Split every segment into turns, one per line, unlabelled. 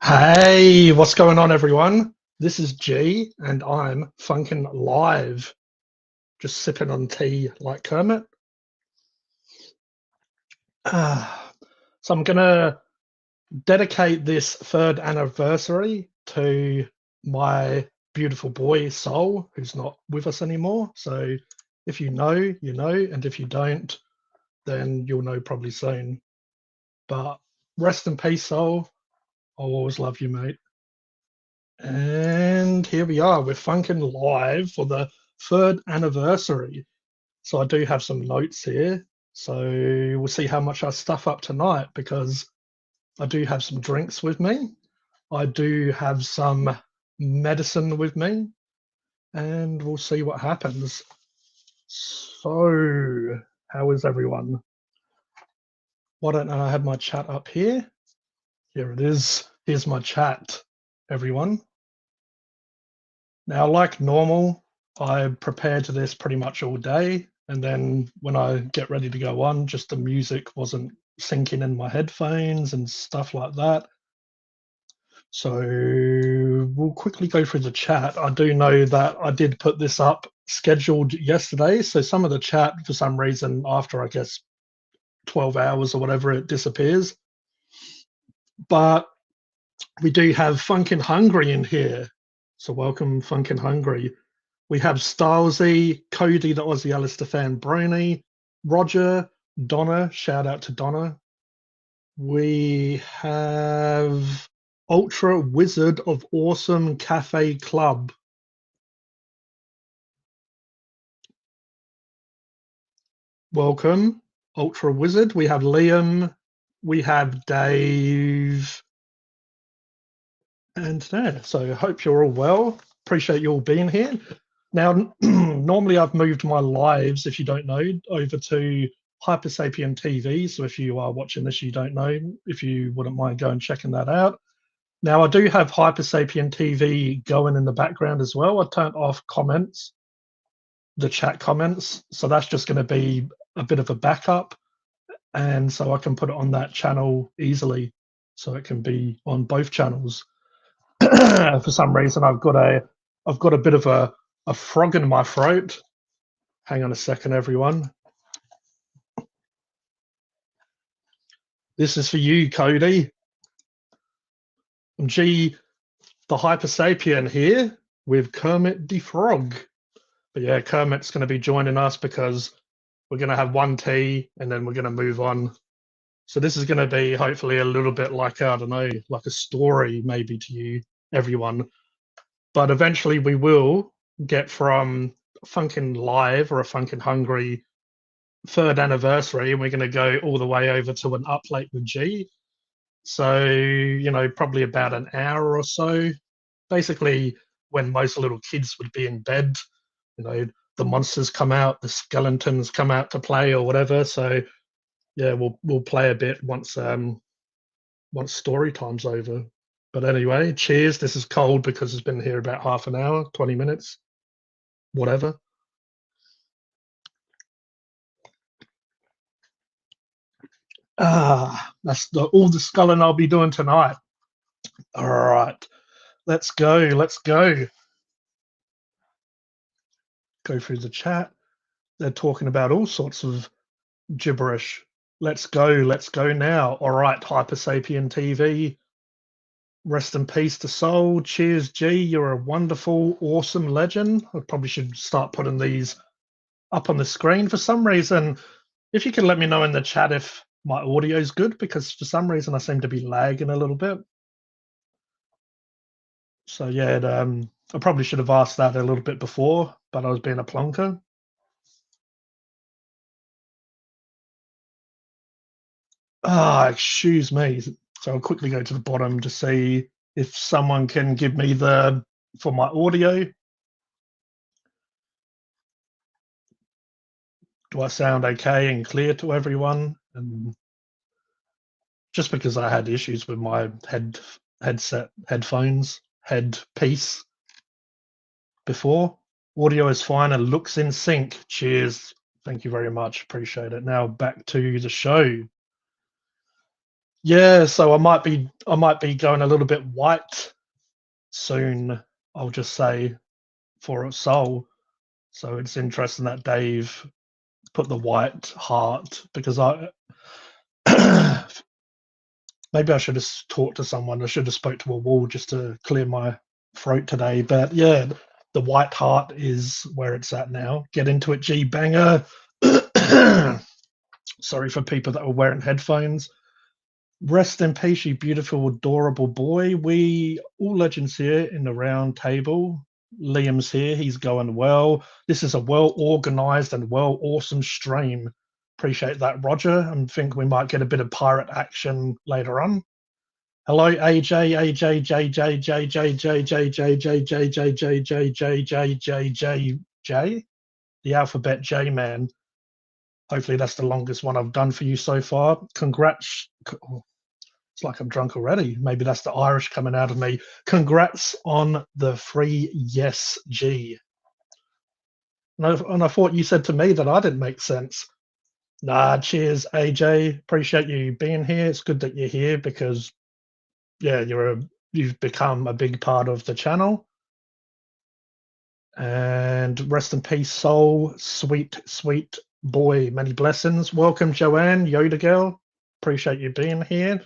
Hey, what's going on, everyone? This is G, and I'm Phunken live, just sipping on tea like Kermit. Ah, so I'm gonna dedicate this third anniversary to my beautiful boy Soul, who's not with us anymore. So if you know, you know, and if you don't, then you'll know probably soon. But rest in peace, Soul. I'll always love you, mate. And here we are, we're Funkin' live for the third anniversary. So I do have some notes here. So we'll see how much I stuff up tonight because I do have some drinks with me. I do have some medicine with me, and we'll see what happens. So, how is everyone? Why don't I have my chat up here? Here it is. Here's my chat, everyone. Now, like normal, I prepare to this pretty much all day. And then when I get ready to go on, just the music wasn't syncing in my headphones and stuff like that. So we'll quickly go through the chat. I do know that I did put this up scheduled yesterday. So some of the chat, for some reason, after I guess 12 hours or whatever, it disappears. But we do have Funkin' Hungry in here. So welcome, Funkin' Hungry. We have Stylesy, Cody, the Aussie Alistair fan, Brony, Roger, Donna. Shout out to Donna. We have Ultra Wizard of Awesome Cafe Club. Welcome, Ultra Wizard. We have Liam. We have Dave. And there. So I hope you're all well. Appreciate you all being here. Now, normally I've moved my lives, if you don't know, over to Hypersapien TV. So if you are watching this, you don't know, if you wouldn't mind going checking that out. Now, I do have Hypersapien TV going in the background as well. I turned off comments, the chat comments. So that's just going to be a bit of a backup. And so I can put it on that channel easily. So it can be on both channels. For some reason, I've got a bit of a frog in my throat. Hang on a second, everyone. This is for you, Cody. G, the Hyper Sapien here with Kermit the Frog. But yeah, Kermit's going to be joining us because we're going to have one tea and then we're going to move on. So this is going to be hopefully a little bit like, I don't know, like a story maybe to you, everyone. But eventually we will get from Funkin' Live or a Funkin' Hungry third anniversary, and we're going to go all the way over to an up late with G. So, probably about an hour or so. Basically, when most little kids would be in bed, the monsters come out, the skeletons come out to play or whatever. So, yeah, we'll play a bit once story time's over. But anyway, cheers. This is cold because it's been here about half an hour, 20 minutes, whatever. That's all the sculling I'll be doing tonight. All right, let's go. Let's go. Go through the chat. They're talking about all sorts of gibberish. Let's go. Let's go now. All right, Hyper Sapien TV. Rest in peace to Soul. Cheers, G. You're a wonderful, awesome legend. I probably should start putting these up on the screen. For some reason, if you can let me know in the chat if my audio is good, because for some reason I seem to be lagging a little bit. So yeah, I probably should have asked that a little bit before, but I was being a plonker. Excuse me. So I'll quickly go to the bottom to see if someone can give me for my audio. Do I sound okay and clear to everyone? And just because I had issues with my headphones, headpiece before, audio is fine and looks in sync. Cheers. Thank you very much. Appreciate it. Now back to the show. Yeah, so I might be going a little bit white soon. I'll just say for a soul. So it's interesting that Dave put the white heart because I maybe I should have talked to someone. I should have spoke to a wall just to clear my throat today. But yeah, the white heart is where it's at now. Get into it, G banger. Sorry for people that were wearing headphones. Rest in peace, you beautiful, adorable boy. We all legends here in the round table. Liam's here. He's going well. This is a well organized and well awesome stream. Appreciate that, Roger. I think we might get a bit of pirate action later on. Hello, AJ, AJ, JJ, JJ, JJ, JJ, JJ, JJ, JJ, JJ, J, the alphabet J man. Hopefully that's the longest one I've done for you so far. Congrats. It's like I'm drunk already. Maybe that's the Irish coming out of me. Congrats on the free yes, G. And I thought you said to me that I didn't make sense. Nah, cheers, AJ. Appreciate you being here. It's good that you're here because yeah, you've become a big part of the channel. And rest in peace, soul, sweet, sweet boy. Many blessings. Welcome, Joanne, Yoda girl. Appreciate you being here.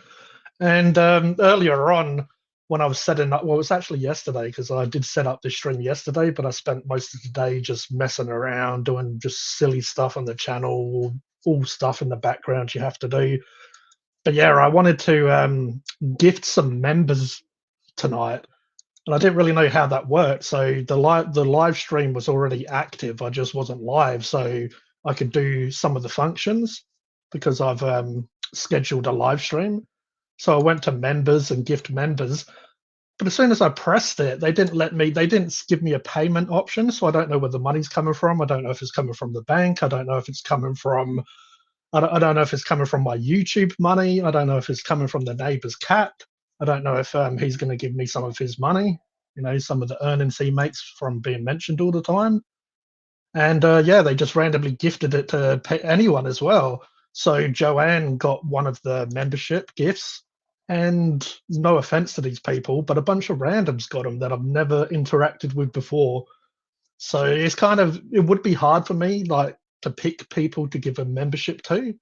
And earlier on, when I was setting up, well, it was actually yesterday because I did set up this stream yesterday, but I spent most of the day just messing around, doing just silly stuff on the channel, all stuff in the background you have to do. But yeah, I wanted to gift some members tonight, and I didn't really know how that worked. So the live stream was already active. I just wasn't live, so I could do some of the functions because I've scheduled a live stream. So I went to members and gift members, but as soon as I pressed it, they didn't let me. They didn't give me a payment option, so I don't know where the money's coming from. I don't know if it's coming from the bank. I don't know if it's coming from. I don't know if it's coming from my YouTube money. I don't know if it's coming from the neighbor's cat. I don't know if he's going to give me some of his money. You know, some of the earnings he makes from being mentioned all the time. And yeah, they just randomly gifted it to anyone as well. So Joanne got one of the membership gifts, and no offense to these people, but a bunch of randoms got them that I've never interacted with before. So it's kind of it would be hard for me like to pick people to give a membership to.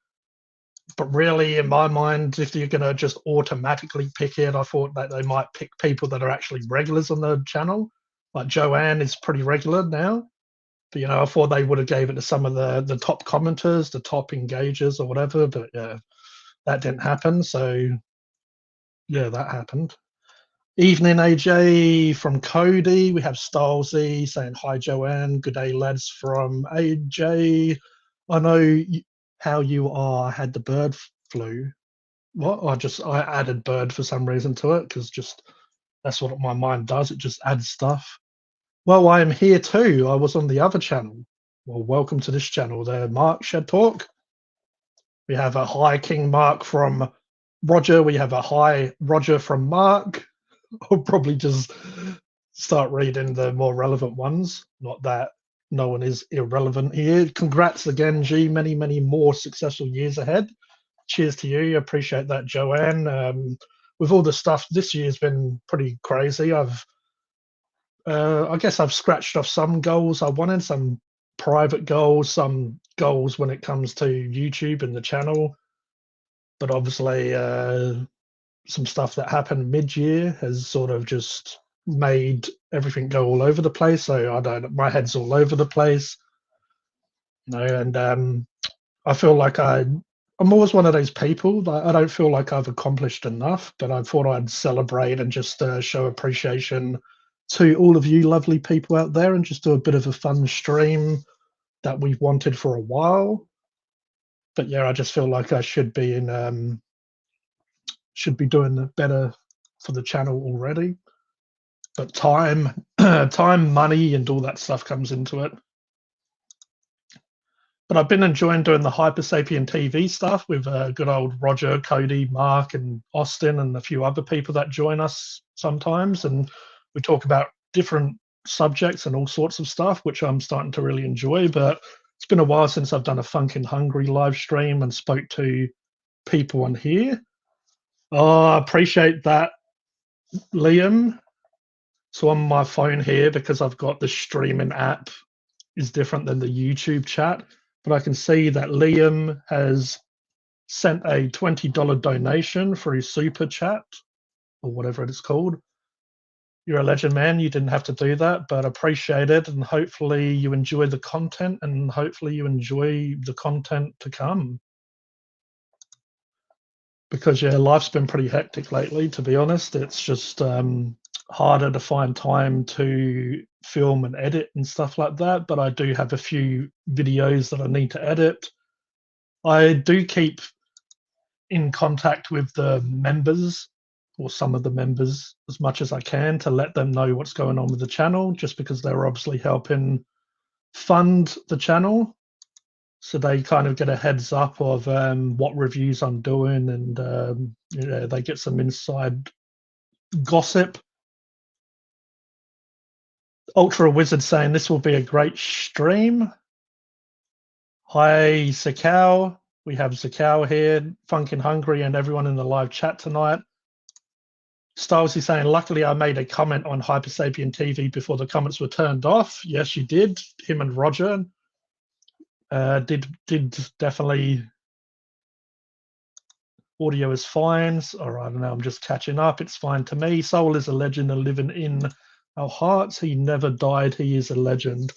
But really, in my mind, if you're going to just automatically pick it, I thought that they might pick people that are actually regulars on the channel. Like Joanne is pretty regular now. But, I thought they would have gave it to some of the top commenters, the top engagers or whatever. But yeah, that didn't happen. So yeah, that happened. Evening, AJ from Cody. We have Stylesy saying hi, Joanne. Good day, lads. From AJ. I know how you are. I had the bird flu. What? I added bird for some reason to it because just that's what my mind does. It just adds stuff. Well, I am here too. I was on the other channel. Well, welcome to this channel there, Mark Shed Talk. We have a hi King Mark from Roger. We have a hi Roger from Mark. I'll probably just start reading the more relevant ones. Not that no one is irrelevant here. Congrats again, G. Many, many more successful years ahead. Cheers to you. Appreciate that, Joanne. With all the stuff, this year's been pretty crazy. I guess I've scratched off some goals I wanted, some private goals, some goals when it comes to YouTube and the channel. But obviously, some stuff that happened mid-year has sort of just made everything go all over the place. So my head's all over the place. And I feel like I'm always one of those people that I don't feel like I've accomplished enough, but I thought I'd celebrate and just show appreciation to all of you lovely people out there and just do a bit of a fun stream that we've wanted for a while. But yeah, I just feel like I should be doing better for the channel already. But time, time, money, and all that stuff comes into it. But I've been enjoying doing the Hyper Sapien TV stuff with good old Roger, Cody, Mark, and Austin, and a few other people that join us sometimes. And we talk about different subjects and all sorts of stuff, which I'm starting to really enjoy. But it's been a while since I've done a Phunken Hungry live stream and spoke to people on here. Oh, I appreciate that, Liam. So on my phone here, because I've got the streaming app, is different than the YouTube chat. But I can see that Liam has sent a $20 donation through Super Chat or whatever it is called. You're a legend, man. You didn't have to do that, but appreciate it. And hopefully you enjoy the content and hopefully you enjoy the content to come. Because, yeah, life's been pretty hectic lately, to be honest. It's just harder to find time to film and edit and stuff like that. But I do have a few videos that I need to edit. I do keep in contact with the members or some of the members as much as I can to let them know what's going on with the channel, just because they're obviously helping fund the channel. So they kind of get a heads up of what reviews I'm doing, and they get some inside gossip. Ultra Wizard saying this will be a great stream. Hi, Zakao. We have Zakao here, Funkin' Hungry, and everyone in the live chat tonight. Styles is saying, luckily I made a comment on Hypersapien TV before the comments were turned off. Yes, you did. Him and Roger did definitely. Audio is fine. All right, now I'm just catching up. It's fine to me. Soul is a legend and living in our hearts. He never died. He is a legend.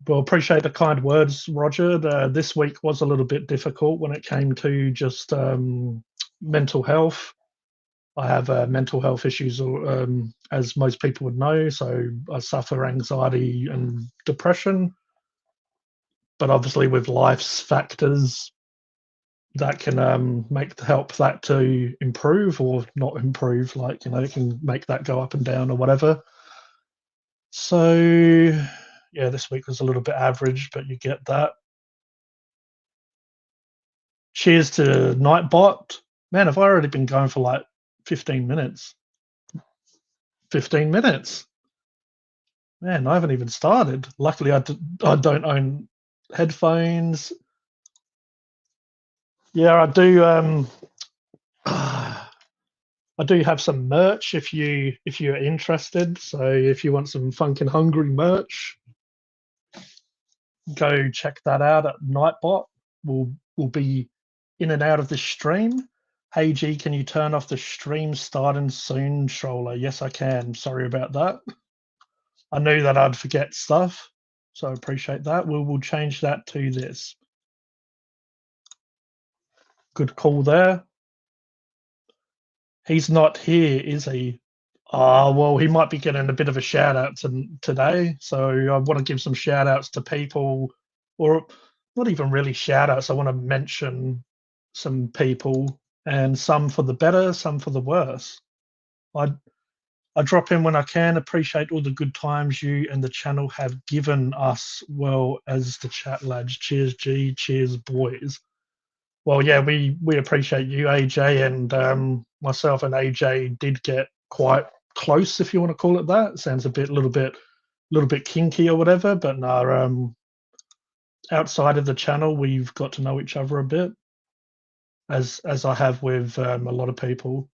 Well, appreciate the kind words, Roger. This week was a little bit difficult when it came to just mental health. I have mental health issues, as most people would know. So I suffer anxiety and depression. But obviously, with life's factors, that can help that to improve or not improve. Like, it can make that go up and down or whatever. So, yeah, this week was a little bit average, but you get that. Cheers to Nightbot. Man, have I already been going for like 15 minutes? 15 minutes. Man, I haven't even started. Luckily, I don't own headphones. Yeah, I do. I do have some merch if you're interested. So if you want some Funkin' Hungry merch, go check that out at Nightbot. We'll be in and out of the stream. Hey G, can you turn off the stream starting soon, Stroller? Yes, I can. Sorry about that. I knew that I'd forget stuff, so I appreciate that. We'll change that to this. Good call there. He's not here, is he? Well, he might be getting a bit of a shout out today. So I want to give some shout outs to people, or not even really shout outs. I want to mention some people, and some for the better, some for the worse. I I drop in when I can. Appreciate all the good times you and the channel have given us, well as the chat lads. Cheers, G. Cheers, boys. Well, yeah, we appreciate you, AJ, and myself and AJ did get quite close, if you want to call it that. Sounds little bit kinky or whatever, but no, outside of the channel, we've got to know each other a bit, as I have with a lot of people.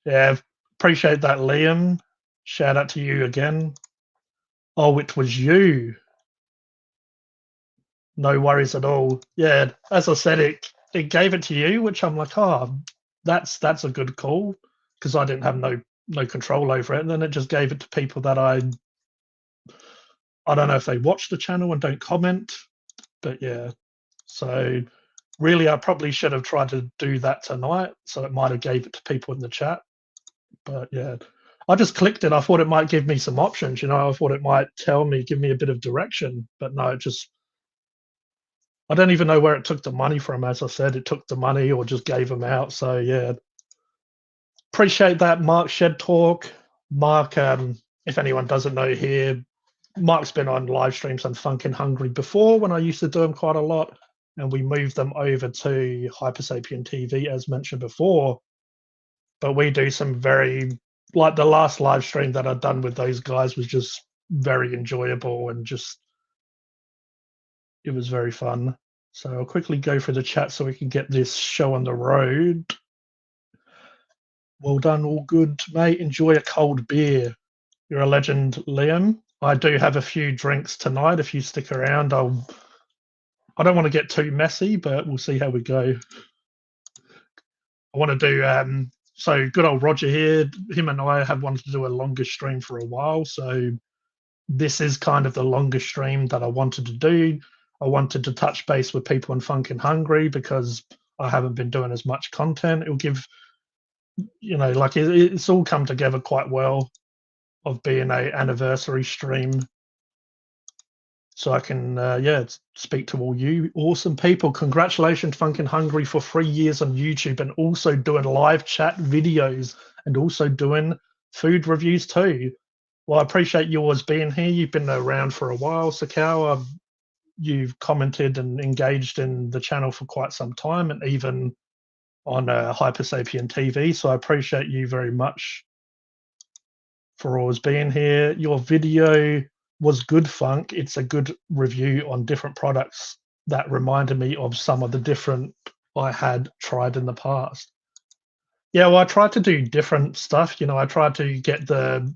Yeah, appreciate that, Liam. Shout out to you again. Oh, it was you. No worries at all. Yeah, as I said, it gave it to you, which I'm like, oh, that's a good call, because I didn't have no control over it, and then it just gave it to people that I don't know if they watch the channel and don't comment, but yeah. So really, I probably should have tried to do that tonight, so it might have gave it to people in the chat. But yeah, I just clicked it. I thought it might give me some options. I thought it might give me a bit of direction, but no, it just I don't even know where it took the money from. As I said, it took the money or just gave them out. So yeah, appreciate that, Mark Shed Talk. Mark, if anyone doesn't know here, Mark's been on live streams on Funkin' Hungry before when I used to do them quite a lot, and we moved them over to Hypersapien TV as mentioned before. But we do some like the last live stream that I'd done with those guys was just very enjoyable, and just it was very fun. So I'll quickly go through the chat so we can get this show on the road. Well done, all good, mate. Enjoy a cold beer. You're a legend, Liam. I do have a few drinks tonight. If you stick around, I don't want to get too messy, but we'll see how we go. I want to do so good old Roger here. Him and I have wanted to do a longer stream for a while, so this is kind of the longest stream that I wanted to do. I wanted to touch base with people in Phunken Hungary because I haven't been doing as much content. It'll give, like it's all come together quite well of being a anniversary stream. So I can, speak to all you awesome people. Congratulations, Phunken Hungary, for 3 years on YouTube and also doing live chat videos and also doing food reviews too. Well, I appreciate yours being here. You've been around for a while, Sakau. You've commented and engaged in the channel for quite some time and even on Hypersapien TV. So I appreciate you very much for always being here. Your video was good, Funk. It's a good review on different products that reminded me of some of the different I had tried in the past. Yeah, well, I tried to do different stuff. I tried to get the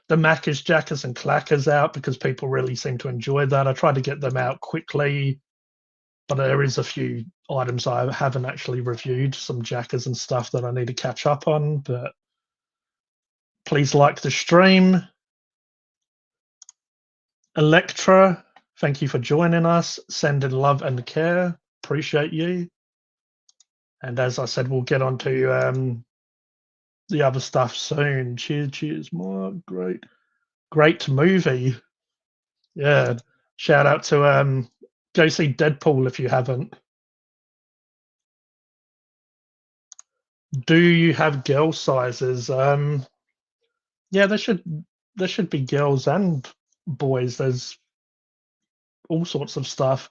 Macca's, Jackers, and Clackers out because people really seem to enjoy that. I tried to get them out quickly, but there is a few items I haven't actually reviewed, some Jackers and stuff that I need to catch up on. But please like the stream. Electra, thank you for joining us. Sending love and care. Appreciate you. And as I said, we'll get on to the other stuff soon. Cheers, Mark. Great movie. Yeah. Shout out to go see Deadpool if you haven't. Do you have girl sizes? Yeah, there should be girls and boys. There's all sorts of stuff.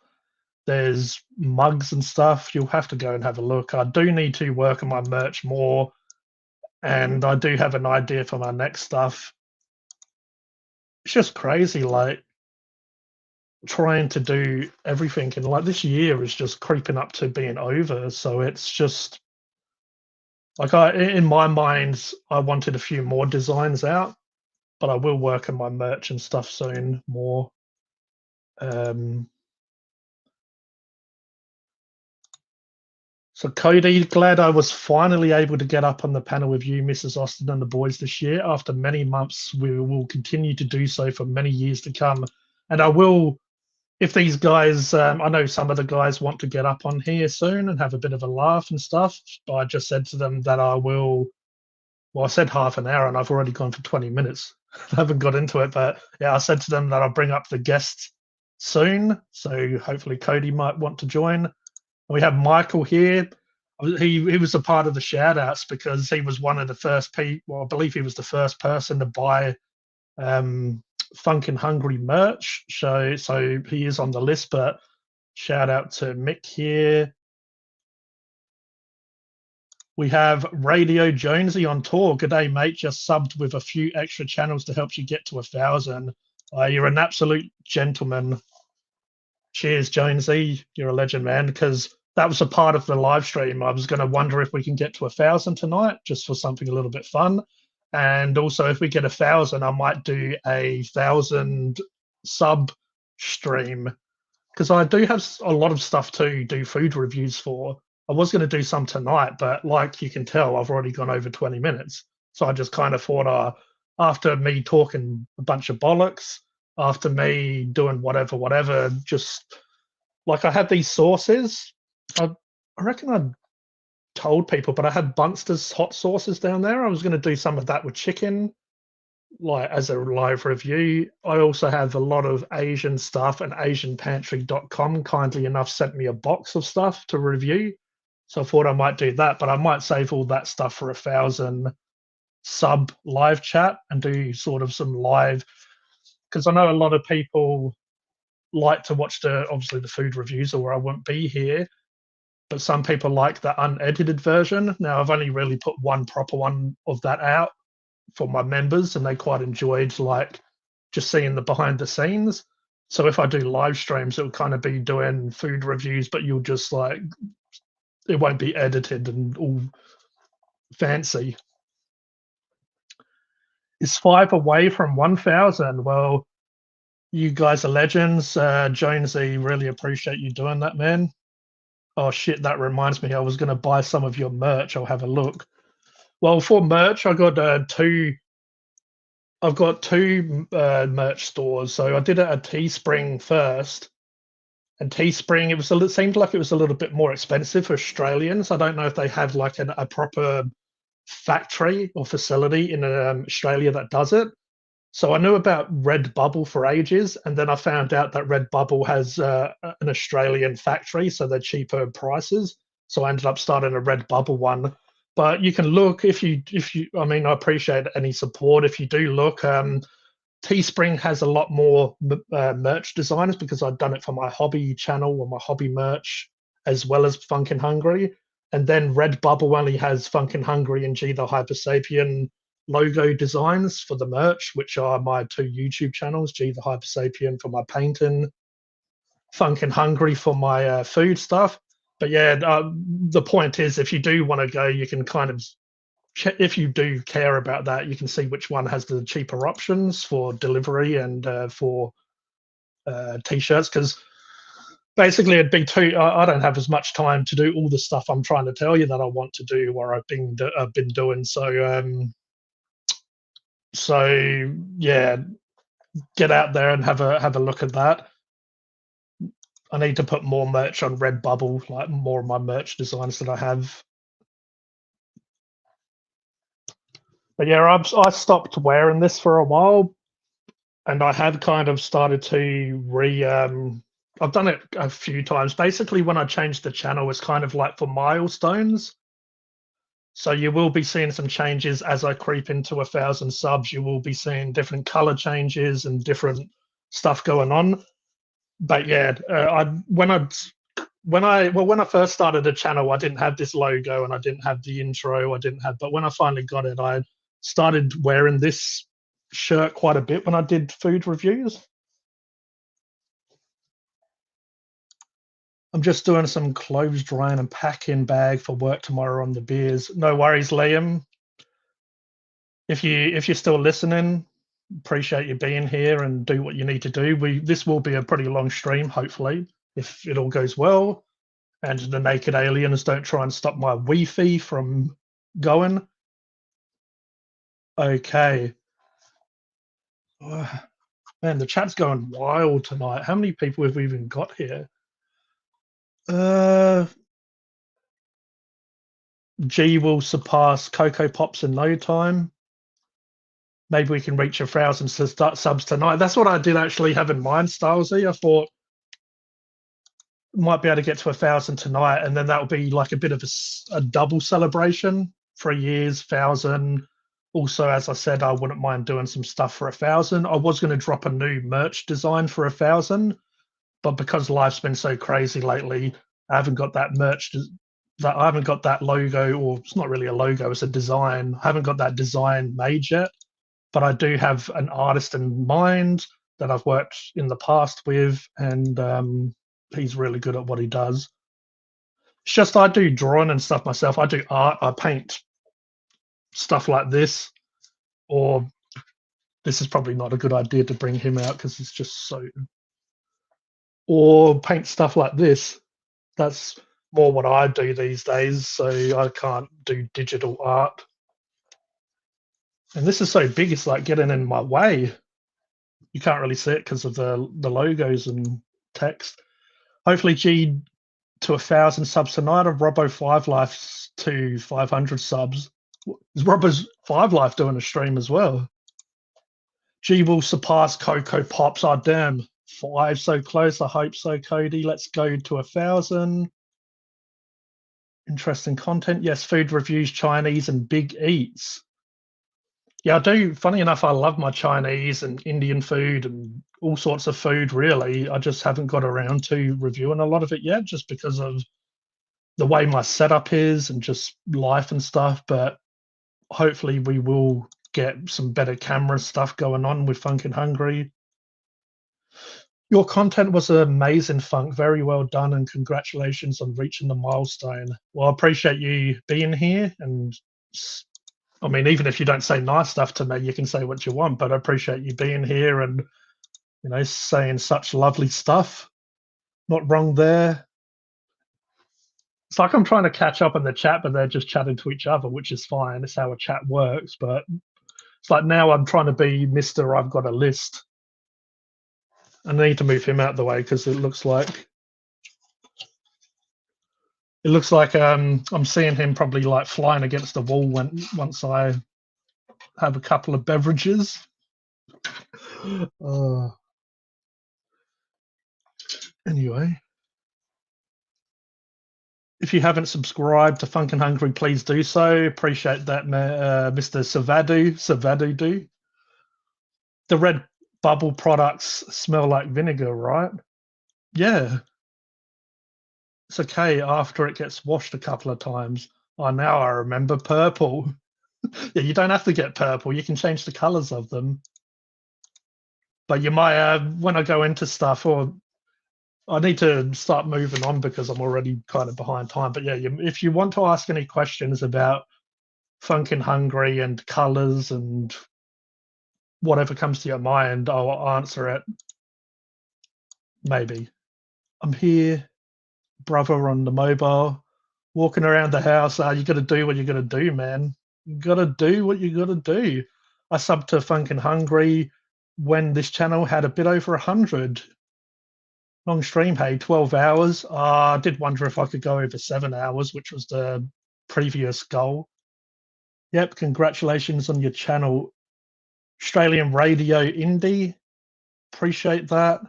There's mugs and stuff. You'll have to go and have a look. I do need to work on my merch more, and I do have an idea for my next stuff. It's just crazy, like trying to do everything, and like this year is just creeping up to being over. So it's just like in my mind, I wanted a few more designs out, but I will work on my merch and stuff soon more. So Cody, glad I was finally able to get up on the panel with you, Mrs. Austin, and the boys this year. After many months, we will continue to do so for many years to come. And I will, if these guys, I know some of the guys want to get up on here soon and have a bit of a laugh and stuff. But I just said to them that I will. Well, I said half an hour, and I've already gone for 20 minutes. I haven't got into it, but yeah, I said to them that I'll bring up the guests soon. So hopefully Cody might want to join. We have Michael here. He was a part of the shout outs because he was one of the first people, well, I believe he was the first person to buy Funkin' Hungry merch. So he is on the list, but shout out to Mick here. We have Radio Jonesy on tour. G'day, mate. Just subbed with a few extra channels to help you get to 1,000. You're an absolute gentleman. Cheers, Jonesy. You're a legend, man. Because that was a part of the live stream. I was going to wonder if we can get to 1,000 tonight, just for something a little bit fun. And also, if we get 1,000, I might do a 1,000 sub stream because I do have a lot of stuff to do food reviews for. I was going to do some tonight, but like you can tell, I've already gone over 20 minutes. So I just kind of thought, after me talking a bunch of bollocks, after me doing whatever, just like I had these sauces. I reckon I told people, but I had Bunster's hot sauces down there. I was going to do some of that with chicken, like as a live review. I also have a lot of Asian stuff, and AsianPantry.com kindly enough sent me a box of stuff to review. So I thought I might do that, but I might save all that stuff for 1,000 sub live chat and do sort of some live, because I know a lot of people like to watch obviously the food reviews or where I won't be here, but some people like the unedited version. Now I've only really put one proper one of that out for my members, and they quite enjoyed like just seeing the behind the scenes. So if I do live streams, it'll kind of be doing food reviews, but you'll just like it won't be edited and all fancy. Is 5 away from 1,000? Well, you guys are legends. Jonesy, really appreciate you doing that, man. Oh shit, that reminds me. I was going to buy some of your merch. I'll have a look. Well, for merch, I got two. I've got two merch stores. So I did it at Teespring first, and Teespring it seemed like it was a little bit more expensive for Australians. I don't know if they have like a proper factory or facility in Australia that does it. So I knew about Redbubble for ages, and then I found out that Redbubble has an Australian factory, so they're cheaper prices. So I ended up starting a Redbubble one. But you can look if you. I mean, I appreciate any support. If you do look, Teespring has a lot more merch designers because I've done it for my hobby channel or my hobby merch as well as Funkin' Hungry. And then Redbubble only has Funkin' Hungry and G the Hypersapien logo designs for the merch, which are my two YouTube channels, G the Hypersapien for my painting, Funkin' Hungry for my food stuff. But yeah, the point is, if you do want to go, you can kind of if you do care about that, you can see which one has the cheaper options for delivery and for t-shirts. Because basically, it'd be too. I don't have as much time to do all the stuff I'm trying to tell you that I want to do, or I've been doing. So yeah, get out there and have a look at that. I need to put more merch on Redbubble, like more of my merch designs that I have. But yeah, I stopped wearing this for a while, and I have kind of started to I've done it a few times. Basically, when I changed the channel, it's kind of like for milestones. So you will be seeing some changes as I creep into 1,000 subs. You will be seeing different color changes and different stuff going on. But yeah, when I first started the channel, I didn't have this logo and I didn't have the intro. But when I finally got it, I started wearing this shirt quite a bit when I did food reviews. I'm just doing some clothes drying and packing bag for work tomorrow on the beers. No worries, Liam. If you're still listening, appreciate you being here and do what you need to do. This will be a pretty long stream, hopefully, if it all goes well. And the naked aliens don't try and stop my Wi-Fi from going. Okay. Man, the chat's going wild tonight. How many people have we even got here? G will surpass Cocoa Pops in no time. Maybe we can reach 1,000 subs tonight. That's what I did actually have in mind, Stylesy. I thought might be able to get to 1,000 tonight, and then that will be like a bit of a double celebration. 3 years, 1,000. Also, as I said, I wouldn't mind doing some stuff for 1,000. I was going to drop a new merch design for 1,000, but because life's been so crazy lately, I haven't got that merch. That I haven't got that logo, or it's not really a logo; it's a design. I haven't got that design made yet, but I do have an artist in mind that I've worked in the past with, and he's really good at what he does. It's just I do drawing and stuff myself. I do art. I paint stuff like this, or this is probably not a good idea to bring him out because it's just so. Or paint stuff like this. That's more what I do these days. So I can't do digital art. And this is so big, it's like getting in my way. You can't really see it because of the logos and text. Hopefully, G to 1,000 subs tonight, or Robbo 5 Life to 500 subs. Is Robbo's 5 Life doing a stream as well? G will surpass Cocoa Pops. Oh, damn. 5 so close. I hope so, Cody. Let's go to 1,000. Interesting content. Yes, food reviews, Chinese, and big eats. Yeah, I do. Funny enough, I love my Chinese and Indian food and all sorts of food, really. I just haven't got around to reviewing a lot of it yet, just because of the way my setup is and just life and stuff. But hopefully, we will get some better camera stuff going on with Funkin' Hungry. Your content was amazing, Funk. Very well done, and congratulations on reaching the milestone. Well, I appreciate you being here, and I mean, even if you don't say nice stuff to me, you can say what you want. But I appreciate you being here and saying such lovely stuff. Not wrong there. It's like I'm trying to catch up in the chat, but they're just chatting to each other, which is fine. It's how a chat works. But it's like now I'm trying to be Mr. I've got a list. I need to move him out the way because it looks like I'm seeing him probably like flying against the wall once I have a couple of beverages. Anyway, if you haven't subscribed to Funkin' Hungry, please do so. Appreciate that, Mr. Savadu do. The red bubble products smell like vinegar, right? Yeah. It's okay after it gets washed a couple of times. Oh, now I remember purple. Yeah, you don't have to get purple. You can change the colors of them. But you might, when I go into stuff, or I need to start moving on because I'm already kind of behind time. But yeah, if you want to ask any questions about Funkin' Hungry and colors and whatever comes to your mind, I'll answer it. Maybe. I'm here, brother, on the mobile, walking around the house. You got to do what you got to do, man. You got to do what you got to do. I subbed to Funkin' Hungry when this channel had a bit over 100. Long stream, hey, 12 hours. I did wonder if I could go over 7 hours, which was the previous goal. Yep, congratulations on your channel. Australian Radio Indie. Appreciate that.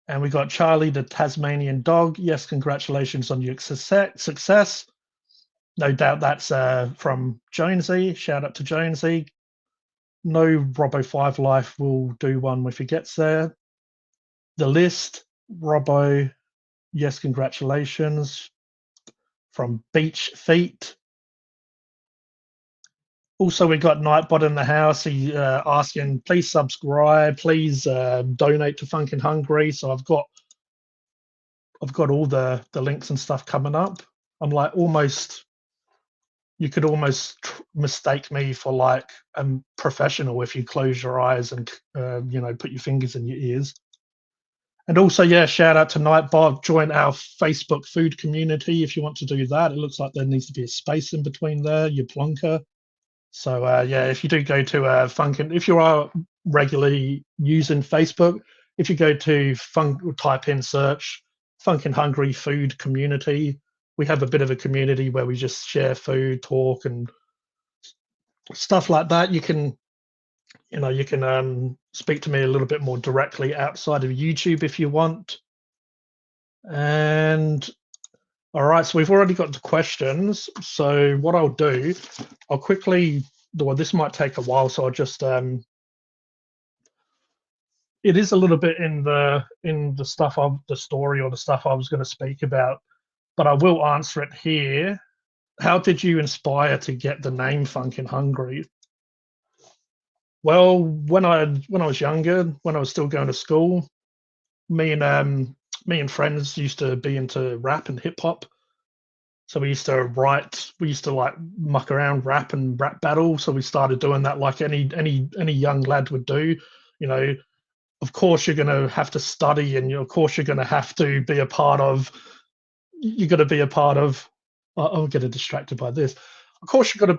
And we got Charlie the Tasmanian Dog. Yes, congratulations on your success. No doubt that's from Jonesy. Shout out to Jonesy. No Robbo5 Life will do one if he gets there. The list, Robbo. Yes, congratulations. From Beach Feet. Also, we got Nightbot in the house. He asking, please subscribe, please donate to Funkin' Hungry. So I've got all the links and stuff coming up. I'm like you could almost mistake me for like a professional if you close your eyes and put your fingers in your ears. And also, yeah, shout out to Nightbot. Join our Facebook food community if you want to do that. It looks like there needs to be a space in between there. You plonker. So yeah, if you do go to Funkin', if you are regularly using Facebook, if you go to type in search Funkin' Hungry Food Community, we have a bit of a community where we just share food, talk, and stuff like that. You can speak to me a little bit more directly outside of YouTube if you want. And all right, so we've already got the questions. So what I'll do, I'll quickly. Well, this might take a while, so I'll just. It is a little bit in the stuff of the story or the stuff I was going to speak about, but I will answer it here. How did you inspire to get the name Funkin' Hungry? Well, when I was younger, when I was still going to school, me and friends used to be into rap and hip hop. So we used to like muck around, rap and rap battle. So we started doing that like any young lad would do. You know, of course you're going to have to study, and of course you're going to have to be a part of. You're going to be a part of. I'll get distracted by this. Of course you got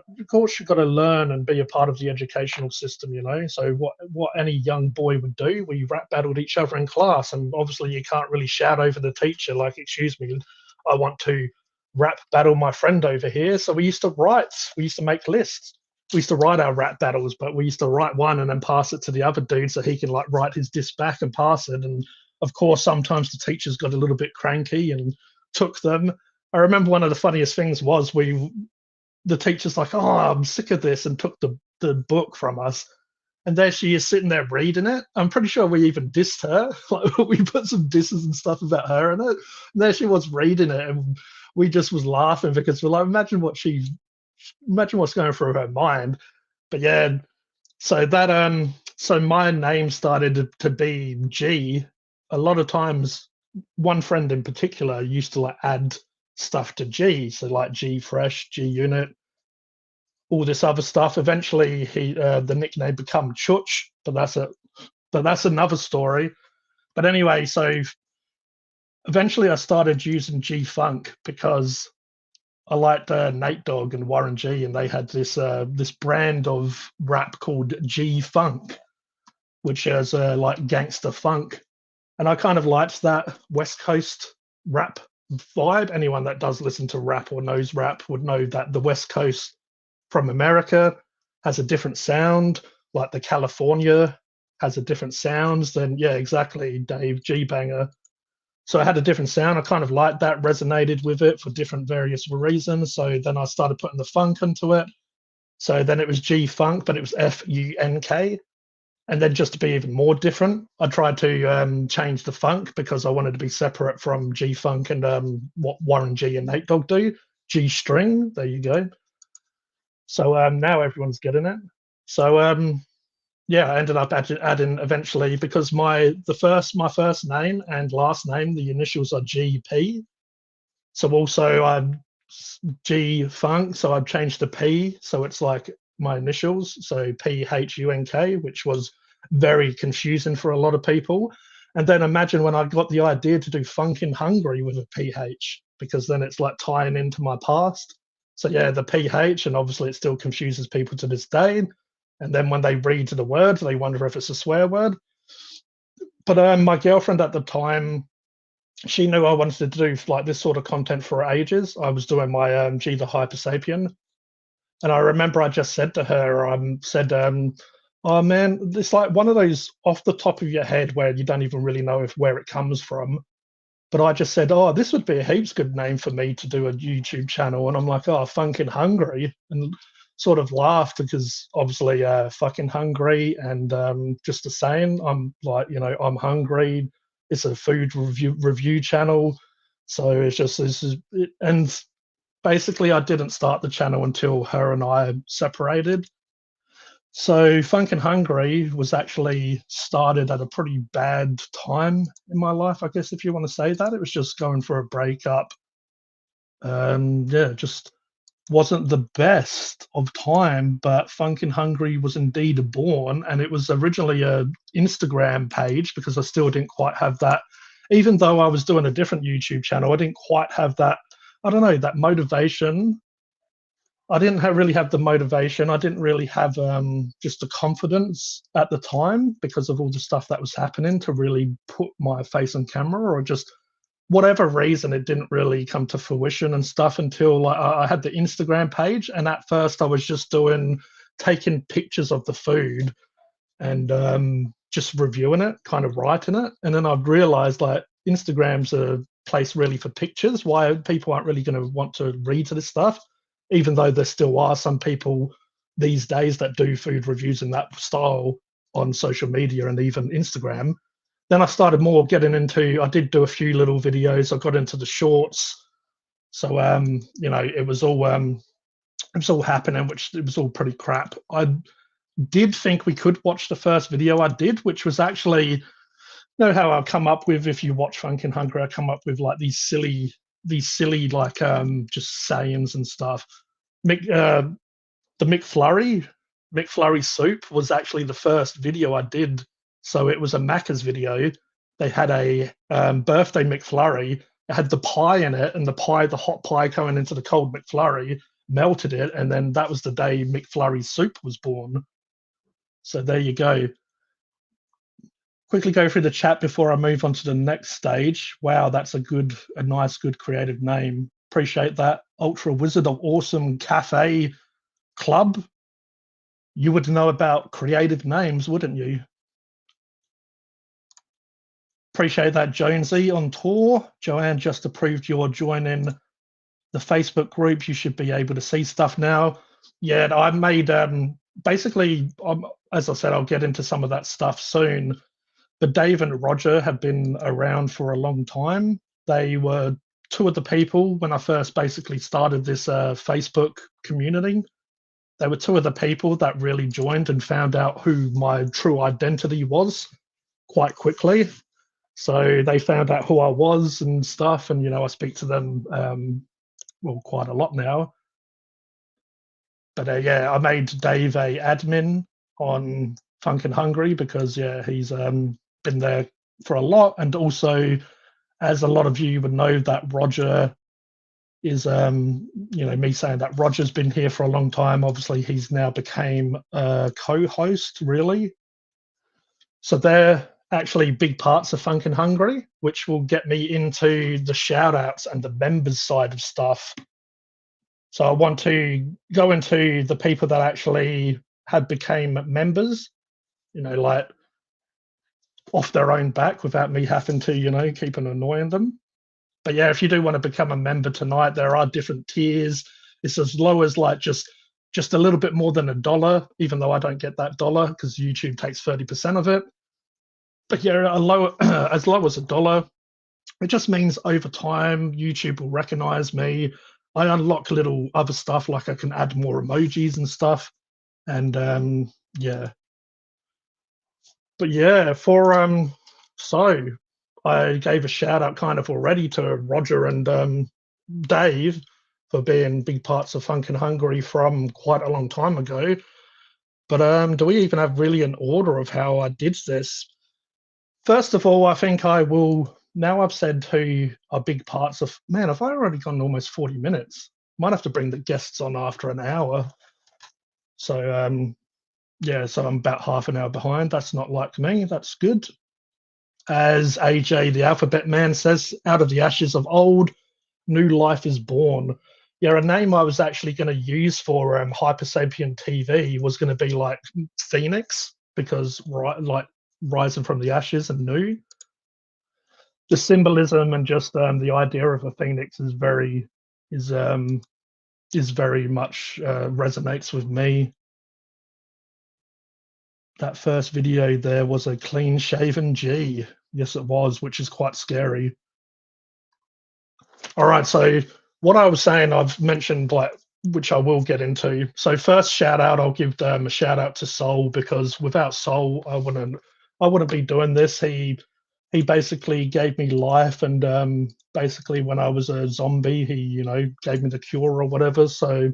to learn and be a part of the educational system. So what any young boy would do, we rap battled each other in class, and obviously you can't really shout over the teacher like, "Excuse me, I want to rap battle my friend over here." So we used to make lists. We used to write our rap battles, but we used to write one and then pass it to the other dude so he can like write his diss back and pass it. And of course, sometimes the teachers got a little bit cranky and took them. I remember one of the funniest things was the teacher's like, "Oh, I'm sick of this," and took the book from us. And there she is sitting there reading it. I'm pretty sure we even dissed her. Like we put some disses and stuff about her in it. And there she was reading it, and we just was laughing because we're like, imagine what's going through her mind. But yeah, so that so my name started to be G. a lot of times, one friend in particular used to like add stuff to G, so like G Fresh, G Unit, all this other stuff. Eventually, the nickname become Chuch, but that's another story. But anyway, so eventually I started using G Funk because I liked Nate Dogg and Warren G, and they had this brand of rap called G Funk, which is like gangster funk, and I kind of liked that West Coast rap vibe. Anyone that does listen to rap or knows rap would know that the West Coast from America has a different sound, like the California has a different sounds than, yeah, exactly, Dave G Banger. So it had a different sound. I kind of liked that, resonated with it for different various reasons. So then I started putting the funk into it. So then it was G Funk, but it was Funk. And then just to be even more different, I tried to change the funk because I wanted to be separate from G Funk and what Warren G and Nate Dogg do. G string, there you go. So now everyone's getting it. So yeah, I ended up adding eventually because my first name and last name, the initials are GP. So also I'm G Funk, so I've changed to P, so it's like my initials, so Phunk, which was very confusing for a lot of people. And then imagine when I got the idea to do Funkin' Hungry with a PH, because then it's like tying into my past. So yeah, the PH, and obviously it still confuses people to this day. And then when they read the word, they wonder if it's a swear word. But my girlfriend at the time, she knew I wanted to do like this sort of content for ages. I was doing my G the Hyper Sapien, and I remember I just said to her, "Oh man, it's like one of those off the top of your head where you don't even really know where it comes from." But I just said, "Oh, this would be a heaps good name for me to do a YouTube channel." And I'm like, "Oh, Funkin' Hungry," and sort of laughed because obviously fucking hungry, and just the saying, I'm like, I'm hungry. It's a food review channel, so it's just this is and basically I didn't start the channel until her and I separated. So Funkin' Hungry was actually started at a pretty bad time in my life, I guess, if you want to say that. It was just going for a breakup. Yeah, just wasn't the best of time, but Funkin' Hungry was indeed born, and it was originally a Instagram page because I still didn't quite have that. Even though I was doing a different YouTube channel, I didn't quite have that. I don't know, that motivation. I didn't really have the motivation. I didn't really have just the confidence at the time because of all the stuff that was happening to really put my face on camera, or just whatever reason, it didn't really come to fruition and stuff until like I had the Instagram page. And at first I was just taking pictures of the food and just reviewing it, kind of writing it. And then I've realized like Instagram's a place really for pictures. Why people aren't really going to want to read to this stuff, even though there still are some people these days that do food reviews in that style on social media and even Instagram. Then I started more getting into, I did do a few little videos. I got into the shorts. So, it was all happening, which it was all pretty crap. I did think we could watch the first video I did, which was actually, how I come up with, if you watch Funkin' Hungry, I come up with like these silly like just sayings and stuff. The McFlurry soup was actually the first video I did. So it was a Macca's video. They had a birthday McFlurry. It had the pie in it, and the hot pie going into the cold McFlurry, melted it, and then that was the day McFlurry soup was born. So there you go. Quickly go through the chat before I move on to the next stage. Wow, that's a nice, good creative name. Appreciate that. Ultra Wizard of Awesome Cafe Club. You would know about creative names, wouldn't you? Appreciate that, Jonesy on tour. Joanne just approved you're joining the Facebook group. You should be able to see stuff now. Yeah, I made basically, as I said, I'll get into some of that stuff soon. But Dave and Roger have been around for a long time. They were two of the people when I first basically started this Facebook community. They were two of the people that really joined and found out who my true identity was quite quickly. So they found out who I was and stuff, and I speak to them well quite a lot now. But yeah, I made Dave a admin on Phunken Hungry because he's been there for a lot, and also as a lot of you would know that Roger is me saying that Roger's been here for a long time. Obviously, he's now became a co-host, really. So they're actually big parts of Phunken Hungry, which will get me into the shout outs and the members side of stuff. So I want to go into the people that actually have became members, like off their own back without me having to, keep on annoying them. But yeah, if you do want to become a member tonight, there are different tiers. It's as low as like just a little bit more than $1, even though I don't get that dollar because YouTube takes 30% of it. But yeah, as low as $1. It just means over time YouTube will recognize me. I unlock little other stuff like I can add more emojis and stuff. And yeah. But yeah, so I gave a shout out kind of already to Roger and Dave for being big parts of Phunken Hungry from quite a long time ago. But do we even have really an order of how I did this? First of all, I think I will. Now I've said who are big parts of. Man, have I already gone almost 40 minutes? Might have to bring the guests on after an hour. So yeah, so I'm about half an hour behind. That's not like me. That's good. As AJ, the Alphabet Man, says, out of the ashes of old, new life is born. Yeah, a name I was actually going to use for Hypersapien TV was going to be like Phoenix, because like rising from the ashes and new. The symbolism and just the idea of a phoenix is very much resonates with me. That first video there was a clean shaven G. Yes, it was, which is quite scary. All right, so what I was saying, I've mentioned like, which I will get into. So first shout out, I'll give a shout out to Soul, because without Soul, I wouldn't be doing this. He basically gave me life, and basically when I was a zombie, he gave me the cure or whatever. So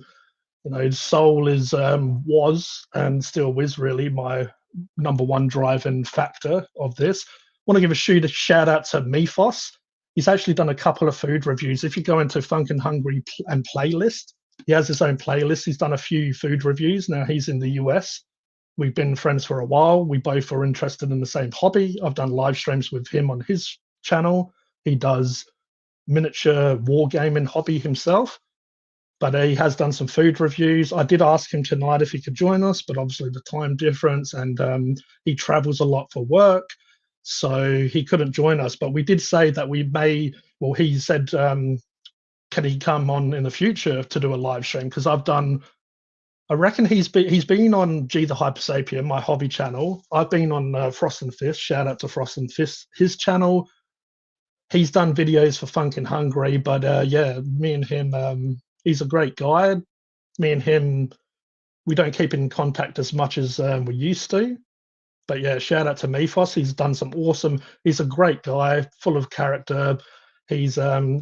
Soul is was and still is really my number one driving factor of this. Want to give a shout out to Mifos. He's actually done a couple of food reviews. If you go into Phunken Hungry and playlist, he has his own playlist. He's done a few food reviews. Now he's in the US. We've been friends for a while. We both are interested in the same hobby. I've done live streams with him on his channel. He does miniature wargaming hobby himself, but he has done some food reviews. I did ask him tonight if he could join us, but obviously the time difference, and he travels a lot for work, so he couldn't join us. But we did say that we may. Well, he said, can he come on in the future to do a live stream? Because I've done. I reckon he's been on G the Hypersapien, my hobby channel. I've been on Frost and Fist. Shout out to Frost and Fist, his channel. He's done videos for Phunken Hungry, but yeah, me and him. He's a great guy. Me and him, we don't keep in contact as much as we used to. But yeah, shout out to Mifos. He's done some awesome. He's a great guy, full of character. He's I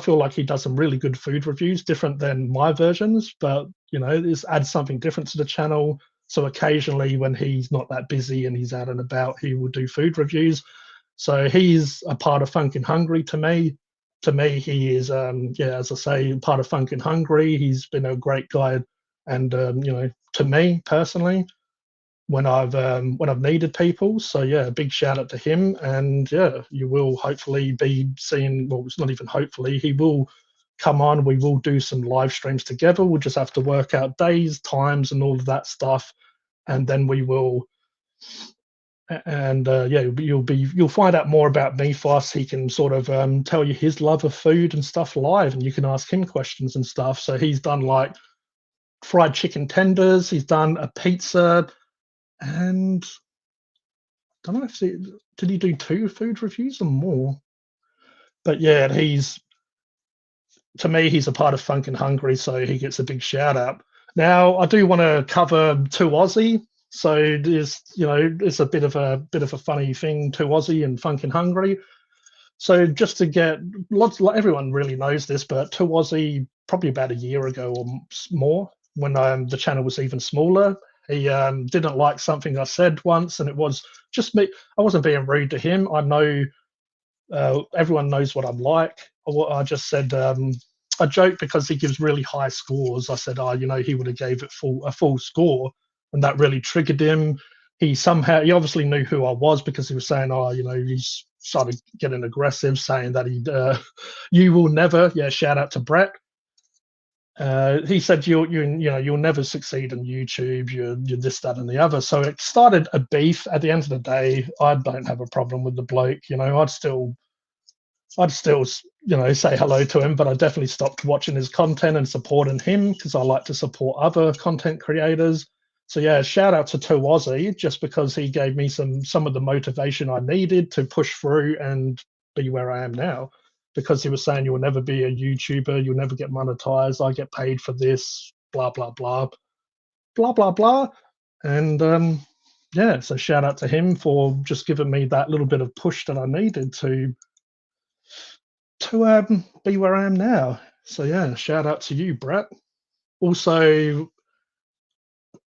feel like he does some really good food reviews, different than my versions, but this adds something different to the channel. So occasionally, when he's not that busy and he's out and about, he will do food reviews. So he's a part of Phunken Hungry to me. To me, he is, as I say, part of Phunken Hungry. He's been a great guide, and to me personally, when I've needed people. So yeah, big shout out to him, and yeah, you will hopefully be seeing. Well, it's not even hopefully. He will come on. We will do some live streams together. We'll just have to work out days, times, and all of that stuff, and then we will. And yeah, you'll find out more about Mifos. He can sort of tell you his love of food and stuff live, and you can ask him questions and stuff. So he's done like fried chicken tenders. He's done a pizza, and I don't know if did he do 2 food reviews or more. But yeah, to me he's a part of Phunken Hungry, so he gets a big shout out. Now I do want to cover 2 Aussie. So there's, it's a bit of a funny thing to Aussie and Funkin' Hungry. So just to get like everyone really knows this, but to Aussie probably about a year ago or more, when the channel was even smaller, he didn't like something I said once, and it was just me. I wasn't being rude to him. I know everyone knows what I'm like. I just said I joked because he gives really high scores. I said, he would have gave it a full score, and that really triggered him. He obviously knew who I was because he was saying, he's started getting aggressive, saying that you will never. Yeah, shout out to Brett. He said you'll never succeed on YouTube. You're this, that, and the other. So it started a beef. At the end of the day, I don't have a problem with the bloke. I'd still, say hello to him, but I definitely stopped watching his content and supporting him because I like to support other content creators. So yeah, shout out to Aussie just because he gave me some of the motivation I needed to push through and be where I am now. Because he was saying you'll never be a YouTuber, you'll never get monetized. I get paid for this, blah blah blah, blah blah blah, and yeah. So shout out to him for just giving me that little bit of push that I needed to be where I am now. So yeah, shout out to you, Brett. Also,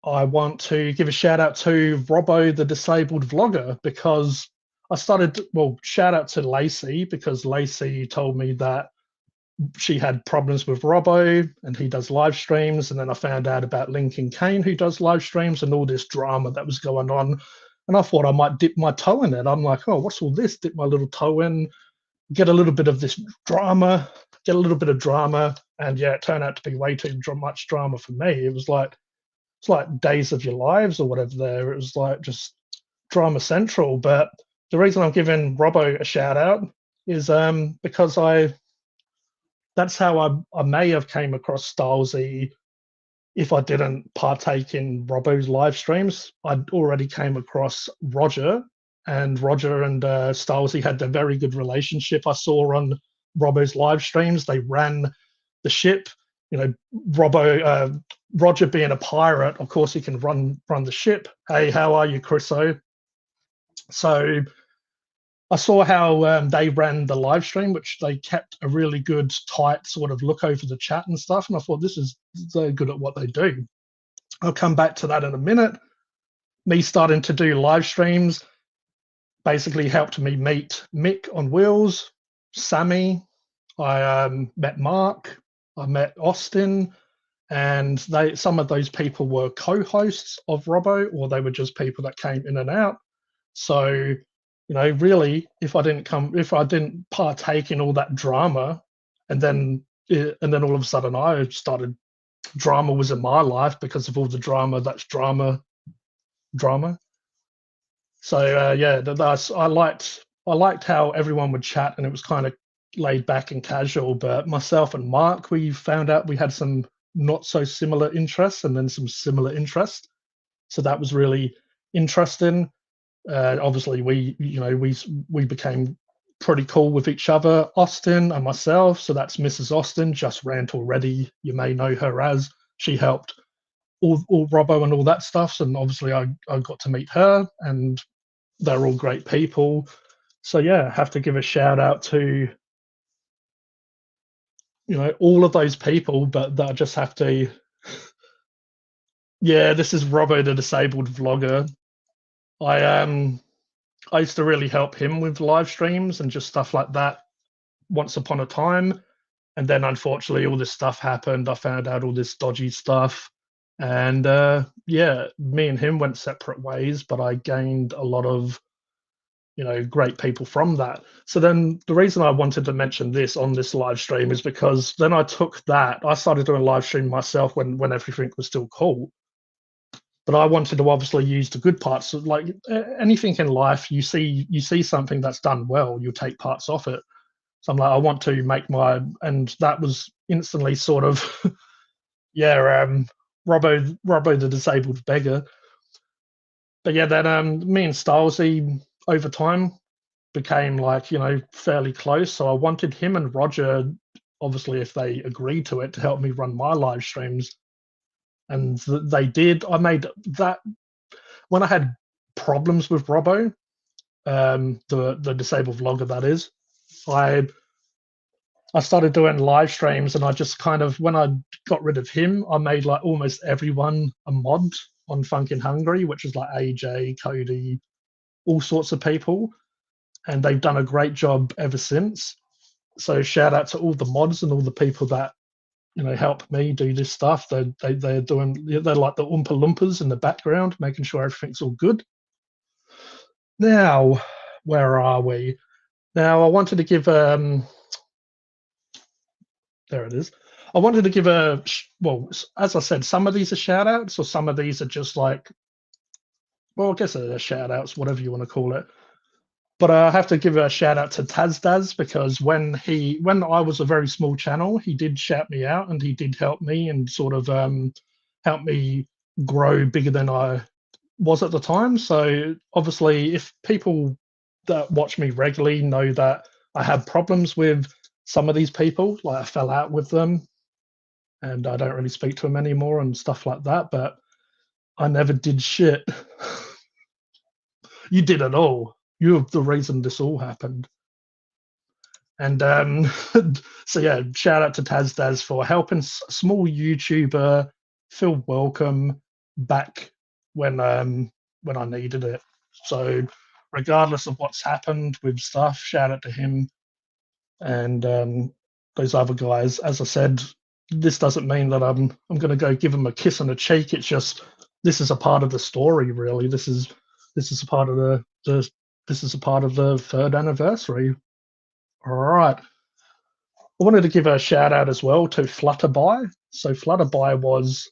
I want to give a shout out to Robbo, the disabled vlogger, because shout out to Lacey because Lacey told me that she had problems with Robbo and he does live streams. And then I found out about Lincoln Kane, who does live streams, and all this drama that was going on. And I thought I might dip my toe in it. I'm like, oh, what's all this? Dip my little toe in, get a little bit of this drama, get a little bit of drama, and yeah, it turned out to be way too much drama for me. It's like Days of Your Lives or whatever. There, it was like just drama central. But the reason I'm giving Robbo a shout out is because that's how I may have came across Stylesy if I didn't partake in Robbo's live streams. I'd already came across Roger, and Roger and Stylesy had a very good relationship. I saw on Robbo's live streams, they ran the ship. Roger being a pirate, of course, he can run the ship. Hey, how are you, Chriso? So I saw how they ran the live stream, which they kept a really good, tight sort of look over the chat and stuff. And I thought, they're good at what they do. I'll come back to that in a minute. Me starting to do live streams basically helped me meet Mick on Wheels, Sammy. I met Mark. I met Austin. And some of those people were co-hosts of Robbo, or they were just people that came in and out. So, really, if I didn't partake in all that drama, and then all of a sudden drama was in my life because of all the drama. That's drama. So yeah, I liked how everyone would chat, and it was kind of laid back and casual. But myself and Mark, we found out we had some not so similar interests, and then some similar interests. So that was really interesting. Obviously, we became pretty cool with each other, Austin and myself. So that's Mrs. Austin, just rant already. You may know her as she helped all Robbo and all that stuff. And obviously, I got to meet her, and they're all great people. So yeah, I have to give a shout out to all of those people, but I just have to. Yeah, this is Robbo, the disabled vlogger. I used to really help him with live streams and just stuff like that once upon a time. And then unfortunately, all this stuff happened. I found out all this dodgy stuff. And yeah, me and him went separate ways, but I gained a lot of, great people from that. So then the reason I wanted to mention this on this live stream is because then I started doing live stream myself when everything was still cool. But I wanted to obviously use the good parts. So like anything in life, you see something that's done well, you take parts off it. So I'm like, I want to make and that was instantly sort of, yeah, Robbo the disabled beggar. But yeah, then me and Stylesy over time became like, fairly close. So I wanted him and Roger, obviously, if they agreed to it, to help me run my live streams. And they did. when I had problems with Robbo, the disabled vlogger that is, I I started doing live streams, and I just kind of, when I got rid of him, I made like almost everyone a mod on Phunken Hungry, which is like AJ, Cody, all sorts of people, and they've done a great job ever since. So shout out to all the mods and all the people that help me do this stuff. They're doing, they're like the Oompa Loompas in the background, making sure everything's all good. Now, where are we? Now, I wanted to give there it is. I wanted to give well, as I said, some of these are shout outs, or some of these are just like, well, I guess they're shout outs, whatever you want to call it. But I have to give a shout out to Tazdaz, because when I was a very small channel, he did shout me out and he did help me and sort of help me grow bigger than I was at the time. So obviously, if people that watch me regularly know that I have problems with some of these people, like I fell out with them and I don't really speak to them anymore and stuff like that, but I never did shit. You did it all. You're the reason this all happened. And so yeah, shout out to Tazdaz for helping small YouTuber feel welcome back when I needed it. So regardless of what's happened with stuff, shout out to him and those other guys. As I said, this doesn't mean that I'm going to go give them a kiss on the cheek. It's just, this is a part of the story, really. This is a part of the this is a part of the 3rd anniversary. All right. I wanted to give a shout out as well to Flutterby. So Flutterby was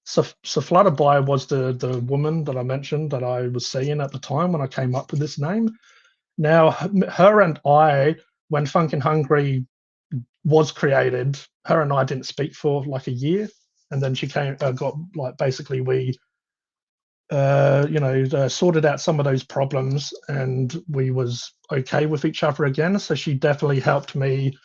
Flutterby was the woman that I mentioned that I was seeing at the time when I came up with this name. Now, her and I, when Phunken Hungry was created, her and I didn't speak for like a year, and then she got like, basically we sorted out some of those problems, and we was okay with each other again. So she definitely helped me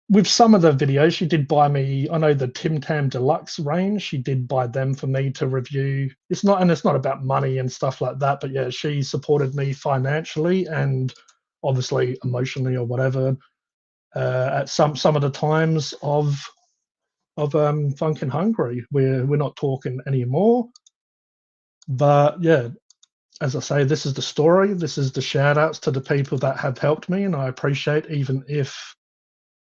with some of the videos. She did buy me, I know the Tim Tam Deluxe range, she did buy them for me to review. It's not about money and stuff like that, but yeah, she supported me financially and obviously emotionally or whatever at some of the times of Funkin' Hungry. We're not talking anymore, but yeah, as I say, this is the story. This is the shout outs to the people that have helped me, and I appreciate, even if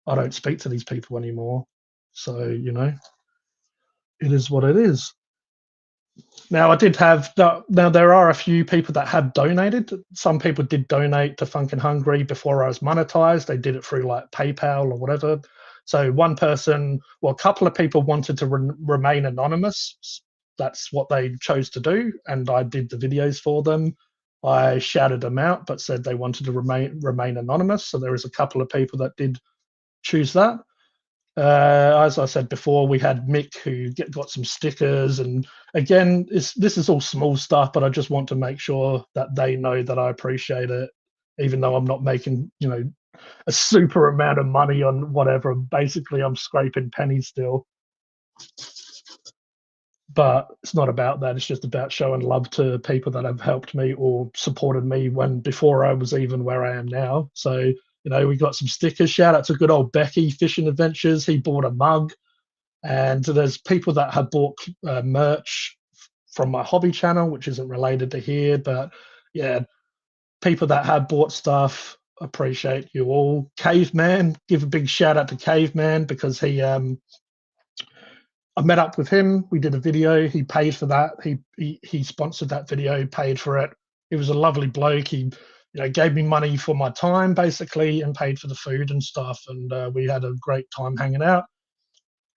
I don't speak to these people anymore. So, it is what it is. Now, I did have, now there are a few people that have donated. Some people did donate to Funkin' Hungry before I was monetized. They did it through like PayPal or whatever. So one person, well, a couple of people wanted to remain anonymous. That's what they chose to do, and I did the videos for them. I shouted them out, but said they wanted to remain anonymous. So there was a couple of people that did choose that. As I said before, we had Mick who got some stickers, and again, this is all small stuff, but I just want to make sure that they know that I appreciate it, even though I'm not making a super amount of money on whatever. Basically, I'm scraping pennies still, but it's not about that. It's just about showing love to people that have helped me or supported me when before I was even where I am now. So we got some stickers. Shout out to good old Becky Fishing Adventures. He bought a mug. And there's people that have bought merch from my hobby channel, which isn't related to here. But yeah, people that have bought stuff, appreciate you all. Caveman, give a big shout out to Caveman, because I met up with him. We did a video. He paid for that. He sponsored that video, paid for it. He was a lovely bloke. He gave me money for my time basically, and paid for the food and stuff. And we had a great time hanging out.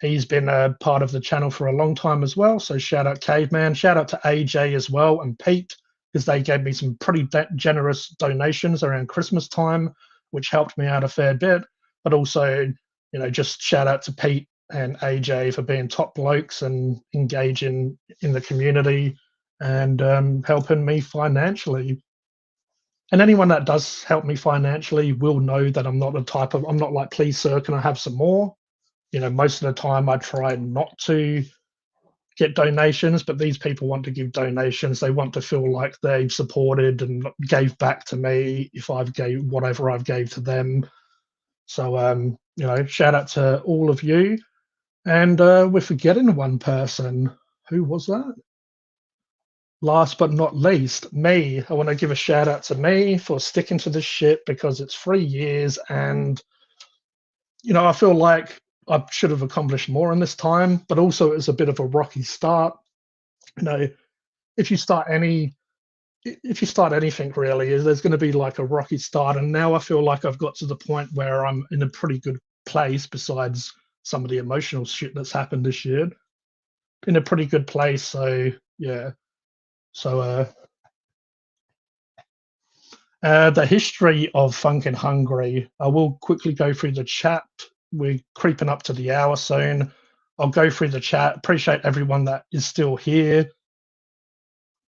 He's been a part of the channel for a long time as well. So shout out Caveman. Shout out to AJ as well, and Pete, because they gave me some pretty generous donations around Christmas time, which helped me out a fair bit. But also, just shout out to Pete and AJ for being top blokes and engaging in the community and helping me financially. And anyone that does help me financially will know that I'm not like, please, sir, can I have some more? Most of the time I try not to get donations, but these people want to give donations. They want to feel like they've supported and gave back to me if I've gave whatever I've gave to them. So shout out to all of you. And we're forgetting one person. Who was that? Last but not least, me. I want to give a shout out to me for sticking to this shit because it's 3 years, and I feel like I should have accomplished more in this time, but also it was a bit of a rocky start. You know, if you start anything really, there's going to be like a rocky start. And now I feel like I've got to the point where I'm in a pretty good place, besides some of the emotional shit that's happened this year, in a pretty good place. So yeah. So the history of Phunken Hungary, I will quickly go through the chat. We're creeping up to the hour soon. I'll go through the chat. Appreciate everyone that is still here.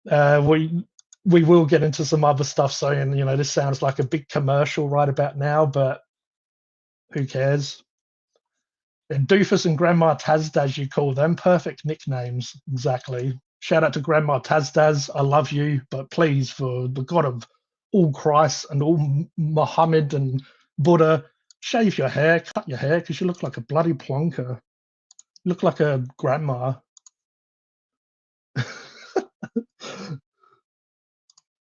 We will get into some other stuff soon. This sounds like a big commercial right about now, but who cares? And Doofus and Grandma Tazdaz, you call them. Perfect nicknames. Exactly. Shout out to Grandma Tazdaz. I love you, but please, for the God of all Christ and all Muhammad and Buddha, shave your hair, cut your hair, because you look like a bloody plonker. You look like a grandma.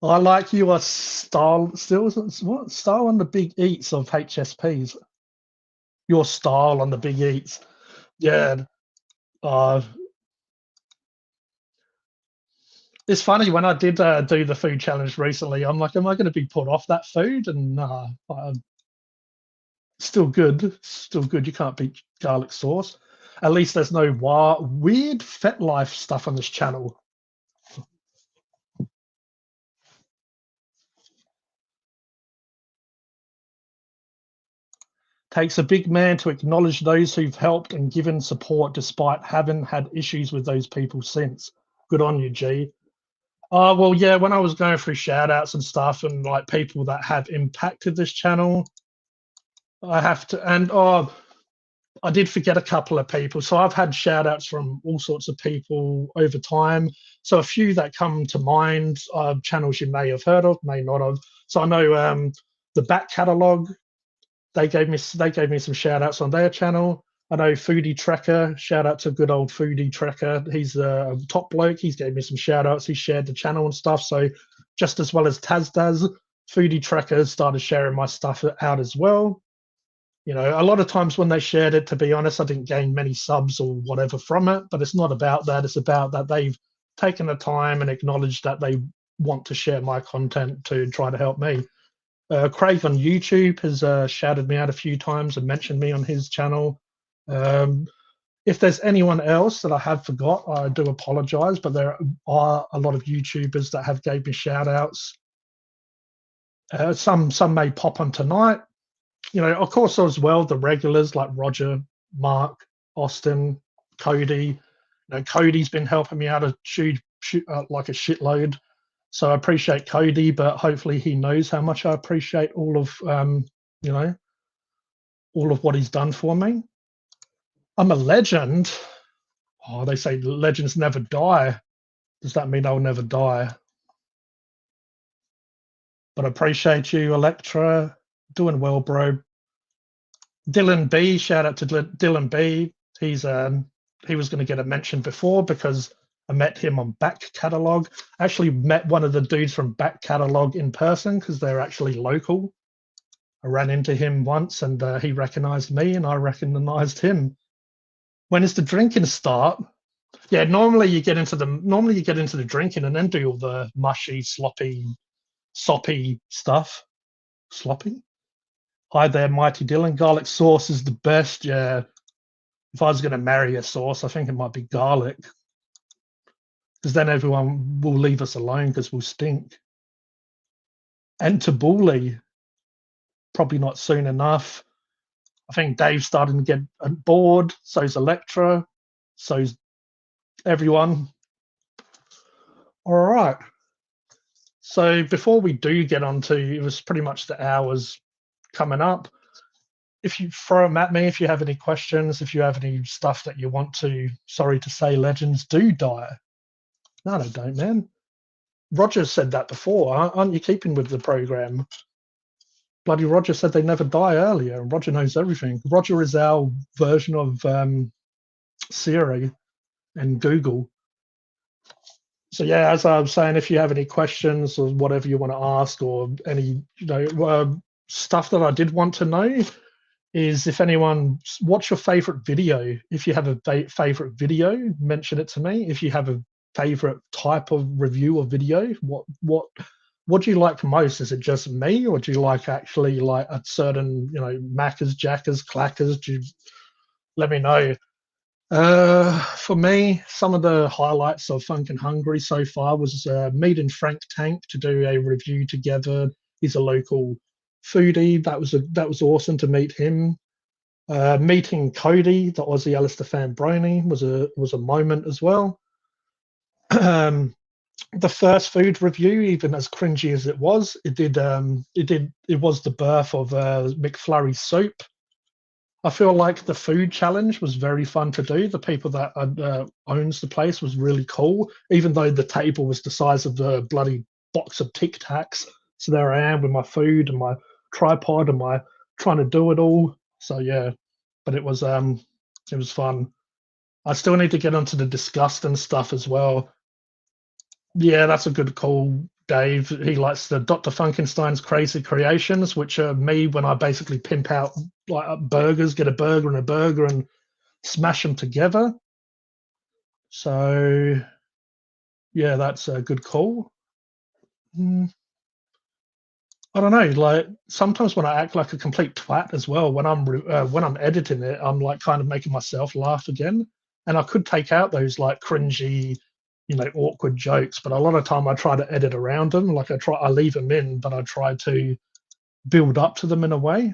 I like your style. Still, what style on the big eats of HSPs? Your style on the big eats. Yeah. Uh, it's funny when I did do the food challenge recently. I'm like, am I going to be put off that food? And still good. Still good. You can't beat garlic sauce. At least there's no weird Fet Life stuff on this channel. Takes a big man to acknowledge those who've helped and given support despite having had issues with those people since. Good on you, G. Oh, well, yeah, when I was going through shout outs and stuff and like people that have impacted this channel, I have to, and I did forget a couple of people. So I've had shout outs from all sorts of people over time. So a few that come to mind, channels you may have heard of, may not have. So I know the back catalogue, they gave me some shout outs on their channel. I know Foodie Trekker, shout out to good old Foodie Trekker. He's a top bloke. He's gave me some shout outs. He shared the channel and stuff. So just as well as Taz does, Foodie Trekker started sharing my stuff out as well. A lot of times when they shared it, to be honest, I didn't gain many subs or whatever from it, but it's not about that. It's about that they've taken the time and acknowledged that they want to share my content to try to help me. Craig on YouTube has shouted me out a few times and mentioned me on his channel. If there's anyone else that I have forgot, I do apologize, but there are a lot of YouTubers that have gave me shout outs. Some may pop on tonight. Of course, as well, the regulars like Roger, Mark, Austin, Cody. Cody's been helping me out like a shitload. So I appreciate Cody, but hopefully he knows how much I appreciate all of all of what he's done for me. I'm a legend. Oh, they say legends never die. Does that mean I'll never die? But I appreciate you, Electra. Doing well, bro. Dylan B, shout out to Dylan B. He was going to get a mention before because I met him on Back Catalog. I actually met one of the dudes from Back Catalog in person because they're actually local. I ran into him once and he recognized me and I recognized him. When is the drinking start? Yeah, normally you get into the drinking and then do all the mushy, sloppy, soppy stuff. Sloppy? Hi there, Mighty Dylan. Garlic sauce is the best. Yeah. If I was going to marry a sauce, I think it might be garlic. Because then everyone will leave us alone because we'll stink. And tabbouleh, probably not soon enough. I think Dave's starting to get bored. So's Electra. So's everyone. All right. So before we do get on to, it was pretty much the hours coming up. if you throw them at me, if you have any questions, if you have any stuff that you want to, sorry to say, legends do die. No, they don't, man. Roger said that before. Aren't you keeping with the program? Bloody Roger said they never die earlier, and Roger knows everything. Roger is our version of Siri and Google. So yeah, as I was saying, if you have any questions or whatever you want to ask, or any stuff that I did want to know, is if anyone, what's your favorite video? If you have a favorite video, mention it to me. If you have a favorite type of review or video, what do you like most? Is it just me, or do you like actually like a certain, Maccas, Jackers, Clackers? Let me know. For me, some of the highlights of Phunken Hungary so far was meeting Frank Tank to do a review together. He's a local foodie. That was awesome to meet him. Meeting Cody, the Aussie Alistair fan Brony, was a moment as well. The first food review, even as cringy as it was, it was the birth of McFlurry soup. I feel like the food challenge was very fun to do. The people that owns the place was really cool, even though the table was the size of the bloody box of Tic Tacs. So there I am with my food and my tripod and my trying to do it all. So yeah, but it was fun. I still need to get onto the disgust and stuff as well. Yeah, that's a good call, Dave. He likes the Dr. Funkenstein's Crazy Creations, which are me when I basically pimp out like burgers, get a burger and a burger and smash them together. So, yeah, that's a good call. Mm, I don't know. Like sometimes when I act like a complete twat as well, when I'm editing it, I'm like kind of making myself laugh again, and I could take out those like cringy, awkward jokes, but a lot of time I try to edit around them. Like I leave them in, but I try to build up to them in a way.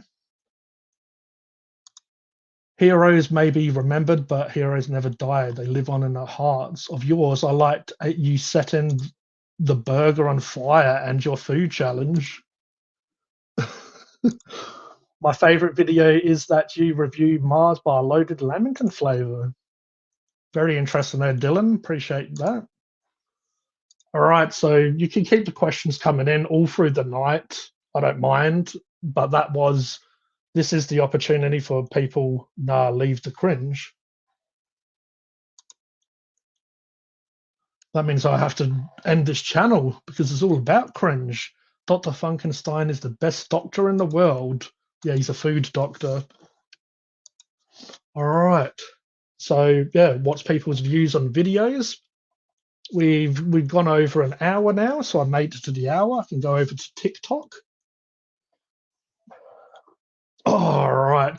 Heroes may be remembered, but heroes never die. They live on in the hearts of yours. I liked you setting the burger on fire and your food challenge. My favorite video is that you review Mars bar loaded lamington flavor. Very interesting there, Dylan. Appreciate that. All right, so you can keep the questions coming in all through the night. I don't mind, but this is the opportunity for people. Nah, leave the cringe. That means I have to end this channel because it's all about cringe. Dr. Funkenstein is the best doctor in the world. Yeah, he's a food doctor. All right. So yeah, what's people's views on videos? We've gone over an hour now, so I made it to the hour. I can go over to TikTok. All right.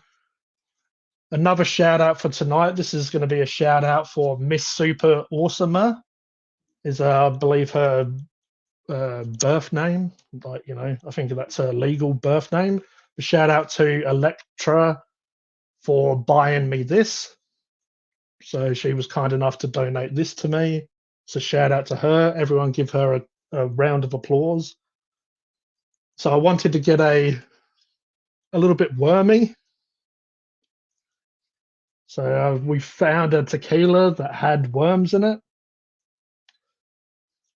Another shout out for tonight. This is going to be a shout out for Miss Super Awesomer. Is I believe her birth name. Like I think that's her legal birth name. A shout out to Electra for buying me this. So she was kind enough to donate this to me. So shout out to her. Everyone give her a round of applause. So I wanted to get a little bit wormy. So we found a tequila that had worms in it.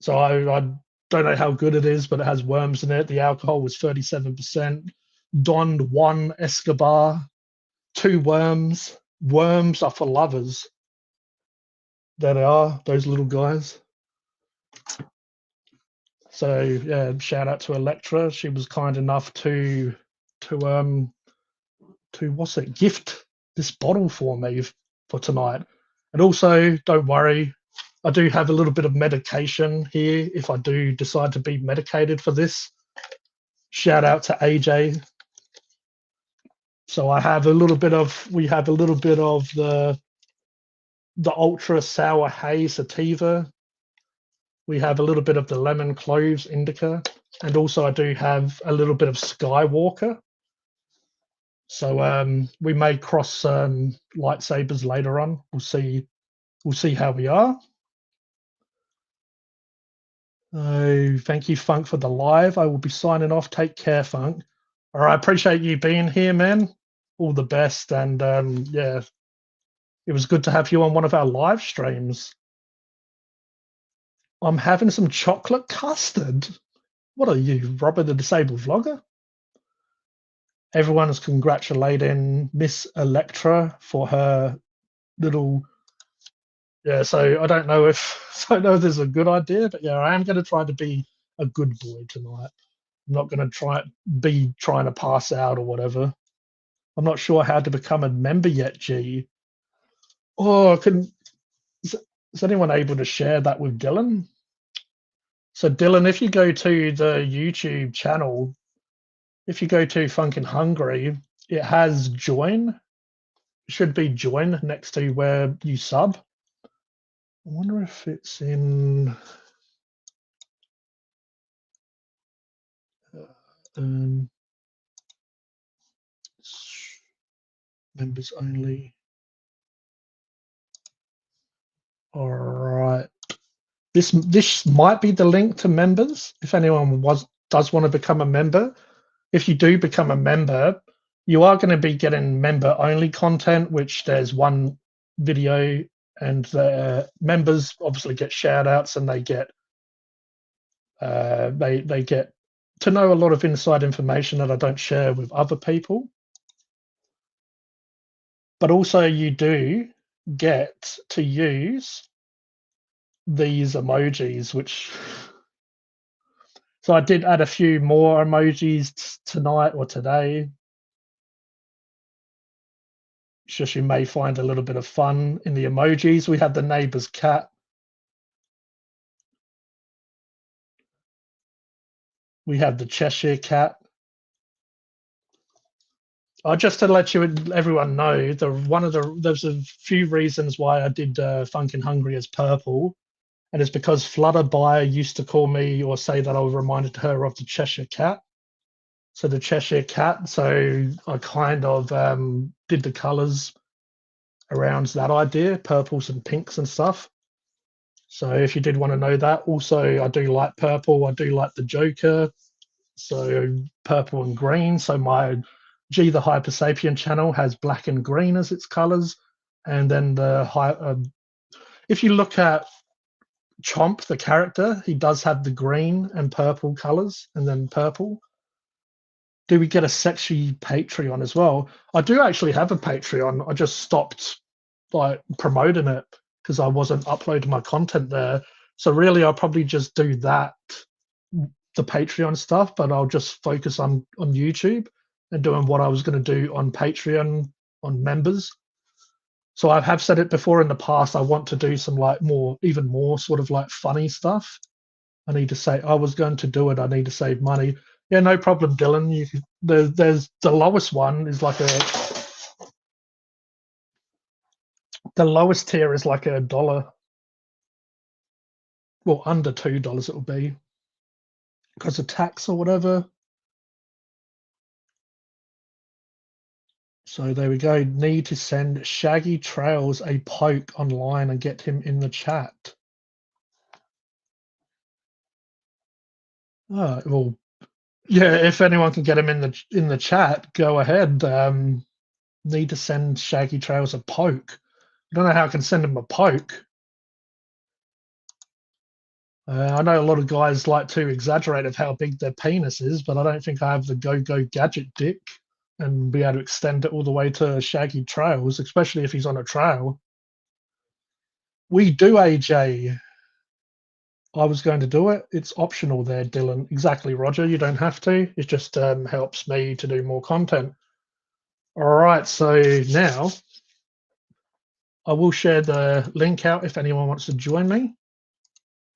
So I don't know how good it is, but it has worms in it. The alcohol was 37%. Don Juan Escobar, 2 worms. Worms are for lovers. There they are, those little guys. So yeah, shout out to Electra. She was kind enough to gift this bottle for me for tonight. And also, don't worry, I do have a little bit of medication here if I do decide to be medicated for this. Shout out to AJ. So we have a little bit of the ultra sour haze sativa. We have a little bit of the lemon cloves indica, and also I do have a little bit of Skywalker. So we may cross lightsabers later on. We'll see. We'll see how we are. Thank you, Funk, for the live. I will be signing off. Take care, Funk. All right, appreciate you being here, man. all the best, and yeah, it was good to have you on one of our live streams. I'm having some chocolate custard. What are you, Robert the Disabled Vlogger? Everyone's congratulating Miss Electra for her little. Yeah, so I don't know if I don't know if this is a good idea, but yeah, I am going to try to be a good boy tonight. I'm not going to trying to pass out or whatever. I'm not sure how to become a member yet, G. Oh, is anyone able to share that with Dylan? So Dylan, if you go to the YouTube channel, if you go to Phunken Hungry, it has join. It should be join next to where you sub. I wonder if it's in um, members only. All right. This might be the link to members. If anyone does want to become a member, if you do become a member, you are going to be getting member only content, which there's one video, and the members obviously get shout outs, and they get they get to know a lot of inside information that I don't share with other people. But also you do get to use these emojis, which so I did add a few more emojis tonight or today. It's just you may find a little bit of fun in the emojis. We have the neighbor's cat. We have the Cheshire cat. Just to let everyone know, there's a few reasons why I did Funkin' Hungry as purple, and it's because Flutterby used to call me or say that I was reminded her of the Cheshire cat. So the Cheshire cat. So I kind of did the colours around that idea, purples and pinks and stuff. So if you did want to know that, also I do like purple. I do like the Joker. So purple and green. So my G the Hyper Sapien channel has black and green as its colors, and then if you look at Chomp the character, he does have the green and purple colors, and then purple. Do we get a sexy Patreon as well? I do actually have a Patreon. I just stopped like promoting it because I wasn't uploading my content there. So really, I'll probably just do that, the Patreon stuff, but I'll just focus on YouTube and doing what I was going to do on Patreon on members. So I have said it before in the past. I want to do some like even more sort of like funny stuff. I need to say I was going to do it. I need to save money. Yeah, no problem, Dylan. There's the lowest one is like the lowest tier is like $1. Well, under $2 it will be because of tax or whatever. So there we go. Need to send Shaggy Trails a poke online and get him in the chat. Oh, well, yeah. If anyone can get him in the chat, go ahead. Need to send Shaggy Trails a poke. I don't know how I can send him a poke. I know a lot of guys like to exaggerate of how big their penis is, but I don't think I have the go-go gadget dick and be able to extend it all the way to Shaggy Trails, especially if he's on a trail. We do, AJ. I was going to do it. It's optional there, Dylan. Exactly, Roger. You don't have to. It just helps me to do more content. All right. So now I will share the link out if anyone wants to join me.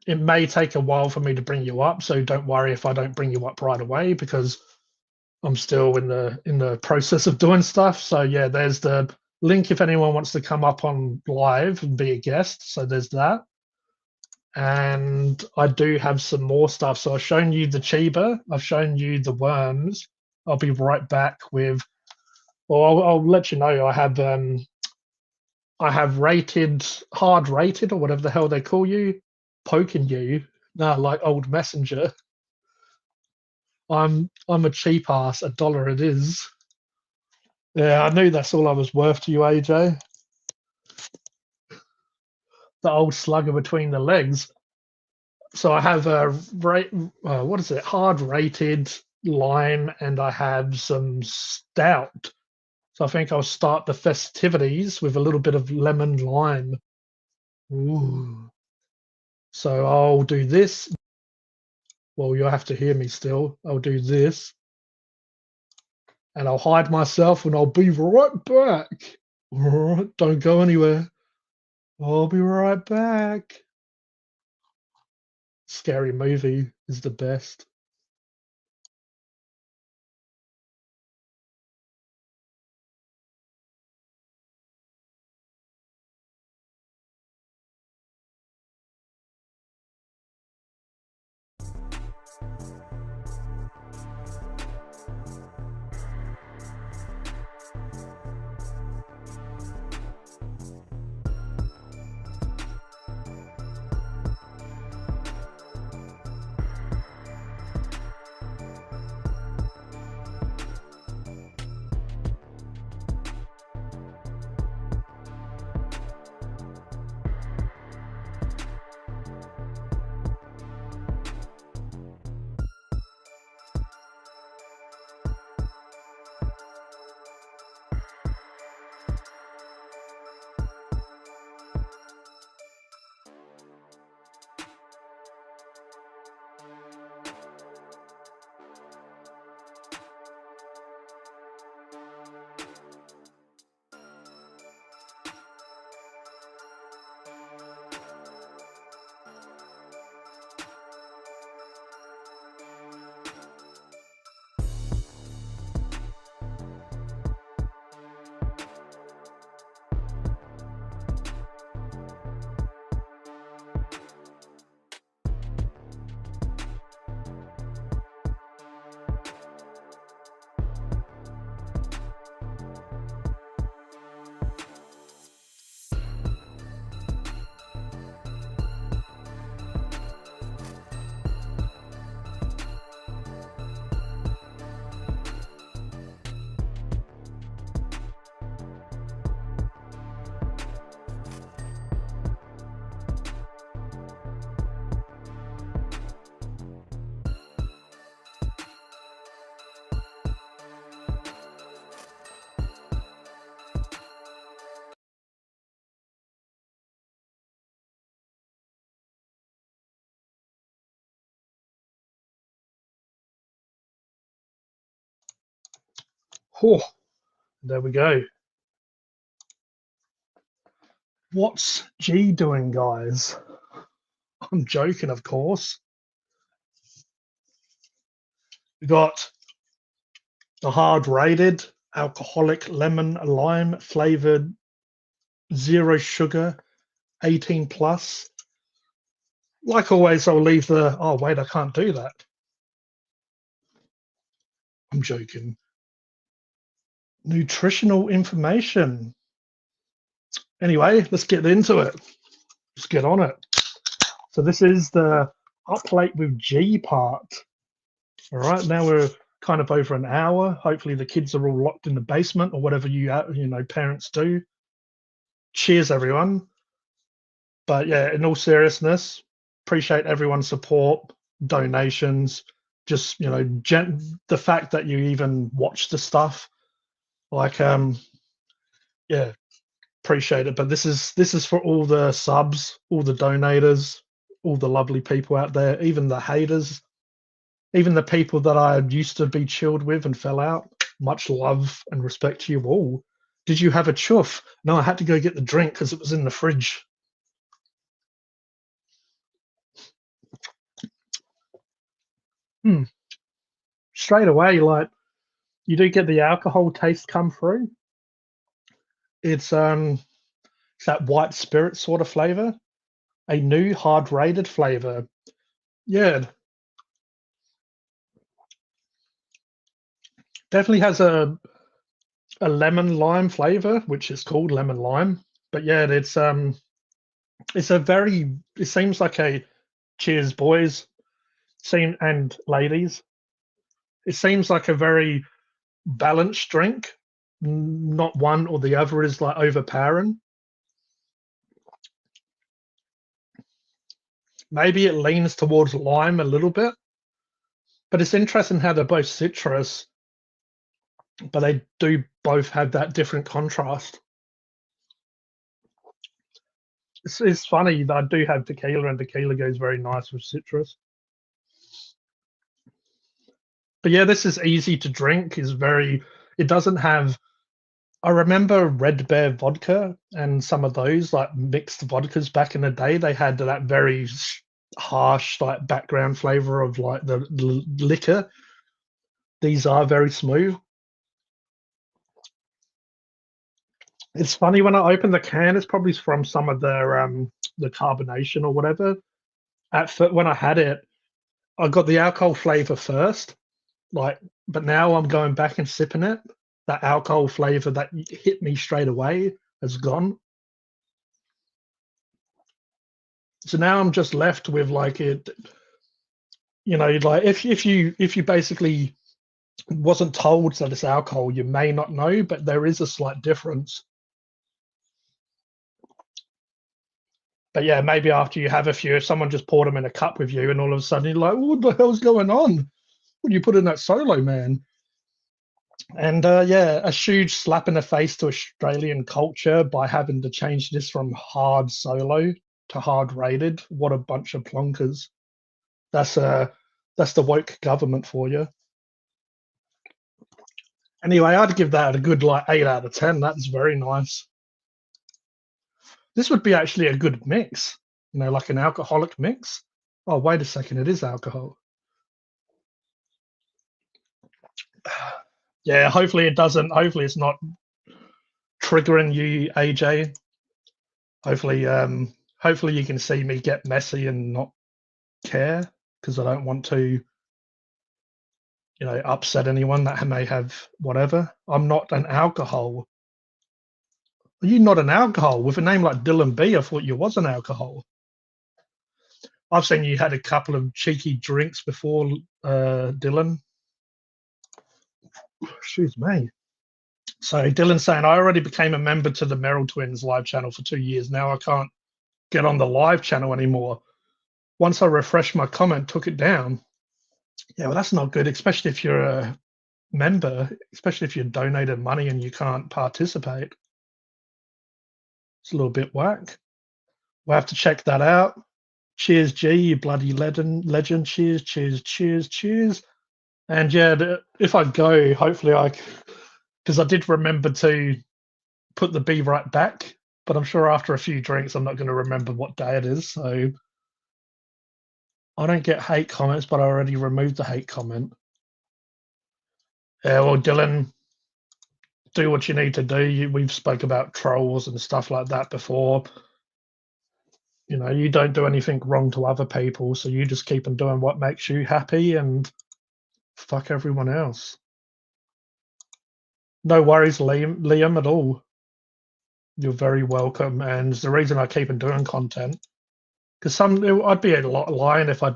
It may take a while for me to bring you up, so don't worry if I don't bring you up right away because I'm still in the process of doing stuff. So yeah, there's the link if anyone wants to come up on live and be a guest. So there's that. And I do have some more stuff. So I've shown you the Chiba, I've shown you the worms. I'll be right back with. Well, I'll let you know. I have rated, hard rated, or whatever the hell they call you, poking you. No, like old messenger. I'm a cheap ass. $1 it is. Yeah, I knew that's all I was worth to you, AJ. The old slugger between the legs. So I have a what is it? Hard rated lime, and I have some stout. So I think I'll start the festivities with a little bit of lemon lime. Ooh. So I'll do this. Well, you'll have to hear me still. I'll do this, and I'll hide myself, and I'll be right back. All right, don't go anywhere. I'll be right back. Scary movie is the best. Oh, there we go. What's G doing, guys? I'm joking, of course. We got the hard rated alcoholic lemon lime flavored, zero sugar, 18 plus. Like always, I'll leave the. Oh, wait, I can't do that. I'm joking. Nutritional information. Anyway, let's get into it. Let's get on it. So, this is the up late with G part. All right, now we're kind of over an hour. Hopefully, the kids are all locked in the basement or whatever parents do. Cheers, everyone. But yeah, in all seriousness, appreciate everyone's support, donations, just the fact that you even watch the stuff. Like, yeah, appreciate it. But this is for all the subs, all the donators, all the lovely people out there, even the haters, even the people that I used to be chilled with and fell out. Much love and respect to you all. Did you have a chuff? No, I had to go get the drink because it was in the fridge. Hmm. Straight away, like you do get the alcohol taste come through. It's that white spirit sort of flavor, a new hard rated flavor. Yeah, definitely has a lemon lime flavor, which is called lemon lime. But yeah, it's a very it seems like a cheers boys seem and ladies. It seems like a very balanced drink not one or the other is like overpowering. Maybe it leans towards lime a little bit, but it's interesting how they're both citrus, but they do both have that different contrast. It's funny that I do have tequila, and tequila goes very nice with citrus. But yeah, this is easy to drink. Is very. It doesn't have. I remember Red Bear vodka and some of those like mixed vodkas back in the day. They had that very harsh like background flavor of like the liquor. These are very smooth. It's funny when I open the can, it's probably from some of the carbonation or whatever. When I had it, I got the alcohol flavor first, like, but now I'm going back and sipping it. That alcohol flavor that hit me straight away has gone. So now I'm just left with like it, like if you basically wasn't told that it's alcohol, you may not know, but there is a slight difference. But yeah, maybe after you have a few, if someone just poured them in a cup with you, and all of a sudden you're like, "What the hell's going on? What do you put in that solo, man?" And yeah, a huge slap in the face to Australian culture by having to change this from hard solo to hard rated. What a bunch of plonkers! That's that's the woke government for you. Anyway, I'd give that a good like 8 out of 10. That's very nice. This would be actually a good mix, like an alcoholic mix. Oh, wait a second, it is alcohol. Yeah, hopefully it doesn't. Hopefully it's not triggering you, AJ. Hopefully you can see me get messy and not care because I don't want to, upset anyone that may have whatever. I'm not an alcohol. Are you not an alcohol? With a name like Dylan B, I thought you was an alcohol. I've seen you had a couple of cheeky drinks before, Dylan. Excuse me. So Dylan's saying, I already became a member to the Merrill Twins live channel for 2 years. Now I can't get on the live channel anymore. Once I refreshed my comment, took it down. Yeah, well, that's not good, especially if you're a member, especially if you donated money and you can't participate. It's a little bit whack. We'll have to check that out. Cheers, G, you bloody legend. Cheers, cheers, cheers, cheers. And yeah, if I go, hopefully because I did remember to put the B right back, but I'm sure after a few drinks, I'm not going to remember what day it is. So I don't get hate comments, but I already removed the hate comment. Yeah, well, Dylan, do what you need to do. We've spoke about trolls and stuff like that before. You don't do anything wrong to other people, so you just keep on doing what makes you happy and fuck everyone else. No worries, Liam, at all. You're very welcome, and it's the reason I keep on doing content. Because I'd be a lot lying if I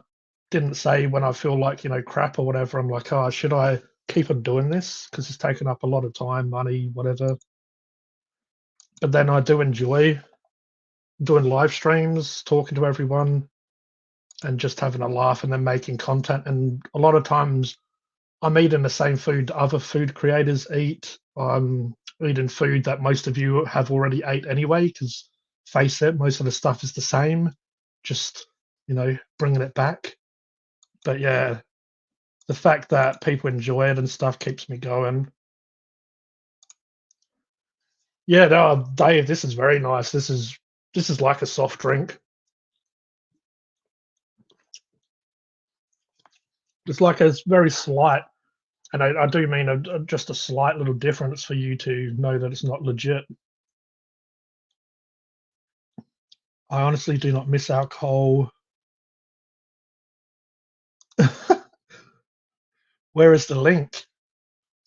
didn't say when I feel like crap or whatever. I'm like, oh, should I keep on doing this? Because it's taken up a lot of time, money, whatever. But then I do enjoy doing live streams, talking to everyone, and just having a laugh, and then making content. And a lot of times, I'm eating the same food other food creators eat. I'm eating food that most of you have already ate anyway. Because face it, most of the stuff is the same. Just bringing it back. But yeah, the fact that people enjoy it and stuff keeps me going. Yeah, no, Dave, this is very nice. This is like a soft drink. It's like it's very slight, and I do mean just a slight little difference for you to know that it's not legit. I honestly do not miss alcohol. Where is the link?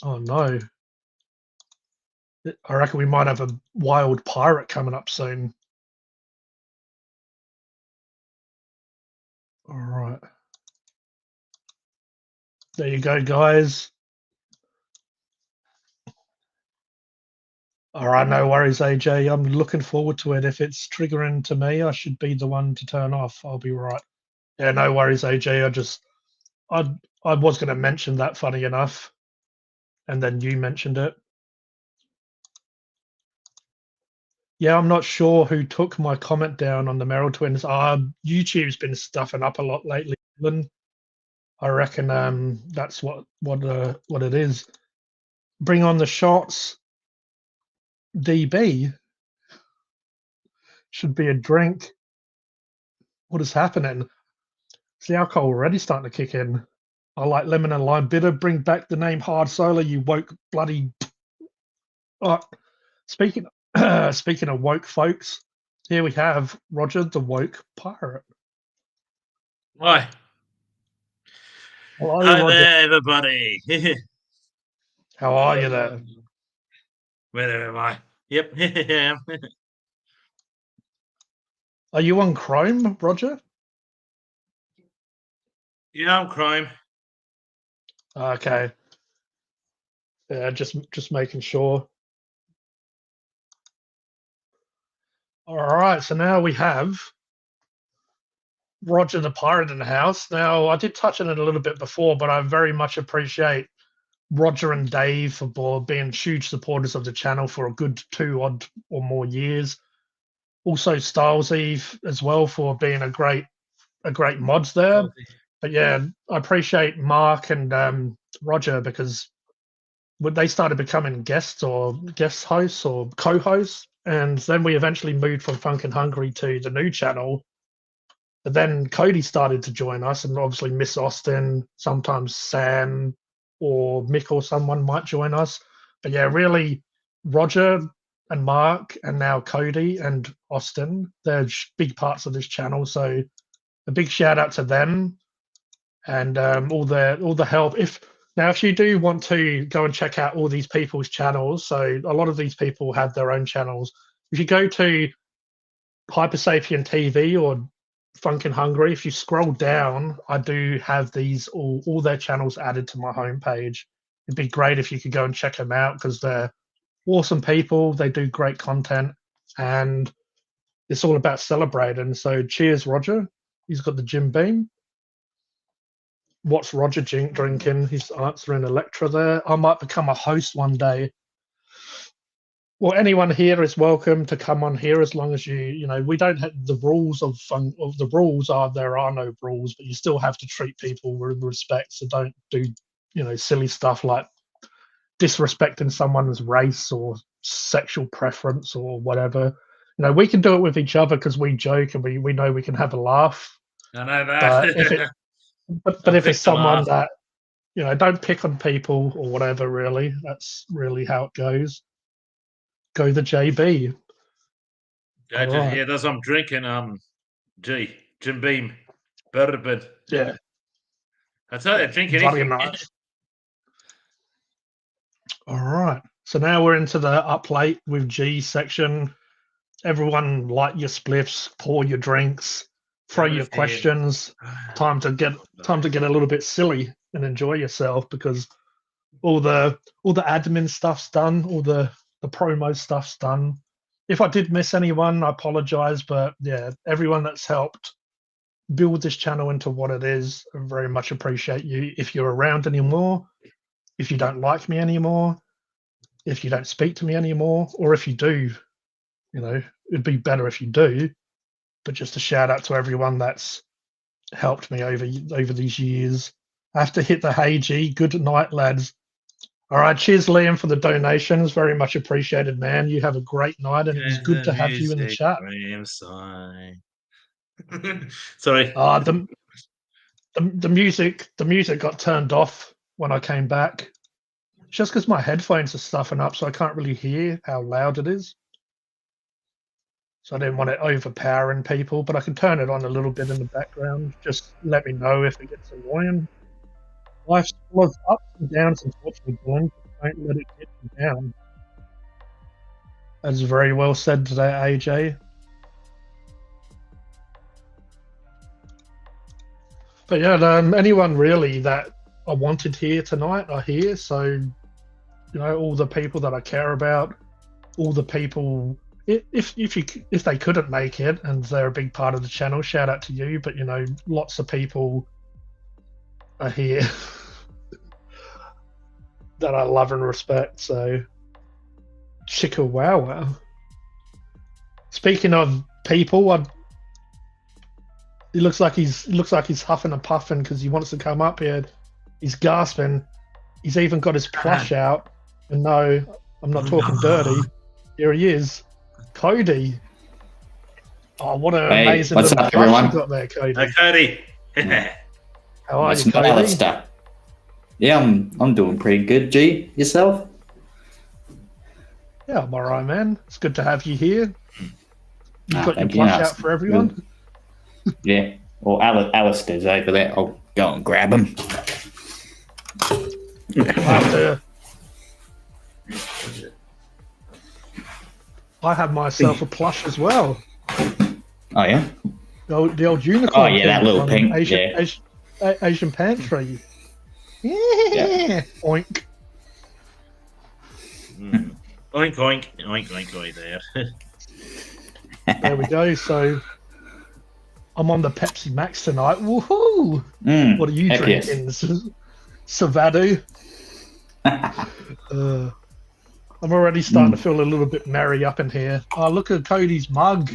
Oh no. I reckon we might have a wild pirate coming up soon. All right. There you go, guys. All right, no worries, AJ. I'm looking forward to it. If it's triggering to me, I should be the one to turn off. I'll be right. Yeah, no worries, AJ. I I was going to mention that, funny enough, and then you mentioned it. Yeah, I'm not sure who took my comment down on the Merrill twins. YouTube's been stuffing up a lot lately. Evan. I reckon that's what it is. Bring on the shots. DB should be a drink. What is happening? It's the alcohol already starting to kick in. I like lemon and lime bitter. Bring back the name Hard Solar, you woke bloody. Oh, speaking speaking of woke folks, here we have Roger the woke pirate.
Why?
Hello,
Hi
Roger.
there, everybody.
How are you there?
Where am I? Yep, here I am.
Are you on Chrome, Roger?
Yeah, I'm crime.
Okay. Yeah, just making sure. All right, so now we have Roger the pirate in the house. Now, I did touch on it a little bit before, but I very much appreciate Roger and Dave for being huge supporters of the channel for a good 2 odd or more years. Also, Styles Eve as well for being a great mods there. But yeah, I appreciate Mark and Roger because when they started becoming guests or guest hosts or co-hosts, and then we eventually moved from Phunken Hungry to the new channel. But then Cody started to join us, and obviously Miss Austin, sometimes Sam or Mick or someone might join us. But yeah, really, Roger and Mark, and now Cody and Austin, they're big parts of this channel. So a big shout out to them and all the help. If you do want to go and check out all these people's channels, so a lot of these people have their own channels. If you go to Hypersapien TV or Funkin' Hungry, if you scroll down, I do have these all their channels added to my homepage. It'd be great if you could go and check them out because they're awesome people. They do great content, and it's all about celebrating. So, cheers, Roger. He's got the Jim Beam. What's Roger drinking? He's answering Electra there. I might become a host one day. Well, anyone here is welcome to come on here as long as we don't have the rules of fun. Of the rules are there are no rules, but you still have to treat people with respect. So don't do silly stuff like disrespecting someone's race or sexual preference or whatever. We can do it with each other because we joke and we know we can have a laugh.
I know that.
But if it's someone that don't pick on people or whatever. Really, that's really how it goes. Go the JB.
Yeah, yeah, that's what I'm drinking. Jim Beam, bourbon.
Yeah,
I tell you, drink
very
anything.
nice. All right. So now we're into the up late with G section. Everyone light your spliffs, pour your drinks, throw your questions. Time to get a little bit silly and enjoy yourself because all the admin stuff's done, all the promo stuff's done. If I did miss anyone, I apologize, but yeah, everyone that's helped build this channel into what it is, I very much appreciate you. If you're around anymore, if you don't like me anymore, if you don't speak to me anymore, or if you do, it'd be better if you do. But just a shout out to everyone that's helped me over these years. I have to hit the hey G. Good night, lads. All right, cheers, Liam, for the donations. Very much appreciated, man. You have a great night, and it was good to have you in the chat.
Sorry.
The music got turned off when I came back. Just because my headphones are stuffing up, so I can't really hear how loud it is. So I didn't want it overpowering people, but I can turn it on a little bit in the background. Just let me know if it gets annoying. Life's full of ups and downs, unfortunately, Glenn. Don't let it get you down. That's very well said today, AJ. But yeah, anyone really that I wanted here tonight are here. So, all the people that I care about, all the people. If they couldn't make it and they're a big part of the channel, shout out to you. But lots of people are here that I love and respect. So, chicka wow wow. Speaking of people, he looks like he's huffing and puffing because he wants to come up here. He's gasping. He's even got his plush out. And no, I'm not talking dirty. Here he is, Cody. Oh, what an amazing
what's
little
up,
plush
everyone?
you got there, Cody.
Hey, Cody.
How are
It's
you,
not
Cody?
Alistair. Yeah, I'm doing pretty good. G, yourself?
Yeah, I'm alright, man. It's good to have you here. You've got your
thank you.
plush out for everyone.
Yeah. Well, Alistair's over there. I'll go and grab him.
I have myself a plush as well.
Oh yeah.
The old unicorn.
Oh yeah, that little
from
pink.
Asian pantry. Yeah. Oink.
Oink, oink, oink, oink, oink there.
There we go. So I'm on the Pepsi Max tonight. Woohoo! What are you
happiest.
drinking? Savadu. I'm already starting to feel a little bit merry up in here. Oh, look at Cody's mug.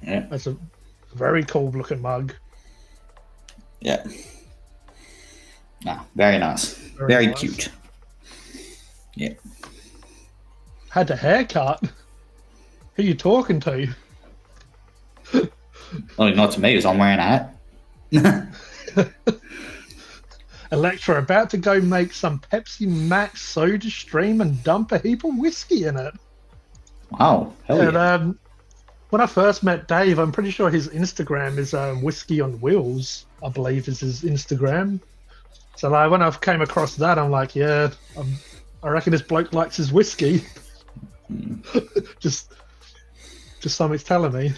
Yeah.
That's a very cool looking mug.
Yeah. Very nice. Very
nice.
cute. Yeah.
Had a haircut. Who you talking to?
Oh, not to me, because I'm wearing a hat.
Electra about to go make some Pepsi Max soda stream and dump a heap of whiskey in it.
Wow. Hell yeah.
And when I first met Dave, I'm pretty sure his Instagram is Whiskey on Wheels, I believe is his Instagram. So like, when I came across that, I'm like, yeah, I reckon this bloke likes his whiskey. just something's telling me.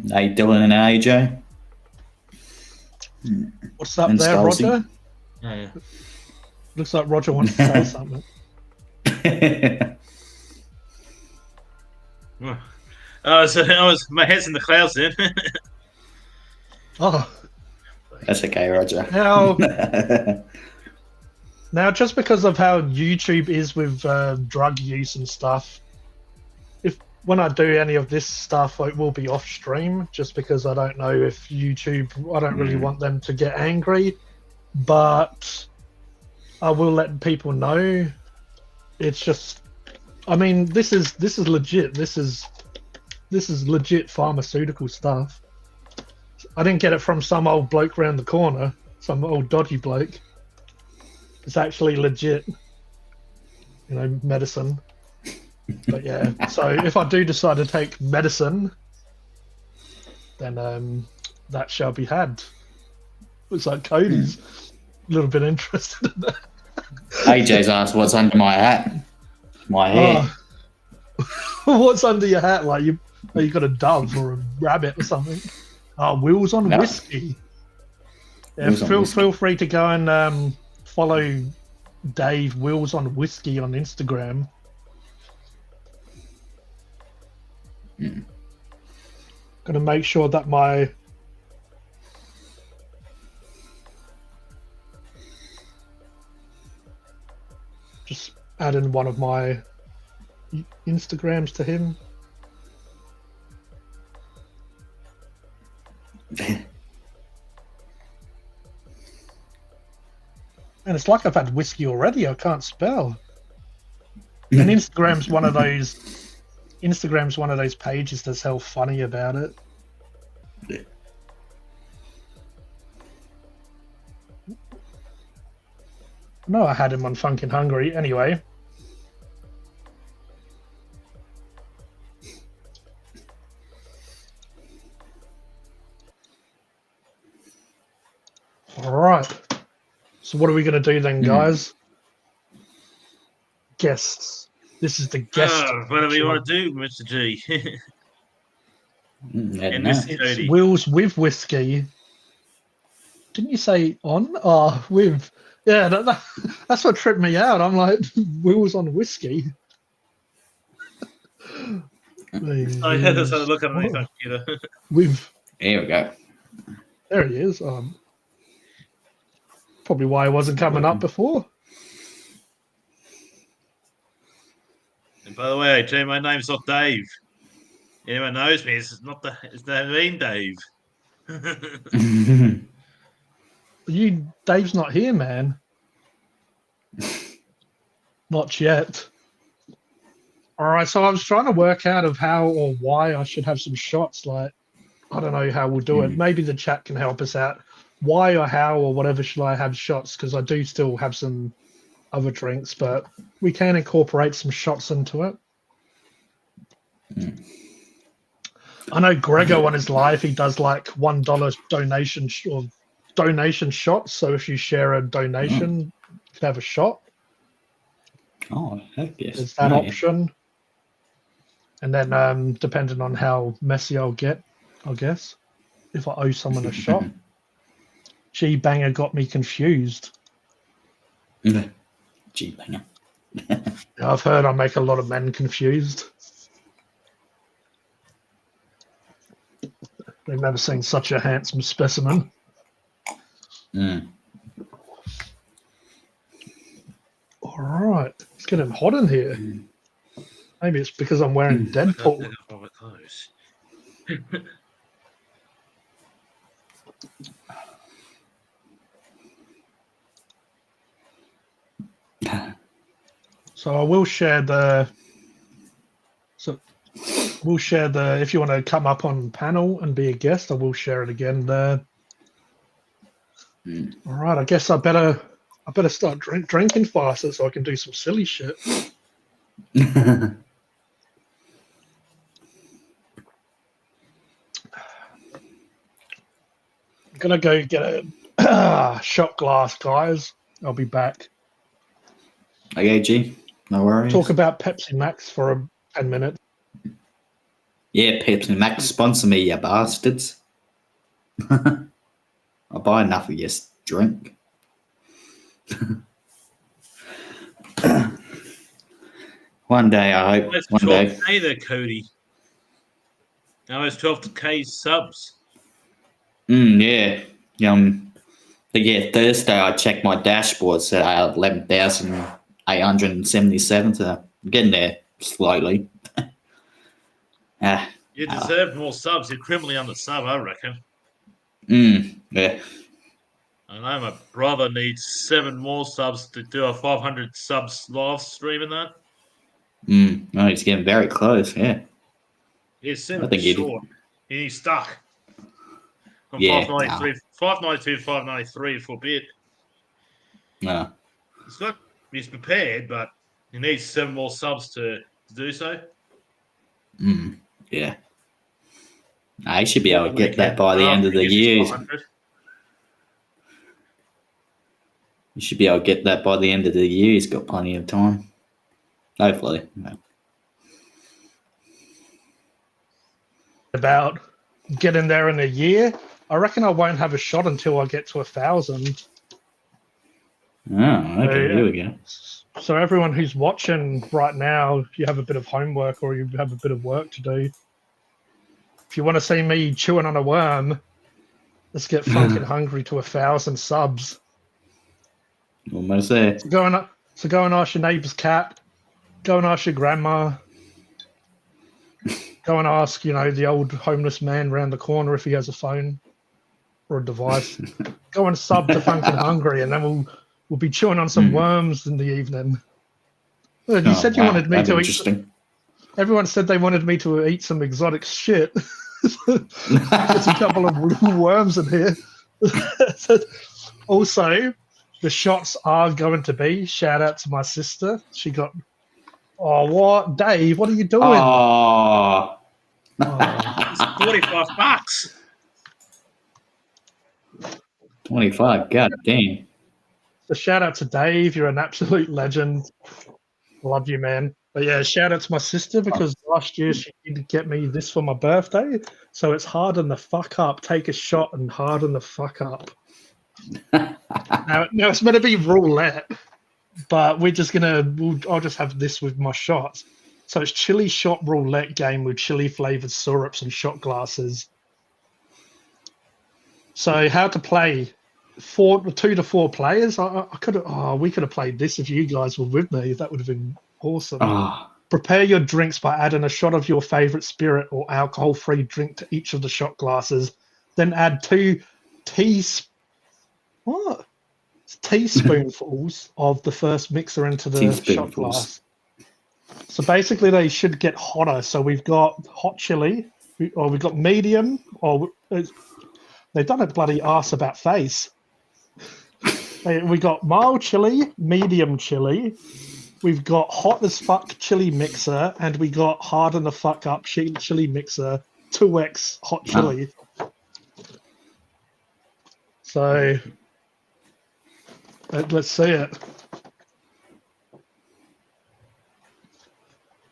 Hey, Dylan and AJ.
What's up
And
there,
Scalzi.
Roger?
Yeah.
Looks like Roger wants to say something.
My head's in the clouds then.
Oh,
That's okay, Roger.
now just because of how YouTube is with drug use and stuff, when I do any of this stuff, it will be off stream, just because I don't know if YouTube, I don't really want them to get angry, but I will let people know. It's just, I mean, this is legit. This is legit pharmaceutical stuff. I didn't get it from some old bloke round the corner, some old dodgy bloke. It's actually legit, medicine. But yeah, so if I do decide to take medicine, then that shall be had. Looks like Cody's a little bit interested in that.
AJ's asked what's under my hat. My hair.
What's under your hat? Like you got a dove or a rabbit or something? Wheels on whiskey. Yeah, feel free to go and follow Dave Wheels on Whiskey on Instagram. Gonna make sure that my just add in one of my Instagrams to him. And it's like I've had whiskey already. I can't spell. And Instagram's one of those pages that's hell funny about it.
Yeah.
No, I had him on Phunken Hungry anyway. All right. So what are we going to do then, guys? Guests. This is the guest.
What do we want to do, Mr. G?
And
Mr. Cody.
It's Wheels with whiskey. Didn't you say on? Oh, with Yeah, that's what tripped me out. I'm like, we was on whiskey.
Oh yeah, there's a look underneath my computer.
Here we go.
There he is. Probably why he wasn't coming up before.
And by the way, Jay, my name's not Dave. Anyone knows me? It's not mean Dave.
Dave's not here, man. Not yet. All right, so I was trying to work out of how or why I should have some shots. Like, I don't know how we'll do it. Maybe the chat can help us out. Why or how or whatever should I have shots? Because I do still have some other drinks, but we can incorporate some shots into it. I know Gregor on his live, he does like $1 donation or donation shots. So if you share a donation, you can have a shot.
Oh, heck yes.
There's that option. And then depending on how messy I'll get, I guess, if I owe someone a shot. G-Banger got me confused.
G-Banger.
I've heard I make a lot of men confused. They've never seen such a handsome specimen. All right. It's getting hot in here. Maybe it's because I'm wearing Deadpool. So I will share if you want to come up on panel and be a guest, I will share it again there. All right, I guess I better start drinking faster so I can do some silly shit. I'm gonna go get a shot glass, guys. I'll be back.
Okay, G. No worries.
Talk about Pepsi Max for 10 minutes.
Yeah, Pepsi Max, sponsor me, you bastards. I'll buy enough of your drink. One day, I hope. One day.
12K there, Cody. Now it's 12K subs.
Yeah. But yeah, Thursday I checked my dashboard, so I had 11,877. So I'm getting there slowly.
You deserve more subs. You're criminally under sub, I reckon.
Yeah.
I know my brother needs 7 more subs to do a 500 subs live stream in that.
No, he's getting very close. Yeah.
He's 7 short. He's stuck. On 592, 593 for a bit.
No.
He's prepared, but he needs 7 more subs to do so.
Yeah. I should be able to get that by the end of the year. You should be able to get that by the end of the year. He's got plenty of time. Hopefully.
About getting there in a year. I reckon I won't have a shot until I get to 1,000.
Oh, okay. Here we go.
So everyone who's watching right now, if you have a bit of homework or you have a bit of work to do, if you want to see me chewing on a worm, let's get Phunken hungry to 1,000 subs.
Almost there.
So go and ask your neighbour's cat. Go and ask your grandma. Go and ask, the old homeless man around the corner if he has a phone or a device. Go and sub to Phunken hungry, and then we'll be chewing on some worms in the evening. You said you wanted me to eat. Everyone said they wanted me to eat some exotic shit. There's a couple of worms in here. Also, the shots are going to be, shout out to my sister. She got, what? Dave, what are you doing?
It's $45.
25, god damn.
So shout out to Dave. You're an absolute legend. Love you, man. But yeah, shout out to my sister because last year she did get me this for my birthday. So it's harden the fuck up. Take a shot and harden the fuck up. Now it's meant to be roulette, but I'll just have this with my shots. So it's chili shot roulette game with chili flavored syrups and shot glasses. So how to play? 2 to 4 players. We could have played this if you guys were with me. That would have been awesome.
Oh,
Prepare your drinks by adding a shot of your favorite spirit or alcohol-free drink to each of the shot glasses. Then add 2 teaspoonfuls of the first mixer into the shot glass. So basically, they should get hotter. So we've got hot chili, or we've got medium, or they've done a bloody arse about face. We got mild chili, medium chili. We've got hot as fuck chili mixer, and we got hard in the fuck up chili mixer, 2x hot chili. So let's see it.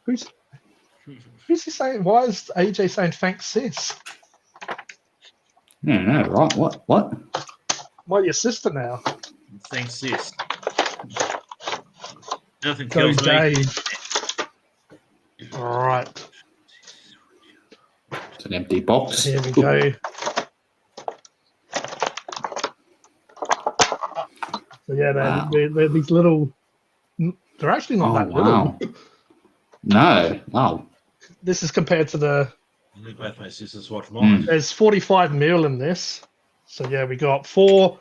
Who's he saying? Why is AJ saying thanks, sis?
yeah, no, right. What?
Well, your sister now.
Thanks, sis. Nothing
Go,
kills me.
Dave. All right.
It's an empty box.
Here we go. So yeah, they're these little. They're actually not that
wow.
little.
No. Oh.
This is compared to the.
Both my sisters watch mine.
There's 45 ml in this. So yeah, we got four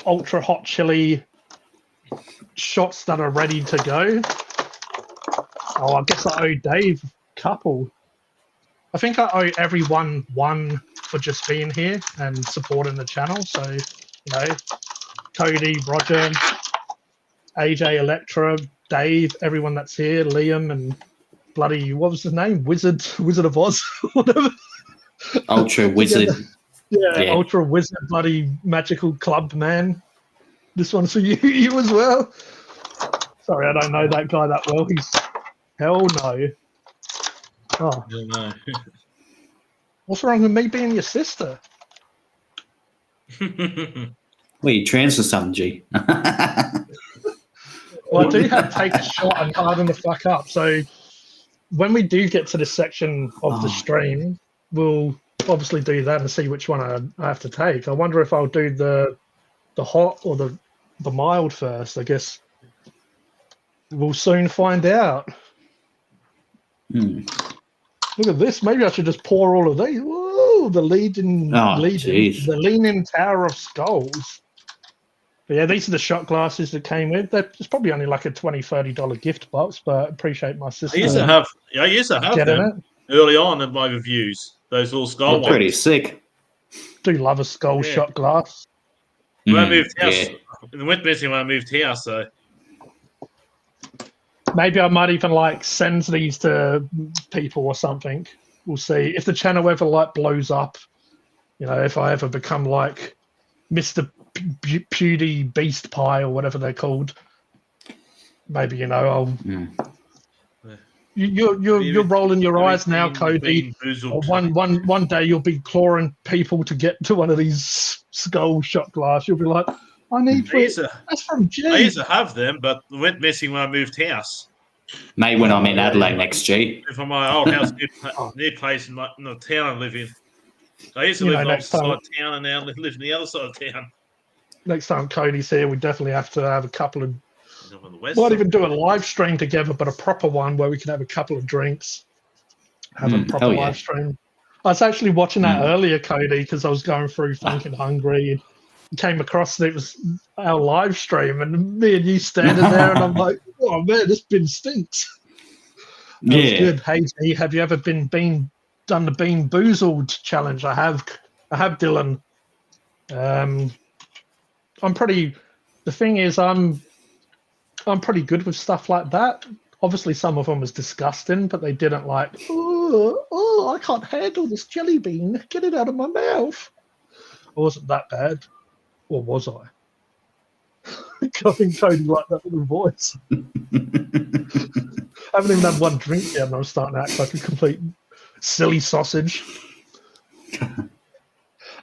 ultra hot chili shots that are ready to go. Oh, I guess I owe Dave a couple. I think I owe everyone one for just being here and supporting the channel. So, Cody, Roger, AJ, Electra, Dave, everyone that's here, Liam, and bloody, what was his name? Wizard of Oz, whatever.
Ultra Wizard.
Yeah, Ultra Wizard, bloody magical club man. This one's for you as well. Sorry, I don't know that guy that well. He's hell no. Oh,
No.
what's wrong with me being your sister?
Well, you trans or something, G.
Well, I do have take a shot and harden the fuck up. So when we do get to this section of the stream, we'll obviously do that and see which one I have to take. I wonder if I'll do the hot or the mild first. I guess we'll soon find out. Look at this. Maybe I should just pour all of these. Whoa, the leaning Tower of Skulls. But yeah, these are the shot glasses that came with. It's probably only like a $20-$30 gift box, but I appreciate my sister.
I used to have them early on in my reviews. Those little skull ones.
Pretty sick.
Do love a skull shot glass.
When I moved house, it went missing when I moved house. So
maybe I might even send these to people or something. We'll see if the channel ever blows up. If I ever become like Mr. Pewdie Beast Pie or whatever they're called. Maybe I'll. You're rolling your eyes now, Cody. One day you'll be clawing people to get to one of these skull shot glass. You'll be like, I need that's from G.
I used to have them, but they went missing when I moved house.
Maybe when I'm in Adelaide next, G.
From my old house, new place in the town I live in. I used to live on the side of town, and now I live on the other side of town.
Next time Cody's here, we definitely have to have a couple of. Might even do a live stream together, but a proper one where we can have a couple of drinks. Have a proper live stream. I was actually watching that earlier, Cody, because I was going through Phunken Hungry and came across it was our live stream, and me and you standing there, and I'm like, oh man, this bin stinks. That was good. Hey, G, have you ever done the Bean Boozled challenge? I have, Dylan. The thing is, I'm pretty good with stuff like that. Obviously, some of them was disgusting, but they didn't I can't handle this jelly bean. Get it out of my mouth. It wasn't that bad. Or was I? I think Cody liked that little voice. I haven't even had one drink yet, and I'm starting to act like a complete silly sausage.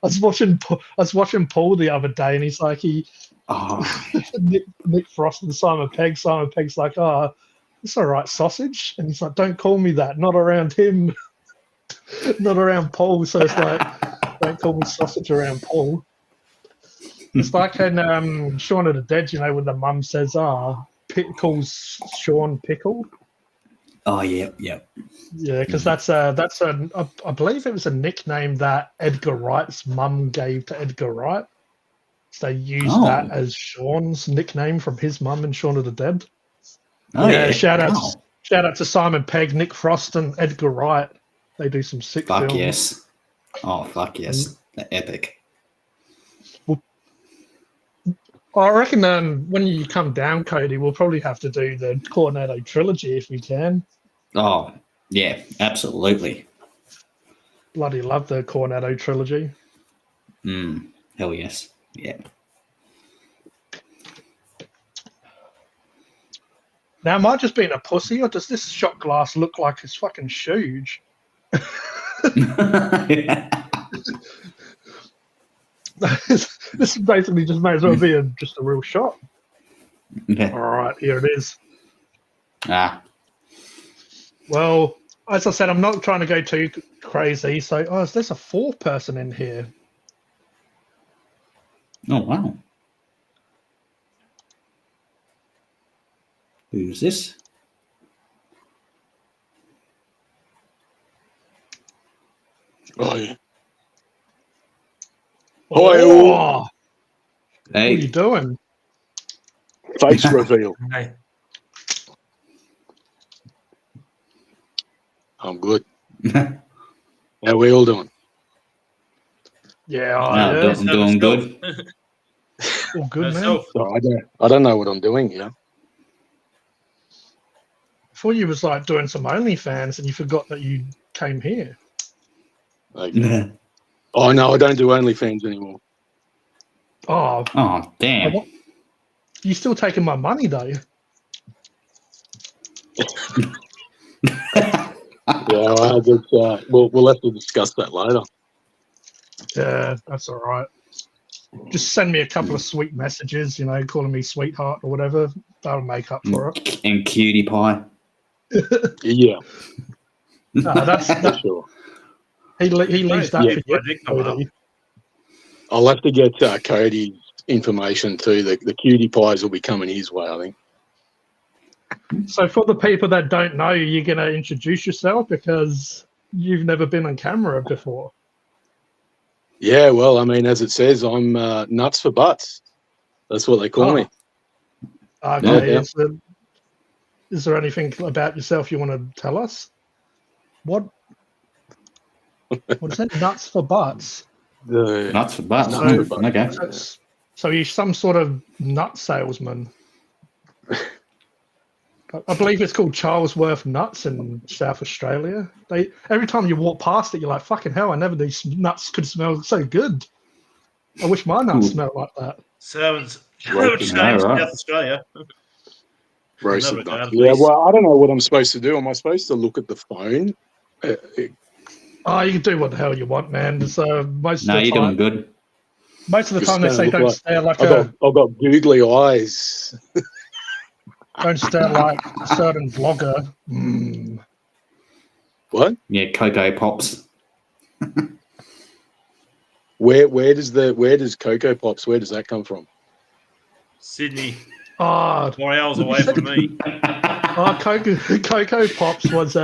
was watching Paul the other day, and he's like,
Oh,
Nick Frost and Simon Pegg. Simon Pegg's like, oh, it's all right, sausage, and he's like, don't call me that. Not around him. Not around Paul. So it's like, don't call me sausage around Paul. It's like in Shaun of the Dead, when the mum says, calls Sean Pickle.
oh yeah.
Yeah, because that's I believe it was a nickname that Edgar Wright's mum gave to Edgar Wright. So they used that as Sean's nickname from his mum in Shaun of the Dead.
Oh yeah.
Shout out to Simon Pegg, Nick Frost, and Edgar Wright. They do some sick
Fuck
films.
yes. Oh fuck yes. They're epic.
I reckon when you come down, Cody, we'll probably have to do the Cornetto trilogy if we can.
Oh yeah, absolutely.
Bloody love the Cornetto trilogy.
Hell yes. Yeah.
Now, am I just being a pussy, or does this shot glass look like it's fucking huge? This basically just may as well be just a real shot.
Yeah.
All right, here it is. Well, as I said, I'm not trying to go too crazy. So, there's a fourth person in here.
Oh wow. Who's this?
Oh, yeah.
Oh,
Hey.
what are you doing?
Face reveal.
Hey,
I'm good. How we all doing?
Yeah,
I'm doing good.
all good, man.
Myself.
So I don't know what I'm doing,
I thought you was like doing some OnlyFans and you forgot that you came here.
Okay. Oh no, I don't do OnlyFans anymore.
Oh,
Oh damn.
you still taking my money though?
Yeah, we'll have to discuss that later.
Yeah, that's all right. Just send me a couple of sweet messages, calling me sweetheart or whatever. That'll make up for it.
And cutie pie.
Yeah,
No, that's
sure.
he leaves that for you, Cody.
I'll have to get Cody's information too. The cutie pies will be coming his way, I think.
So for the people that don't know, you're going to introduce yourself because you've never been on camera before.
Yeah, well, I mean, as it says, I'm nuts for butts. That's what they call me.
Okay.
Yeah.
Is there anything about yourself you want to tell us? What is that? Nuts for butts?
Nuts for butts.
Nuts for butts.
Okay.
So you're some sort of nut salesman. I believe it's called Charlesworth Nuts in South Australia. Every time you walk past it, you're like, fucking hell, I never knew nuts could smell so good. I wish my nuts smelled like that.
Sounds
Right.
changed
Right.
South Australia.
Roasted
Another
nuts.
guy,
Yeah,
please.
well, I don't know what I'm supposed to do. Am I supposed to look at the phone?
Oh, you can do what the hell you want, man. So most
No,
of the
you're
time,
doing good.
most of the
Just
time they
don't
say
look
don't
like-
stare like
I've got googly eyes.
don't stare like a certain vlogger.
What?
Yeah, Cocoa Pops.
Where does Cocoa Pops? Where does that come from?
Sydney,
Oh,
4 hours away from me.
Cocoa Pops was.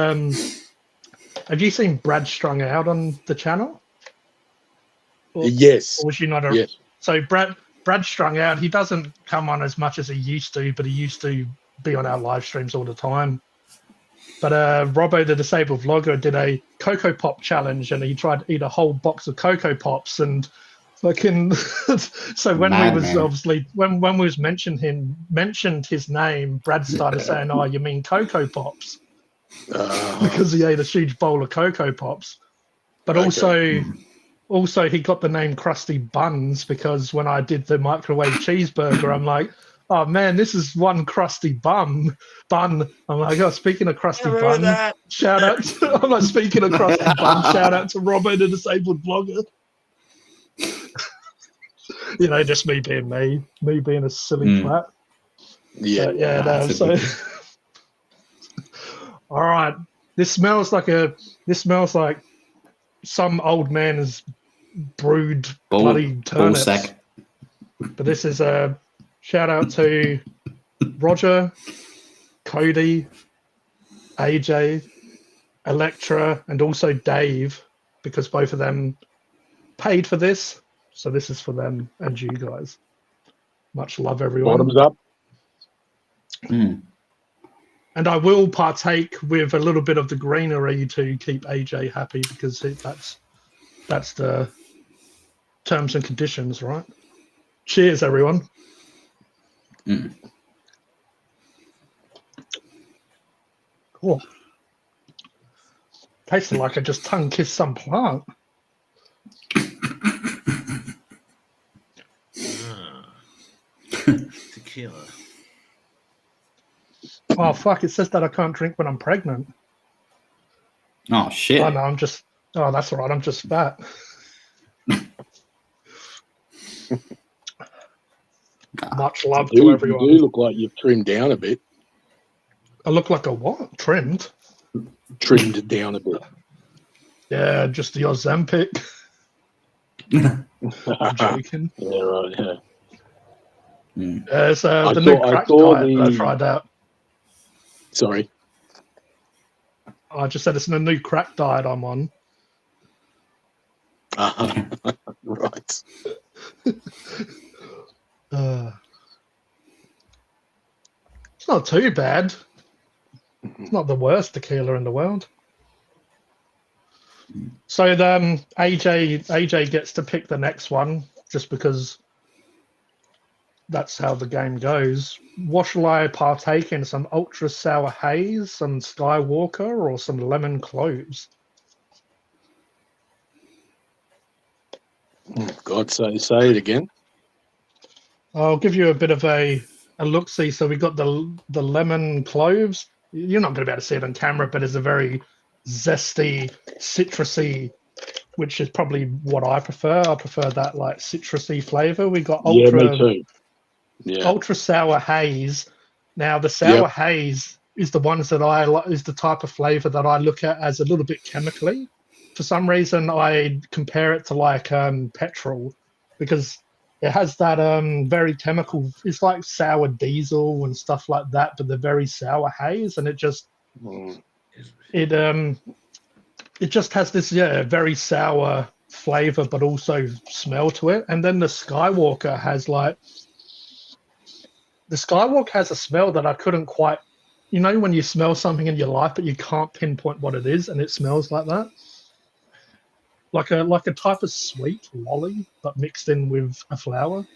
Have you seen Brad Strung Out on the channel?
Yes.
Or was you not a?
Yes.
So Brad Strung Out. He doesn't come on as much as he used to, but he used to be on our live streams all the time. But Robbo, the disabled vlogger, did a Cocoa Pop challenge, and he tried to eat a whole box of Cocoa Pops, and fucking. So when we was obviously when we was mentioned his name, Brad started saying, "Oh, you mean Cocoa Pops?" Because he ate a huge bowl of Cocoa Pops. But
Okay.
also he got the name Krusty Buns because when I did the microwave cheeseburger, I'm like, oh man, this is one crusty bun. I'm like, oh, speaking of crusty
Never
bun,
heard that.
I'm like, speaking of crusty bun, shout out to Robbo, the disabled vlogger. You know, just me being me being a silly twat.
Yeah.
But yeah,
Nah,
no,
it's
so
a
all right. This smells like some old man has brewed bloody
ball
turnips.
sack.
But this is a shout out to Roger, Cody, AJ, Electra, and also Dave, because both of them paid for this. So this is for them and you guys. Much love, everyone.
Bottoms up.
Mm.
And I will partake with a little bit of the greenery to keep AJ happy, because that's the terms and conditions, right? Cheers, everyone.
Mm.
Cool. Tasted like I just tongue kissed some plant.
Tequila.
Oh fuck! It says that I can't drink when I'm pregnant.
Oh shit.
Oh no, oh, that's all right. I'm just fat. Much love to
You
everyone.
do look like you've trimmed down a bit.
I look like a what? Trimmed?
Trimmed down a bit.
Yeah, just the Ozempic. I'm joking.
Yeah, right. Yeah.
Mm.
It's
I
the new
saw- I
crack
saw
diet that I
the-
tried out.
Sorry.
I just said it's a new crack diet I'm on.
Right.
It's not too bad. It's not the worst tequila in the world. So then AJ gets to pick the next one, just because that's how the game goes. What shall I partake in? Some ultra sour haze, some Skywalker, or some lemon cloves?
God, say it again.
I'll give you a bit of a look-see. So we got the lemon cloves. You're not going to be able to see it on camera, but it's a very zesty, citrusy, which is probably what I prefer. I prefer that like citrusy flavor. We got
Yeah, me too. Yeah.
ultra sour haze. Now the sour haze is the ones that I like, is the type of flavor that I look at as a little bit chemically. For some reason, I compare it to like petrol, because it has that very chemical. It's like sour diesel and stuff like that, but the very sour haze, and it just it just has this very sour flavor, but also smell to it. And then the Skywalker has a smell that I couldn't quite, you know, when you smell something in your life but you can't pinpoint what it is, and it smells like that, like a type of sweet lolly but mixed in with a flower,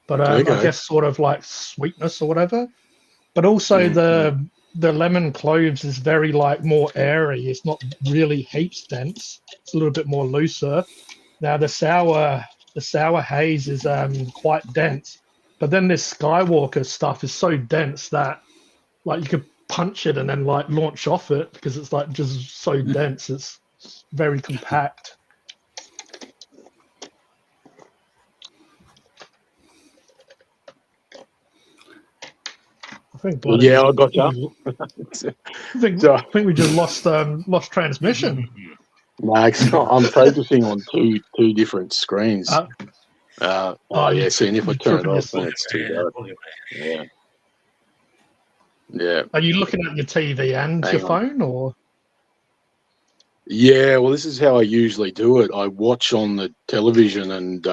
but I guess sort of like sweetness or whatever. But also the lemon cloves is very like more airy. It's not really heaps dense. It's a little bit more looser. Now the sour haze is quite dense, but then this Skywalker stuff is so dense that like you could punch it and then like launch off it, because it's like just so dense. It's very compact. I think.
I got you.
I think we just lost transmission.
No, I'm focusing on two different screens. Yeah, seeing if I turn it off, then it's too dark. Yeah. Yeah.
Are you looking at your TV and your phone, or?
Yeah, well, this is how I usually do it. I watch on the television and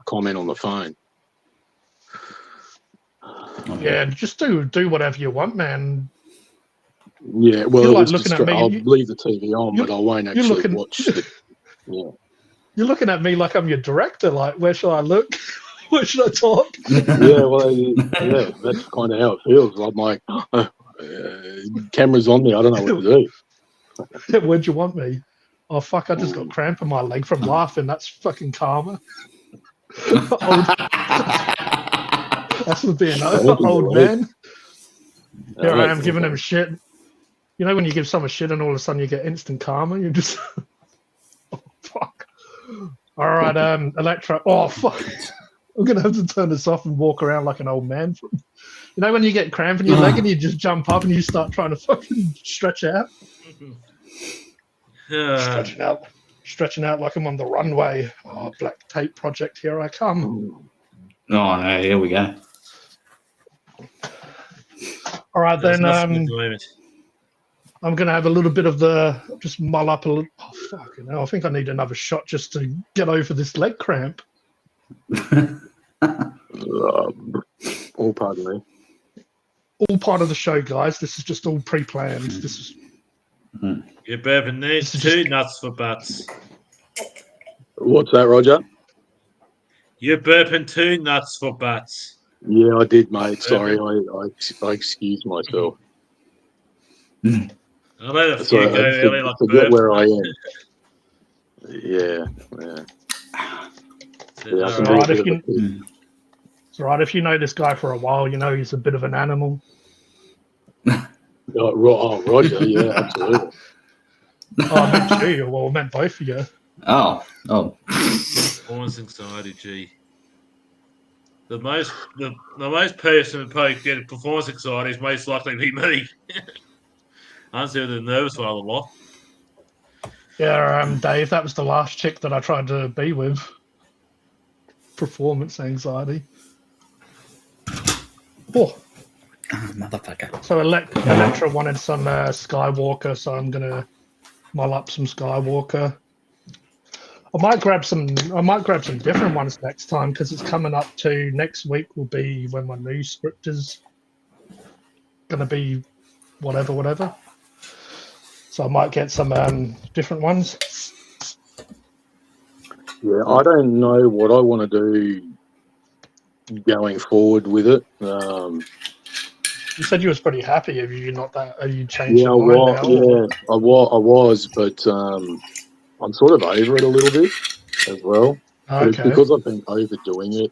comment on the phone.
Yeah, just do whatever you want, man.
Yeah, well,
You're like looking at me.
I'll leave the TV on, but I won't actually watch it. Yeah.
You're looking at me like I'm your director. Like, where should I look? Where should I talk?
Yeah, well, yeah, that's kind of how it feels. I'm like, camera's on me. I don't know what to do.
Where'd you want me? Oh fuck! I just got cramp in my leg from laughing. That's fucking karma. That's for being an old man. Here I am giving him shit. You know when you give someone shit and all of a sudden you get instant karma? You just... oh, fuck. All right, Electra. Oh fuck! I'm gonna have to turn this off and walk around like an old man. You know when you get cramp in your leg and you just jump up and you start trying to fucking stretch out, stretching out like I'm on the runway. Oh, black tape project, here I come.
Oh no, here we go.
All right, then. I'm going to have a little bit of just mull up a little. Oh, fucking hell. I think I need another shot just to get over this leg cramp.
All part of me.
All part of the show, guys. This is just all pre-planned. This is.
You better need two nuts for butts.
What's that, Roger?
You're burping 2 nuts for butts.
Yeah, I did, mate. Sorry, I excused myself.
I let a few go early, like
forget where I am. Yeah.
It's all right if you know this guy for a while. You know he's a bit of an animal.
Roger, yeah, absolutely.
I meant you. Well, I meant both of you.
Oh.
Performance anxiety, gee. The most person who probably get performance anxiety is most likely to be me. I'm still nervous for a lot.
Yeah, Dave, that was the last chick that I tried to be with. Performance anxiety. Oh,
motherfucker.
So Electra wanted some Skywalker, so I'm gonna mull up some Skywalker. I might grab some different ones next time because it's coming up to next week. Will be when my new script is gonna be whatever. So I might get some different ones.
Yeah, I don't know what I want to do going forward with it.
You said you was pretty happy. Have you changed
Yeah,
your mind now?
Yeah, I was, but I'm sort of over it a little bit as well. But it's because I've been overdoing it.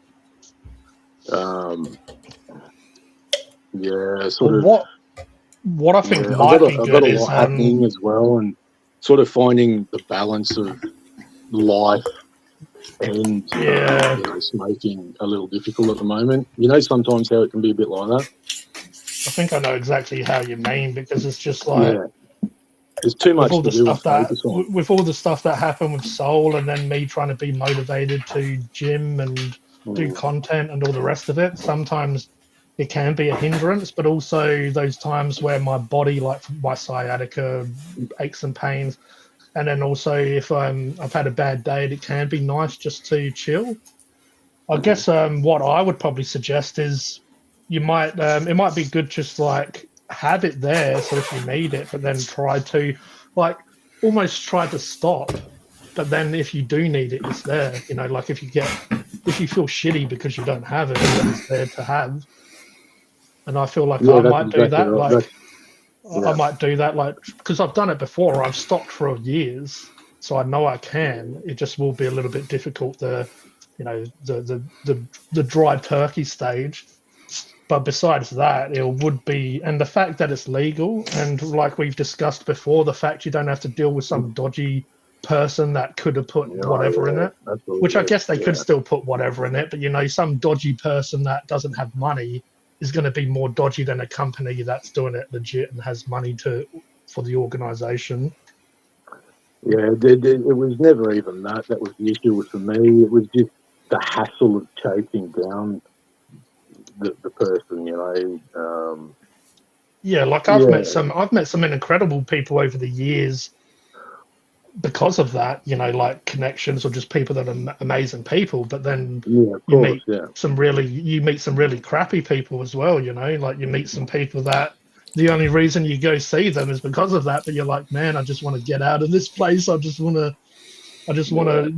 What I think might be good is
I've got a lot happening as well, and sort of finding the balance of life and smoking a little difficult at the moment. You know, sometimes how it can be a bit like that.
I think I know exactly how you mean, because it's just like
there's too much to do and focus on.
With all the stuff that happened with Soul, and then me trying to be motivated to gym and do content and all the rest of it, sometimes it can be a hindrance, but also those times where my body, like my sciatica, aches and pains, and then also if I've had a bad day, it can be nice just to chill. I guess what I would probably suggest is it might be good just like have it there, so if you need it, but then try to almost try to stop. But then if you do need it, it's there. You know, like if you feel shitty because you don't have it, then it's there to have. And I feel like I might do that. Right. I might do that, because I've done it before. I've stopped for years, so I know I can. It just will be a little bit difficult. The dry turkey stage. But besides that, it would be, and the fact that it's legal, and like we've discussed before, the fact you don't have to deal with some dodgy person that could have put whatever in it, which I guess they could still put whatever in it, but some dodgy person that doesn't have money is going to be more dodgy than a company that's doing it legit and has money for the organization.
Yeah, it was never even that. That was the issue for me. It was just the hassle of chasing down the person,
I've met some incredible people over the years because of that, like connections or just people that are amazing people. But then you meet some really crappy people as well. Like you meet some people that the only reason you go see them is because of that. But you're like, man, I just want to get out of this place. I just want to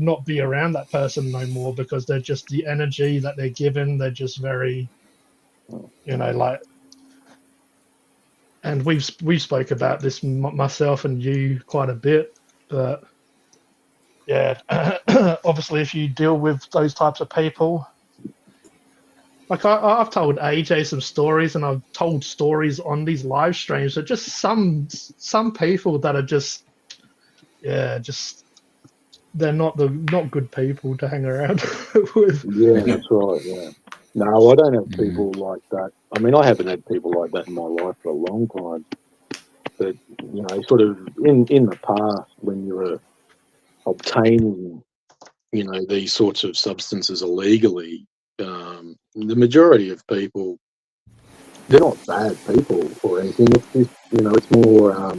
not be around that person no more, because they're just the energy that they're given. They're just very, and we spoke about this, myself and you, quite a bit. But yeah, obviously, if you deal with those types of people, like I've told AJ some stories, and I've told stories on these live streams. But just some people that are just they're not good people to hang around with.
Yeah, that's right. Yeah. No, I don't have people like that. I mean, I haven't had people like that in my life for a long time. But sort of in the past, when you were obtaining, these sorts of substances illegally, the majority of people, they're not bad people or anything. It's just, it's more.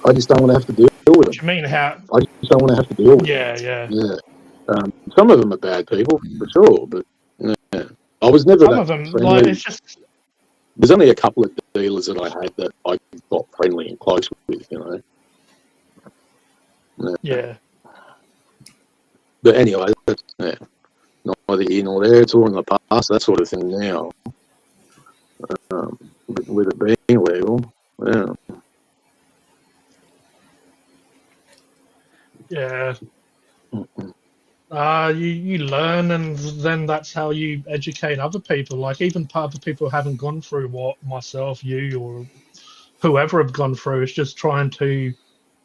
I just don't want to have to deal with
What do
them.
you mean how?
I just don't want to have to deal with them.
Yeah.
Some of them are bad people for sure, but I was never
Some
that
of them,
friendly.
like, it's just.
There's only a couple of dealers that I had that I got friendly and close with,
Yeah.
But anyway, that's neither here nor there. It's all in the past, that sort of thing now. With it being illegal, yeah.
Yeah. You learn, and then that's how you educate other people. Like, even other people who haven't gone through what myself, you, or whoever have gone through. It's just trying to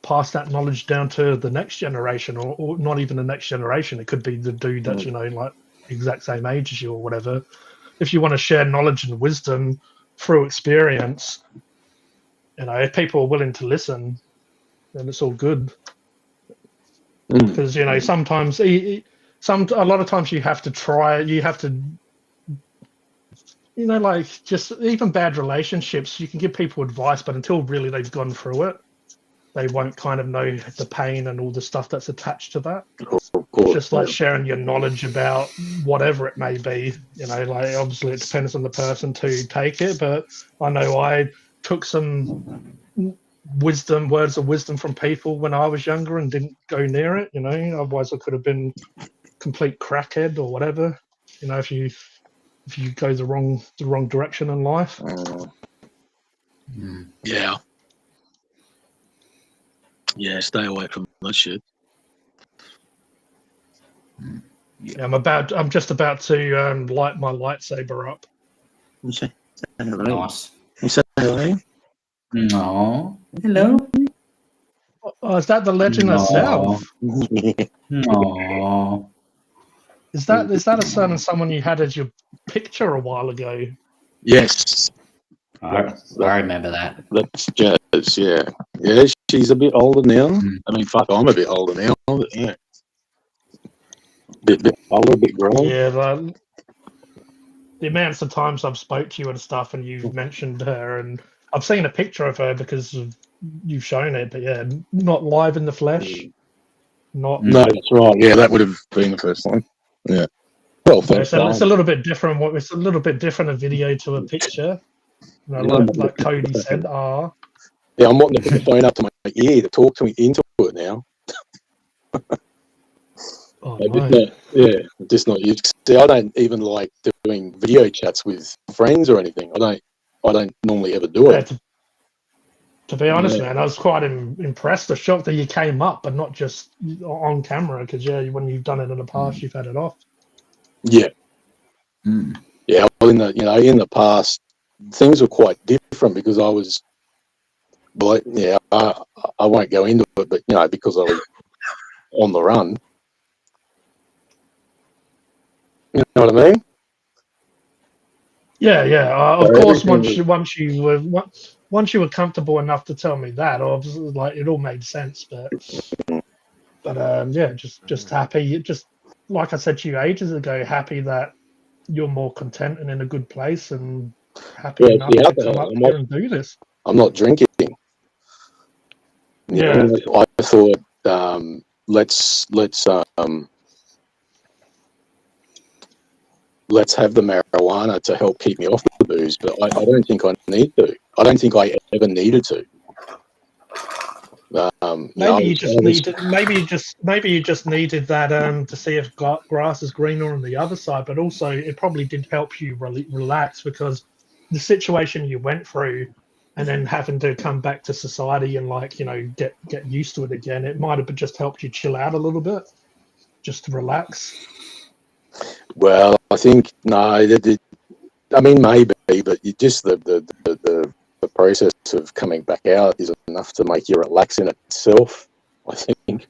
pass that knowledge down to the next generation, or not even the next generation. It could be the dude that's like exact same age as you or whatever. If you want to share knowledge and wisdom through experience, if people are willing to listen, then it's all good. Because sometimes a lot of times you have to try. You have to, like, just even bad relationships. You can give people advice, but until really they've gone through it, they won't kind of know the pain and all the stuff that's attached to that. It's just like sharing your knowledge about whatever it may be. Like, obviously it depends on the person to take it, but I know I took some words of wisdom from people when I was younger and didn't go near it. Otherwise I could have been complete crackhead or whatever. If you go the wrong direction in life.
Yeah. Yeah, stay away from that shit.
Yeah, I'm just about to light my lightsaber up.
Nice.
You say hello?
No. Hello.
Oh, is that the legend herself?
No.
Is that a certain someone you had as your picture a while ago?
Yes.
I remember that.
That's Jazz, yeah. Yeah, she's a bit older now. I mean, fuck, I'm a bit older now. But yeah. Bit older, a bit grown.
Yeah, the amounts of times I've spoke to you and stuff, and you've mentioned her, and I've seen a picture of her because you've shown it, but yeah, not live in the flesh. Not.
No, that's right. Yeah, that would have been the first one. Yeah. Well,
It's a little bit different. It's a little bit different a video to a picture. Like Cody said.
Yeah, I'm wanting to put the phone up to my ear to talk to me into it now. Just not you. See, I don't even like doing video chats with friends or anything. I don't normally ever do it.
To be honest, man, I was quite impressed. Shocked that you came up, but not just on camera. Because when you've done it in the past, you've had it off.
Yeah. Yeah. Well, in the past, things were quite different because I was. Well, yeah, I won't go into it, but because I was on the run. You know what I mean?
Yeah. Of course, once you were comfortable enough to tell me that, obviously, like, it all made sense. But just happy. Just like I said to you ages ago, happy that you're more content and in a good place, and happy enough to come up here and do this.
I'm not drinking.
Yeah.
I thought let's have the marijuana to help keep me off the booze, but I don't think I need to. I don't think I ever needed to.
Maybe you just needed that to see if grass is greener on the other side, but also it probably did help you relax, because the situation you went through, and then having to come back to society and get used to it again, it might have just helped you chill out a little bit, just to relax.
Well, I think no. I mean, maybe, but just the process of coming back out is enough to make you relax in itself, I think.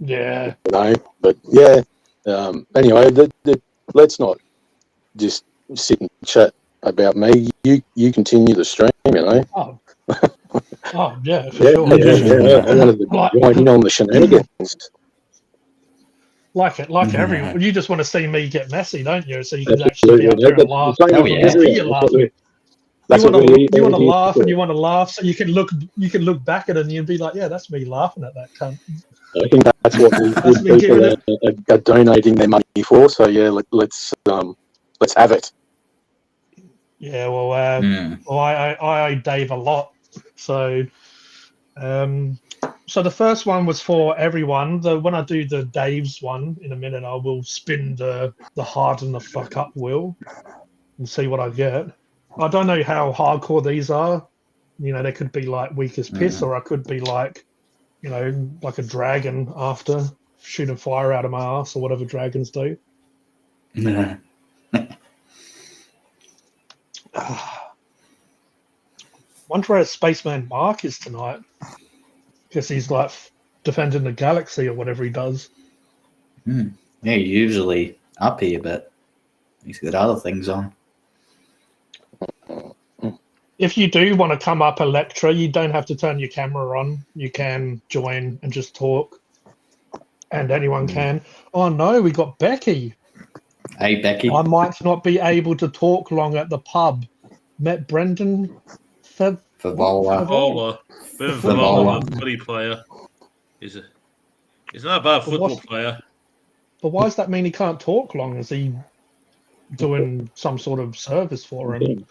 Yeah.
You know, but yeah. Anyway, let's not just sit and chat about me. You continue the stream, you know.
Oh yeah, for
Yeah,
sure.
yeah. I wanted to join in on the shenanigans.
Like everyone, you just want to see me get messy, don't you? So you can actually
Absolutely.
be up there and laugh.
Oh, yeah.
You just hear laughing.
That's
You
what
want
we
to
all here
laugh,
for.
and you want to laugh, so you can look back at it and you'd be like, yeah, that's me laughing at that cunt.
I think that's what the
That's
good
me giving
people are donating their money for. So yeah, let's have it.
Yeah, well, I owe Dave a lot. So, so the first one was for everyone. When I do the Dave's one in a minute, I will spin the harden the fuck up wheel and see what I get. I don't know how hardcore these are. You know, they could be like weak as piss, or I could be like, you know, like a dragon after shooting fire out of my ass or whatever dragons do. Wonder where Spaceman Mark is tonight. Guess he's like defending the galaxy or whatever he does.
Yeah, he's usually up here, but he's got other things on.
If you do want to come up, Electra, you don't have to turn your camera on. You can join and just talk. And anyone can. Oh no, we got Becky.
Hey, Becky.
I might not be able to talk long at the pub. Met Brendan
Favola.
Favola. Favola, footy player. He's not a bad football player.
But why does that mean he can't talk long? Is he doing some sort of service for him?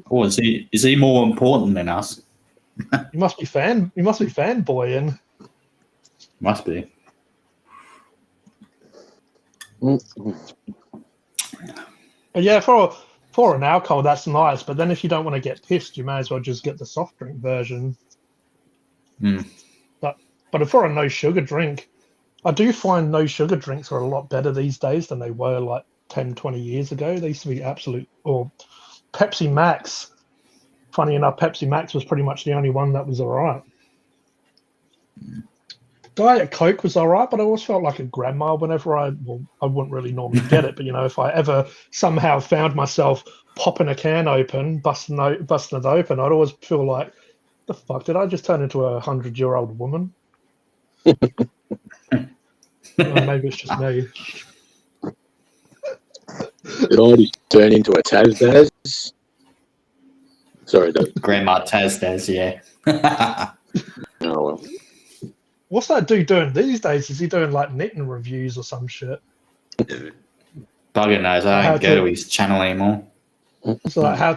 Oh, is he more important than us?
He must be fanboying.
Must be.
But yeah, for an alcohol, that's nice. But then if you don't want to get pissed, you may as well just get the soft drink version. But for a no sugar drink, I do find no sugar drinks are a lot better these days than they were like 10, 20 years ago. They used to be absolute, or Pepsi Max. Funny enough, Pepsi Max was pretty much the only one that was all right. Diet Coke was all right, but I always felt like a grandma whenever I wouldn't really normally get it. But, you know, if I ever somehow found myself popping a can open, busting it open, I'd always feel like, the fuck, did I just turn into a 100-year-old woman? Maybe it's just me.
Did I just turn into a Taz? Sorry, Dave.
Grandma Taz, yeah.
Oh, well.
What's that dude doing these days? Is he doing like knitting reviews or some shit?
Bugger knows. I don't go to his channel anymore.
It's like how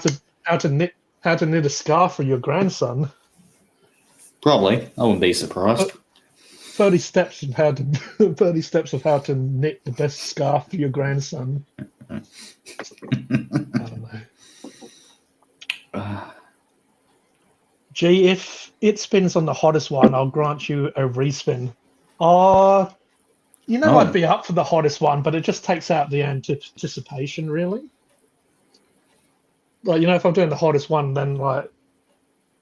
to knit a scarf for your grandson.
Probably. I wouldn't be surprised.
30 steps of how to knit the best scarf for your grandson. I don't know. Gee, if it spins on the hottest one, I'll grant you a respin. I'd be up for the hottest one, but it just takes out the anticipation, really. Like, you know, if I'm doing the hottest one, then like,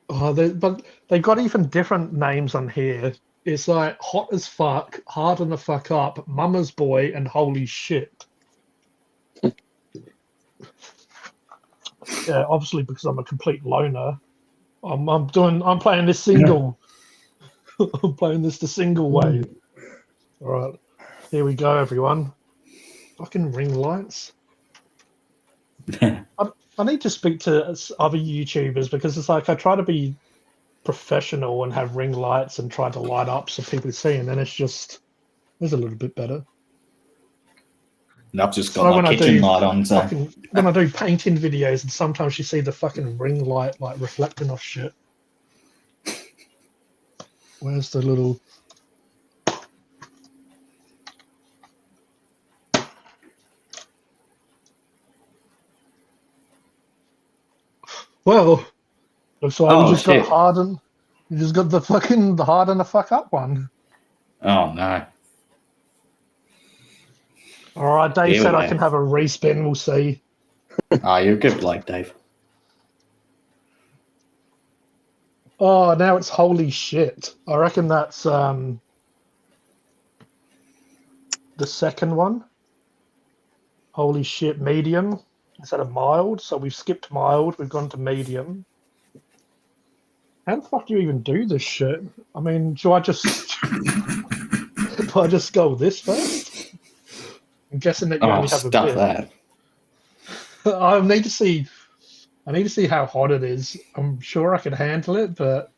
but they got even different names on here. It's like hot as fuck, harden the fuck up, mama's boy, and holy shit. Yeah, obviously because I'm a complete loner. I'm playing this single. I'm playing this the single way. All right, here we go, everyone. Fucking ring lights. I need to speak to other YouTubers because it's like I try to be professional and have ring lights and try to light up so people see, and then it's a little bit better.
I've just got my kitchen light on. So
when I do painting videos, and sometimes you see the fucking ring light like reflecting off shit. Where's the little? Well, looks like we just got hardened. You just got the harden the fuck up one.
Oh no.
All right, Dave said I can have a respin. We'll see.
Oh, you're a good bloke, Dave.
Oh, now it's holy shit. I reckon that's the second one. Holy shit, medium instead of mild. So we've skipped mild. We've gone to medium. How the fuck do you even do this shit? I mean, do I just go this first? I'm guessing that you
Oh,
only have a
stuff
bit.
that.
I need to see. I need to see how hot it is. I'm sure I can handle it, but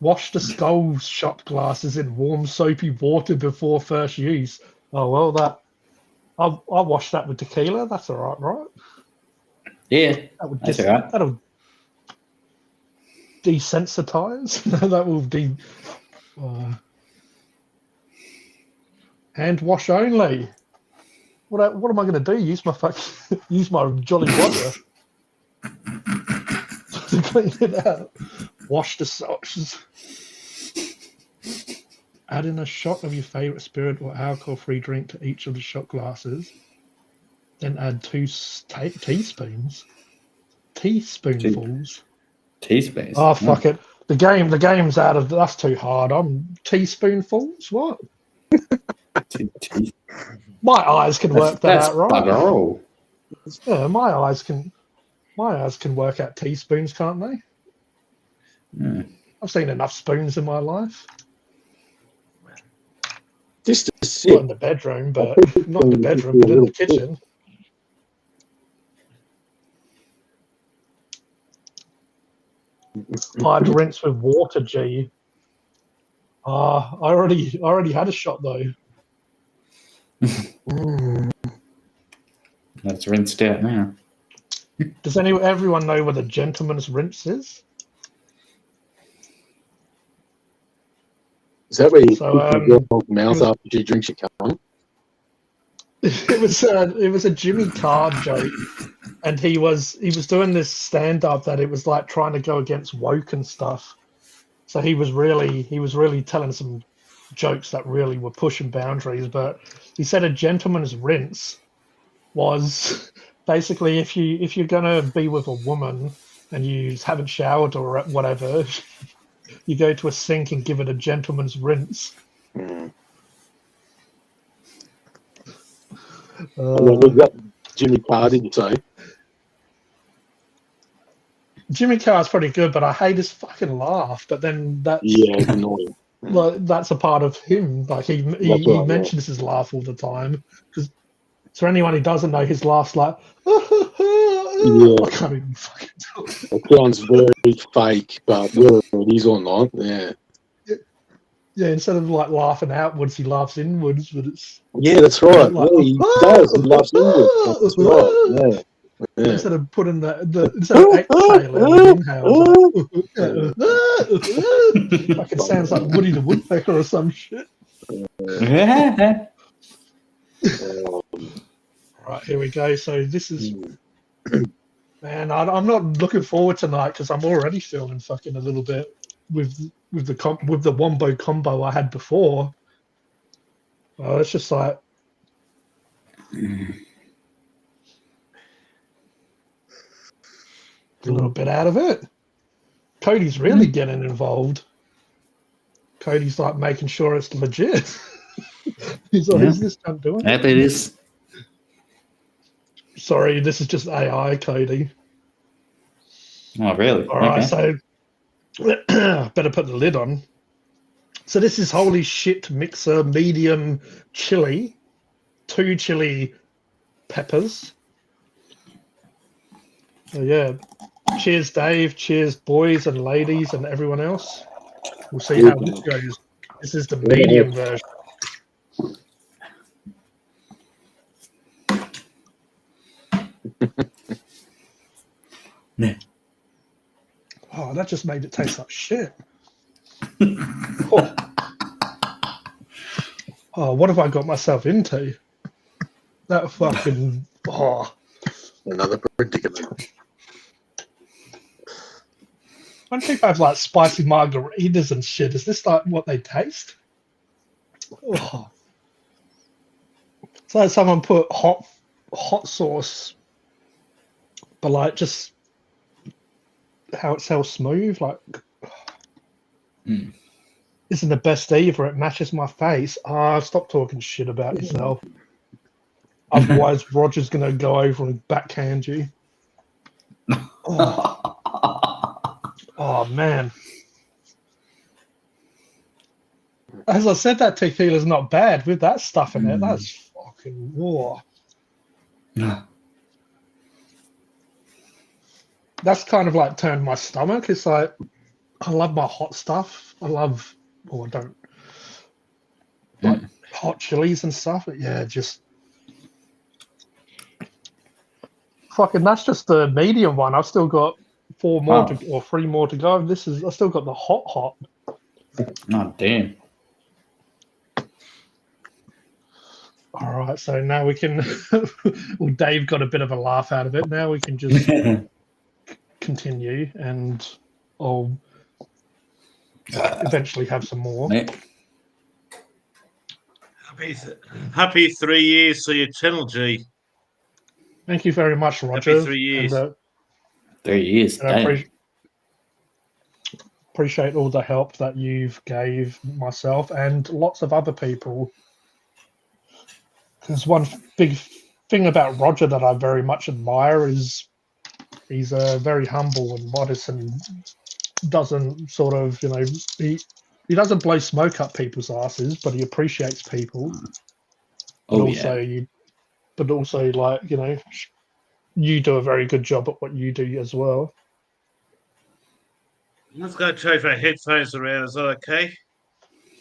wash the skull shot glasses in warm soapy water before first use. Oh well, I'll wash that with tequila. That's all right, right?
Yeah,
That would
that's all right.
that'll desensitize. That will uh, hand wash only. What am I going to do? Use my use my Jolly Roger to clean it out. Wash the socks. Add in a shot of your favorite spirit or alcohol-free drink to each of the shot glasses. Then add 2 teaspoons. Teaspoonfuls.
Teaspoons.
Oh fuck it. The game's out of that's too hard. I'm teaspoonfuls. What? My eyes can work that out, right?
Bugger all.
Yeah, my eyes can work out teaspoons, can't they? I've seen enough spoons in my life.
Just to
Not
sit.
in the bedroom, but not in the bedroom, but in the kitchen. I'd rinse with water, G. I already had a shot though.
That's rinsed out now.
Does everyone know what a gentleman's rinse is?
Is that where you
So,
put your mouth after she drinks your cum?
it was a Jimmy Carr joke, and he was doing this stand up that it was like trying to go against woke and stuff. So he was really telling some jokes that really were pushing boundaries. But he said a gentleman's rinse was basically if you're gonna be with a woman and you haven't showered or whatever, you go to a sink and give it a gentleman's rinse.
What was that Jimmy Carr did you say?
Jimmy Carr's pretty good, but I hate his fucking laugh. But then that's
Yeah, it's annoying.
like that's a part of him. Like he
right,
mentions his laugh all the time. Because for anyone who doesn't know, his laugh's like I can't even fucking do it.
It sounds very fake, but whether it is or not, yeah.
Yeah, instead of like laughing outwards, he laughs inwards. But it's
That's right.
like,
He does. He loves inwards. That's right. Yeah.
Instead of putting instead of exhaling, inhale. Like it sounds like Woody the Woodpecker or some shit. Right, here we go. So this is, man, I'm not looking forward tonight because I'm already feeling fucking a little bit with the wombo combo I had before. It's just like a little bit out of it. Cody's really getting involved. Cody's like making sure it's legit. He's like, is this cunt doing
Yep, it is.
Sorry, this is just AI, Cody.
Oh, really?
All right, so better put the lid on. So this is holy shit mixer medium chili, 2 chili peppers. So yeah, cheers, Dave. Cheers, boys and ladies and everyone else. We'll see how this goes. This is the medium version. Oh, that just made it taste like shit. Oh, what have I got myself into? That fucking
Another predicament.
When people have like spicy margaritas and shit, is this like what they taste? Oh. It's like someone put hot sauce, but like just how it's so smooth. Like isn't the best either. It matches my face. Stop talking shit about yourself. Otherwise, Roger's going to go over and backhand you. Oh, man. As I said, that tequila's not bad with that stuff in it. That's fucking war. That's kind of like turned my stomach. It's like, I love my hot stuff. I don't like hot chilies and stuff. But yeah, just fucking. That's just the medium one. I've still got 3 more to go. I still got the hot.
Oh damn!
All right, so now we can. Well, Dave got a bit of a laugh out of it. Now we can just continue, and I'll eventually have some more.
Happy 3 years to your channel, G.
Thank you very much, Roger.
Happy 3 years.
And, 3 years.
And I appreciate all the help that you've gave myself and lots of other people. Because one big thing about Roger that I very much admire is he's very humble and modest and doesn't sort of, he doesn't blow smoke up people's asses, but he appreciates people. But also, like, you do a very good job at what you do as well.
Let's go change my headphones around. Is that okay?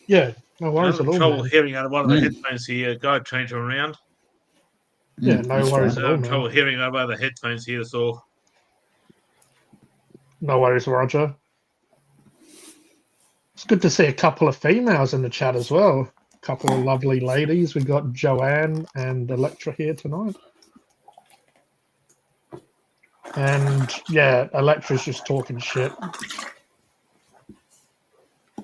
Yeah, no worries
I'm
at all.
trouble hearing out of one of the headphones here. Go change them around.
Yeah, no worries at all.
I'm trouble hearing over the headphones here, so.
No worries, Roger. It's good to see a couple of females in the chat as well. A couple of lovely ladies. We've got Joanne and Electra here tonight. And yeah, Electra's just talking shit.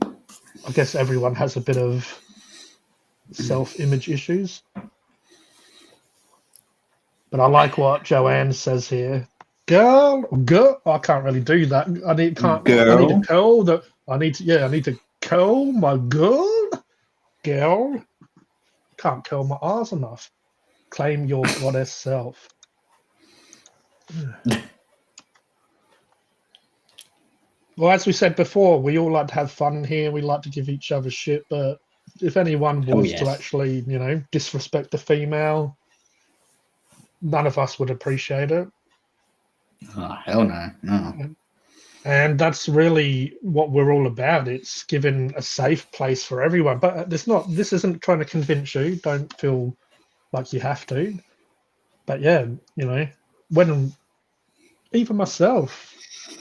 I guess everyone has a bit of self-image issues. But I like what Joanne says here. Girl. I can't really do that. I need to curl my girl. Can't curl my arse enough. Claim your goddess self. Well, as we said before, we all like to have fun here. We like to give each other shit, but if anyone was to actually, disrespect the female, none of us would appreciate it.
Oh, hell no. No.
And that's really what we're all about. It's giving a safe place for everyone. But this isn't trying to convince you. Don't feel like you have to. But yeah, when even myself,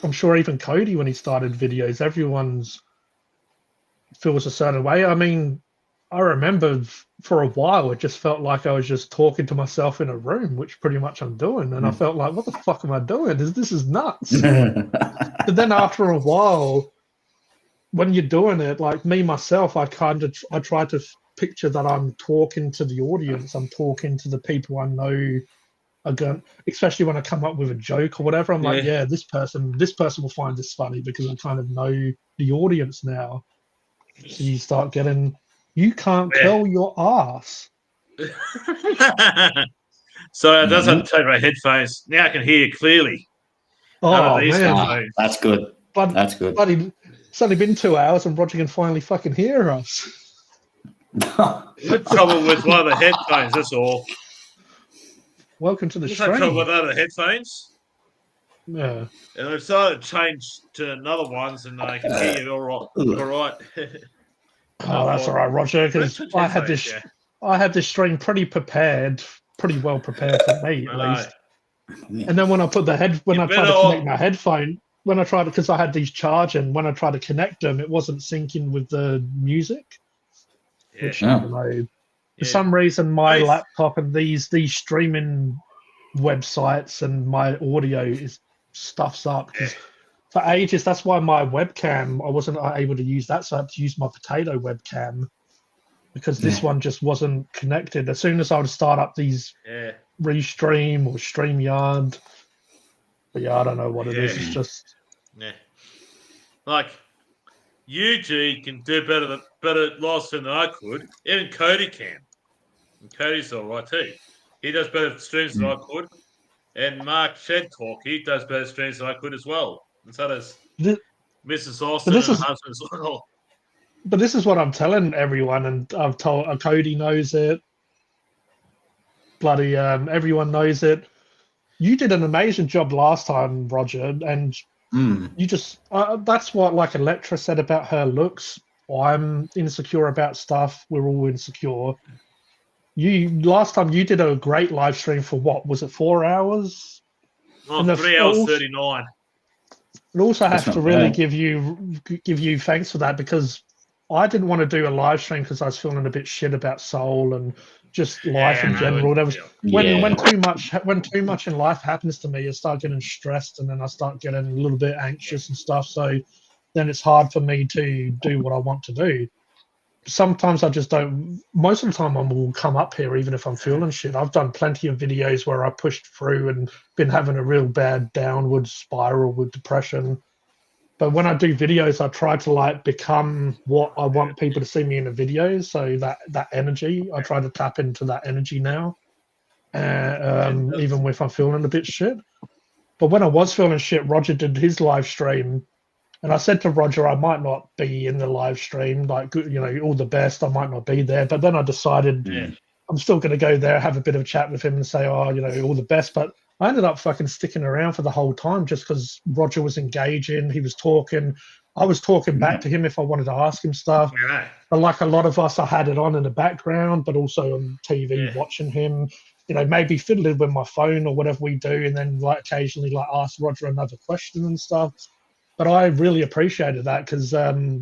I'm sure even Cody, when he started videos, everyone's feels a certain way. I mean, I remember for a while, it just felt like I was just talking to myself in a room, which pretty much I'm doing. And I felt like, what the fuck am I doing? This is nuts. But then after a while, when you're doing it, like me, myself, I try to picture that I'm talking to the audience. I'm talking to the people I know are going, especially when I come up with a joke or whatever. I'm like, yeah, this person will find this funny because I kind of know the audience now. So you start getting, you can't curl your ass.
So I just have to take my headphones. Now I can hear you clearly.
Oh, man.
That's good. That's good.
Buddy, it's only been 2 hours and Roger can finally fucking hear us.
The trouble with one of the headphones, that's all.
Welcome to the
There's
stream.
no trouble with other headphones.
Yeah.
And I decided to change to another ones and I can hear you all right.
Oh, that's all right, Roger, because I had this stream pretty well prepared for me at least. And then when I put I tried to connect my headphone, because I had these charging, when I tried to connect them, it wasn't syncing with the music.
Yeah.
Which I don't know. For some reason, my laptop and these streaming websites and my audio stuffs up. Because for ages, that's why my webcam, I wasn't able to use that, so I had to use my potato webcam because this one just wasn't connected. As soon as I would start up these Restream or StreamYard, but yeah, I don't know what it is. It's just
like UG can do better live stream than I could. Even Cody can. And Cody's all right too. He does better streams than I could. And Mark Shed Talk, he does better streams than I could as well. And so does
Th-
Mrs.
But
Austin
this
and
is
her husband as well.
but this is what I'm telling everyone, and I've told Cody knows it. Bloody everyone knows it. You did an amazing job last time, Roger, and you just that's what like Electra said about her looks. I'm insecure about stuff. We're all insecure. You last time you did a great live stream for what was it, 4 hours?
Oh,
And
3 hours
also-
39.
I also have
That's
to
not
really
bad.
give you thanks for that, because I didn't want to do a live stream because I was feeling a bit shit about Soul and just life in
no,
general. There was when
Yeah.
too much in life happens to me, I start getting stressed, and then I start getting a little bit anxious and stuff. So then it's hard for me to do what I want to do. Sometimes I just don't. Most of the time, I will come up here even if I'm feeling shit. I've done plenty of videos where I pushed through and been having a real bad downward spiral with depression. But when I do videos, I try to like become what I want people to see me in the videos. So that energy, I try to tap into that energy now, even if I'm feeling a bit shit. But when I was feeling shit, Roger did his live stream, and I said to Roger, I might not be in the live stream, like, you know, all the best. I might not be there. But then I decided I'm still going to go there, have a bit of a chat with him, and say, oh, you know, all the best. But I ended up fucking sticking around for the whole time just because Roger was engaging. He was talking. I was talking back to him if I wanted to ask him stuff.
Yeah.
But like a lot of us, I had it on in the background, but also on TV watching him. You know, maybe fiddling with my phone or whatever we do, and then like occasionally like ask Roger another question and stuff. But I really appreciated that because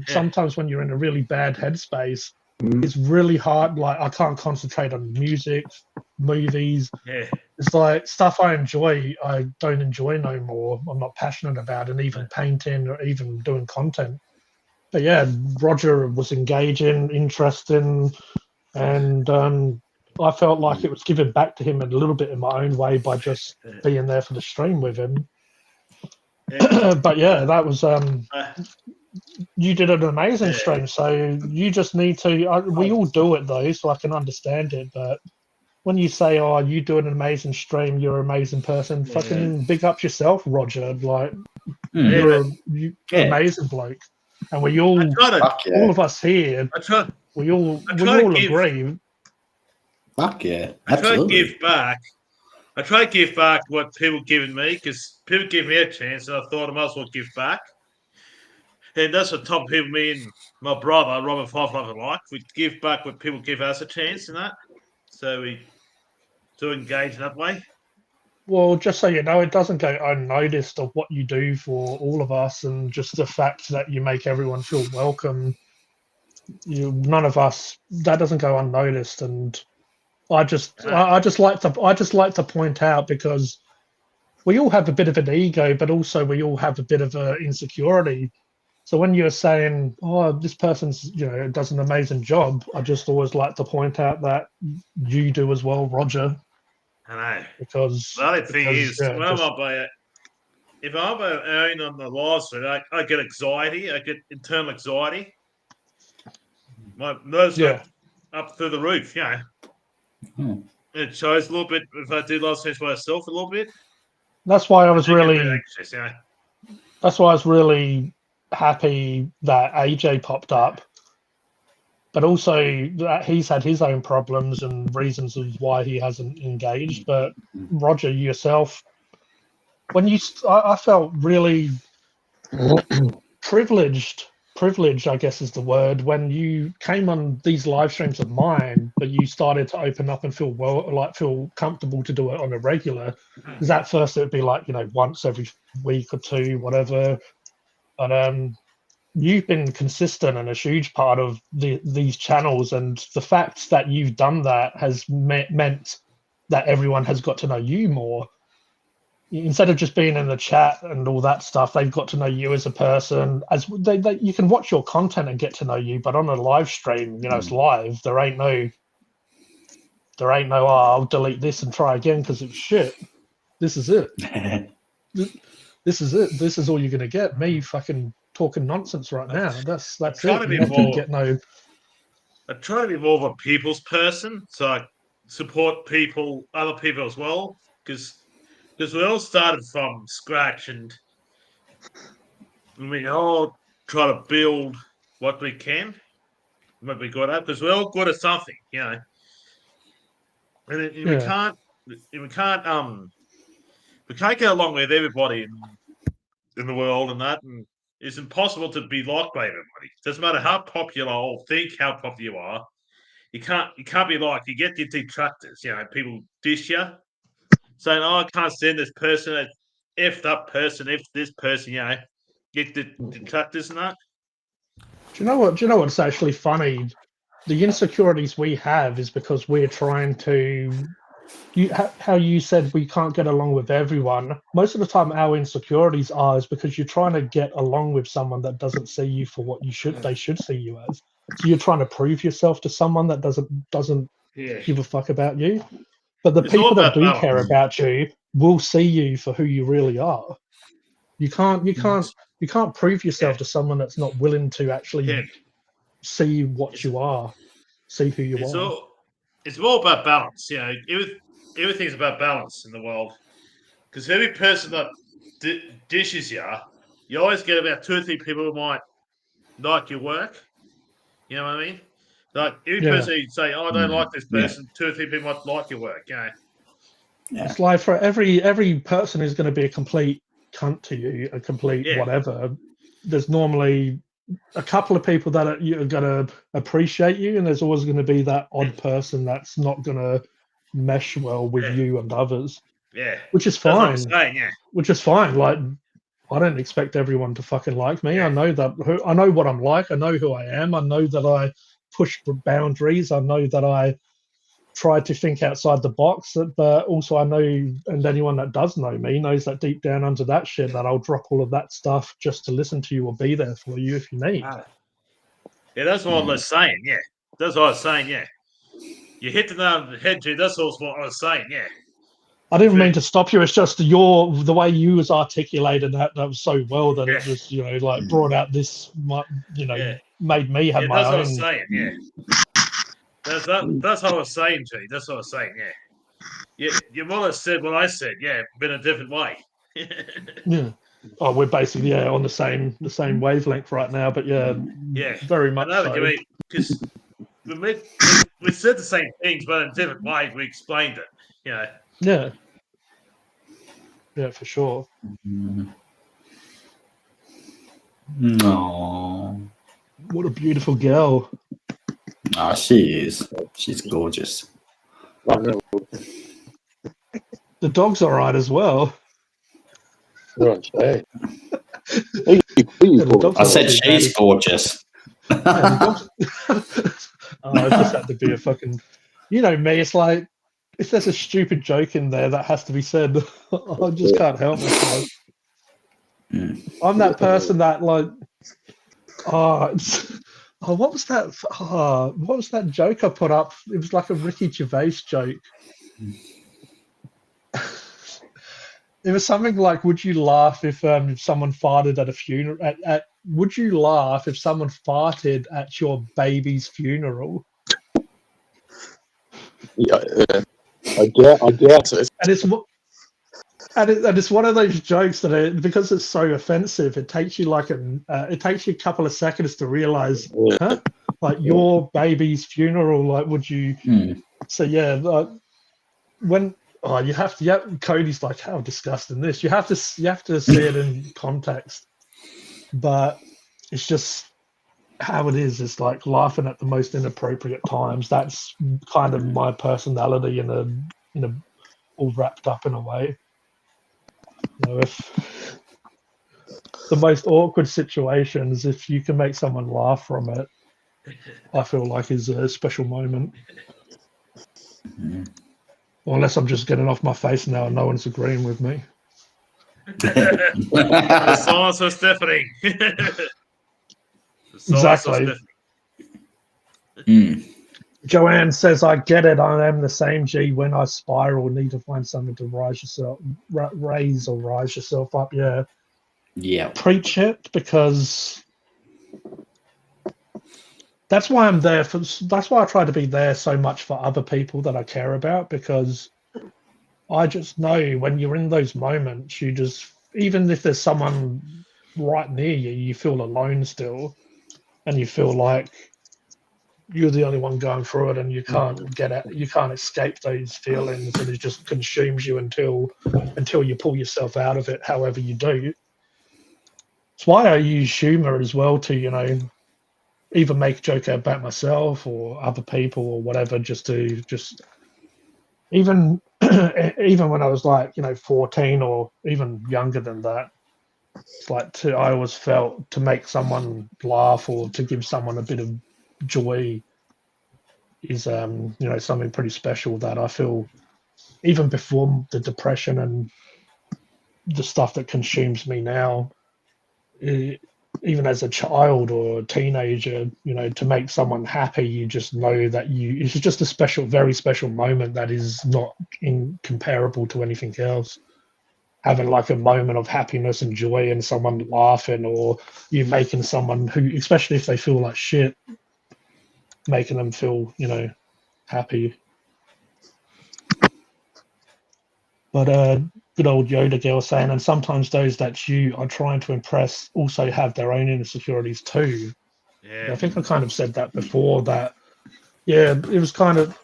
sometimes when you're in a really bad headspace, it's really hard. Like I can't concentrate on music, movies.
Yeah.
It's like stuff I enjoy, I don't enjoy no more. I'm not passionate about, and even painting or even doing content. But yeah, Roger was engaging, interesting, and I felt like it was giving back to him a little bit in my own way by just being there for the stream with him. But yeah, that was you did an amazing stream. So you just need to. We all do it though, so I can understand it. But when you say, "Oh, you do an amazing stream, you're an amazing person," fucking big up yourself, Roger. Like you're an amazing bloke, and we all, all of us here, we all agree.
Fuck yeah,
I try to
absolutely.
give back. I try to give back what people given me because people give me a chance, and I thought I might as well give back. And that's what top people, me and my brother, Robert Fife, like. We give back what people give us a chance and that. So we do engage that way.
Well, just so you know, it doesn't go unnoticed of what you do for all of us, and just the fact that you make everyone feel welcome. None of us, that doesn't go unnoticed, and I just like to point out, because we all have a bit of an ego, but also we all have a bit of an insecurity. So when you're saying, "Oh, this person's does an amazing job," I just always like to point out that you do as well, Roger.
I know.
Because
the other thing is,
yeah,
if I'm own on the live stream, I get anxiety. I get internal anxiety. My nerves go up through the roof. It shows a little bit if I do live streams by myself a little bit.
That's why I was really
anxious.
That's why I was really happy that AJ popped up. But also that he's had his own problems and reasons of why he hasn't engaged. But Roger, yourself, when I felt really privileged, I guess is the word, when you came on these live streams of mine, but you started to open up and feel comfortable to do it on a regular. Because at first it would be like, once every week or two, whatever. But you've been consistent and a huge part of these channels, and the fact that you've done that has meant that everyone has got to know you more. Instead of just being in the chat and all that stuff, they've got to know you as a person. As you can watch your content and get to know you, but on a live stream, it's live. There ain't no, oh, I'll delete this and try again because it's shit. This is it. This is it. This is all you're gonna get. Me fucking talking nonsense right now. That's
trying to
it.
be
You're not going to
more-
get no.
I try to be more of a people's person, so I support people, other people as well, because we all started from scratch, and we all try to build what we can, what we're good at, because we're all good at something, you know. And we
Yeah.
can't get along with everybody in the world, and that, and it's impossible to be liked by everybody. Doesn't matter how popular or think how popular you are. You can't be like, you get your detractors, you know, people dish you, saying, "Oh, I can't stand this person, if that person, if this person," you know, get the detractors and that.
Do you know what? Do you know what's actually funny? The insecurities we have is because we're trying to. How you said we can't get along with everyone. Most of the time, our insecurities are is because you're trying to get along with someone that doesn't see you for what they should see you as. So you're trying to prove yourself to someone that doesn't
Yeah,
give a fuck about you. But the
it's all
people that
about
do
balance.
care about you will see you for who you really are. You can't prove yourself to someone that's not willing to actually
Yeah,
see what you are, see who you
it's
are.
all about balance. You know, everything's about balance in the world. Because every person that dishes you, you always get about 2 or 3 people who might like your work. You know what I mean? Like every
Yeah.
person you say, "Oh, I don't like this
Yeah.
person," 2 or 3 people might like your work. You know?
Yeah.
It's like for every person who's going to be a complete cunt to you, a complete
Yeah.
whatever. There's normally a couple of people that are going to appreciate you, and there's always going to be that odd person that's not going to mesh well with
Yeah.
you and others,
Yeah,
which is
that's what I'm
fine.
saying. Yeah,
Which is fine. Like, I don't expect everyone to fucking like me.
Yeah.
I know I know what I'm like. I know who I am. I know that I push boundaries. I know that I try to think outside the box. But also, I know, and anyone that does know me knows that deep down under that shit, that I'll drop all of that stuff just to listen to you or be there for you if you need.
Yeah, that's what I was saying. Yeah, that's what I was saying. Yeah, you hit the nail on the head, G. That's also what I was saying. Yeah.
I didn't mean to stop you. It's just the way you was articulated that was so well that it just like brought out this,
Yeah.
made me have my
That's what I
own.
was saying. Yeah. That's what I was saying, G. That's what I was saying. Yeah. You might have said what I said. Yeah, but in a different way.
Yeah. Oh, we're basically on the same wavelength right now. But yeah,
Yeah.
very
I
much
know what
so.
you mean, because we said the same things, but in a different way. We explained it. You know.
Yeah. Yeah, for sure.
No.
What a beautiful girl.
Oh, she is. She's gorgeous.
I know.
The dog's all right as well.
Right, hey.
The dog's
I
not
said
too bad.
she's gorgeous.
Yeah, the dog's... Oh, it just had to be a fucking... You know me, it's like, if there's a stupid joke in there that has to be said, I just can't help myself. I'm that person that, like... what was that? What was that joke I put up? It was like a Ricky Gervais joke. It was something like, "Would you laugh if someone farted at a funeral? Would you laugh if someone farted at your baby's funeral?"
Yeah, I doubt it.
And it's one of those jokes that because it's so offensive, it takes you a couple of seconds to realize, huh? Like your baby's funeral. Like, would you? So yeah, when. Oh, you have to. Yeah, Cody's like, how disgusting this. You have to see it in context, but it's just how it is. It's like laughing at the most inappropriate times. That's kind of my personality in a all wrapped up in a way. If the most awkward situations, if you can make someone laugh from it, I feel like is a special moment. Well, unless I'm just getting off my face now and no one's agreeing with me.
The silence was deafening.
Exactly. Joanne says, "I get it. I am the same, G. When I spiral, need to find something to raise yourself up." Yeah,
Yeah.
preach it, because that's why I'm there for. That's why I try to be there so much for other people that I care about, because I just know when you're in those moments, you just, even if there's someone right near you, you feel alone still, and you feel like you're the only one going through it, and you can't get it, you can't escape those feelings, and it just consumes you until you pull yourself out of it, however you do. It's why I use humor as well to, either make a joke about myself or other people or whatever, just even even when I was like 14 or even younger than that. It's like I always felt to make someone laugh or to give someone a bit of joy is something pretty special that I feel even before the depression and the stuff that consumes me now, even as a child or a teenager, to make someone happy, you just know that it's just a special, very special moment that is not incomparable to anything else. Having like a moment of happiness and joy and someone laughing, or you making someone who, especially if they feel like shit, making them feel, happy. But good old Yoda girl saying, and sometimes those that you are trying to impress also have their own insecurities too.
Yeah.
I think I kind of said that before, that, yeah, it was kind of,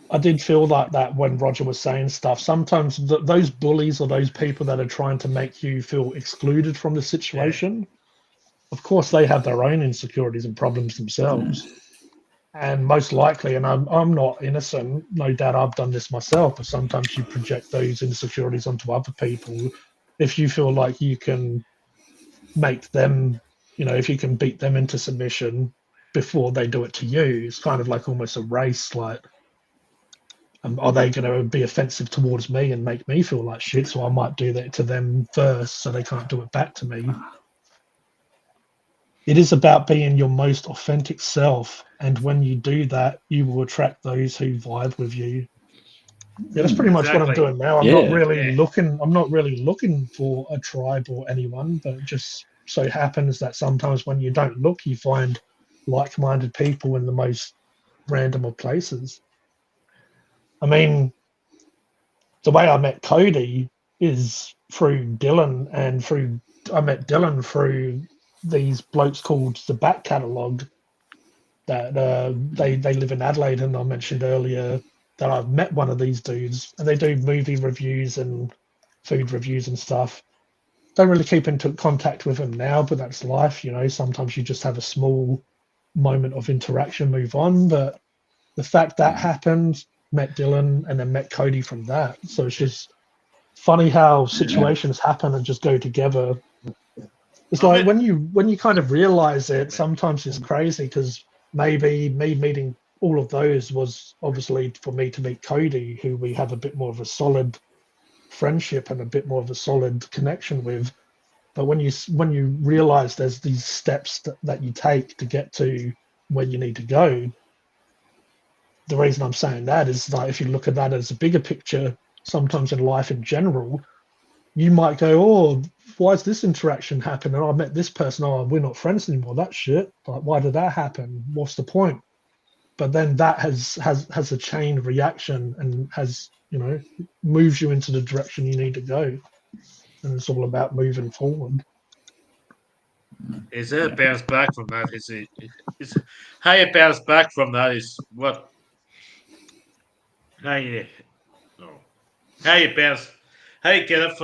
I did feel like that when Roger was saying stuff. Sometimes those bullies or those people that are trying to make you feel excluded from the situation, of course, they have their own insecurities and problems themselves. And most likely, and I'm not innocent, no doubt I've done this myself, but sometimes you project those insecurities onto other people. If you feel like you can make them, if you can beat them into submission before they do it to you, it's kind of like almost a race. Like, are they going to be offensive towards me and make me feel like shit? So I might do that to them first so they can't do it back to me. It is about being your most authentic self, and when you do that, you will attract those who vibe with you. Yeah, that's pretty much what I'm
Exactly.
doing now. I'm
Yeah.
not really
Yeah.
looking. I'm not really looking for a tribe or anyone, but it just so happens that sometimes when you don't look, you find like-minded people in the most random of places. I mean, the way I met Cody is through Dylan, and I met Dylan through these blokes called the Back Catalogue. That they live in Adelaide, and I mentioned earlier that I've met one of these dudes, and they do movie reviews and food reviews and stuff. Don't really keep into contact with them now, but that's life, Sometimes you just have a small moment of interaction, move on. But the fact that happened, met Dylan, and then met Cody from that. So it's just funny how situations happen and just go together. It's like when you kind of realize it, sometimes it's crazy, because maybe me meeting all of those was obviously for me to meet Cody, who we have a bit more of a solid friendship and a bit more of a solid connection with. But when you realize there's these steps that you take to get to where you need to go, the reason I'm saying that is like, if you look at that as a bigger picture, sometimes in life in general, you might go, oh, why is this interaction happen? And I met this person, oh, we're not friends anymore. That's shit. Like, why did that happen? What's the point? But then that has a chain reaction and has, moves you into the direction you need to go. And it's all about moving forward.
Is it bounce back from that? Is how you bounce back from that is what? How you how you bounce? How you get up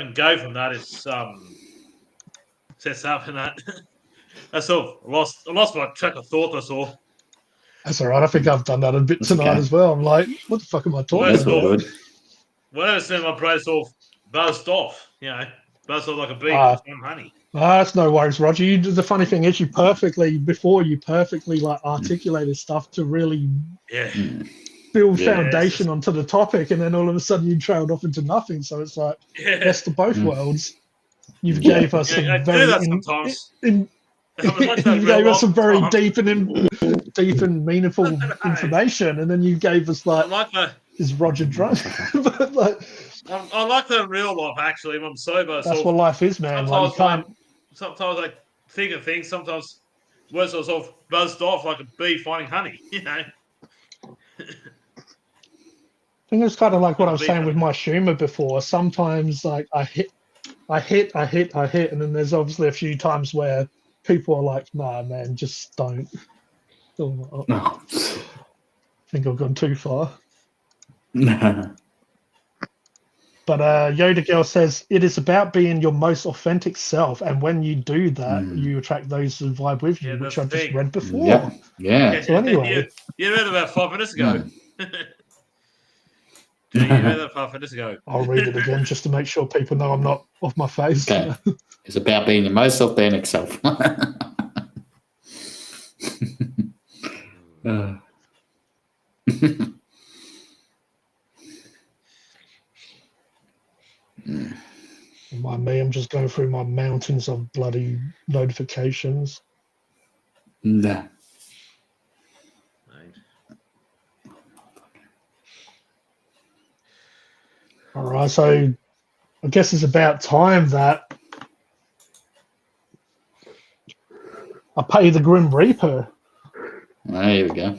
and go from that is sets up and that. That's all. I lost my track of thought. That's all.
That's all right. I think I've done that a bit
That's
tonight
okay.
as well. I'm like, what the fuck am I talking
That's
about?
all good.
Whenever send my brain's all buzzed off, buzzed off like a bee
Ah.
with some honey.
That's no worries, Roger. The funny thing is, you perfectly like articulated stuff to really
Yeah.
build
Yeah.
foundation onto the topic, and then all of a sudden you trailed off into nothing. So it's like best of both worlds. You've
Yeah.
gave us some
I do
very
that sometimes.
you gave us some very deep and meaningful information, and then you gave us like
I'm like that.
is Roger drunk? But like,
I like that in real life. Actually, when I'm sober.
that's what life is, man. Like you can't.
Sometimes I think of things. Sometimes words are sort of buzzed off like a bee finding honey. You know.
I think it's kind of like what I was
Bee
saying with
honey.
my humor before. Sometimes like I hit, and then there's obviously a few times where people are like, "Nah, man, just don't." Oh, I
No.
think I've gone too far.
No.
But Yoda Girl says it is about being your most authentic self, and when you do that, you attract those who vibe with you,
Yeah,
which
that's
I
the
just
thing.
read before.
Yep. Yeah.
So anyway,
you read about 5 minutes ago.
Mm.
Gee, you read that 5 minutes ago.
I'll read it again just to make sure people know I'm not off my face.
Okay. It's about being your most authentic self.
Mind me, I'm just going through my mountains of bloody notifications.
Nah.
All right, so I guess it's about time that I pay the Grim Reaper.
There we go.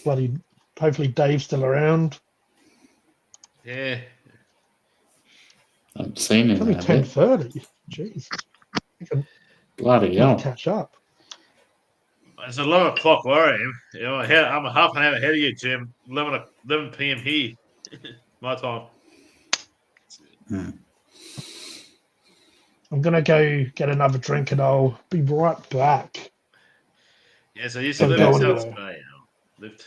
Bloody, hopefully Dave's still around.
Yeah.
I've seen
It's
him
only
a bit.
10:30. Jeez, I can
Bloody
not
hell.
catch up.
It's 11 o'clock where I am. You know, I'm a half an hour ahead of you, Jim. 11 p.m. here. My time.
I'm gonna go get another drink and I'll be right back.
Yeah, so you
Don't
live
go
in South
anywhere.
Australia.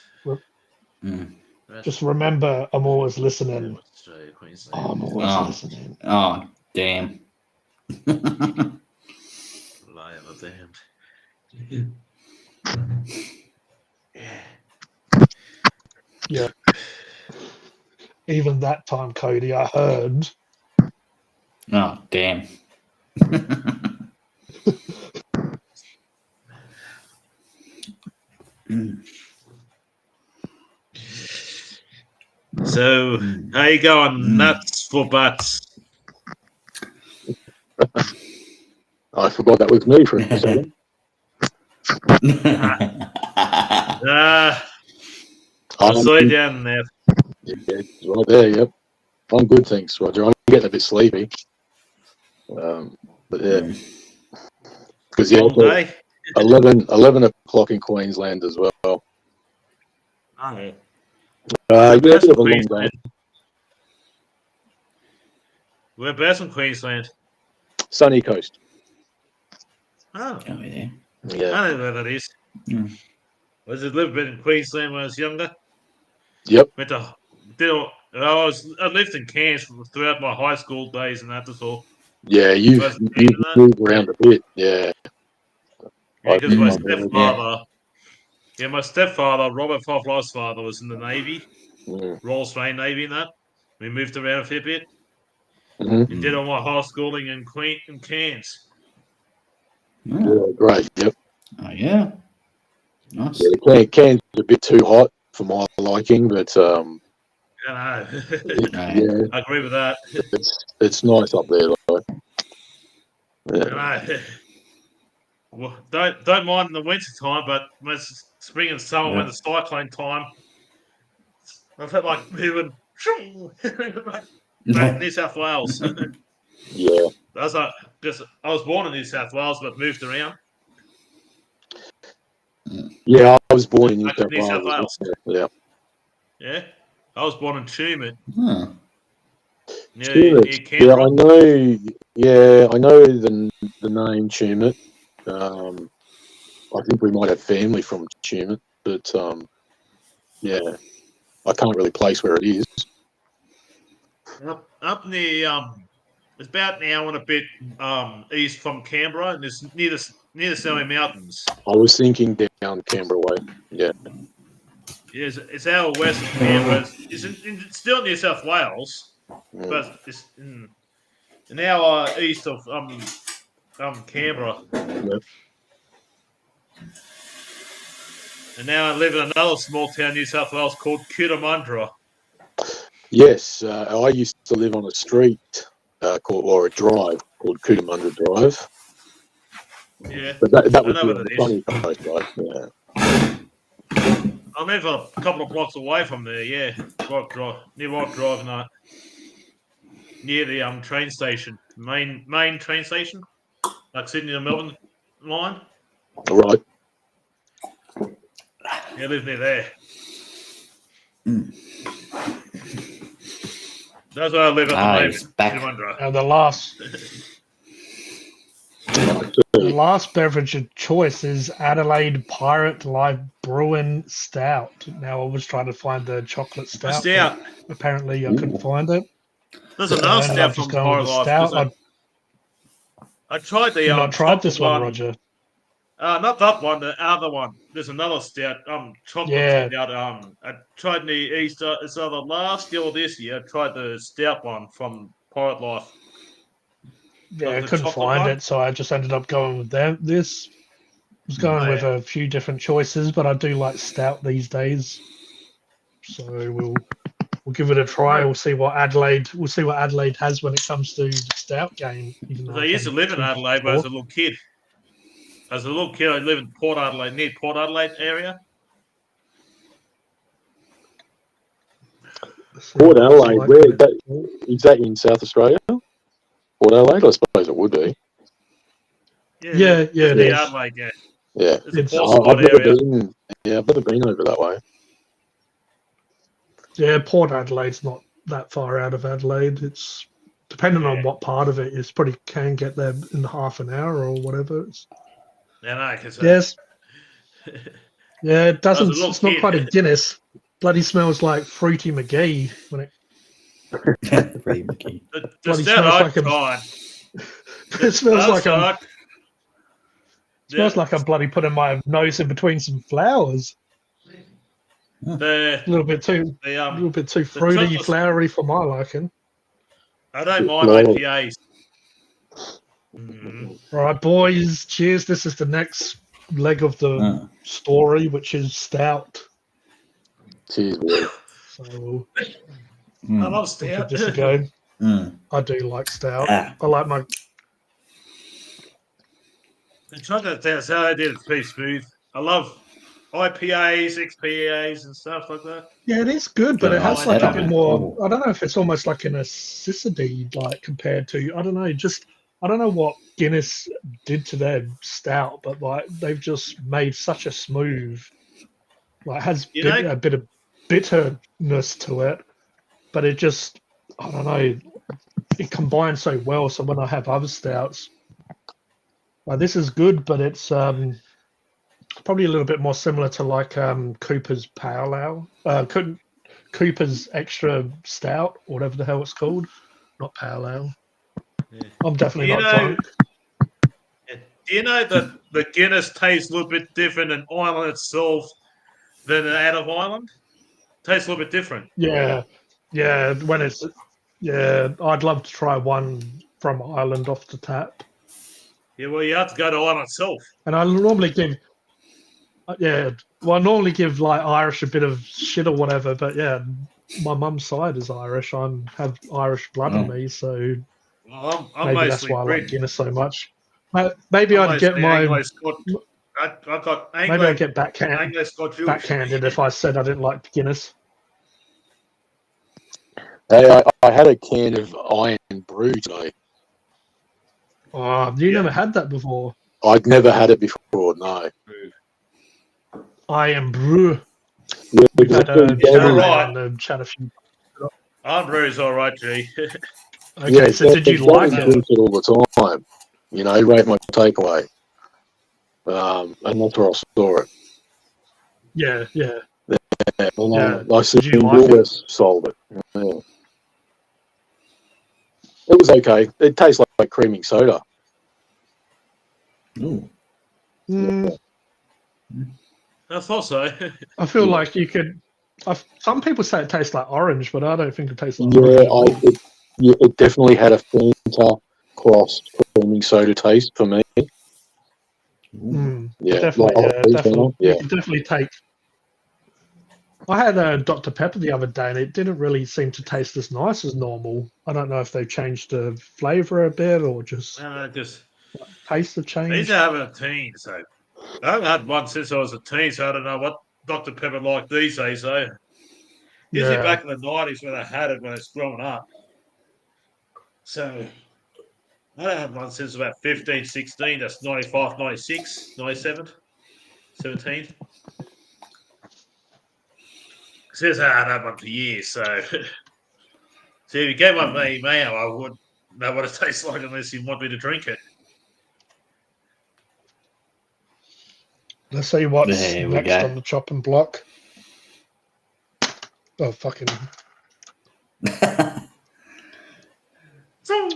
Lived.
Just remember, I'm always listening.
Australia, Queensland.
I'm always
Oh.
listening.
Oh, damn.
Lie of a damned.
Yeah. Even that time, Cody, I heard.
Oh, damn.
So, how you going? Nuts for butts.
I forgot that was me for a second.
I saw you down there.
Yeah, it's right there. Yep, I'm good, thanks, Roger. I'm getting a bit sleepy. But yeah, because yeah,
Long day.
11 o'clock in Queensland as well.
Oh, yeah.
Yeah, a
Whereabouts
bit
in
of a long day.
Queensland? Whereabouts in Queensland?
Sunny coast.
Oh,
Oh, yeah.
Yeah.
I know where that is.
Mm.
I was a little bit in Queensland when I was younger.
Yep.
I lived in Cairns throughout my high school days and that was all.
Yeah, you've moved around a bit. Yeah.
Yeah, because my
Yeah.
stepfather, Robert Foflow's father, was in the Navy,
Mm.
Royal Australian Navy and that. We moved around a fair bit.
Mm-hmm.
And did all my high schooling in Cairns.
Oh.
Yeah, great. Yep.
Oh, yeah. Nice.
Yeah, Cairns is a bit too hot for my liking, but
I know.
yeah,
I agree with that.
it's nice up there though. Yeah.
I know. Well, don't mind in the winter time, but when it's spring and summer, when the cyclone time, I felt like moving back New South Wales.
Yeah.
Because I was born in New South Wales, but moved around.
Yeah, I was born in New South
New South
Wales.
Wales.
Yeah.
Yeah, I was born in Tumut,
Huh.
near
Yeah,
Canberra.
I know. Yeah, I know the name Tumut. I think we might have family from Tumut, but yeah, I can't really place where it is.
Up near it's about an hour and a bit east from Canberra, and it's near the Snowy Mountains.
I was thinking down Canberra way. Yeah.
It's out west of Canberra. It's still New South Wales,
Mm.
but it's an hour east of Canberra.
Yep.
And now I live in another small town, New South Wales, called Cootamundra.
Yes, I used to live on a street or a drive called Cootamundra Drive.
Yeah.
But that
I
was
know
the
what it is.
funny coast, right? Yeah.
I live a couple of blocks away from there, yeah. Near Rock Drive and near the train station. Main train station. Like Sydney to Melbourne line.
All right.
Yeah, I live near there. That's where I live at the
Nice.
moment.
Back.
Cootamundra.
Now the last beverage of choice is Adelaide Pirate Live Brewing Stout. Now I was trying to find the chocolate stout.
Stout.
But apparently I couldn't find it.
There's
So
another
I ended
stout
up just
from
going with
Pirate
the
Life.
stout.
I tried the
You've not tried this
chocolate
one, Roger.
Not that one, the other one. There's another stout, chocolate
Yeah.
stout. I tried the Easter. It's either last year or this year. I tried the stout one from Pirate Life.
Yeah, I
the
couldn't
chocolate
find
one?
it, so I just ended up going with this. I was going
Oh,
with
yeah.
a few different choices, but I do like stout these days. So we'll give it a try. We'll see what Adelaide has when it comes to the stout game. Even though
I used to live in Adelaide when I was a little kid. As a little kid, I lived in Port Adelaide, near Port Adelaide area.
Port Adelaide, is that in South Australia? Port Adelaide, I suppose it would be.
Yeah, it
near
is.
Adelaide, yeah.
Yeah.
It's a
I've
Port
never
area.
been. Yeah, I've never been over that way.
Yeah, Port Adelaide's not that far out of Adelaide. It's depending on what part of it. You probably can get there in half an hour or whatever. Yes. Yeah, it doesn't. It's not quite a Guinness. Bloody smells like Fruity McGee when it.
The
Bloody
stout
smells
I
like a.
tried.
It smells like a.
Smells
Smells like I'm bloody putting my nose in between some flowers. A little bit too fruity,
chocolate-
flowery for my liking.
I don't mind IPAs.
All right, boys. Cheers. This is the next leg of the story, which is stout.
Cheers, boy.
So
I love
we'll give
stout.
this a go. I do like stout. I like my.
The chocolate stout, how they did it's pretty smooth. I love IPAs, XPAs, and stuff like that.
Yeah, it is good, but it has
nice
like a
setup.
bit more. I don't know if it's almost like an acidity, like compared to. I don't know. I don't know what Guinness did to their stout, but like they've just made such a smooth. Like has a bit of bitterness to it, but it just I don't know. It combines so well. So when I have other stouts, like this is good, but it's probably a little bit more similar to like Cooper's Pale Ale, Cooper's Extra Stout, or whatever the hell it's called. Not Pale Ale.
Yeah.
I'm definitely not drunk.
Do you know that the Guinness tastes a little bit different in Ireland itself than out of Ireland? Tastes a little bit different.
Yeah. When it's I'd love to try one from Ireland off the tap.
Yeah, well, you have to go to Ireland itself.
And I normally give, I normally give like Irish a bit of shit or whatever. But yeah, my mum's side is Irish. I have Irish blood in me, so
well, I'm
maybe that's why I like Guinness so much. Maybe I'd get my. Maybe I'd get backhanded if I said I didn't like Guinness.
Hey, I had a can of Iron Brew today.
Oh, you never had that before?
I'd never had it before, no.
Iron Brew.
Yeah,
We've had a
chat
a few.
Iron Brew is all right, G.
Okay, yeah, so did you like it?
It all the time. You know, rate my takeaway. And that's where I saw it.
Yeah.
I see Woolworths sold it. Yeah. It was okay. It tastes like creamy soda.
Ooh.
Yeah.
I thought so.
I feel like you could. Some people say it tastes like orange, but I don't think it tastes like orange.
It definitely had a Fanta crossed creamy soda taste for me. Yeah,
definitely.
like,
Definitely.
yeah.
You can definitely take. I had a Dr Pepper the other day, and it didn't really seem to taste as nice as normal. I don't know if they've changed the flavour a bit or just
Just
taste have
these
changed.
are having a teen, so I haven't had one since I was a teen, so I don't know what Dr Pepper like these days. So usually
Yeah.
back in the 90s when I had it when I was growing up. So I don't have one since about 15, 16. That's 95, 96, 97, 17. Since I had one for years, so see if you gave one me now, I wouldn't know what it tastes like unless you want me to drink it.
Let's see what's
There we
next
go.
on the chopping block. Oh, fucking.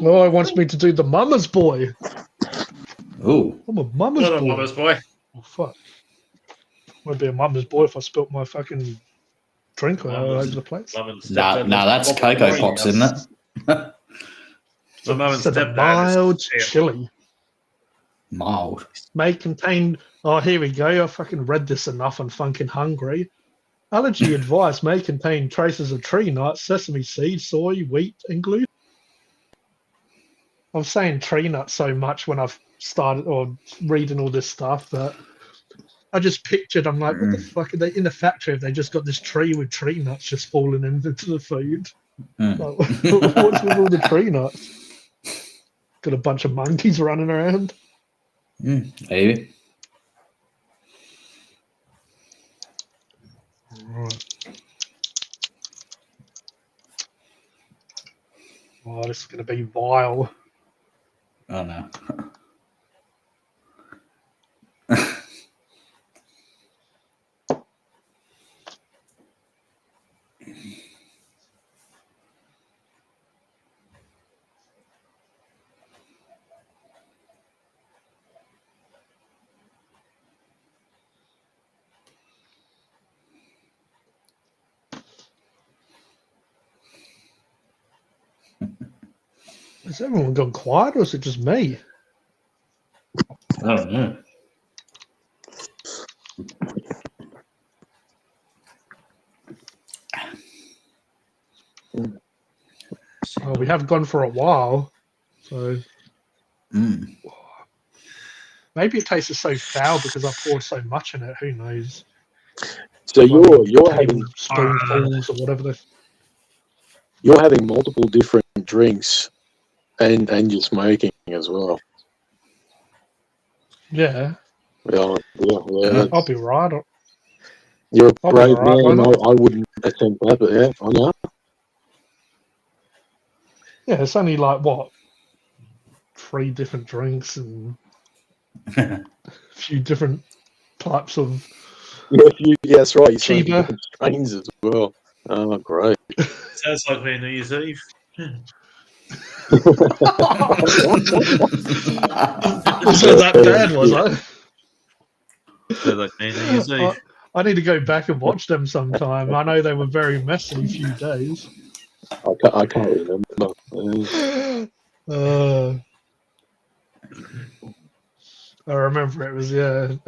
Oh, it wants me to do the mama's boy.
Ooh.
I'm a mama's
Not a
boy.
mama's boy.
Oh, fuck. I'd be a mama's boy if I spilt my fucking drink all over the place.
No, that's Cocoa Pops, isn't it?
My mum and
Instead of
stepdad
mild
just- yeah.
chili.
Mild.
May contain. Oh, here we go. I fucking read this enough on Phunken Hungry. Allergy advice may contain traces of tree nuts, sesame seeds, soy, wheat, and gluten. I was saying tree nuts so much when I've started or reading all this stuff that I just pictured. I'm like, what the fuck are they in the factory? Have they just got this tree with tree nuts just falling into the food? Like, what's with all the tree nuts? Got a bunch of monkeys running around.
Maybe.
Right. Oh, this is going to be vile.
Oh no.
Has everyone gone quiet or is it just me?
I don't know.
Oh, we have gone for a while. So maybe it tastes so foul because I poured so much in it. Who knows?
So you're having
spoonfuls or whatever.
You're having multiple different drinks, and you're smoking as well.
Yeah.
Yeah.
I'll be right.
You're a
I'll be
brave
all right, why
man.
not?
I wouldn't attempt that, but yeah, I know.
Yeah, it's only like what 3 different drinks and a few different types of
Yeah, that's right. You're smoking
Chiba.
different strains as well. Oh, great.
Sounds like me New Year's Eve.
So that bad was I?
Sounds like me New Year's Eve.
I need to go back and watch them sometime. I know they were very messy few days.
I can't remember.
I remember it was a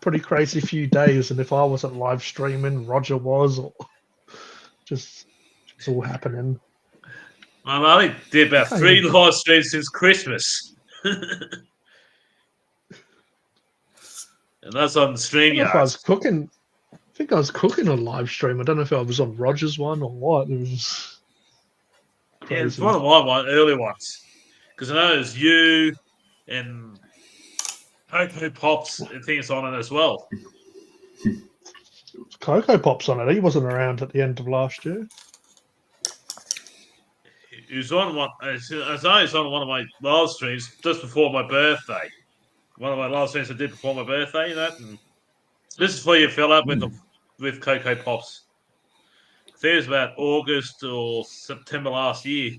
pretty crazy few days, and if I wasn't live streaming, Roger was, or just it's all happening.
I only did about 3 live streams since Christmas. And that's on StreamYard.
I was cooking. I think I was cooking on live stream. I don't know if I was on Roger's one or what. It was crazy.
Yeah, it's one of my early ones. Because I know there's you and Cocoa Pops and things on it as well.
Cocoa Pops on it. He wasn't around at the end of last year.
He was on one. I know he's on one of my live streams just before my birthday. One of my live streams I did before my birthday, you know. And this is where you fell up with Cocoa Pops. I think it was about August or September last year.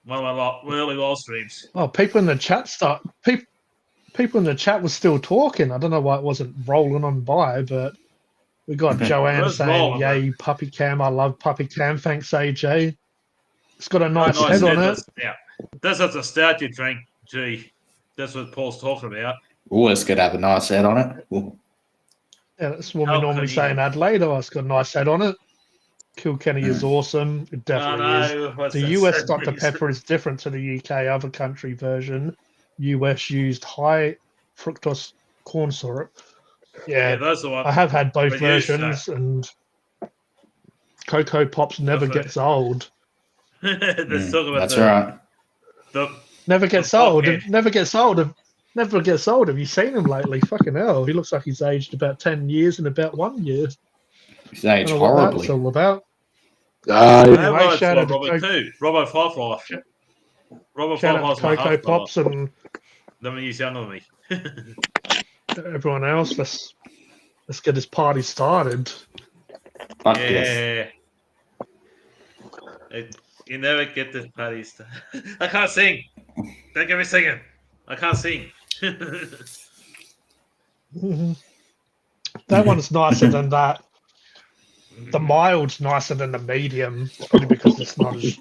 One of my early live streams.
Oh, people in the chat people in the chat were still talking. I don't know why it wasn't rolling on by, but we got Joanne saying, "Yay, Puppy Cam! I love Puppy Cam. Thanks, AJ. It's got a nice head on it."
Yeah, that's a nostalgia drink. Gee, that's what Paul's talking about.
Always could have a nice head on it. Ooh.
Yeah, that's what we
How
normally
can
say
you-
in Adelaide. Oh, it's got a nice head on it. Kilkenny is awesome. It definitely is.
no, what's
The
that
US
so
Dr.
nice?
Pepper is different to the UK other country version. US used high fructose corn syrup.
Yeah,
Yeah,
those are what
I have had both
we use that.
versions, and Cocoa Pops never
Definitely.
gets old.
Let's talk about
That's right.
the
Never gets
The
old.
blockhead.
Never gets old. Never gets old. Have you seen him lately? Fucking hell. He looks like he's aged about 10 years in about 1 year.
He's aged
Don't know what that's
horribly.
all about.
Ah,
I
Anyway,
have rides
shout
for
out to
Robbo too. Robbo Firefly. Robbo
Shout out
Firefly's
to
my
Cocoa
half brother.
Pops and
Then he's younger than me.
everyone else. Let's get this party started.
Fuck yes.
You never get this party started. I can't sing. Don't get me singing. I can't sing.
That one's nicer than that. The mild's nicer than the medium. It's probably because it's not as.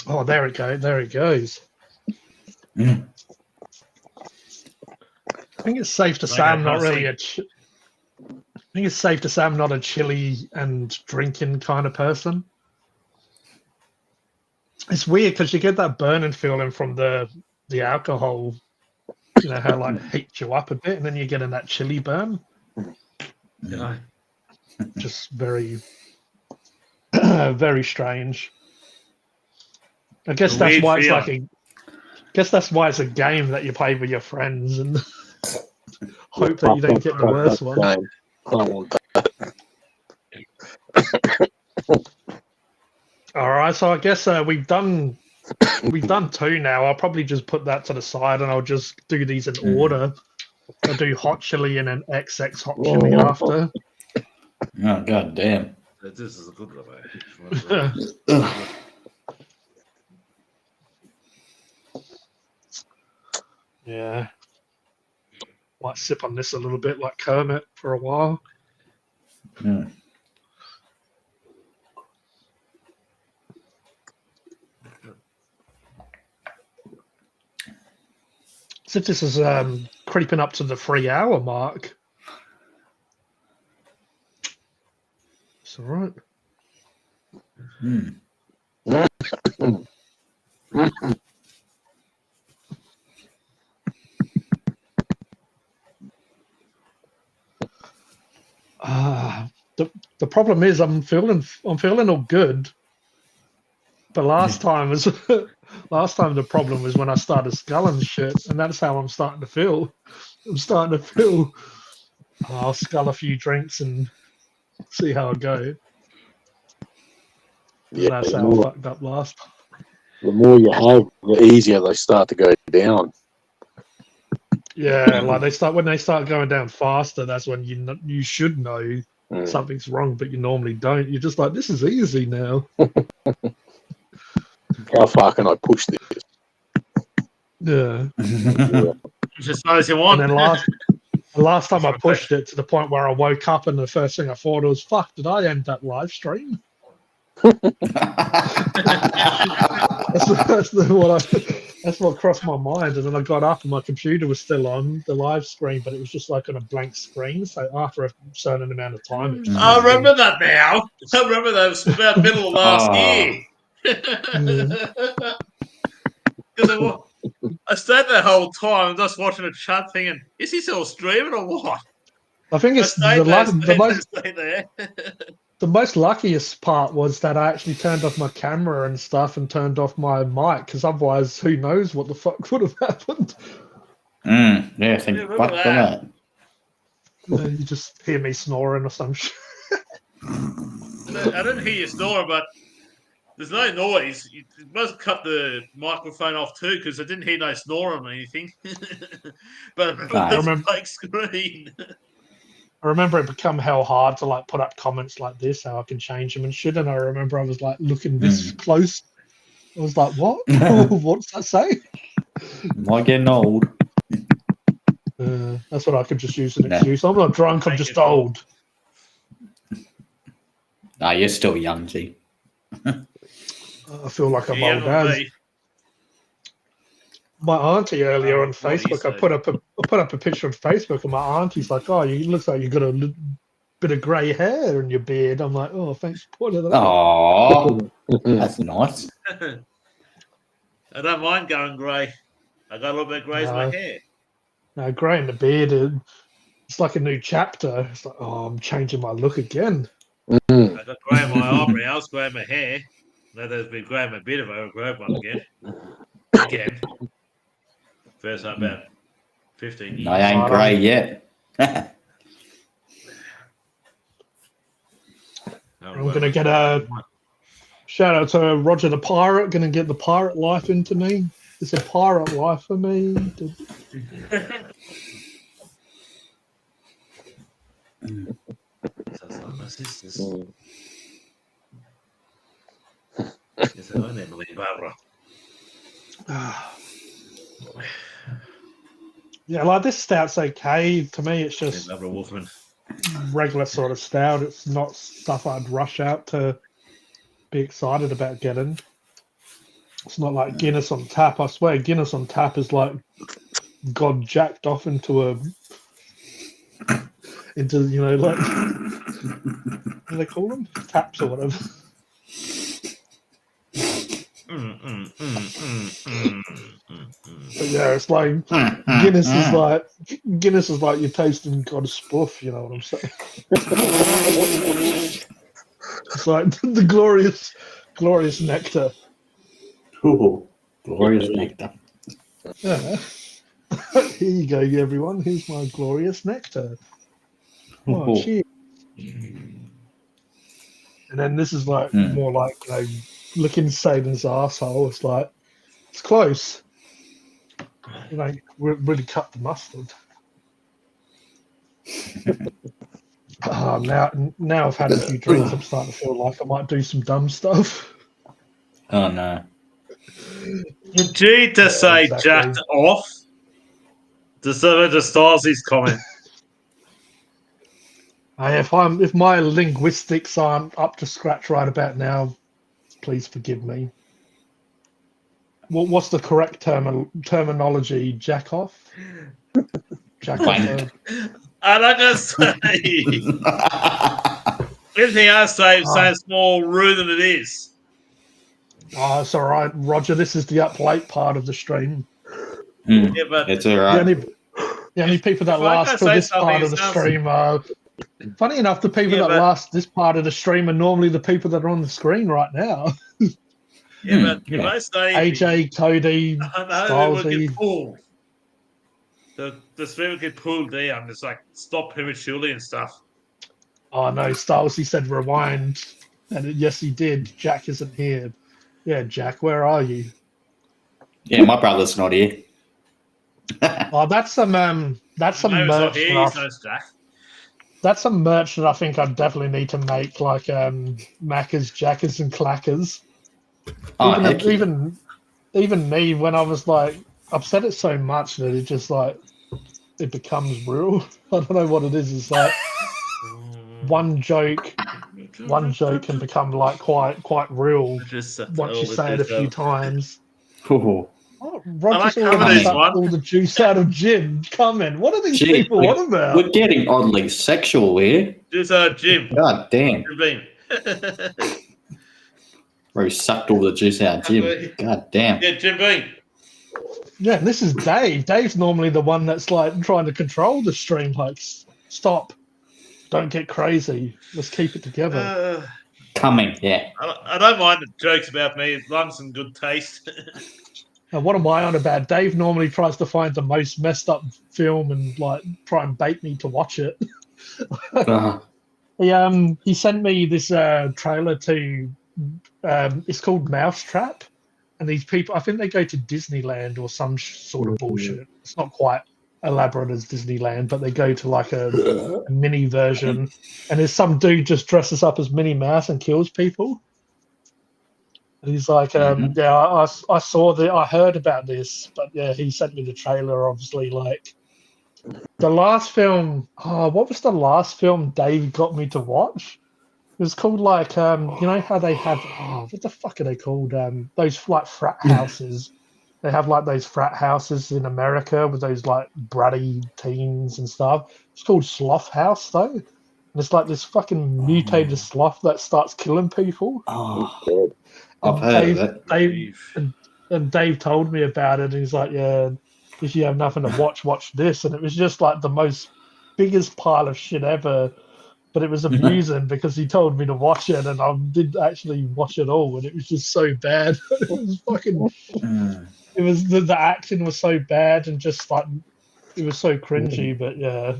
Oh, there it goes. There it goes.
Mm.
I think it's safe to say
Okay,
I'm not
I'll
really
sing.
I think it's safe to say I'm not a chili and drinking kind of person. It's weird because you get that burning feeling from the alcohol. You know how like heats you up a bit, and then you're getting that chili burn.
Yeah.
Just very, very strange. I guess
A
that's
weird
why it's like
feeling.
guess that's why it's a game that you play with your friends and hope that you don't get the worst one.
I don't want that.
All right, so I guess we've done two now. I'll probably just put that to the side and I'll just do these in order. I'll do hot chili and then XX hot chili after.
Oh, god damn.
This is a good one.
Yeah. Might sip on this a little bit like Kermit for a while.
Mm.
As if this is creeping up to the 3 hour mark. It's all right.
Mm.
The problem is I'm feeling all good. But last time the problem was when I started sculling shit, and that's how I'm starting to feel. I'm starting to feel I'll scull a few drinks and see how I go.
Yeah,
That's
the
how I
more,
fucked up last time.
the more you have, the easier they start to go down.
Yeah, like when they start going down faster, that's when you should know
Mm.
something's wrong, but you normally don't. You're just like, this is easy now.
How far can I push this?
Yeah.
Just as you want.
And then last time I pushed it to the point where I woke up and the first thing I thought was, fuck, did I end that live stream? That's what crossed my mind. And then I got up and my computer was still on the live screen, but it was just like on a blank screen. So after a certain amount of time, it just
I remember that now. I remember that was about middle of last year. Because I stayed that whole time just watching a chat thinking, is he still streaming or what?
I think it's
I
the
stayed there.
The most luckiest part was that I actually turned off my camera and stuff and turned off my mic, because otherwise, who knows what the fuck would have happened?
Yeah, think
Yeah,
fuck that.
And then you just hear me snoring or some shit.
I didn't hear you snoring, but there's no noise. You must cut the microphone off too, because I didn't hear no snoring or anything. But
I
there's a
remember-
blank screen.
I remember it become hell hard to like put up comments like this, how I can change them and shit. And I remember I was like looking this close. I was like, what? What's that say?
Am I getting old?
That's what I could just use an excuse. I'm not drunk, I'm just old.
Nah, you're still young, G.
I feel like I'm
Yeah,
old
not
as.
me.
my auntie earlier on
What do you
Facebook. I
say?
put up a picture on Facebook, and my auntie's like, "Oh, you looks like you got a bit of grey hair in your beard." I'm like, "Oh, thanks for pointing that out."
Oh, that's nice.
I don't mind going grey. I got a little bit of grey in my
No.
hair.
No, grey in the beard, it's like a new chapter. It's like, oh, I'm changing my look again.
I got grey in my eyebrows, grey in my hair. Now there's been grey in my beard if I ever grow one again. Again. First time about 15 years.
I ain't grey yet.
I'm going to get a shout out to Roger the Pirate. Going to get the pirate life into me. It's a pirate life for me.
Sounds like my sisters. Yes, I name Lee Barbara.
Yeah, like this stout's okay. To me, it's just
Barbara Wolfman.
regular sort of stout. It's not stuff I'd rush out to be excited about getting. It's not like Guinness on tap. I swear, Guinness on tap is like God jacked off into like what do they call them? Taps or whatever. But yeah, it's like Guinness is like you're tasting God's spoof. You know what I'm saying? It's like the glorious nectar.
Ooh, glorious nectar.
Yeah. Here you go, everyone. Here's my glorious nectar. Oh,
Ooh.
cheers. And then this is like more like, licking Satan's asshole. It's like, it's close. Really cut the mustard. Now I've had a few drinks, I'm starting to feel like I might do some dumb stuff.
Oh no.
Did you just say
exactly.
jacked off? Just styles his comment.
If my linguistics aren't up to scratch right about now, please forgive me. What's the correct terminology? Jack off? Jack off.
I'm not gonna say anything else. Say more rude than it is.
Oh, it's all right, Roger. This is the up late part of the stream.
Yeah, but
it's all right.
The only people that last till this part of the stream are. Funny enough, the people that last this part of the stream are normally the people that are on the screen right now.
Yeah, but if I say
AJ, Cody, Stylesy.
The stream get pulled down. It's like stop prematurely and stuff.
Oh no, Stylesy said rewind, and yes, he did. Jack isn't here. Yeah, Jack, where are you?
Yeah, my brother's not here.
Oh, that's some merch. That's some merch that I think I definitely need to make, like Maccas, Jackers, and Clackers. Even me, when I was like, I've said it so much that it just like it becomes real. I don't know what it is. It's like one joke can become like quite real once you say it a few times.
Cool.
Oh, Roger's already sucked all the juice out of Jim. Come in. What are these people on about?
We're getting oddly sexual here.
Juice out of Jim.
God damn.
Jim
Where he sucked all the juice out of Jim. God damn.
Yeah, Jim Beam.
Yeah, and this is Dave. Dave's normally the one that's like trying to control the stream. Like, stop. Don't get crazy. Let's keep it together.
Coming, yeah.
I don't mind the jokes about me as long as some good taste.
And what am I on about? Dave normally tries to find the most messed up film and like try and bait me to watch it. He sent me this trailer to it's called Mousetrap, and these people, I think they go to Disneyland or some sort of bullshit. It's not quite elaborate as Disneyland, but they go to like a mini version, and there's some dude just dresses up as Minnie Mouse and kills people. And he's like, I saw I heard about this, but yeah, he sent me the trailer. Obviously, like the last film. Oh, what was the last film Dave got me to watch? It was called like, you know how they have. Oh, what the fuck are they called? Those like frat houses They have like those frat houses in America with those like bratty teens and stuff. It's called Sloth House though. And it's like this fucking mutated sloth that starts killing people.
Oh,
God.
I've heard of it.
And Dave told me about it. And he's like, "Yeah, if you have nothing to watch this." And it was just like the most biggest pile of shit ever. But it was amusing because he told me to watch it, and I did actually watch it all, and it was just so bad. It was fucking. It was the acting was so bad, and just like it was so cringy. But yeah,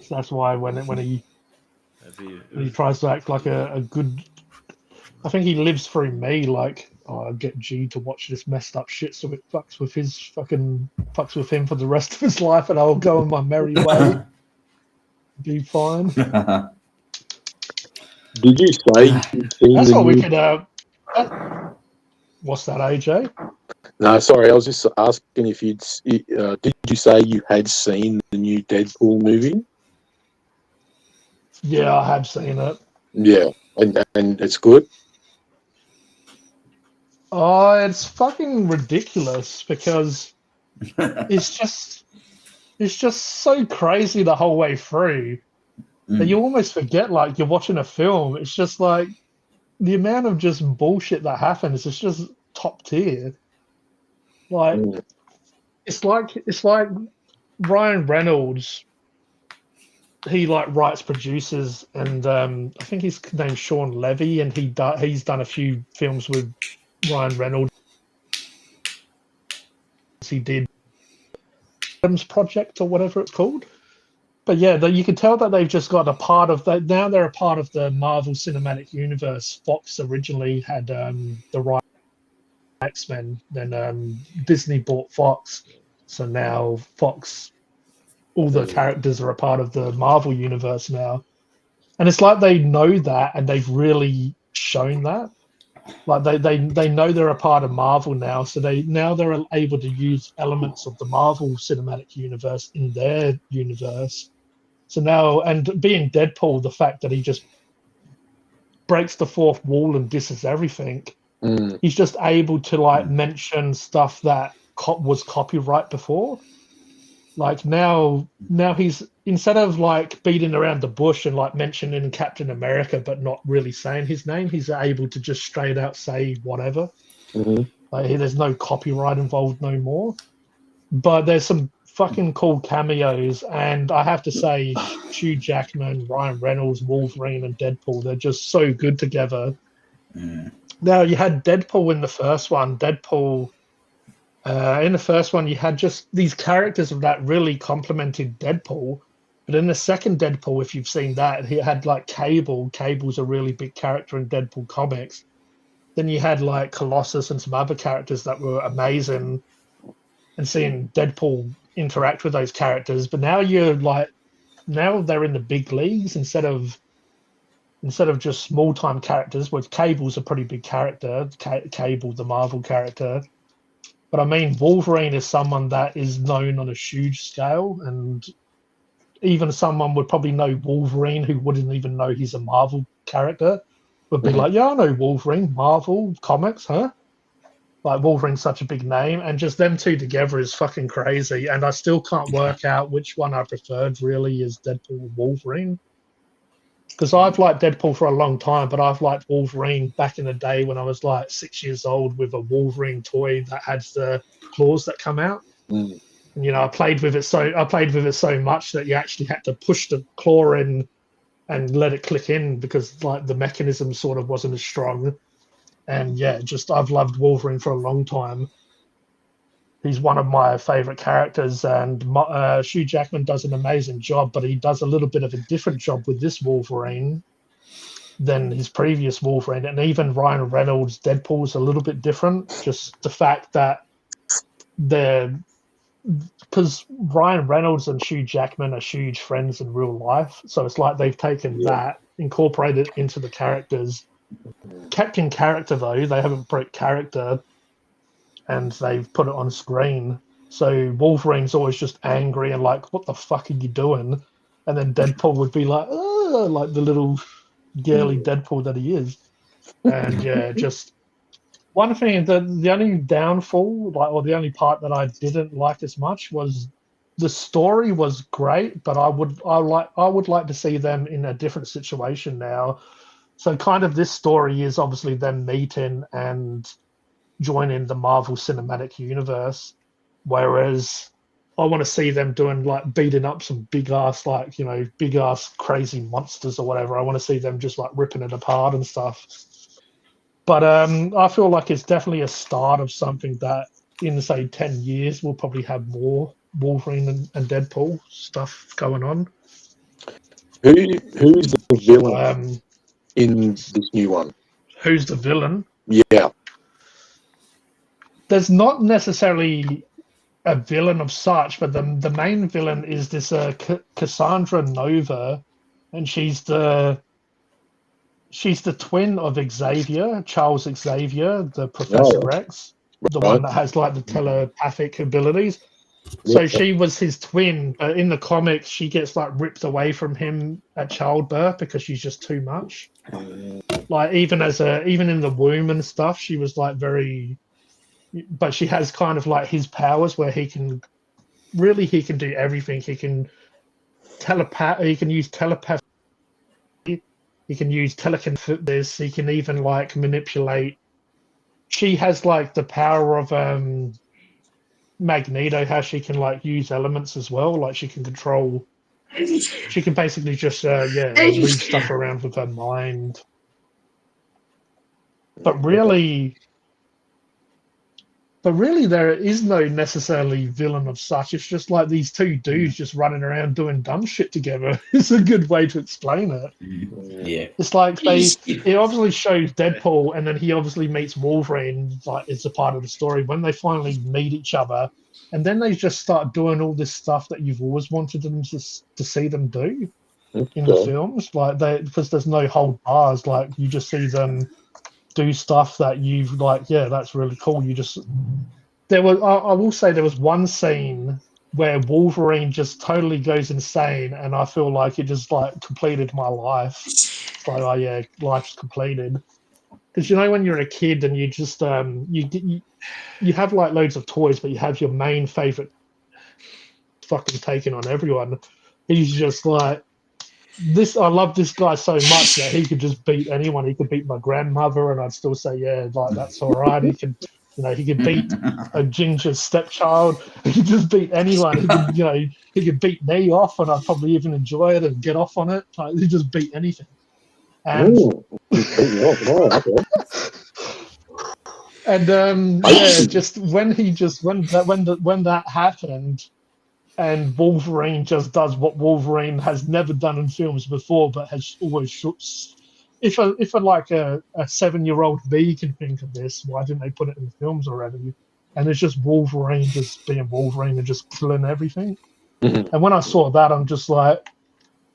so that's why when he tries to act like a good, I think he lives through me. Like, oh, I'll get G to watch this messed up shit, so it fucks with him for the rest of his life, and I'll go on my merry way. Be fine.
Did you say you'd seen
That's
the
what we
new...
could. What's that, AJ?
No, sorry, I was just asking if you'd... did you say you had seen the new Deadpool movie?
Yeah, I have seen it.
Yeah, and it's good?
Oh, it's fucking ridiculous because it's just so crazy the whole way through that you almost forget like you're watching a film. It's just like the amount of just bullshit that happens is just top tier. Like it's like Ryan Reynolds. He like writes, produces, and I think his name's Sean Levy, and he's done a few films with Ryan Reynolds. He did Adams Project or whatever it's called. But yeah, you can tell that they've just got a part of that. Now they're a part of the Marvel Cinematic Universe. Fox originally had the right X-Men, then Disney bought Fox, so now Fox, all the characters are a part of the Marvel Universe now. And it's like they know that, and they've really shown that. Like they know they're a part of Marvel now, so they're able to use elements of the Marvel Cinematic Universe in their universe. So now, and being Deadpool, the fact that he just breaks the fourth wall and disses everything, he's just able to like mention stuff that was copyright before. Like now he's, instead of like beating around the bush and like mentioning Captain America but not really saying his name, he's able to just straight out say whatever. Like there's no copyright involved no more. But there's some fucking cool cameos, and I have to say, Hugh Jackman, Ryan Reynolds, Wolverine, and Deadpool, they're just so good together. Now you had Deadpool in the first one. In the first one, you had just these characters that really complemented Deadpool. But in the second Deadpool, if you've seen that, he had like Cable. Cable's a really big character in Deadpool comics. Then you had like Colossus and some other characters that were amazing, and seeing Deadpool interact with those characters. But now now they're in the big leagues instead of just small time characters. Which Cable's a pretty big character, Cable, the Marvel character. But I mean, Wolverine is someone that is known on a huge scale, and even someone would probably know Wolverine who wouldn't even know he's a Marvel character would be like, yeah, I know Wolverine, Marvel comics, huh? Like Wolverine's such a big name, and just them two together is fucking crazy. And I still can't work out which one I preferred really is Deadpool or Wolverine. Because I've liked Deadpool for a long time, but I've liked Wolverine back in the day when I was like 6 years old with a Wolverine toy that had the claws that come out. And I played with it so much that you actually had to push the claw in and let it click in because like the mechanism sort of wasn't as strong. And yeah, just I've loved Wolverine for a long time. He's one of my favorite characters, and Hugh Jackman does an amazing job, but he does a little bit of a different job with this Wolverine than his previous Wolverine. And even Ryan Reynolds' Deadpool is a little bit different. Just the fact that because Ryan Reynolds and Hugh Jackman are huge friends in real life, so it's like they've taken that, incorporated it into the characters. Kept in character though, they haven't broke character, and they've put it on screen. So Wolverine's always just angry and like, what the fuck are you doing? And then Deadpool would be like, oh, like the little girly Deadpool that he is. And yeah, just One thing, the only downfall, or the only part that I didn't like as much was the story was great, but I would like to see them in a different situation now. So kind of this story is obviously them meeting and joining the Marvel Cinematic Universe, whereas I want to see them doing like beating up some big ass crazy monsters or whatever. I want to see them just like ripping it apart and stuff. But I feel like it's definitely a start of something that in say 10 years we'll probably have more Wolverine and Deadpool stuff going on.
Who's the villain in this new one?
Who's the villain?
Yeah.
There's not necessarily a villain of such, but the main villain is this Cassandra Nova, and she's the twin of Xavier, Charles Xavier, the Professor X, the one that has like the telepathic abilities. So she was his twin. In the comics, she gets like ripped away from him at childbirth because she's just too much. Like even in the womb and stuff, she was like very. But she has kind of like his powers where he can do everything. He can He can use telepathy. He can use telekinesis. He can even like manipulate. She has like the power of Magneto, how she can like use elements as well. Like she can control. She can basically just move stuff around with her mind. But really, there is no necessarily villain of such. It's just like these two dudes just running around doing dumb shit together. It's a good way to explain it.
Yeah.
It's like it obviously shows Deadpool, and then he obviously meets Wolverine. Like it's a part of the story when they finally meet each other, and then they just start doing all this stuff that you've always wanted them to see them do in the films. Like because there's no hold bars. Like you just see them do stuff that you've like, yeah, that's really cool. I will say there was one scene where Wolverine just totally goes insane, and I feel like it just like completed my life. It's like, oh yeah, life's completed. Because when you're a kid and you just you have like loads of toys, but you have your main favorite fucking taking on everyone. He's just like, I love this guy so much that he could just beat anyone. He could beat my grandmother, and I'd still say, yeah, like that's all right. He could, he could beat a ginger stepchild. He could just beat anyone. He could, he could beat me off, and I'd probably even enjoy it and get off on it. Like, he just beat anything. And just when that happened. And Wolverine just does what Wolverine has never done in films before, but has always. If a 7-year-old me can think of this, why didn't they put it in the films already? And it's just Wolverine just being Wolverine and just killing everything. Mm-hmm. And when I saw that, I'm just like,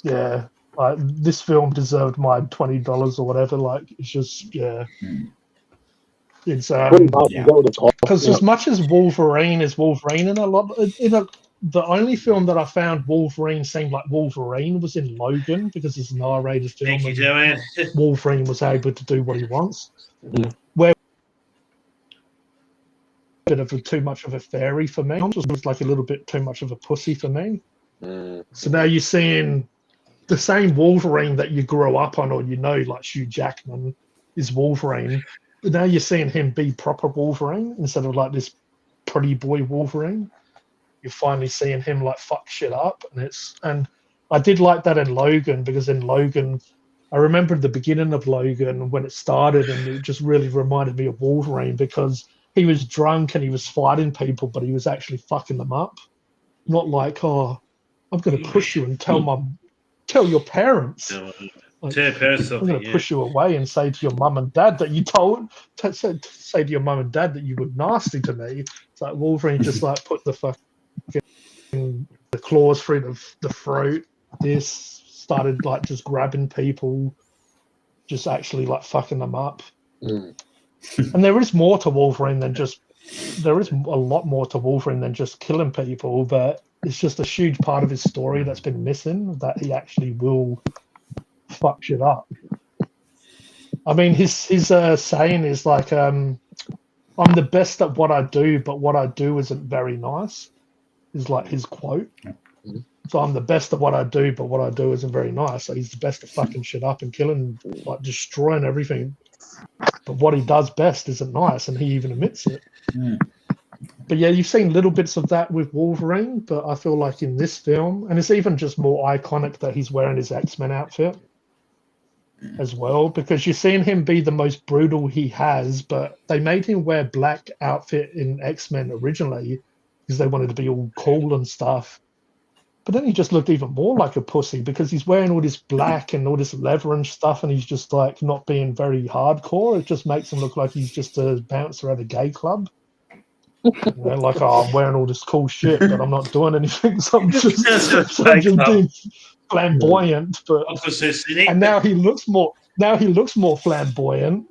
yeah, like this film deserved my $20 or whatever. Like it's just it's because as much as Wolverine is Wolverine the only film that I found Wolverine seemed like Wolverine was in Logan, because it's an R-rated film.
Thank you, Joanne.
Wolverine was able to do what he wants. Mm-hmm. Where a bit of too much of a fairy for me. It was like a little bit too much of a pussy for me. Mm-hmm. So now you're seeing the same Wolverine that you grew up on, or like Hugh Jackman is Wolverine. But now you're seeing him be proper Wolverine instead of like this pretty boy Wolverine. You're finally seeing him like fuck shit up, and I did like that in Logan, because in Logan, I remember the beginning of Logan when it started, and it just really reminded me of Wolverine, because he was drunk and he was fighting people, but he was actually fucking them up. Not like, oh, I'm going to push you and tell your parents. Like, I'm going to push you away and say to your mum and dad that you say to your mum and dad that you were nasty to me. It's like Wolverine just like put the claws through the throat. This started like just grabbing people, just actually like fucking them up. Mm. And there is more to Wolverine than just. There is a lot more to Wolverine than just killing people, but it's just a huge part of his story that's been missing, that he actually will fuck shit up. I mean, his saying is like, I'm the best at what I do, but what I do isn't very nice, is like his quote. So I'm the best at what I do, but what I do isn't very nice. So he's the best at fucking shit up and killing, like destroying everything. But what he does best isn't nice, and he even admits it. But yeah, you've seen little bits of that with Wolverine, but I feel like in this film, and it's even just more iconic that he's wearing his X-Men outfit as well, because you're seeing him be the most brutal he has, but they made him wear black outfit in X-Men originally because they wanted to be all cool and stuff. But then he just looked even more like a pussy because he's wearing all this black and all this leather and stuff, and he's just like not being very hardcore. It just makes him look like he's just a bouncer at a gay club. Like, oh, I'm wearing all this cool shit, but I'm not doing anything, so I'm just being flamboyant. But and now he looks more flamboyant,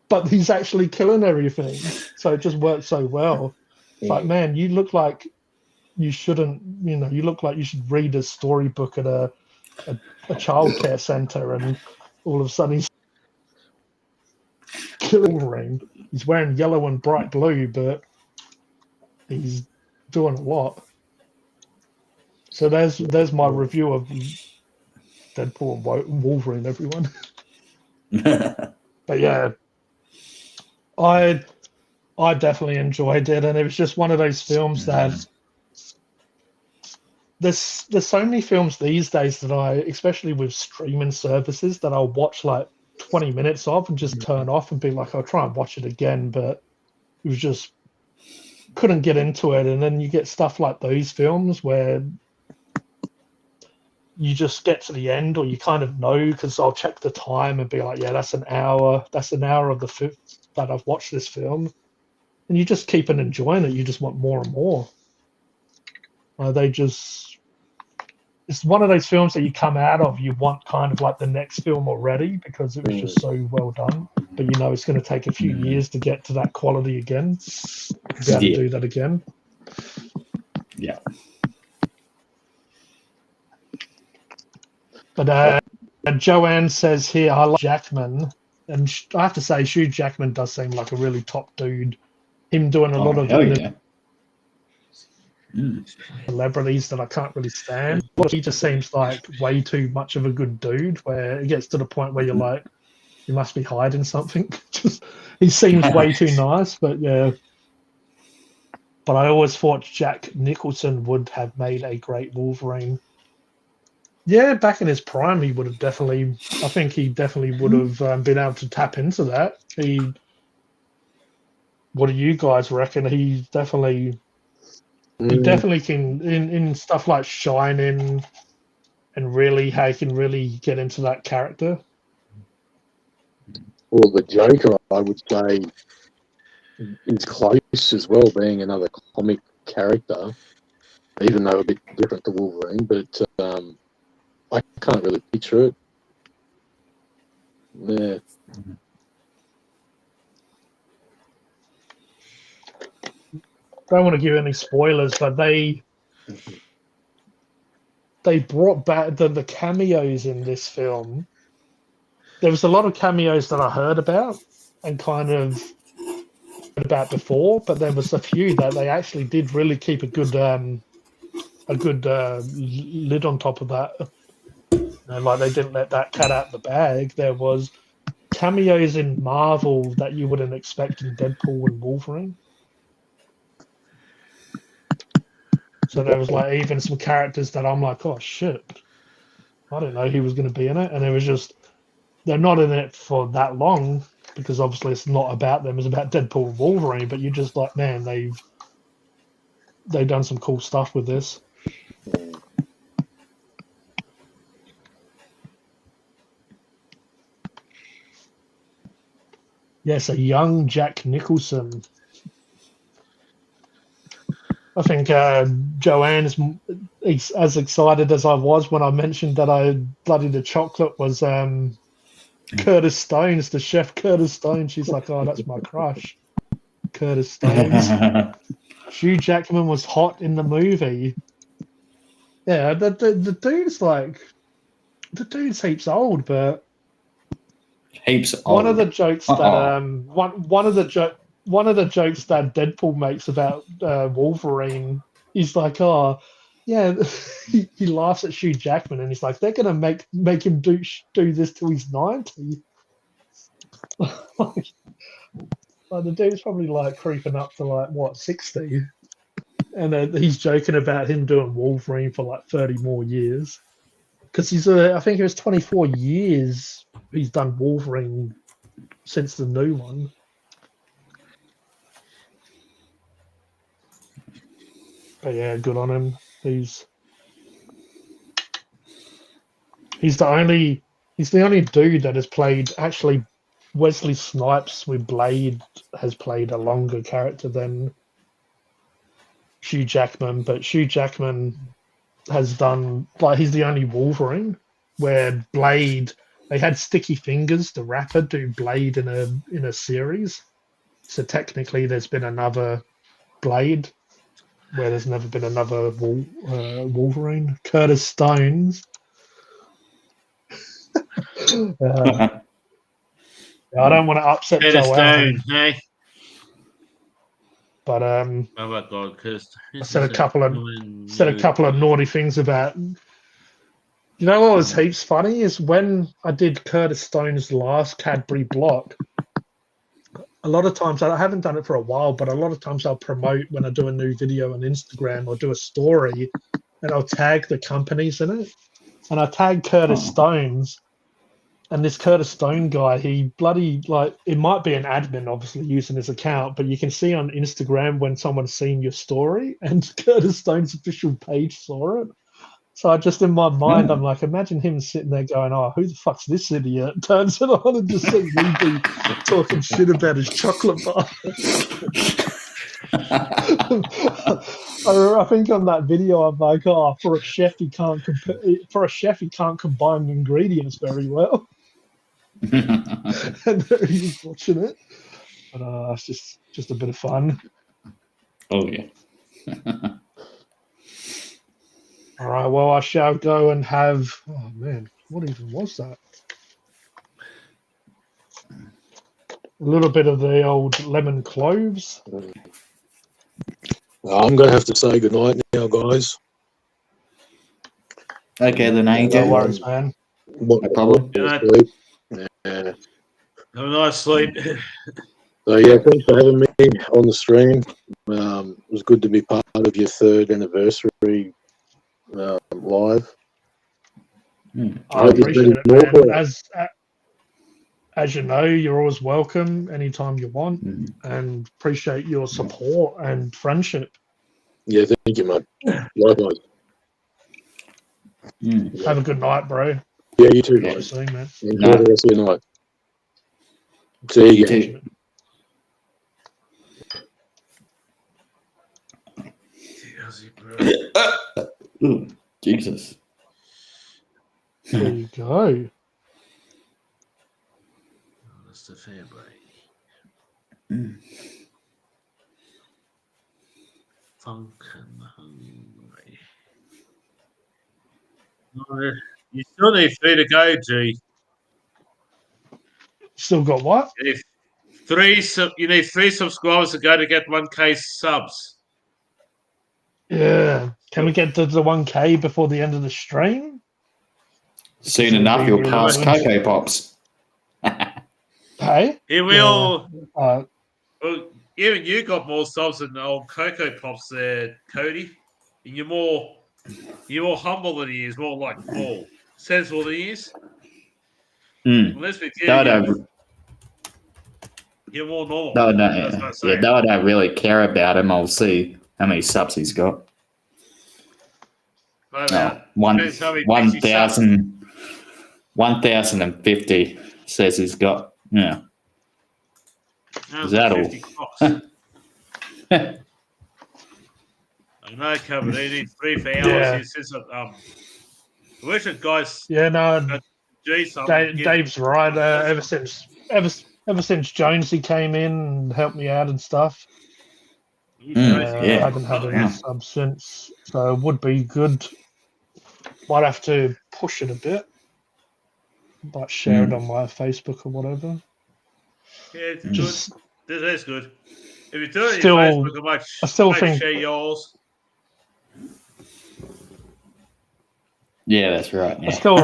but he's actually killing everything. So it just works so well. It's like, man, you look like you shouldn't, you look like you should read a storybook at a childcare center, and all of a sudden he's killing Wolverine. He's wearing yellow and bright blue, but he's doing a lot. So there's my review of Deadpool and Wolverine, everyone. But yeah, I definitely enjoyed it, and it was just one of those films that there's so many films these days that especially with streaming services, that I'll watch like 20 minutes of and just turn off and be like, I'll try and watch it again, but it was just couldn't get into it. And then you get stuff like those films where you just get to the end, or you kind of know, because I'll check the time and be like, yeah, that's an hour of the fifth that I've watched this film, and you just keep on enjoying it. You just want more and more. It's one of those films that you come out of, you want kind of like the next film already, because it was just so well done. But it's going to take a few years to get to that quality again. To be able to do that again.
Yeah.
But Joanne says here, I like Jackman. And I have to say, Hugh Jackman does seem like a really top dude. Him doing a lot of celebrities that I can't really stand. He just seems like way too much of a good dude, where it gets to the point where you're like, you must be hiding something. He seems way too nice, but yeah. But I always thought Jack Nicholson would have made a great Wolverine. Yeah, back in his prime, he would have definitely. I think he definitely would have been able to tap into that. What do you guys reckon? He definitely can in stuff like Shining, and really how he can really get into that character.
Well, the Joker, I would say, is close as well, being another comic character, even though a bit different to Wolverine. But I can't really picture it. Yeah.
Don't want to give any spoilers, but they brought back the cameos in this film. There was a lot of cameos that I heard about and kind of heard about before, but there was a few that they actually did really keep a good lid on top of that. Like they didn't let that cat out the bag. There was cameos in Marvel that you wouldn't expect in Deadpool and Wolverine. So there was like even some characters that I'm like, oh shit, I didn't know he was going to be in it. And it was just, they're not in it for that long, because obviously it's not about them, it's about Deadpool and Wolverine. But you're just like, man, they've done some cool stuff with this. Yes, a young Jack Nicholson. I think Joanne's as excited as I was when I mentioned that the chocolate was Curtis Stone's, the chef Curtis Stone. She's like, oh, that's my crush, Curtis Stone's. Hugh Jackman was hot in the movie. Yeah, the dude's heaps old, but
heaps old.
one of the jokes that one of the one of the jokes that Deadpool makes about Wolverine, he's like, "Oh, yeah," he laughs at Hugh Jackman, and he's like, "They're gonna make him do this till he's 90." Like the dude's probably like creeping up to like what 60, and he's joking about him doing Wolverine for like 30 more years because I think it was 24 years he's done Wolverine since the new one. But yeah, good on him. He's the only dude that has played actually. Wesley Snipes with Blade has played a longer character than Hugh Jackman, but Hugh Jackman has done like he's the only Wolverine where Blade they had Sticky Fingers, the rapper, do Blade in a series. So technically, there's been another Blade where there's never been another Wolverine. Curtis Stones. I don't want to upset Joel,
hey.
But
Oh my God, Curtis.
I said a couple of naughty things about. You know what was heaps funny is when I did Curtis Stone's last Cadbury block. A lot of times I haven't done it for a while, but a lot of times I'll promote when I do a new video on Instagram or do a story, and I'll tag the companies in it. And I tag Curtis Stones. And this Curtis Stone guy, he bloody like it might be an admin, obviously using his account, but you can see on Instagram when someone's seen your story, and Curtis Stone's official page saw it. So I just in my mind, I'm like, imagine him sitting there going, "Oh, who the fuck's this idiot?" Turns it on and just sees me talking shit about his chocolate bar. I think on that video, I'm like, "Oh, for a chef, he can't combine ingredients very well." And he's watching it, but it's just a bit of fun.
Oh yeah.
All right, well, I shall go and have. Oh man, what even was that? A little bit of the old lemon cloves.
I'm going to have to say goodnight now, guys.
Okay, then
No
AJ.
worries, man.
No problem.
Yeah.
Have a nice sleep.
So yeah, thanks for having me on the stream. It was good to be part of your 3rd anniversary live.
I appreciate it, man. As you know, you're always welcome anytime you want, and appreciate your support and friendship.
Yeah, thank you, mate. Likewise.
Have a good night, bro.
Yeah, you too, guys.
See you soon, man.
Enjoy the rest of your night. See you again.
Ooh, Jesus.
There you go.
That's the fair break. Phunken hungry. You still need 3 to go, G.
Still got what?
You need 3 subscribers to go to get 1K subs.
Yeah. Can we get to the 1K before the end of the stream?
Soon enough, you'll pass Cocoa Pops.
Hey?
Here we all.
Well,
Even you got more subs than old Cocoa Pops there, Cody. And you're more humble than he is, more sensible than he is. Unless we you're more normal.
No, I don't really care about him. I'll see how many subs he's got. 1,050 says he's got. Yeah. Is that all?
I know, Kevin. They need 3 for hours.
Yeah.
He says that. I wish it, guys.
Yeah, no. Dave's right. Ever since Jonesy came in and helped me out and stuff, I haven't had any subs since. So it would be good. Might have to push it a bit, but share it on my Facebook or whatever.
Yeah, it's
just
That's good. If you do it
Still-
on your Facebook,
I still
make
think-
share yours.
Yeah, that's right.
I
Yeah.
still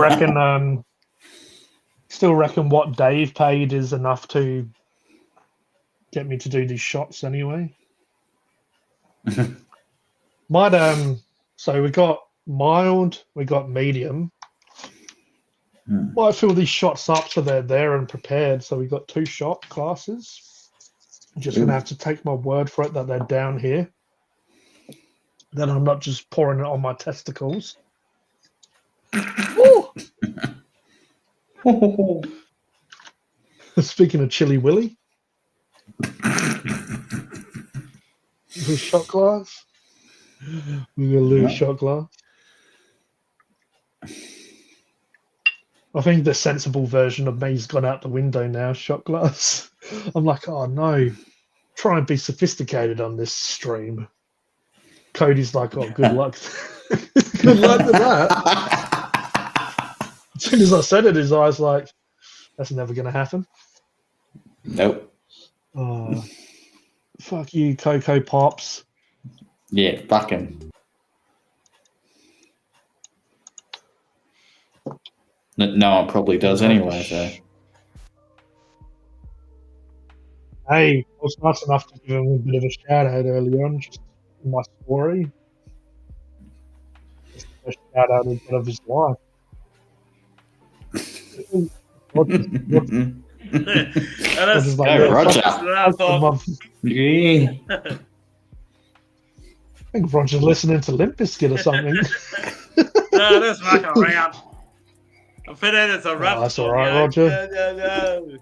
reckon what Dave paid is enough to get me to do these shots anyway. So we got mild, we got medium. Might fill these shots up so they're there and prepared. So we got 2 shot classes. I'm just gonna have to take my word for it that they're down here. Then I'm not just pouring it on my testicles. Speaking of Chili Willy, little shot glass. We got a little shot glass. I think the sensible version of me's gone out the window now. Shot glass. I'm like, oh no, try and be sophisticated on this stream. Cody's like, oh, good luck. Good luck with that. As soon as I said it, his eyes like, that's never going to happen.
Nope.
Oh, fuck you, Cocoa Pops.
Yeah, fuck him. No one probably does anyway, so.
Hey, I was nice enough to give him a bit of a shout out earlier on, just in my story. Just a shout out of his life.
That's
Go, Roger. Yeah.
I think Roger's listening to Limp Bizkit or something.
No, that's fucking around. I'm fitting it's a rap.
that's
song,
all right,
yo.
Roger.
No.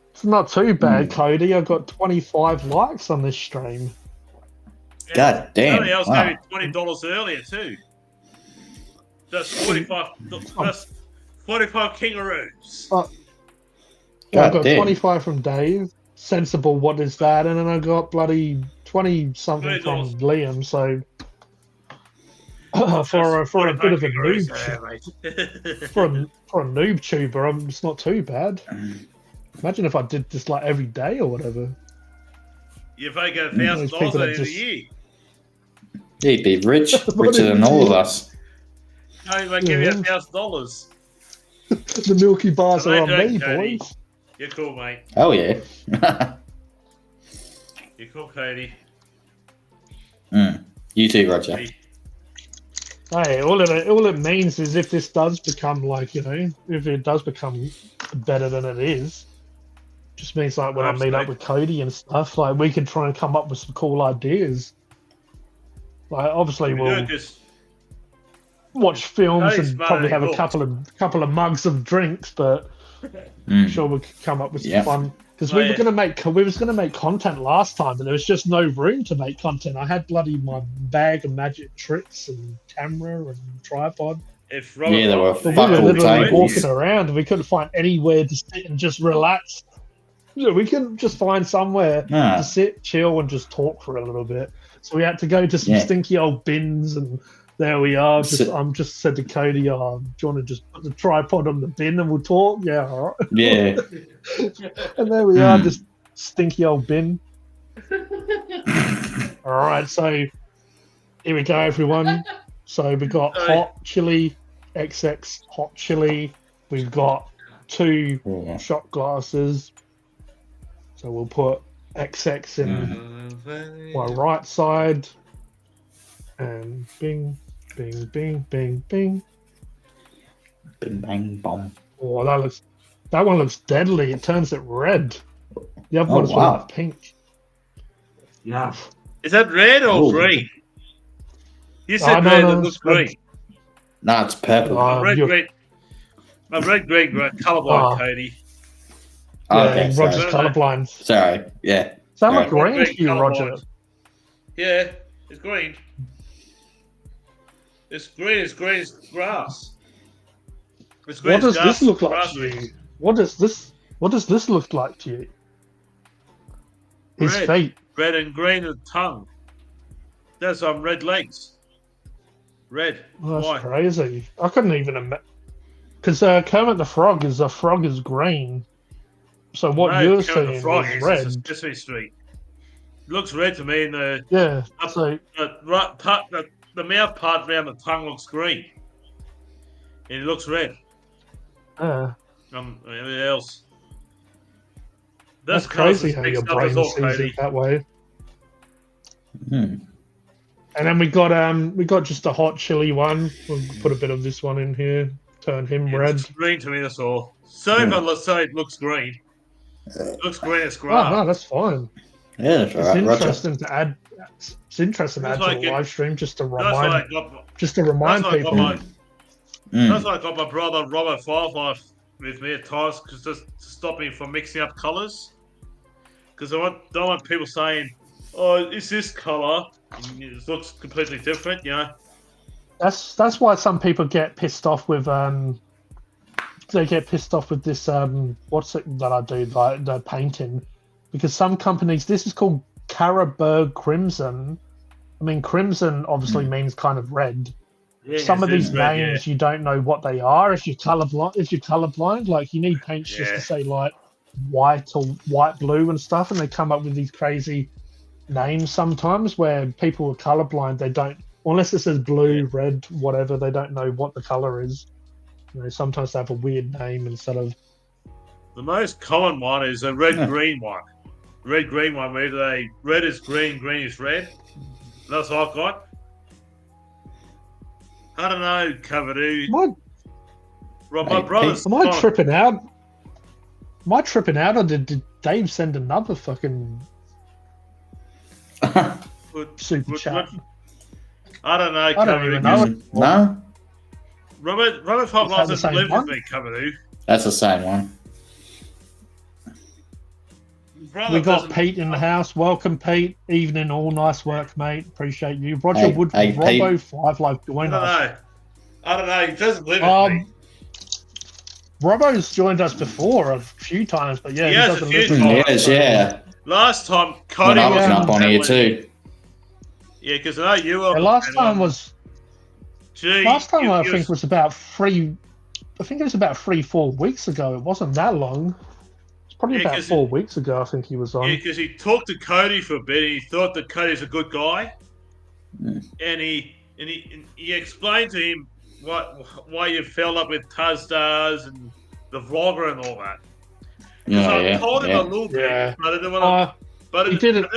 It's not too bad, Cody. I got 25 likes on this stream.
Yeah.
God damn.
Somebody else
Wow.
gave me $20 earlier too. That's 45. That's 45 kangaroos.
I
God
got
damn.
25 from Dave. Sensible, what is that? And then I got bloody 20 something from
$20.
Liam. So for a bit of a noob, for a noob tuber, it's not too bad. Imagine if I did this like every day or whatever.
If I get
Those people
$1,000
that
in a
just-
year,
He'd be rich,
What
richer
did
than
you
all of
do?
us.
I might give you
Yeah.
$1,000.
The Milky Bars
Am I
are on
doing,
me,
Cody?
boys.
You're cool, mate.
Oh, yeah.
You're cool, Cody.
You too, Roger.
Hey, all it means is if this does become like, if it does become better than it is, just means like when I meet up with Cody and stuff, like we can try and come up with some cool ideas. Like obviously we'll watch films
Cody's
and
smarter
probably
than
have a
you
couple of mugs of drinks, but I'm sure we could come up with some fun. Because we was gonna make content last time, but there was just no room to make content. I had bloody my bag of magic tricks and camera and tripod.
If Robert
Yeah, they were
But we
fuck
were
all
literally
tables.
walking around and we couldn't find anywhere to sit and just relax. We couldn't just find somewhere to sit, chill, and just talk for a little bit. So we had to go to some stinky old bins, and there we are. I'm just said to Cody, do you want to just put the tripod on the bin and we'll talk? Yeah, all right.
Yeah.
And there we are, just stinky old bin. All right, so here we go, everyone. So we got hot chili, XX hot chili. We've got 2 shot glasses. So we'll put XX in my right side. And bing, bing, bing, bing, bing.
Bing, bang, bomb.
Oh, that one looks deadly. It turns it red. The other one's
wow.
pink.
Yeah. Is that red or
Ooh.
green? You said red, it looks green.
No, it's purple.
Red, green. Green, colorblind, Cody.
Okay,
Roger's
sorry.
colorblind.
Sorry. Yeah.
Sound like
Sorry.
green to you, Roger.
Colourblind. Yeah, it's green. It's green. It's green as grass. It's green
What does
as grass,
this look like
grass
to
green.
you? What does this look like to you? His
Red.
feet.
Red and green and tongue. That's on red legs. Red.
Oh, that's
White.
crazy. I couldn't even imagine. Because Kermit the Frog is green. So what
No,
you're
Kermit the
seeing
Frog
is
is
red.
just a Sesame Street. It looks red to me, and
Yeah. So
the mouth part around the tongue looks green, and it looks red. Everything else.
That's crazy how your brain sees it that way.
Mm.
And then we got just a hot chili one. We'll put a bit of this one in here. Turn him red.
It's green to me, that's all. So let's say it looks green. It looks green as grass.
Oh no, that's fine.
Yeah, that's
It's
right.
interesting to add. It's interesting to add to the live stream just to remind people.
That's why I got my brother Robert Firefly with me at times, just to stop me from mixing up colours. Because I don't want people saying, "Oh, it's this colour," and it looks completely different. You know.
That's why some people get pissed off with They get pissed off with this what's it that I do, like the painting, because some companies, this is called Carabao Crimson. I mean, crimson obviously means kind of red.
Yeah,
some of these
red,
names you don't know what they are if you're colorblind. Like you need paints just to say like white or white blue and stuff, and they come up with these crazy names sometimes where people are colorblind, they don't, unless it says blue, red, whatever, they don't know what the color is. You know, sometimes they have a weird name instead of.
The most common one is a red-green one. Red-green one, where red is green, green is red. That's what I've got. I don't know, Cavadoo. My brother's.
Am I tripping out? Am I tripping out, or did Dave send another fucking super chat?
I don't know, Cavadoo.
I don't even know.
No?
Robert Fox doesn't live with me, Cavadoo.
That's the same one.
We got Pete in the house. Welcome, Pete. Evening all. Nice work, mate. Appreciate you. Roger Wood, Robbo 5 Live join us.
I don't know. He doesn't live with me.
Robbo's joined us before a few times, but yeah,
he
doesn't live with
me. Yes, yeah.
Last time, Cody
I was up on here too.
Yeah, because I know you were.
Last time I think was about 3-4 weeks ago. It wasn't that long. Probably about 4 weeks ago, I think he was on.
Yeah, because he talked to Cody for a bit. And he thought that Cody's a good guy, and he explained to him why you fell up with Tazdars and the vlogger and all that. I told him a little bit, but I didn't want to. But
he didn't.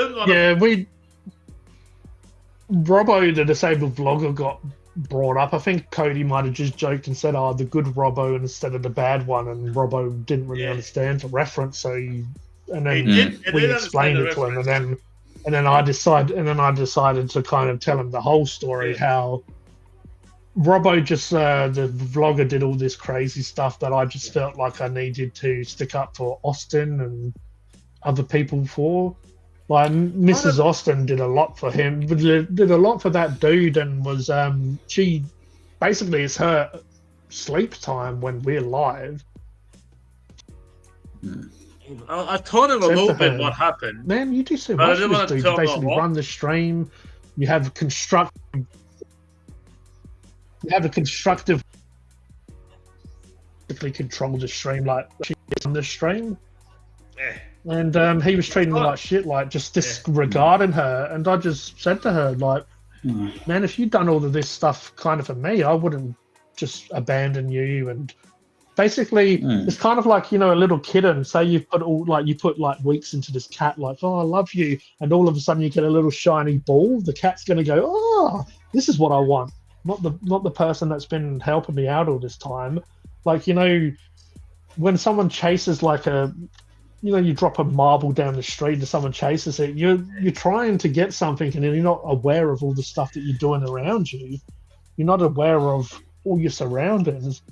Robbo, the disabled vlogger, got brought up. I think Cody might have just joked and said, the good Robbo instead of the bad one, and Robbo didn't really understand the reference, so we explained it to him, and then I decided to kind of tell him the whole story, how Robbo just the vlogger did all this crazy stuff that I just felt like I needed to stick up for Austin and other people for. Like Mrs. Austin did a lot for him, did a lot for that dude, and was she basically it's her sleep time when we're live.
I told him a little bit what happened.
Man, you do so much for this dude. You basically run the stream. You have a constructive control the stream like she is on the stream.
Yeah.
And he was treating her like shit, like just disregarding her. And I just said to her, like, man, if you'd done all of this stuff kind of for me, I wouldn't just abandon you. And basically, it's kind of like, a little kitten. Say you put weeks into this cat, like, oh, I love you. And all of a sudden you get a little shiny ball. The cat's going to go, oh, this is what I want. Not the person that's been helping me out all this time. Like, when someone chases like you drop a marble down the street and someone chases it, you're trying to get something and you're not aware of all the stuff that you're doing around you. You're not aware of all your surroundings.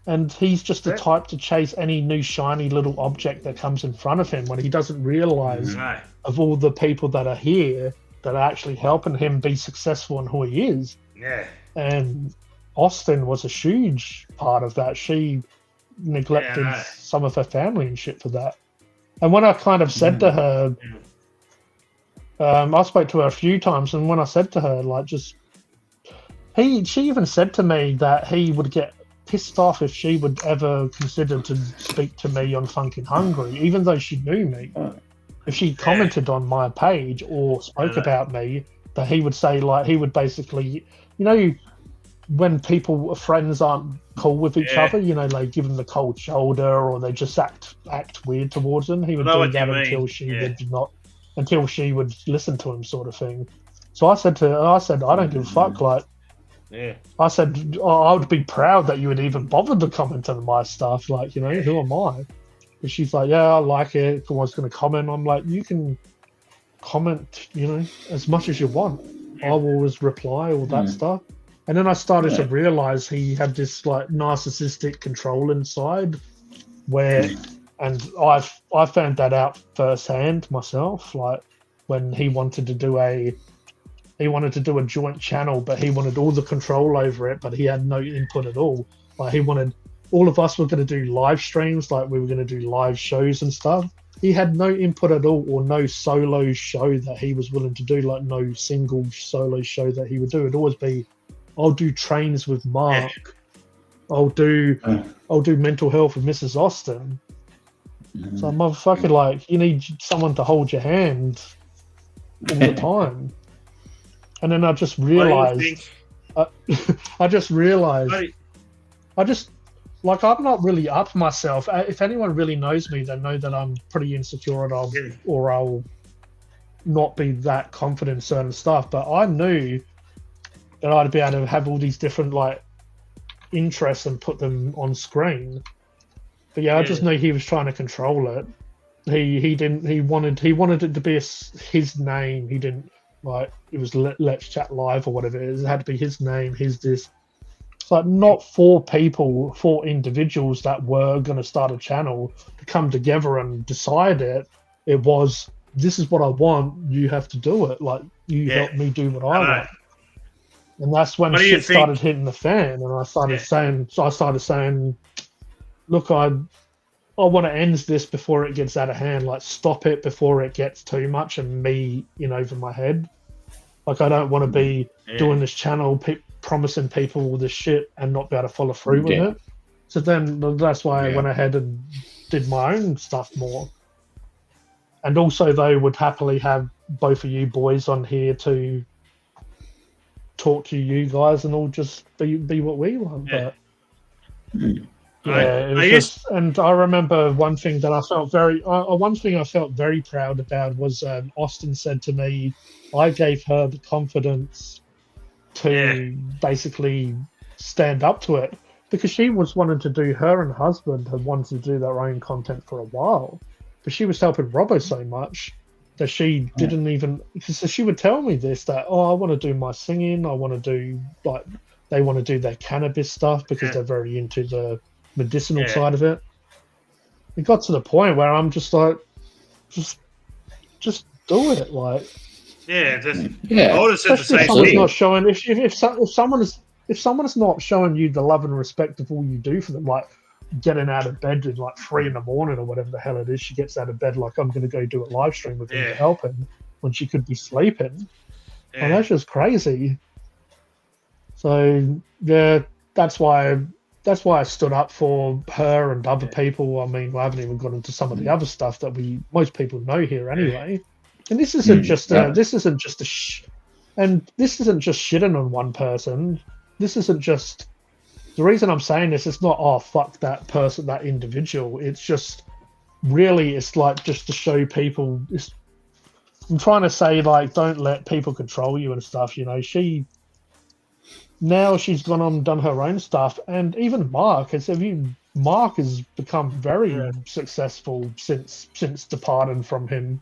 And he's just the type to chase any new shiny little object that comes in front of him when he doesn't realize of all the people that are here that are actually helping him be successful in who he is.
Yeah.
And Austin was a huge part of that. She neglected some of her family and shit for that. And when I kind of said to her, I spoke to her a few times, and when I said to her, like, she even said to me that he would get pissed off if she would ever consider to speak to me on Phunken Hungry, even though she knew me. If she commented on my page or spoke about me, that he would say, like, he would basically, when friends aren't cool with each other, they give them the cold shoulder or they just act weird towards them. He would do that until she would listen to him, sort of thing. So I said I don't give a fuck. Like, I said, I would be proud that you would even bother to comment on my stuff. Like, who am I? And she's like, yeah, I like it. If anyone's going to comment, I'm like, you can comment, as much as you want. I will always reply, all that stuff. And then I started to realize he had this like narcissistic control inside where, and I found that out firsthand myself, like when he wanted to do a joint channel, but he wanted all the control over it, but he had no input at all. Like he wanted, all of us were going to do live streams, like we were going to do live shows and stuff. He had no input at all, or no solo show that he was willing to do, like no single solo show that he would do. It'd always be, I'll do trains with Mark. I'll do mental health with Mrs. Austin. So motherfucker, like, you need someone to hold your hand all the time. And then I just realized, like, I'm not really up myself. If anyone really knows me, they know that I'm pretty insecure, and I'll not be that confident in certain stuff. But I knew that I'd be able to have all these different like interests and put them on screen. But I just knew he was trying to control it. He wanted it to be his name. He didn't like it was Let's Chat Live or whatever it is. It had to be his name, his this. It's like not four individuals that were going to start a channel to come together and decide it. It was, this is what I want. You have to do it. Like you help me do what I want. And that's when shit started hitting the fan, and I started saying, look, I want to end this before it gets out of hand. Like, stop it before it gets too much and me in over my head. Like, I don't want to be doing this channel, promising people all this shit and not be able to follow through with it. So then that's why I went ahead and did my own stuff more. And also, they would happily have both of you boys on here to talk to you guys and all just be what we want. But it was just, and I remember one thing that I felt very proud about was Austin said to me, I gave her the confidence to basically stand up to it, because she was wanting to do, her and husband had wanted to do their own content for a while, but she was helping Robbo so much that she didn't even, so she would tell me this, that, I want to do my singing, I want to do, like, they want to do their cannabis stuff because they're very into the medicinal side of it. It got to the point where I'm just like, just do it, like.
I would have said the same thing.
Not showing, if someone is not showing you the love and respect of all you do for them, like getting out of bed at like 3 a.m. or whatever the hell it is, she gets out of bed like, I'm going to go do a live stream with him to help him when she could be sleeping. And that's just crazy. So that's why I stood up for her and other people. I mean, I haven't even got into some of the other stuff that most people know here anyway. And this isn't just shitting on one person. This isn't just, the reason I'm saying this is not, fuck that person, that individual. It's just really, it's like just to show people. I'm trying to say, like, don't let people control you and stuff. She's gone on and done her own stuff, and even Mark has become very successful since departing from him.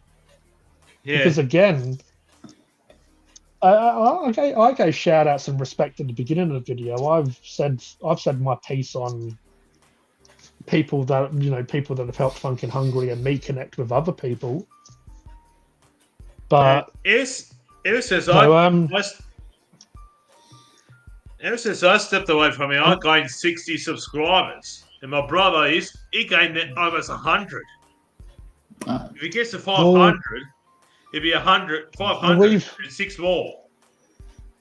Because again, I gave shout outs and respect at the beginning of the video. I've said my piece on people that have helped Phunken Hungry and me connect with other people. But
ever since I stepped away from it, I gained 60 subscribers, and my brother he gained almost 100. If he gets to 500. It'd be 100, 500, and 6 more.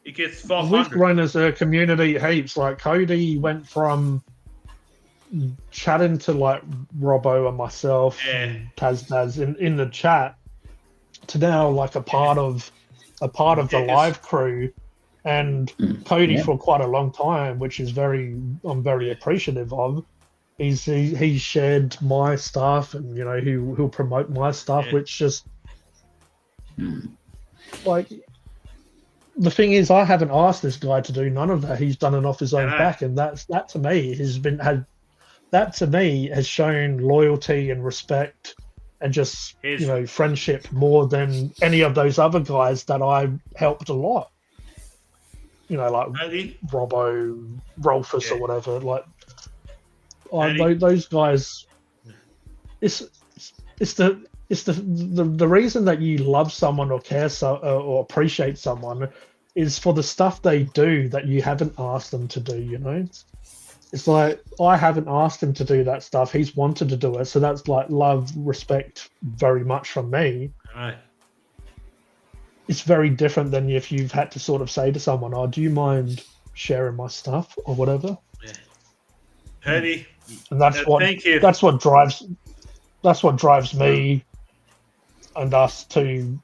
It gets 500.
We've grown as a community heaps. Like, Cody went from chatting to like Robbo and myself,
Yeah.
and Tazdaz in the chat, to now like a part of the
Yeah, 'cause-
live crew, and Cody
yeah.
for quite a long time, which is I'm very appreciative of. He's shared my stuff, and you know he'll promote my stuff,
Yeah.
which just like the thing is, I haven't asked this guy to do none of that. He's done it off his own
know.
back, and that to me has shown loyalty and respect and just
Here's-
friendship more than any of those other guys that I helped a lot. Like
Andy?
Robbo, Rolfus,
Yeah.
or whatever. Like
Andy?
those guys. It's the reason that you love someone or care or appreciate someone is for the stuff they do that you haven't asked them to do. It's like I haven't asked him to do that stuff. He's wanted to do it, so that's like love, respect, very much from me.
Right.
It's very different than if you've had to sort of say to someone, "Oh, do you mind sharing my stuff or whatever?"
Yeah. Paddy,
And that's what
thank you.
that's what drives me and us to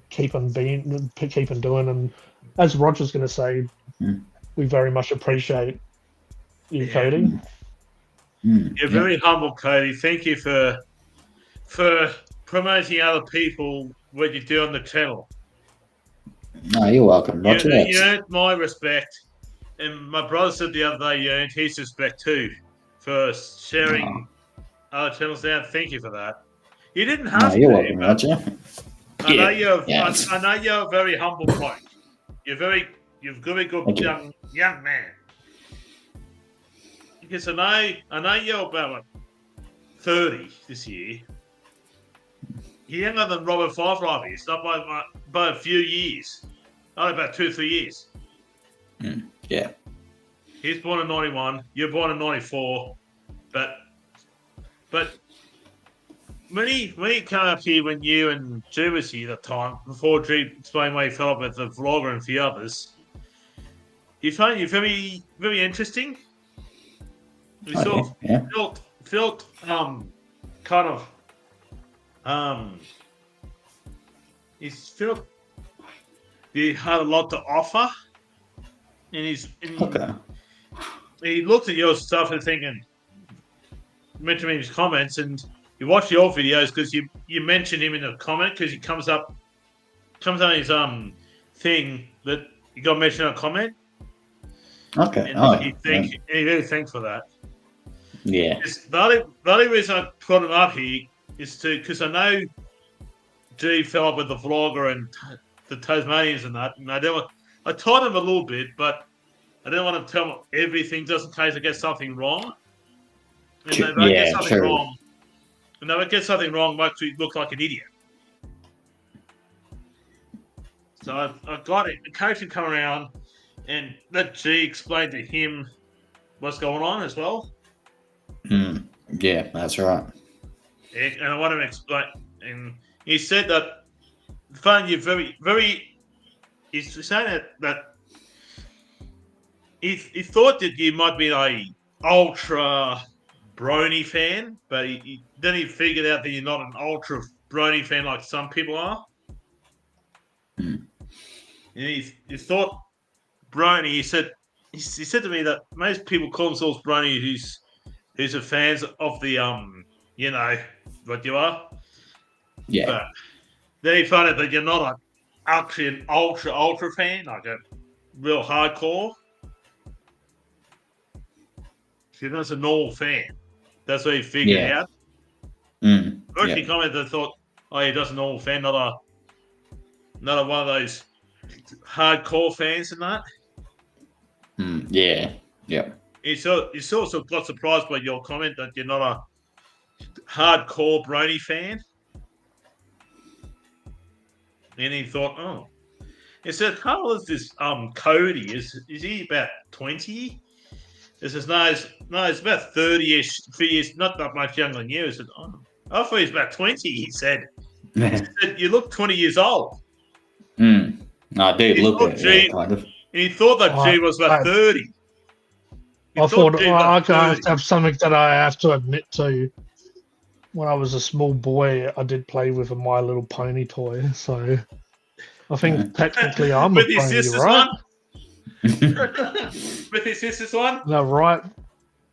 keep on doing. And as Roger's going to say, we very much appreciate you,
Yeah.
Cody.
You're very humble, Cody. Thank you for promoting other people when you do on the channel.
No, you're welcome, Roger.
You earned my respect, and my brother said the other day you earned his respect too for sharing other channels down. Thank you for that. You didn't have
you're
to.
welcome,
but
Roger.
I know you're.
Yes.
I know you're a very humble bloke. You're very good
Thank you.
young man. Because I know you're about like 30 this year. You're younger than Robert Five is, not by a few years. Only about 2-3 years.
Yeah.
He's born in 91. You're born in 94. But when he came up here, when you and Drew was here at the time, before Drew explained why he fell up with the vlogger and a few others, he found you very, very interesting. We sort of felt kind of he felt he had a lot to offer, and he looked at your stuff and thinking, mentioned in his comments, and you watch your videos because you mentioned him in a comment because he comes up on his thing that you got mentioned in a comment.
Okay.
And he really thanks for that.
Yeah.
The only reason I put him up here is because I know G fell up with the vlogger and the Tasmanians and that, and I taught him a little bit, but I didn't want to tell him everything just in case I get something wrong. And if I get something wrong, and if I get something wrong, I actually look like an idiot. So I got it. The coach would come around and let G explain to him what's going on as well.
Yeah, that's right.
And I want him to explain. And he said that, fun, you're very, very. He's saying that he thought that you might be a ultra Brony fan, but then he figured out that you're not an ultra Brony fan like some people are. And he thought Brony. He said to me that most people call themselves Brony who's a fans of the you know what you are.
Yeah.
But then he found out that you're not actually an ultra fan, like a real hardcore. You're just a normal fan. That's what he figured out. First he commented and thought, oh, you're just a normal fan, not one of those hardcore fans and that.
Yeah. Yeah.
He also got surprised by your comment that you're not a hardcore Brony fan. And he thought, oh. He said, how old is this Cody? Is he about 20? He says, no, it's about 30-ish, 3 years, not that much younger than you. He said, oh, I thought he was about 20, he said. He said, you look 20 years old.
I do look at it, kind of.
And he thought that G was about 30.
I thought I have to have something that I have to admit to. When I was a small boy, I did play with a My Little Pony toy, so I think technically I'm a
with his
pony,
sister's
right?
one. With his sister's one.
Is that right?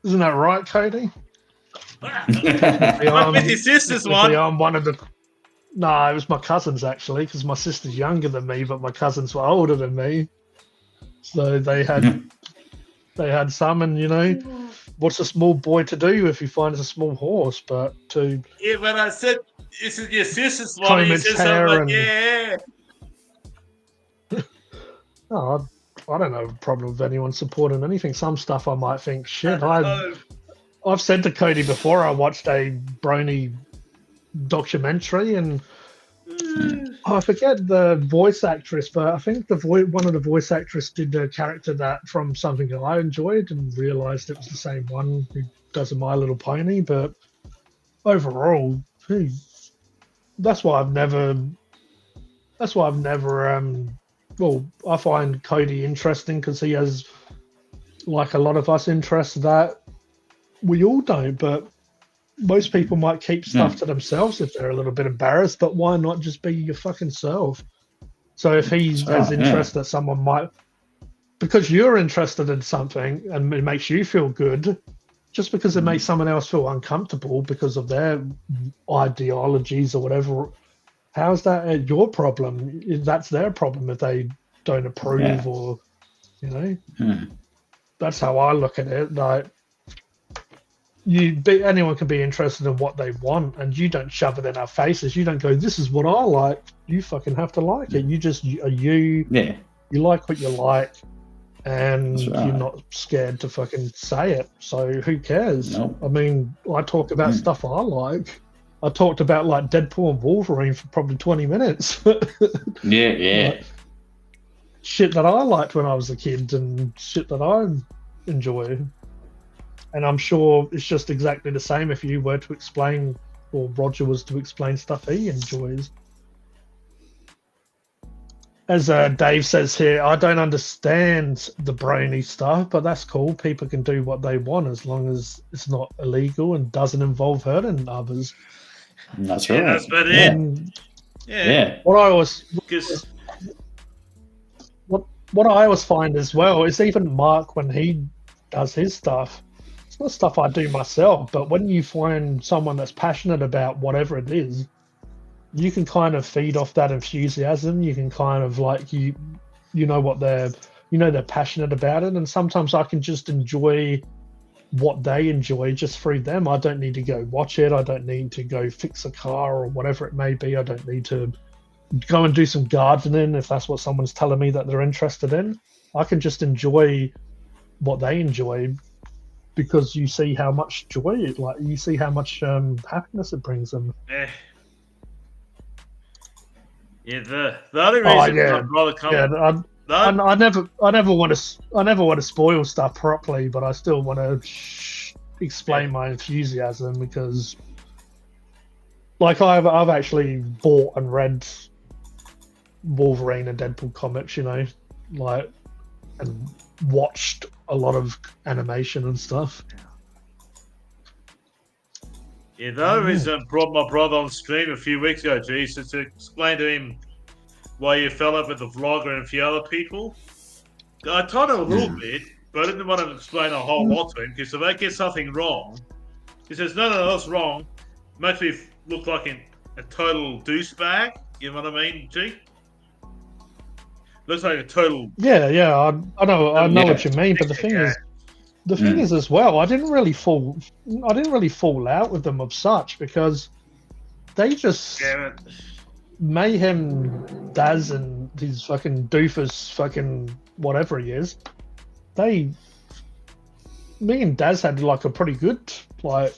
Isn't that right, Cody?
With his sister's one.
I'm one of the. No, it was my cousins actually, because my sister's younger than me, but my cousins were older than me. So they had some, and you know, what's a small boy to do if he finds a small horse? But to
when I said this is your sister's one,
comb
you
its
said something
hair
like,
and
yeah.
no, I don't have a problem with anyone supporting anything. Some stuff I might think shit. I've said to Cody before, I watched a Brony documentary, and I forget the voice actress, but I think one of the voice actress did a character that from something that I enjoyed, and realised it was the same one who does a My Little Pony. But overall, that's why I've never. Well, I find Cody interesting because he has, like a lot of us, interests that we all don't, but most people might keep stuff to themselves if they're a little bit embarrassed, but why not just be your fucking self? So if he has interest that someone might, because you're interested in something and it makes you feel good, just because it makes someone else feel uncomfortable because of their ideologies or whatever, how's that your problem? That's their problem if they don't approve or, you know, that's how I look at it. Like, anyone can be interested in what they want, and you don't shove it in our faces. You don't go, this is what I like. You fucking have to like it. You like what you like, and you're not scared to fucking say it. So who cares?
Nope.
I mean, I talk about stuff I like. I talked about like Deadpool and Wolverine for probably 20 minutes.
Yeah.
Shit that I liked when I was a kid and shit that I enjoy. And I'm sure it's just exactly the same if you were to explain, or Roger was to explain stuff he enjoys. As Dave says here, I don't understand the Brony stuff, but that's cool. People can do what they want as long as it's not illegal and doesn't involve hurting others.
That's right.
That's about it.
Yeah.
What I always
Because
what I always find as well is even Mark, when he does his stuff, it's not stuff I do myself, but when you find someone that's passionate about whatever it is, you can kind of feed off that enthusiasm. You can kind of like you know what they're passionate about it, and sometimes I can just enjoy what they enjoy just through them. I don't need to go watch it. I don't need to go fix a car or whatever it may be. I don't need to go and do some gardening if that's what someone's telling me that they're interested in. I can just enjoy what they enjoy because you see how much joy you see how much happiness it brings them.
the only reason I'd rather come.
I never want to spoil stuff properly, but I still want to explain my enthusiasm because, like, I've actually bought and read Wolverine and Deadpool comics, you know, like, and watched a lot of animation and stuff.
Yeah, the only reason I brought my brother on stream a few weeks ago, Jesus, to explain to him why you fell up with the vlogger and a few other people. I told him a little bit, but I didn't want to explain a whole lot to him because if they get something wrong, he says, no, that's wrong. Makes me look like a total douchebag. You know what I mean, G? Looks like a total.
Yeah. I know what you mean, but the thing is, as well, I didn't really fall out with them of such because they just Mayhem Daz and his fucking doofus fucking whatever he is. Me and Daz had like a pretty good like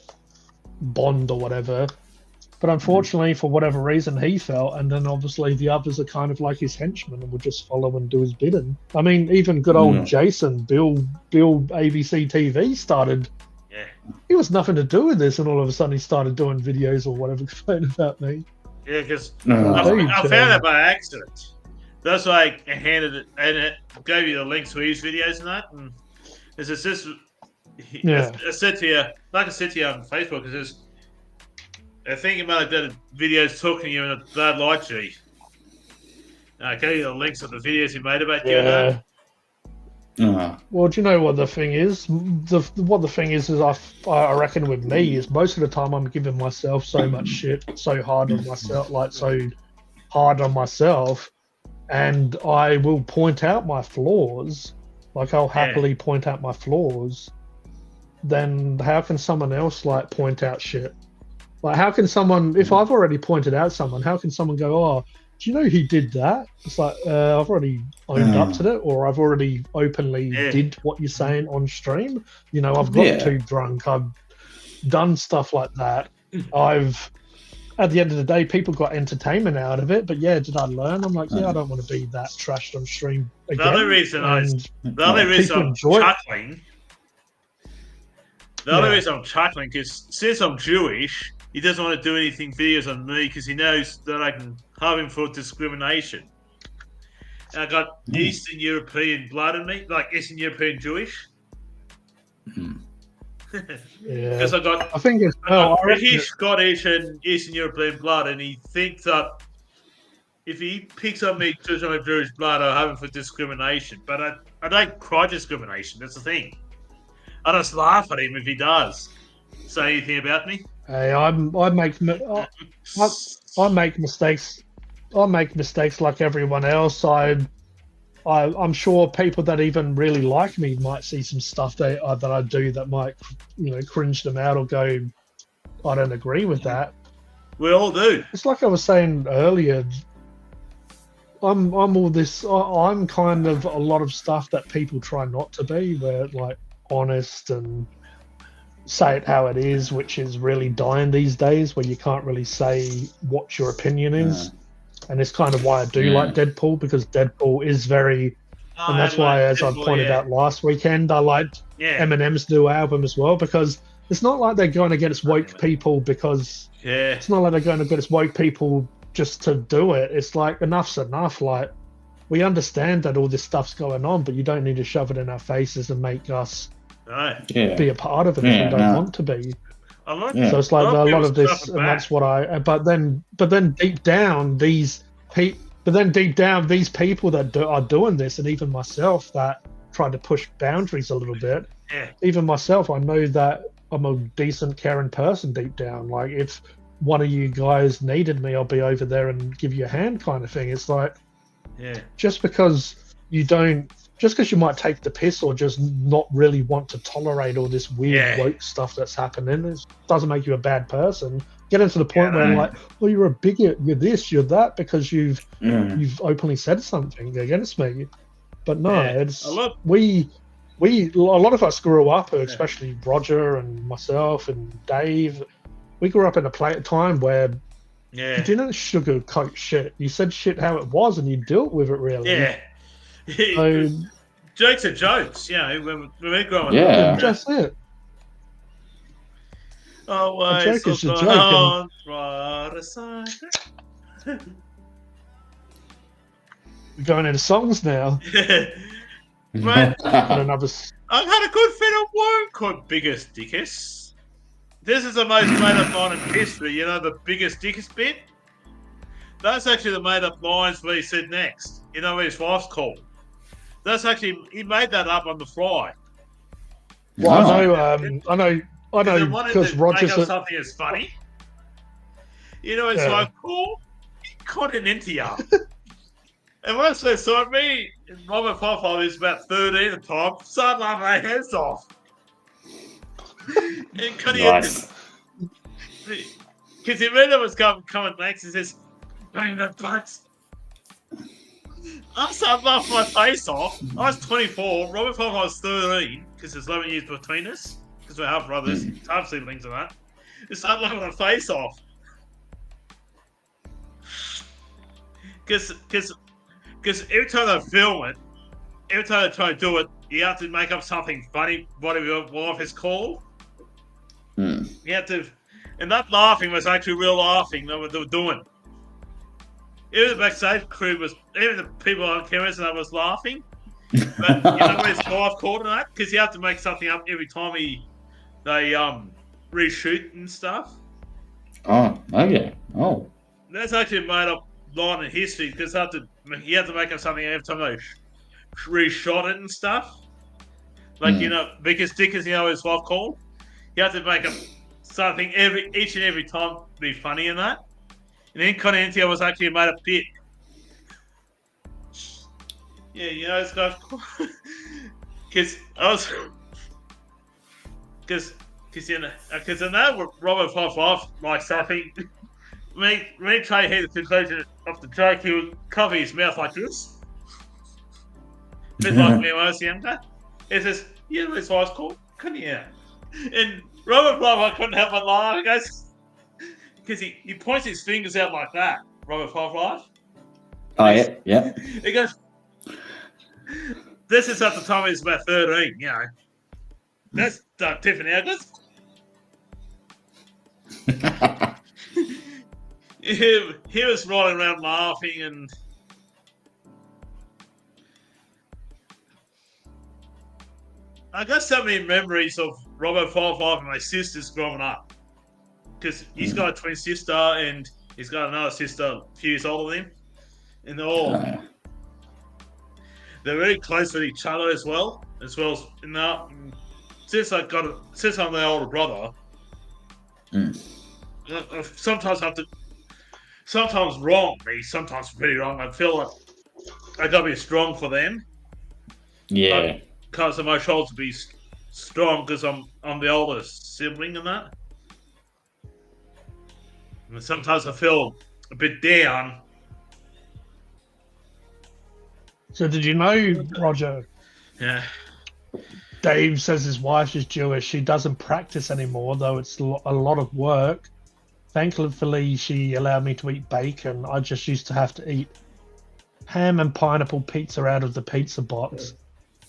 bond or whatever. But unfortunately, for whatever reason, he fell, and then obviously the others are kind of like his henchmen and will just follow and do his bidding. I mean, even good old Jason, Bill ABC TV started.
Yeah.
He was nothing to do with this, and all of a sudden he started doing videos or whatever complaining about me.
Yeah, because I found it by accident. That's why I handed it and it gave you the links to his videos and that. And it's just
Yeah.
I said to you, like I said to you on Facebook, is just I think you might have done videos talking to you in a bad light, G. I gave you the links of the videos he made about you and that.
Well, do you know what the thing is? What the thing is I reckon with me is most of the time I'm giving myself so much shit, so hard on myself, and I will point out my flaws. Like I'll happily point out my flaws. Then how can someone else like point out shit? Like how can someone, if I've already pointed out someone, how can someone go, oh, do you know he did that? It's like I've already owned up to it, or I've already openly did what you're saying on stream. You know, I've got too drunk. I've done stuff like that. At the end of the day, people got entertainment out of it. But yeah, did I learn? I'm like, I don't want to be that trashed on stream again.
The only reason I'm chuckling because since I'm Jewish, he doesn't want to do anything videos on me because he knows that I can have him for discrimination. And I got Eastern European blood in me, like Eastern European Jewish. Because I think it's British, Scottish, and Eastern European blood, and he thinks that if he picks on me because I'm Jewish blood, I'll have him for discrimination. But I don't cry discrimination. That's the thing. I just laugh at him if he does say anything about me.
Hey, I make mistakes. I make mistakes like everyone else. I'm sure people that even really like me might see some stuff that I do that might, cringe them out or go, I don't agree with that.
We all do.
It's like I was saying earlier. I'm all this. I'm kind of a lot of stuff that people try not to be. Where like honest and say it how it is, which is really dying these days, where you can't really say what your opinion is. And it's kind of why I do like Deadpool, because Deadpool is very, and that's why, as I pointed out last weekend, I liked Eminem's new album as well, because it's not like they're going against woke people because it's not like they're going against woke people just to do it. It's like enough's enough. Like we understand that all this stuff's going on, but you don't need to shove it in our faces and make us be a part of it if we don't want to be. So it's like a lot of this, and that's what I. But then deep down, these people that are doing this, and even myself that try to push boundaries a little bit. Even myself, I know that I'm a decent, caring person deep down. Like if one of you guys needed me, I'll be over there and give you a hand, kind of thing. It's like, just because you might take the piss or just not really want to tolerate all this weird woke stuff that's happening, it doesn't make you a bad person. Getting to the point where like, well, you're a bigot, you're this, you're that, because you've openly said something against me. But no, it's a lot of us grew up, especially Roger and myself and Dave. We grew up in a time where you didn't sugarcoat shit. You said shit how it was, and you dealt with it really. So,
jokes are jokes, when we're growing
up. Just it.
Always
a joke is a joke. We're going into songs now.
But I've had a good friend at work called Biggest Dickus. This is the most made-up line in history. You know the Biggest Dickus bit? That's actually the made-up lines where he said next. You know what his wife's called? That's actually, he made that up on the fly.
Well, I know, because Roger said
something is funny. You know, it's like, cool, continental. And once they saw me, Robert Popoff is about 13 at the time, started laughing my heads off. And because he read it was coming next, he says, bang the butts. I started laughing my face off. I was 24. Robert Popoff was 13, because there's 11 years between us, because we're half brothers, half siblings and that. I started laughing my face off. Because every time they film it, every time they try to do it, you have to make up something funny, whatever your wife is called. You have to, and that laughing was actually real laughing that they were doing. Even the backstage crew was, even the people on cameras and I was laughing. But you know what his wife called that? Because you have to make something up every time they reshoot and stuff.
Oh, okay. Oh.
That's actually a made up line in history because you have to make up something every time they reshot it and stuff. Like because Dickens, his wife called. You have to make up something each and every time to be funny in that. And Incontinentia was actually a made up bit. Yeah, it's got because I was because I know Robert Fife like something. When Trey hit the conclusion of the joke, he would cover his mouth like this. A bit like me when I was younger. It says, "You know what his wife's called? Couldn't you?" And Robert Fife, I couldn't help but laugh. He goes because he points his fingers out like that. Robert Fife.
Oh yeah.
He goes. This is at the time he was about 13, you know. That's Tiffany Agnes. He was rolling around laughing and I got so many memories of Robert Five and my sisters growing up. Because he's got a twin sister and he's got another sister a few years older than him. And they're very close with each other as well as since I'm the older brother, I sometimes have to, sometimes wrongly, sometimes pretty wrong. I feel like I gotta be strong for them.
Yeah.
Because of my shoulders to be strong because I'm the oldest sibling in that. And sometimes I feel a bit down.
So did you know, Roger?
Yeah.
Dave says his wife is Jewish. She doesn't practice anymore, though it's a lot of work. Thankfully, she allowed me to eat bacon. I just used to have to eat ham and pineapple pizza out of the pizza box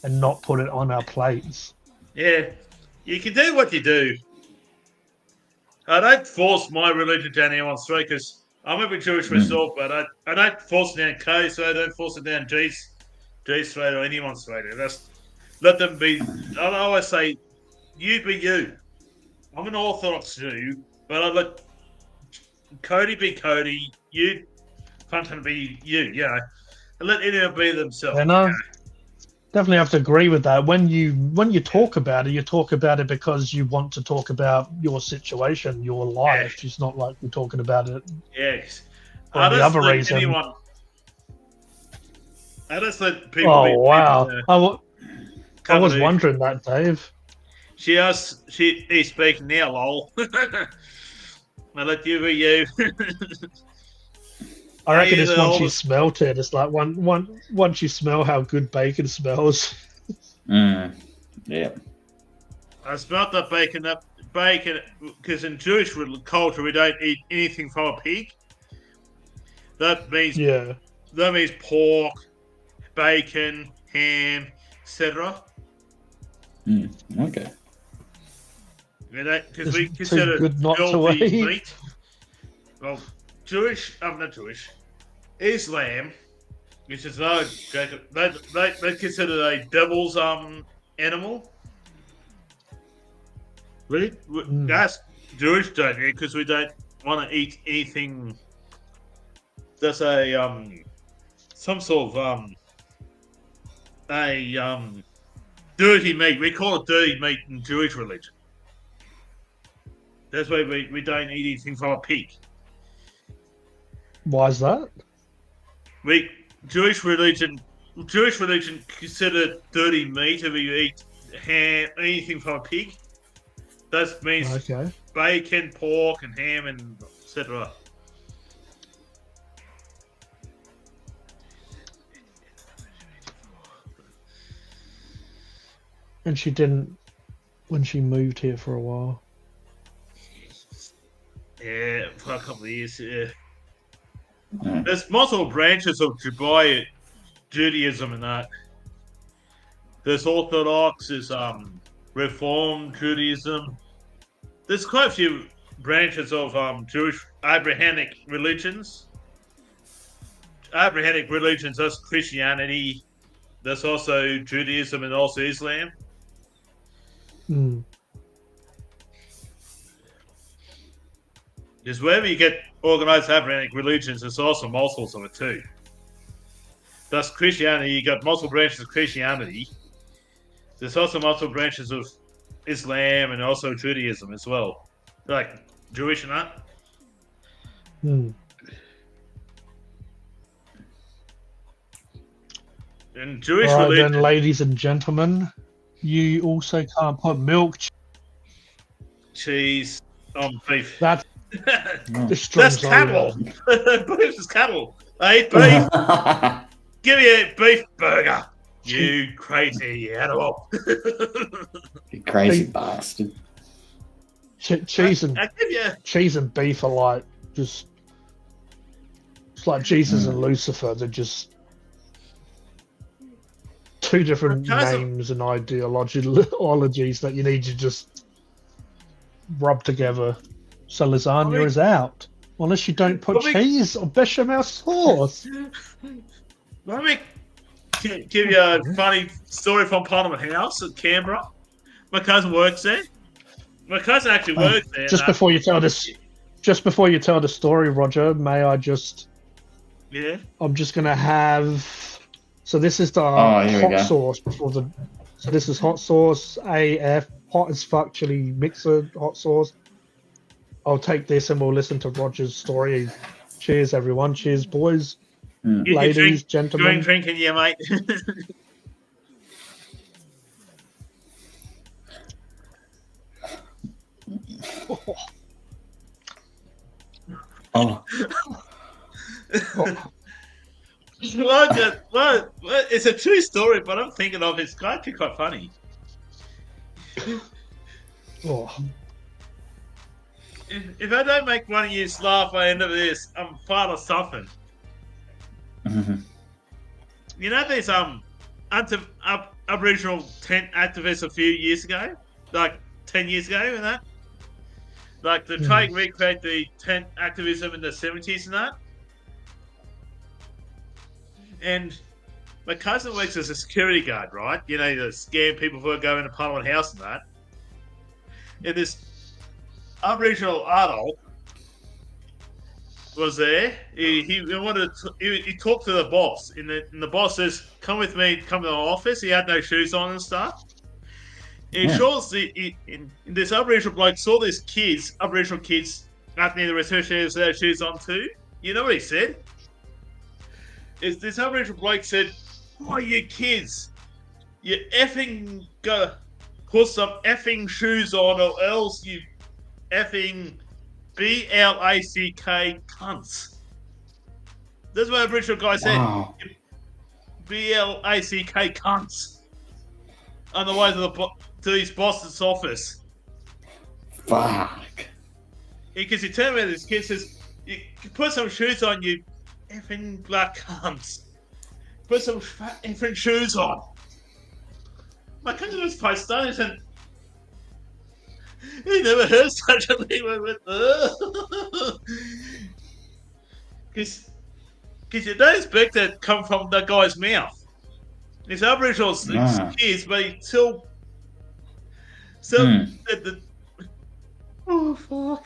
and not put it on our plates.
Yeah, you can do what you do. I don't force my religion down anyone's throat because I'm a bit Jewish myself, but I don't force it down Kay's throat. I don't force it down G's throat or anyone's throat. Let them be. I always say, you be you. I'm an Orthodox Jew, but I let Cody be Cody. You, Phunken, be you. You know, and let anyone be themselves.
And I definitely have to agree with that. When you talk about it because you want to talk about your situation, your life.
Yeah.
It's not like you're talking about it.
Yes.
For the other reason.
I just let people.
Oh
be
wow! I was wondering that, Dave.
He's speaking now, lol. I let you be you.
I reckon it's once you smelt it. It's like once you smell how good bacon smells.
Yeah.
I smelt that bacon because in Jewish culture we don't eat anything from a pig. That means pork, bacon, ham, etc.
Okay.
Because we consider filthy meat. Well, not Jewish, Islam, which is they consider a devil's animal. Really? That's Jewish don't eat because we don't want to eat anything that's some sort of dirty meat. We call it dirty meat in Jewish religion. That's why we don't eat anything from a pig.
Why is that?
Jewish religion consider dirty meat if you eat ham, anything from a pig. That means bacon, pork, and ham, and etc.
And she didn't when she moved here for a while.
Yeah, for a couple of years. Yeah. There's multiple branches of Judaism in that. There's Orthodox, there's Reformed Judaism. There's quite a few branches of Jewish Abrahamic religions. Abrahamic religions, that's Christianity, There's also Judaism and also Islam.
Mm.
Because wherever you get organized Abrahamic religions, there's also multiples of it too. Thus, Christianity, you got multiple branches of Christianity. There's also multiple branches of Islam and also Judaism as well. Like Jewish and that.
Mm.
And Jewish
Right
religion.
then, ladies and gentlemen, you also can't put milk,
Cheese on beef.
that's
Mm.
the strings
That's cattle. Beef is cattle. I eat beef. Give me a beef burger. You crazy animal.
You crazy
Hey.
bastard.
cheese and
I give you.
cheese and beef are like just it's like Jesus and Lucifer. They're just two different
Because of-
names and ideologies that you need to just rub together. So lasagna is out unless you don't put
Probably-
cheese or bechamel sauce.
Let me give you a funny story from Parliament House at Canberra. My cousin works there. My cousin actually works there.
Just before you tell the story, Roger, may I just?
Yeah.
I'm just gonna have. So this is the
here we go.
hot sauce before the. So this is hot sauce AF, hot as fuck chili mixer hot sauce. I'll take this and we'll listen to Roger's story. Cheers, everyone. Cheers, boys,
Mm.
You
ladies,
drink,
gentlemen.
drinking, yeah, mate.
Oh,
Well, it's a true story, but I'm thinking of it's actually quite funny.
Oh,
If I don't make one of you laugh by the end of this, I'm part of something.
Mhm.
You know these Aboriginal tent activists a few years ago, like 10 years ago, and that, like the try and recreate the tent activism in the 70s and that. And my cousin works as a security guard, right? You know, to scare people who are going to Parliament House and that. And this Aboriginal adult was there. He wanted to, he talked to the boss, and the boss says, "Come with me, come to the office." He had no shoes on and stuff. And
Yeah.
shows this Aboriginal bloke saw these kids, Aboriginal kids, acting in the research areas with their shoes on too. You know what he said? Is this Aboriginal bloke said, "Oh, you kids, you effing go put some effing shoes on, or else you effing BLACK cunts." That's what Aboriginal guy said.
Wow.
BLACK cunts. On the way to his boss's office.
Fuck.
Because he turned around to his kid and says, "You put some shoes on, you effing black cunts. Put some effing shoes on." My cousin was quite stunned and he never heard such a thing. Because you don't expect that to come from that guy's mouth. He's Aboriginal
Nah.
kids, but he still
Hmm.
said that. Oh, fuck.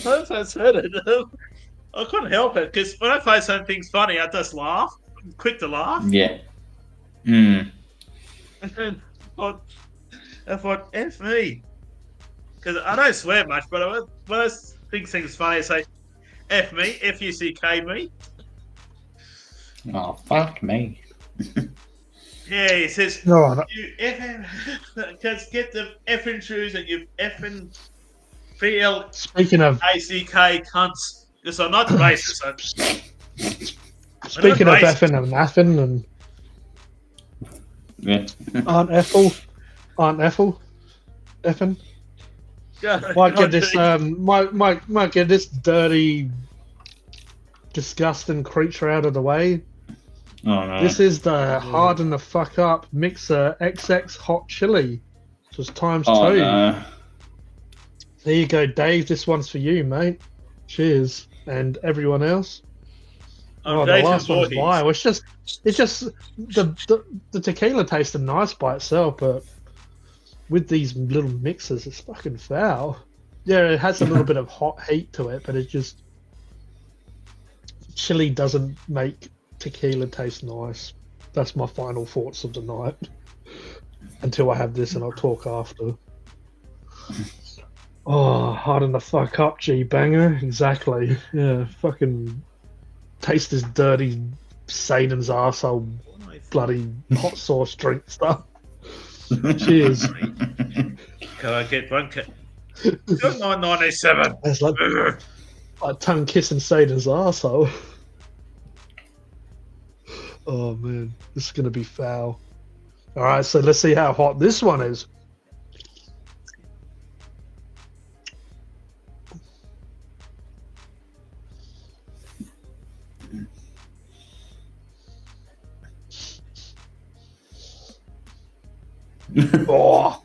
I just heard it. I couldn't help it, because when I find something's funny, I just laugh. I'm quick to laugh.
Yeah. Mm.
And then I thought, F me. Because I don't swear much, but when I think things funny, I say, F me, F-U-C-K me.
Oh, fuck me.
Yeah, he says,
no, no.
you effing, just get the effing shoes and you effing BLACK
Speaking of
cunts. Because I'm not racist.
speaking of
racist.
effing and naffing and
Yeah.
Aunt Ethel, effing. Might get this might get this dirty, disgusting creature out of the way.
Oh no.
This is the harden the fuck up mixer XX hot chili. So it's times
Oh
2.
no.
There you go, Dave. This one's for you, mate. Cheers, and everyone else. Oh, the last one's vile. It's just the tequila tasted nice by itself, but with these little mixes, it's fucking foul. Yeah, it has a little bit of hot heat to it, but it just chili doesn't make tequila taste nice. That's my final thoughts of the night. Until I have this, and I'll talk after. Oh, harden the fuck up, G banger. Exactly. Yeah, fucking taste this dirty Satan's arsehole bloody hot sauce drink stuff. Cheers.
Can I get one? 997.
It's like tongue kissing Satan's arsehole. Oh man, this is gonna be foul. All right, so let's see how hot this one is. Oh,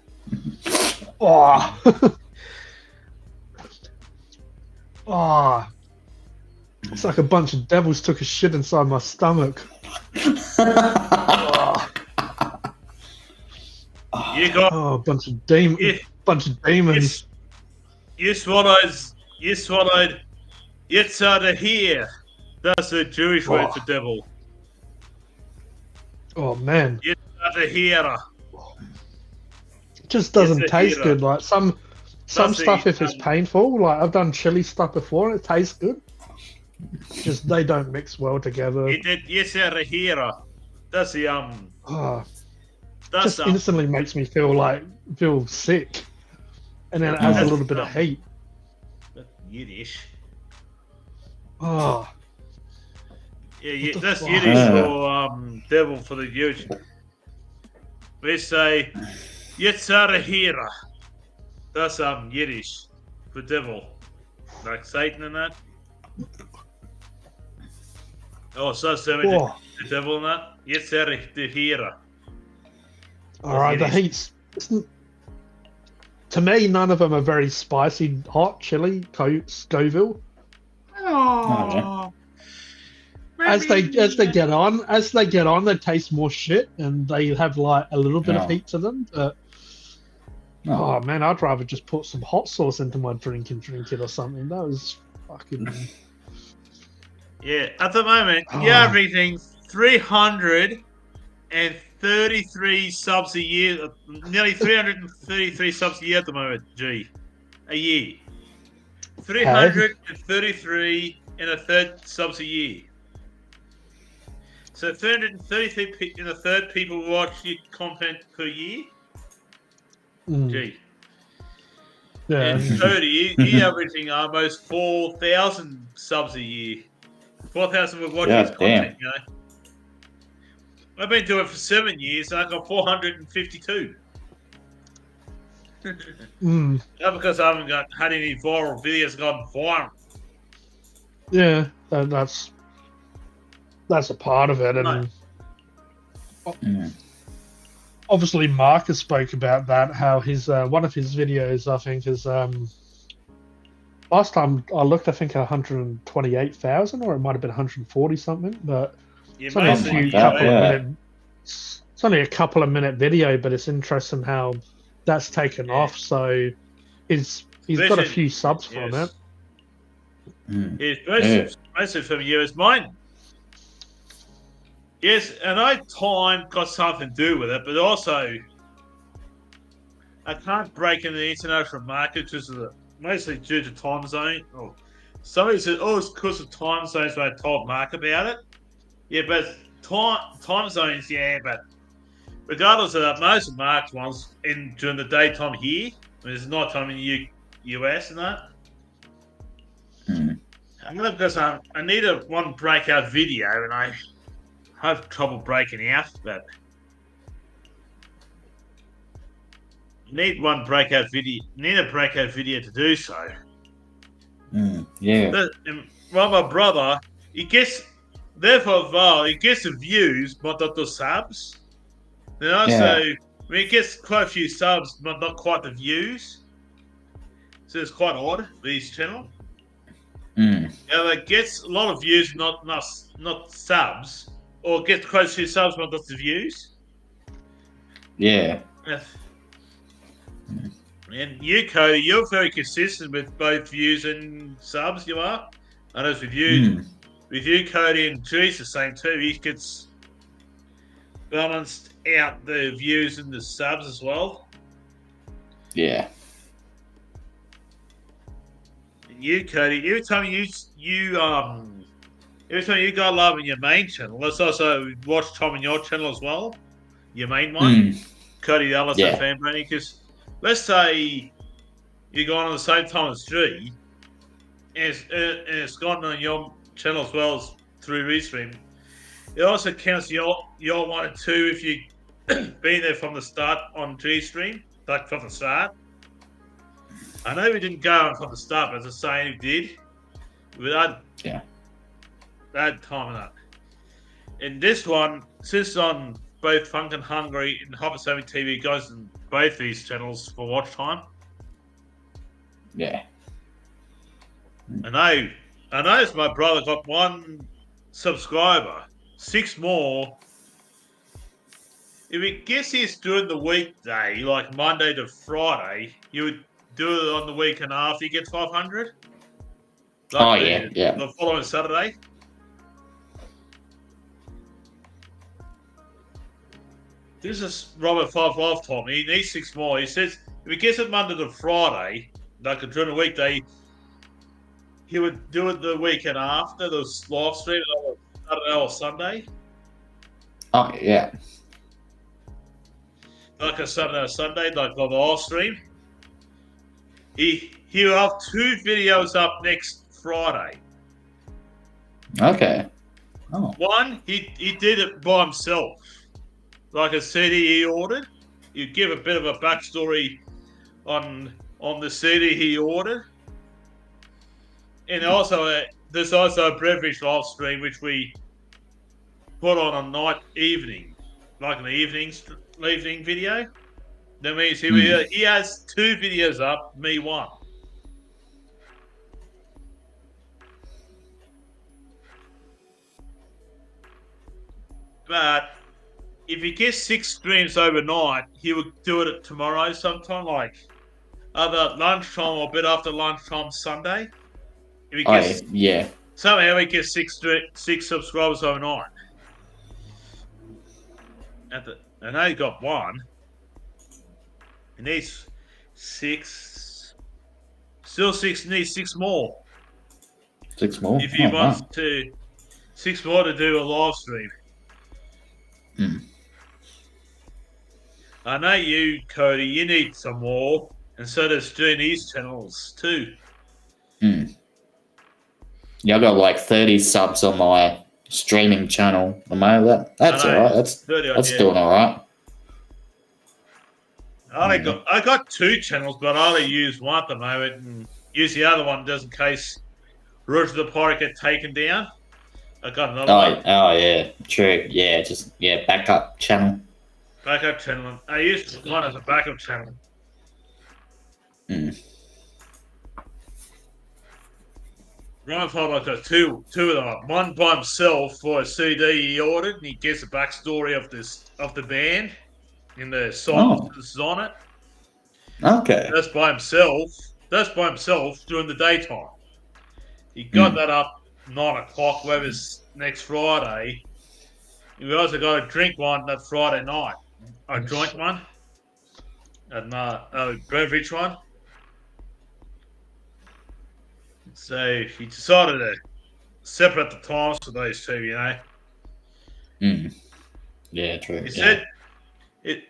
oh, oh! It's like a bunch of devils took a shit inside my stomach. Oh.
You got
a bunch of demons.
You swallowed Yitzhak here. That's a Jewish word for devil.
Oh man.
Yitzhak here.
It just doesn't taste good. Like some stuff, if it's painful, like I've done chili stuff before and it tastes good. Just they don't mix well together.
Yitzhak here. That's the
just instantly makes me feel sick, and then it adds a little bit of heat.
Yiddish.
Oh.
Yeah, that's Yiddish for devil for the Jewish. We say Yetzirah. That's Yiddish for devil, like Satan and that. Oh, so the devil and that. Yetzirah.
All right, the heat's. To me, none of them are very spicy, hot, chili, Scoville.
Oh.
As they get on, they taste more shit, and they have like a little bit of heat to them. But oh man, I'd rather just put some hot sauce into my drink and drink it or something. That was fucking.
Yeah, at the moment, you're averaging 333 subs a year, nearly 333 subs a year at the moment, a year. 333 and a third subs a year. So 333 and a third people watch your content per year. Gee.
Yeah.
And 30, you're averaging almost 4,000 subs a year. 4,000 would watch his content, you know. I've been doing it for 7 years and I got 452. Not because I haven't had any viral videos gone viral.
Yeah, that's a part of it, and obviously Marcus spoke about that. How his one of his videos, I think, is last time I looked, I think 128,000, or it might have been 140 something. But it's only it's only a couple of minute video, but it's interesting how that's taken off. So he's got a few subs from it.
Most of you is mine. Yes, and time got something to do with it, but also I can't break into the international market mostly due to time zone. Oh, somebody said, it's because of time zones when I told Mark about it. Yeah, but time zones, but regardless of that, most of Mark's ones during the daytime here, there's nighttime in the US and that. Because I need one breakout video, and I have trouble breaking out, but need a breakout video to do so.
Yeah.
My brother, he gets the views, but not the subs. Then also, he gets quite a few subs, but not quite the views. So it's quite odd with his channel. It gets a lot of views, not subs, or gets close to subs, but not the views.
Yeah.
And you, Cody, you're very consistent with both views and subs. You are. I know with you, Cody, and G's the same too. He gets balanced out the views and the subs as well.
Yeah.
And you, Cody, every time you go live on your main channel, let's also watch Tom on your channel as well, your main one, Cody the LSO fan branding. Because let's say you're going on the same time as G, and it's gone on your channel as well as through Restream. It also counts your 1 and 2 if you been there from the start on G stream, like from the start. I know we didn't go on from the start, but as I was saying, we did. Without that time and that. And this one, since on both Phunken Hungary and Hypersonic TV goes on both these channels for watch time.
Yeah.
I noticed my brother got 1 subscriber, 6 more. If he guess he's doing the weekday, like Monday to Friday, you would do it on the weekend after you get 500. Like the following Saturday. This is Robert 55 told me. He needs 6 more. He says if he gets it Monday to Friday, like during the weekday, he would do it the weekend after the live stream on Saturday or Sunday.
Oh, yeah.
Like a Saturday or Sunday, like on the live stream. He'll have 2 videos up next Friday.
Okay. Oh.
One, he did it by himself. Like a CD he ordered. You give a bit of a backstory on the CD he ordered. And also, there's also a beverage live stream which we put on a evening, like an evening video. That means he has 2 videos up, me 1. But if he gets 6 streams overnight, he would do it tomorrow sometime, like either lunchtime or a bit after lunchtime Sunday. If he gets, somehow he gets 6 subscribers overnight. I know he got 1. He needs 6. Still 6. Needs 6 more.
6 more?
If he wants to... 6 more to do a live stream. I know you, Cody, you need some more. And so does Jeannie's channels too.
Yeah, I got like 30 subs on my streaming channel. That's alright. That's doing alright.
I got 2 channels, but I only use one at the moment and use the other one just in case Rouge of the Pirate get taken down. I got another one.
Oh, yeah. True. Yeah, backup channel.
Backup channel. I use one as a backup channel. Ryan Fowler got two of them. One by himself for a CD he ordered, and he gives a backstory of the band in the songs on it.
Okay.
That's by himself. During the daytime. He got that up 9 o'clock, whether it's next Friday. We also got a drink one that Friday night. A joint one. And a beverage one. So he decided to separate the times for those 2, you know.
Yeah, true.
He said,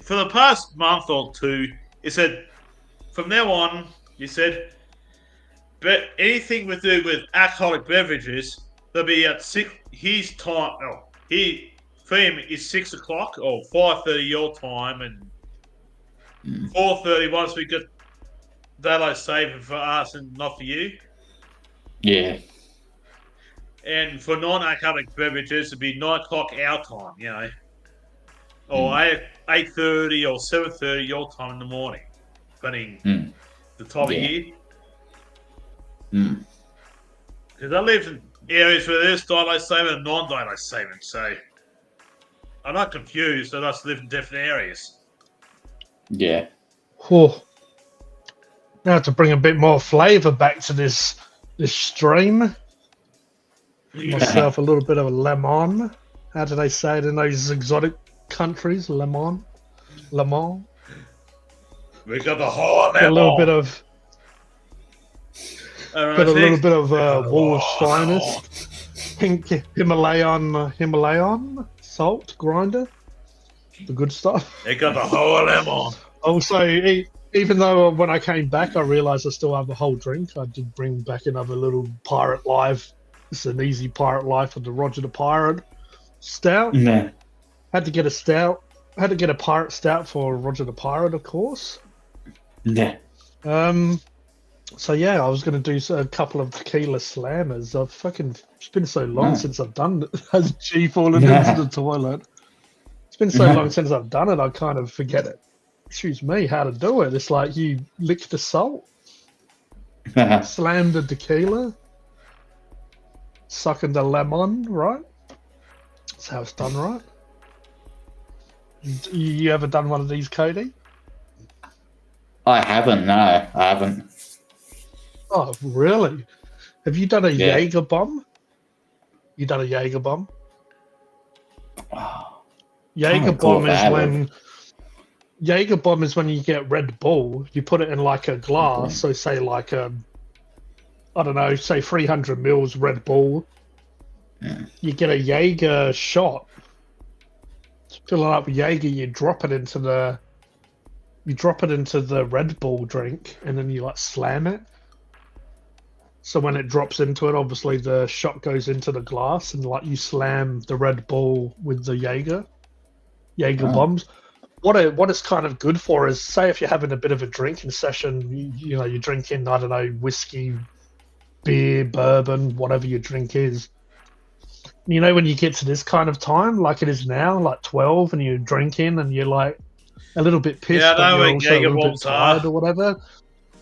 for the past month or 2, he said, from now on, he said, but anything to do with alcoholic beverages, they'll be at 6, his time, for him is 6 o'clock or 5:30 your time and 4:30 once we get that I save for us and not for you.
Yeah.
And for non-alcoholic beverages, it'd be 9 o'clock our time, you know, or 8:30 or 7:30 your time in the morning, depending the time of year. Because I lived in areas where there's daylight saving and non-daylight saving, so I'm not confused. I just live in different areas.
Yeah.
Oh. Now to bring a bit more flavour back to this stream. Myself a little bit of a lemon. How do they say it in those exotic countries? Lemon. Lemon.
We got the whole
A little bit of. Got a little bit of Wolf's finest, pink Himalayan salt grinder, the good stuff.
They got the whole lemon.
Also, even though when I came back, I realised I still have a whole drink. I did bring back another little Pirate Life. It's an easy Pirate Life of the Roger the Pirate stout.
Yeah.
Had to get a stout. Had to get a pirate stout for Roger the Pirate, of course.
Yeah.
So yeah, I was going to do a couple of tequila slammers. It's been so long since I've done it. Has G fallen into the toilet? It's been so long since I've done it, I kind of forget it. Excuse me, how to do it. It's like you lick the salt, slam the tequila, sucking the lemon, right? That's how it's done, right? You ever done one of these, Cody?
I haven't. No, I haven't.
Oh, really? Have you done a
Yeah.
Jaeger bomb? You done a Jaeger bomb?
Oh,
Jaeger
recall
bomb
if I
is
have.
when Jaeger bomb is when you get Red Bull. You put it in like a glass. So say like I don't know, say 300 mils Red Bull.
Yeah.
You get a Jaeger shot. Fill it up with Jaeger. You drop it into the Red Bull drink, and then you like slam it. So when it drops into it, obviously the shot goes into the glass, and like you slam the Red Bull with the Jaeger bombs. What it's kind of good for is, say if you're having a bit of a drinking session, you're drinking, I don't know, whiskey, beer, bourbon, whatever your drink is. You know, when you get to this kind of time, like it is now, like 12, and you're drinking and you're like a little bit pissed,
Yeah, I know
but
where
you're also a
Jaeger
little bit
bombs
tired
are.
or whatever.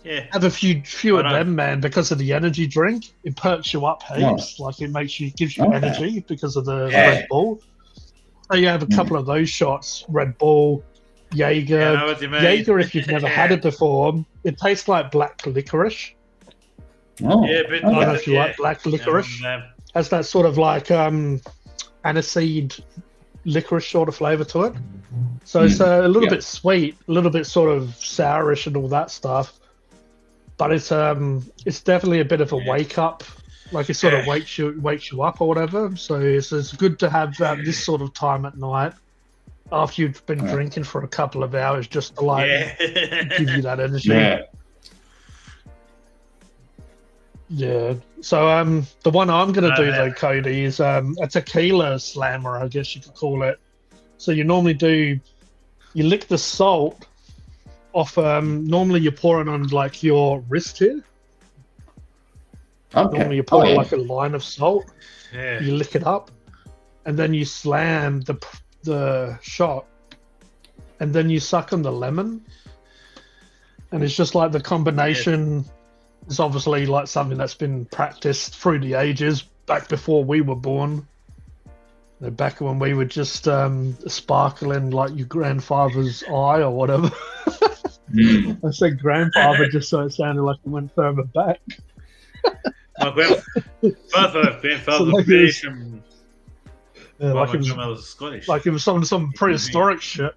Yeah.
Have a few
I
of
know.
them, man, because of the energy drink. It perks you up heaps. Like it gives you
Okay.
energy because of the
Yeah.
Red Bull. So you have a couple of those shots, Red Bull, Jaeger.
Yeah, I know what you mean.
Jaeger, if you've never had it before, it tastes like black licorice.
Oh,
Yeah, a bit
I don't know
like
if you like black licorice. Has that sort of like aniseed licorice sort of flavour to it. So it's a little bit sweet, a little bit sort of sourish and all that stuff. But it's definitely a bit of a wake up, like it sort of wakes you up or whatever. So it's good to have this sort of time at night after you've been drinking for a couple of hours, just to like give you that energy.
yeah.
Yeah. So the one I'm gonna do though, Cody, is a tequila slammer, I guess you could call it. So you normally you lick the salt off. Normally you pour it on like your wrist here.
Okay.
Normally you pour like a line of salt.
Yeah.
You lick it up, and then you slam the shot, and then you suck on the lemon, and it's just like the combination. It's obviously like something that's been practiced through the ages, back before we were born. You know, back when we were just sparkling like your grandfather's eye or whatever. I said grandfather just so it sounded like it went further back.
My grandfather
So like it was-
from
Yeah,
my
like, it was,
grandmother was Scottish.
like it was some prehistoric shit.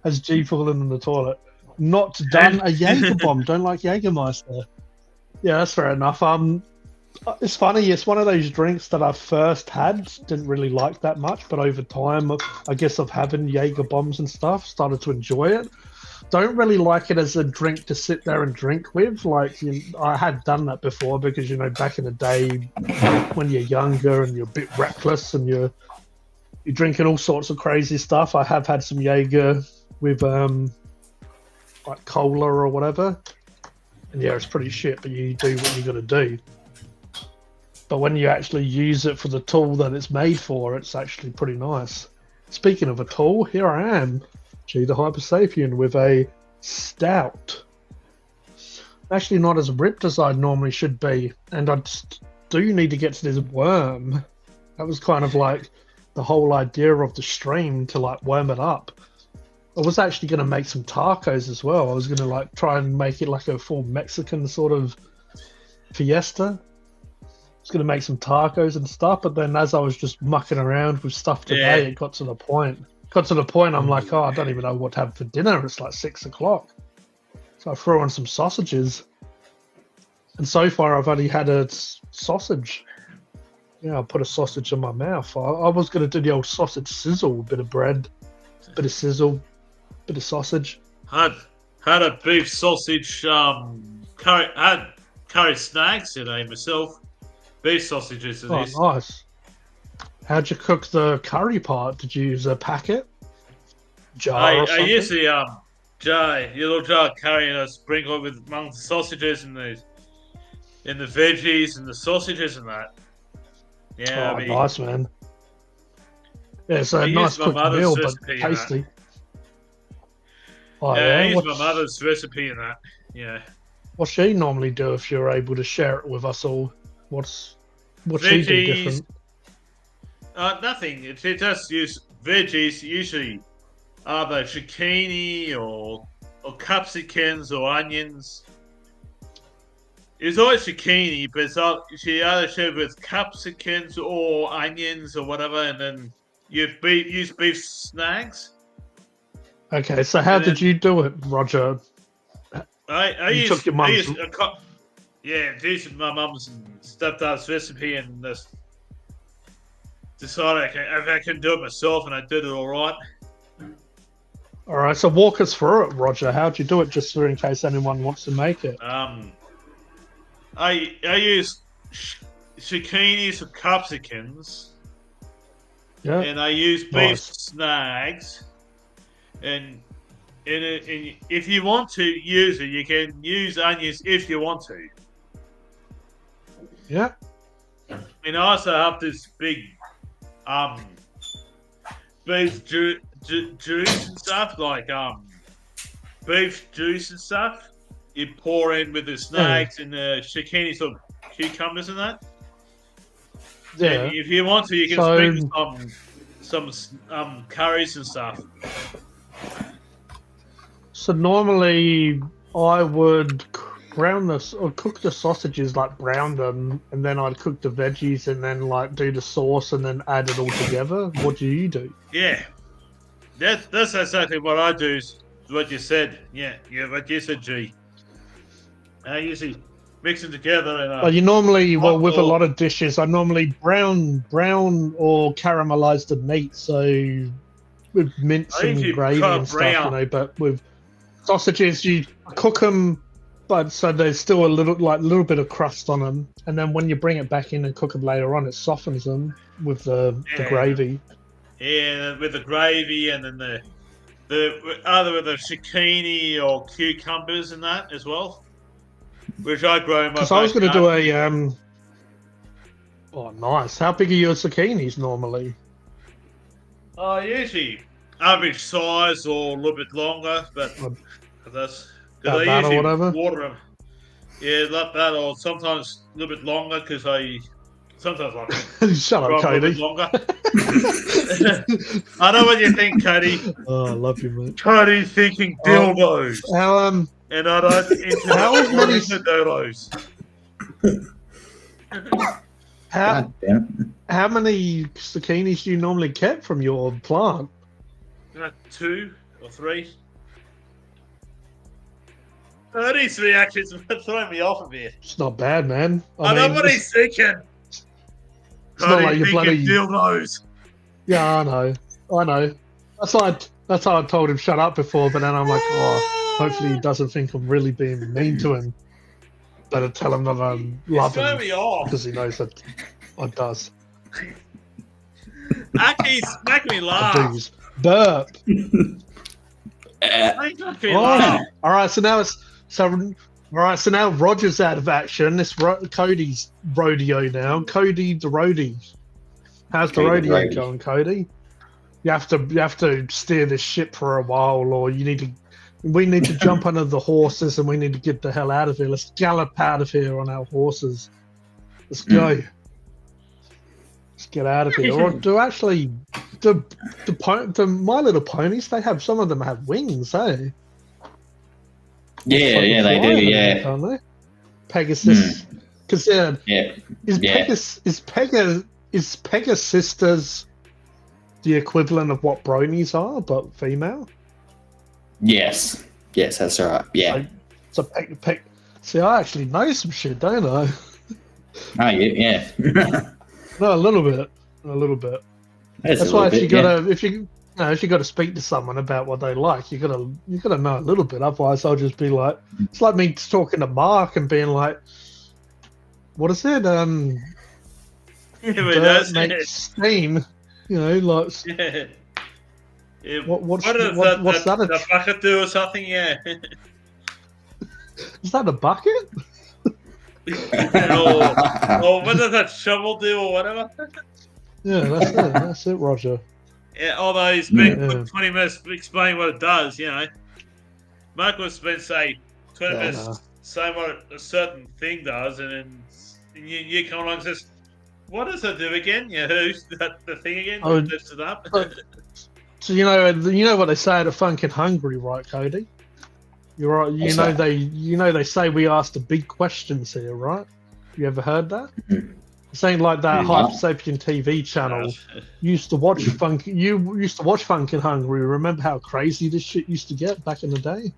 Has G fallen in the toilet? Not done a Jaeger bomb. Don't like Jägermeister. Yeah, that's fair enough. It's funny. It's one of those drinks that I first had, didn't really like that much, but over time, I guess of having Jaeger bombs and stuff, started to enjoy it. Don't really like it as a drink to sit there and drink with. Like I had done that before because back in the day, when you're younger and you're a bit reckless and you're drinking all sorts of crazy stuff. I have had some Jaeger with like cola or whatever, and yeah, it's pretty shit, but you do what you got to do. But when you actually use it for the tool that it's made for, it's actually pretty nice. Speaking of a tool, here I am, G the Hyper Sapien, with a stout. Actually not as ripped as I normally should be, and do need to get to this worm. That was kind of like the whole idea of the stream, to like worm it up. I was actually going to make some tacos as well. I was going to like try and make it like a full Mexican sort of fiesta. I was going to make some tacos and stuff, but then as I was just mucking around with stuff today, it got to the point. I'm like, oh, I don't even know what to have for dinner. It's like 6 o'clock. So I threw on some sausages. And so far, I've only had a sausage. Yeah, I put a sausage in my mouth. I was going to do the old sausage sizzle, a bit of bread, bit of sizzle, bit of sausage.
Had a beef sausage curry. Had curry snacks today myself. Beef sausages.
Oh, nice. How'd you cook the curry part? Did you use a packet? Jar or something?
I use the little jar of curry, and I sprinkle it with among the sausages and the veggies and the sausages and that. Yeah,
oh, nice, man. Yeah, it's a nice cooked meal, but tasty.
Oh, yeah, I use my mother's recipe in that. Yeah.
What's she normally do if you're able to share it with us all? What's she do different?
Nothing. She just use veggies, usually either zucchini or capsicums or onions. It's always zucchini, but she either shared with capsicums or onions or whatever, and then you use beef snacks.
Okay, so how did you do it, Roger?
I used my mum's and stepdad's recipe, and just decided if I can do it myself, and I did it all right.
All right, so walk us through it, Roger. How'd you do it, just in case anyone wants to make it?
I use zucchinis or capsicums.
Yeah.
And I use beef snags. And if you want to use it, you can use onions if you want to.
Yeah.
And I also have this big beef juice and stuff, like beef juice and stuff. You pour in with the snags and the zucchinis or cucumbers and that.
Yeah.
And if you want to, you can sprinkle some curries and stuff.
So normally I would cook the sausages, like brown them, and then I'd cook the veggies and then like do the sauce and then add it all together. What do you do?
Yeah, that's exactly what I do. Is what you said. Yeah, what you said, G. I usually mix them together. And
you normally, with a lot of dishes, I normally brown or caramelize the meat. So with mince and gravy and stuff, But with sausages, you cook them, but so there's still a little bit of crust on them, and then when you bring it back in and cook them later on, it softens them with the gravy.
Yeah, with the gravy, and then the either with the zucchini or cucumbers and that as well, which I grow in my.
Because I was going to do a Oh, nice! How big are your zucchinis normally?
Usually average size or a little bit longer, but that's because I usually water them. Yeah, like that, or sometimes a little bit longer because I sometimes like
shut up, Cody.
A little bit longer. I know what you think, Cody.
Oh, I love you, mate.
Cody thinking dildos.
And
I don't into dildos.
How many zucchinis do you normally get from your plant?
2 or 3. These reactions are throwing me off a bit.
It's not bad, man.
I know what he's thinking.
It's not like you're bloody
dildos.
Yeah, I know. That's why I told him shut up before, but then I'm like, hopefully he doesn't think I'm really being mean to him. Better tell him that I love him because he knows that I does.
Actually, smack me laugh.
I do. Burp. All right, so now Roger's out of action. It's Cody's rodeo now. Cody the roadie. How's the rodeo going, Cody? You have to steer this ship for a while, or we need to jump under the horses and we need to get the hell out of here. Let's gallop out of here on our horses. Let's go. Let's get out of here. Or do actually the My Little Ponies? They have some of them have wings, eh?
Yeah, they do. Yeah,
can't they? Pegasus. Because is Pegasisters the equivalent of what bronies are, but female?
yes, that's right. Yeah.
So see, I actually know some shit, don't I?
Oh, yeah.
No, a little bit. That's why if you gotta speak to someone about what they like, you gotta know a little bit. Otherwise, I'll just be like, it's like me talking to Mark and being like, "What is it? Dirt makes steam." You know, like.
Yeah.
What's
that? The bucket do or something? Yeah.
Is that a bucket?
or what does that shovel do or whatever?
Yeah, that's it, Roger.
Yeah, although he's been 20 minutes explaining what it does, you know. Mark was spent, say, 20 minutes saying what a certain thing does, and then you come along and says, what does it do again? Yeah, who's the thing again?
Oh,
lifts it up.
So you know what they say at a Phunken Hungry, right, Cody? You're right. They say we ask the big questions here, right? You ever heard that? Saying like that Hyper Sapien TV channel used to watch Phunken. You used to watch Phunken Hungry. Remember how crazy this shit used to get back in the day?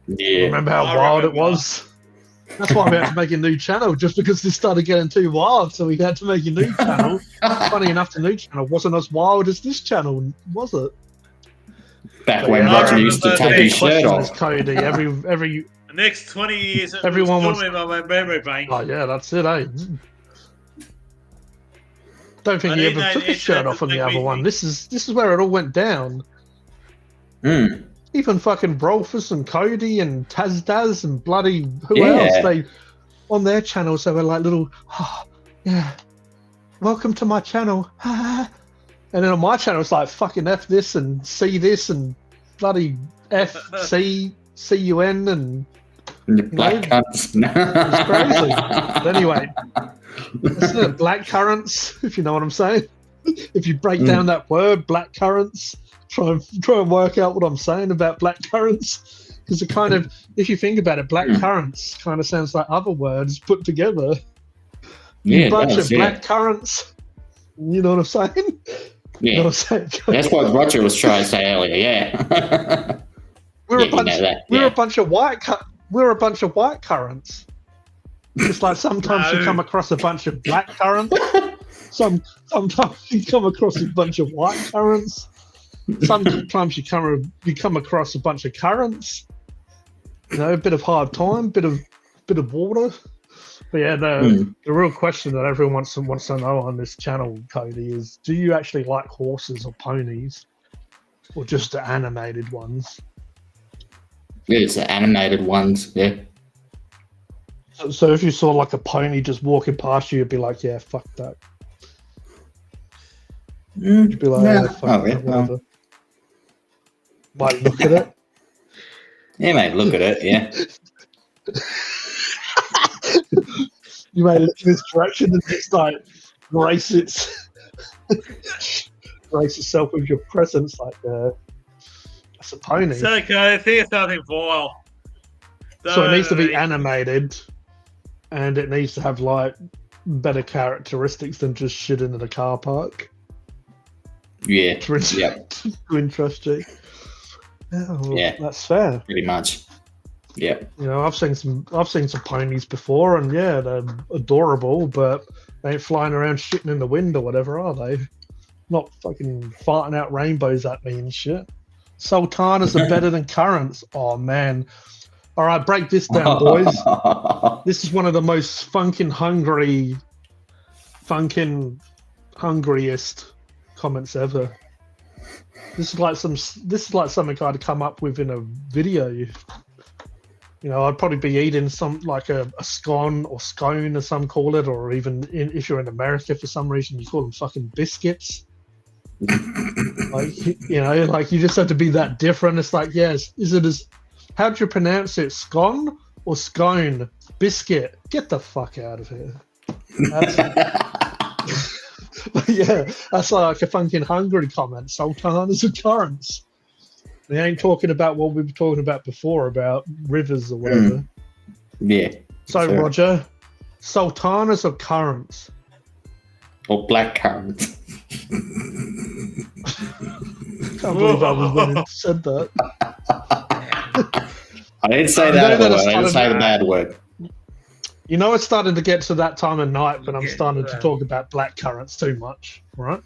Yeah.
Remember how wild it was? That's why we had to make a new channel, just because this started getting too wild, so we had to make a new channel. Funny enough, the new channel wasn't as wild as this channel, was it?
Back when Roger used to take his shirt off.
Cody, every
the next 20 years,
everyone wants
my memory bank.
Oh yeah, that's it, eh? Don't think he ever took his shirt off on the other one. This is where it all went down. Even fucking Brolfus and Cody and Tazdaz and bloody who else, they on their channels they were like little welcome to my channel. And then on my channel it's like fucking F this and C this and bloody F C CUN and
black cunts.
It's crazy. But anyway, that's it, black currants, if you know what I'm saying. If you break down that word, black currants, try and work out what I'm saying about black currants, because it kind of, if you think about it, black currants kind of sounds like other words put together.
Yeah,
a bunch of black currants. You know what I'm saying?
Yeah,
you know what I'm saying?
That's what Roger was trying to say earlier. Yeah,
we're a bunch of white currants. It's like sometimes you come across a bunch of black currants. Sometimes you come across a bunch of white currants. Sometimes you come across a bunch of currents. You know, a bit of hard time, bit of water. But yeah, the real question that everyone wants to know on this channel, Cody, is: do you actually like horses or ponies, or just the animated ones?
Yeah, it's the animated ones. Yeah.
So if you saw like a pony just walking past you, you'd be like, "Yeah, fuck that." You'd be like, "Yeah, fuck that, whatever." Might look at it.
Yeah, mate, look at it. Yeah.
You may look in this direction and just like brace yourself with your presence, like that's a pony.
It's okay. I think it's nothing vile.
So it needs to be animated, and it needs to have like better characteristics than just shit in a car park.
Yeah.
To interest you. Yeah, that's fair.
Pretty much. Yeah.
You know, I've seen some ponies before, and yeah, they're adorable, but they ain't flying around shitting in the wind or whatever, are they? Not fucking farting out rainbows at me and shit. Sultanas are better than currants. Oh man. All right, break this down, boys. This is one of the most hungriest comments ever. This is like something I'd come up with in a video. You know, I'd probably be eating some like a scone or scone, as some call it, or even if you're in America for some reason you call them fucking biscuits. Like, you know, like you just have to be that different. It's like, yes, how do you pronounce it? Scone or scone? Biscuit. Get the fuck out of here. That's, yeah, that's like a Phunken Hungry comment. Sultanas of currents. They ain't talking about what we were talking about before about rivers or whatever.
Yeah.
So,
sure.
Roger, sultanas of currents.
Or black currant.
Can't believe I was when it said that.
I didn't say
I
that
know that
word.
it's
I didn't
not
say
a-
the bad word.
You know, it's starting to get to that time of night when I'm
Yeah,
starting to talk about black currants too much, right?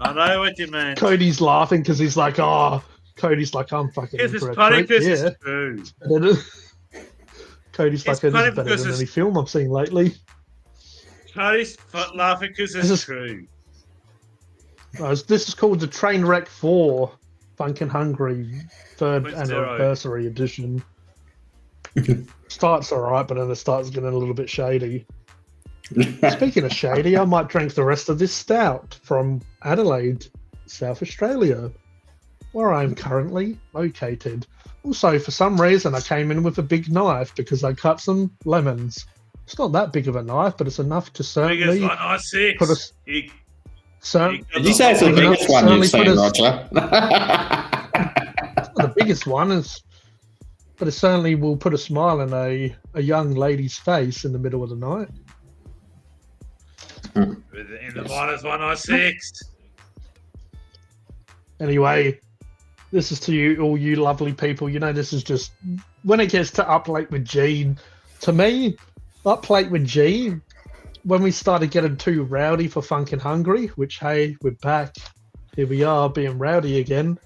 I know what you mean.
Cody's laughing because he's like, oh, Cody's like, I'm fucking
Because
in
it's
for a
funny
treat.
because
Yeah.
it's true.
Cody's like,
It's
this
funny
is better
because
than
it's-
any film I've seen lately.
Cody's laughing because
This is-
it's true.
This is called the Trainwreck 4 Phunken Hungry 3rd
0.0.
Anniversary Edition. Starts alright, but then it starts getting a little bit shady. Speaking of shady, I might drink the rest of this stout from Adelaide, South Australia, where I am currently located. Also, for some reason, I came in with a big knife because I cut some lemons. It's not that big of a knife, but it's enough to
Biggest
certainly
one I six.
put a-
You-
Did you say it's the
Big enough
biggest
to
one
certainly
you've seen,
put
Roger?
It's not the biggest one, but it certainly will put a smile on a young lady's face in the middle of the night.
in the -106.
Anyway, this is to you, all you lovely people. You know, this is just when it gets to Up Late with G. To me, Up Late with G, when we started getting too rowdy for Phunken Hungry, which hey, we're back. Here we are being rowdy again.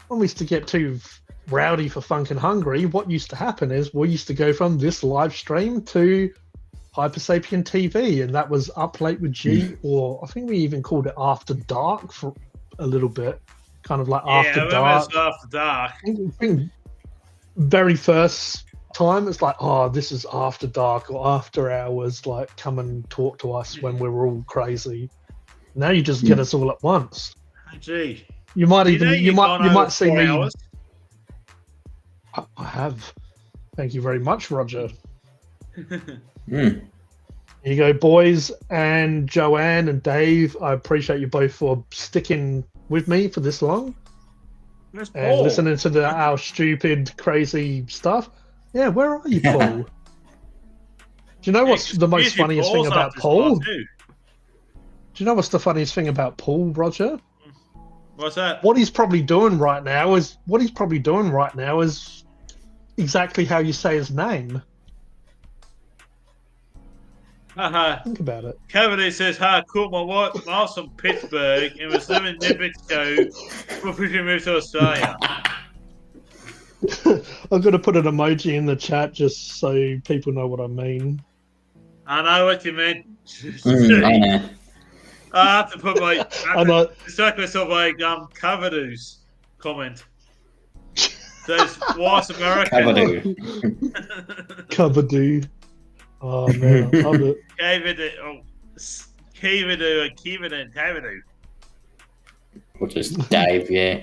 When we used to get too rowdy for Phunken Hungry, what used to happen is we used to go from this live stream to Hypersapien TV, and that was Up Late with G, or I think we even called it After Dark for a little bit, kind of like
Yeah,
After
I remember
Dark.
it's After Dark.
I think very first time it's like, oh, this is After Dark or After Hours, like come and talk to us when we're all crazy. Now you just get us all at once.
Hey, gee.
You might
You
even
know
you
you've
might
gone
you
over
might see
4
me.
hours.
I have. Thank you very much, Roger.
Mm.
Here you go, boys, and Joanne and Dave. I appreciate you both for sticking with me for this long
Where's
and
Paul?
listening to our stupid, crazy stuff. Yeah, where are you, Paul? Do you know what's the most
Usually
funniest thing
Paul's
about
after this
Paul?
part too.
Do you know what's the funniest thing about Paul, Roger?
What's that?
What he's probably doing right now is exactly how you say his name.
Haha.
Think about it.
Cavity says, "Hi, cool. My wife was from Pittsburgh and was living in New Mexico before she moved to Australia."
I'm going to put an emoji in the chat just so people know what I mean.
I know what you meant.
I know.
I have to put my.
I know.
Distract myself by Cavadu's comment. Says, "Wife's American."
Cavadoo.
Cavadoo. Oh man, I love it.
Cavadu.
Which is Dave, yeah.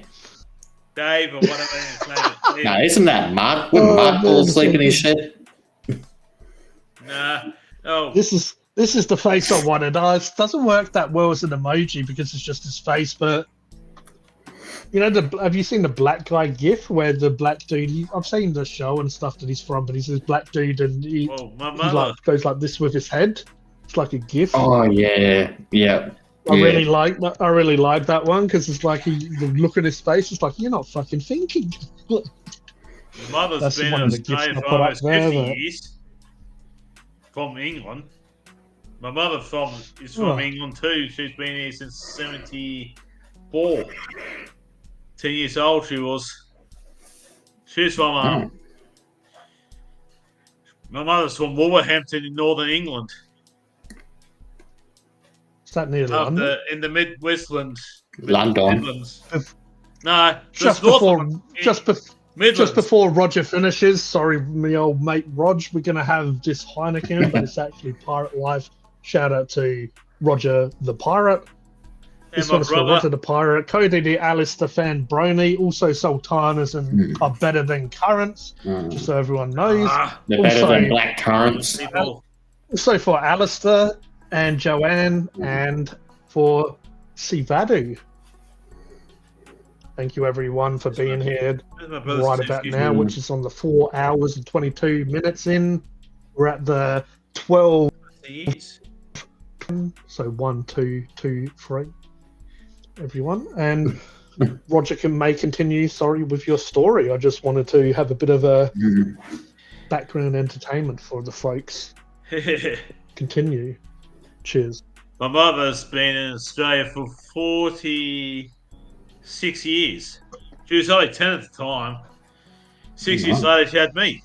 Dave or whatever his name is.
No, isn't that Mark? Wouldn't
Oh,
Mark fall
man,
asleep in his shit?
Nah. Oh,
This is the face I wanted. It doesn't work that well as an emoji because it's just his face. But you know, have you seen the black guy GIF where the black dude? I've seen the show and stuff that he's from, but he's this black dude and he
my
he
mother.
like goes like this with his head. It's like a GIF.
Oh, yeah. Yeah.
I really like that one because it's like the look on his face. It's like you're not fucking thinking.
My mother's
That's
been
one
in
of the gifts
Australia
I
for
put up
almost
there,
50
but-
years. From England. My mother is from
Oh.
England too. She's been here since 74. 10 years old she was. She's from
Oh.
my mother's from Wolverhampton in northern England.
Is that near London?
In the Midwestland.
London.
Midlands. No,
Just
north
before,
of-
Midlands.
Midlands.
Just before Roger finishes, sorry, my old mate Rog, we're going to have this Heineken, but it's actually Pirate Life. Shout out to Roger the Pirate.
And
This
my
one's for
brother.
Roger the Pirate, Cody the Alistair fan Brony, also Sultanas and are better than currants, just so everyone knows.
Ah,
They're better
Also-
than black currants.
people.
So for Alistair and Joanne and for Sivadu. Thank you everyone for being here right about now, which is on the 4 hours and 22 minutes in. We're at the 12. So 1, 2, 2, 3. Everyone. And Roger may continue, with your story. I just wanted to have a bit of a background entertainment for the folks. Continue. Cheers.
My mother's been in Australia for 46 years. She was only 10 at the time. 6 years later, she had me.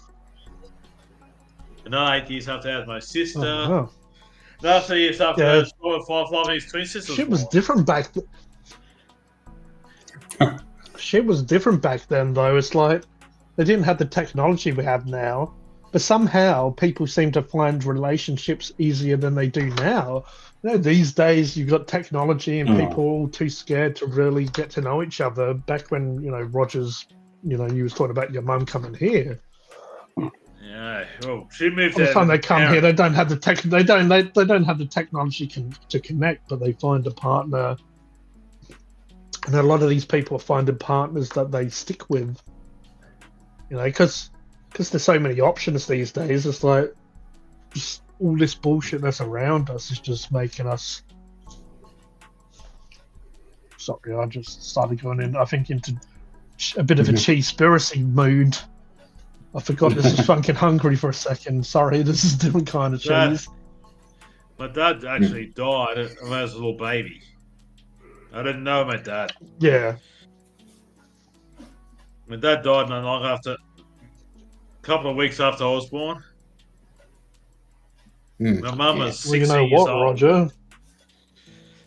Another 8 years after I had my sister.
Oh, wow.
Another 3 years after I had 5 of his twin sisters.
Shit was different back then. Shit was different back then, though. It's like they didn't have the technology we have now, but somehow people seem to find relationships easier than they do now. You know, these days you've got technology and people are all too scared to really get to know each other. Back when, Rogers, you was talking about your mum coming here.
Yeah, well, she moved.
By the time they come here, they don't have the tech. They don't have the technology to connect, but they find a partner. And a lot of these people are finding partners that they stick with. Because there's so many options these days. It's like just all this bullshit that's around us is just making us. Sorry, I just started going in. I think into a bit of a cheese-spiracy mood. I forgot this was Phunken hungry for a second. Sorry, this is a different kind of cheese.
My dad actually died when I was a little baby. I didn't know my dad.
Yeah.
My dad died not long after, a couple of weeks after I was born. My mum was 60 years old.
Roger?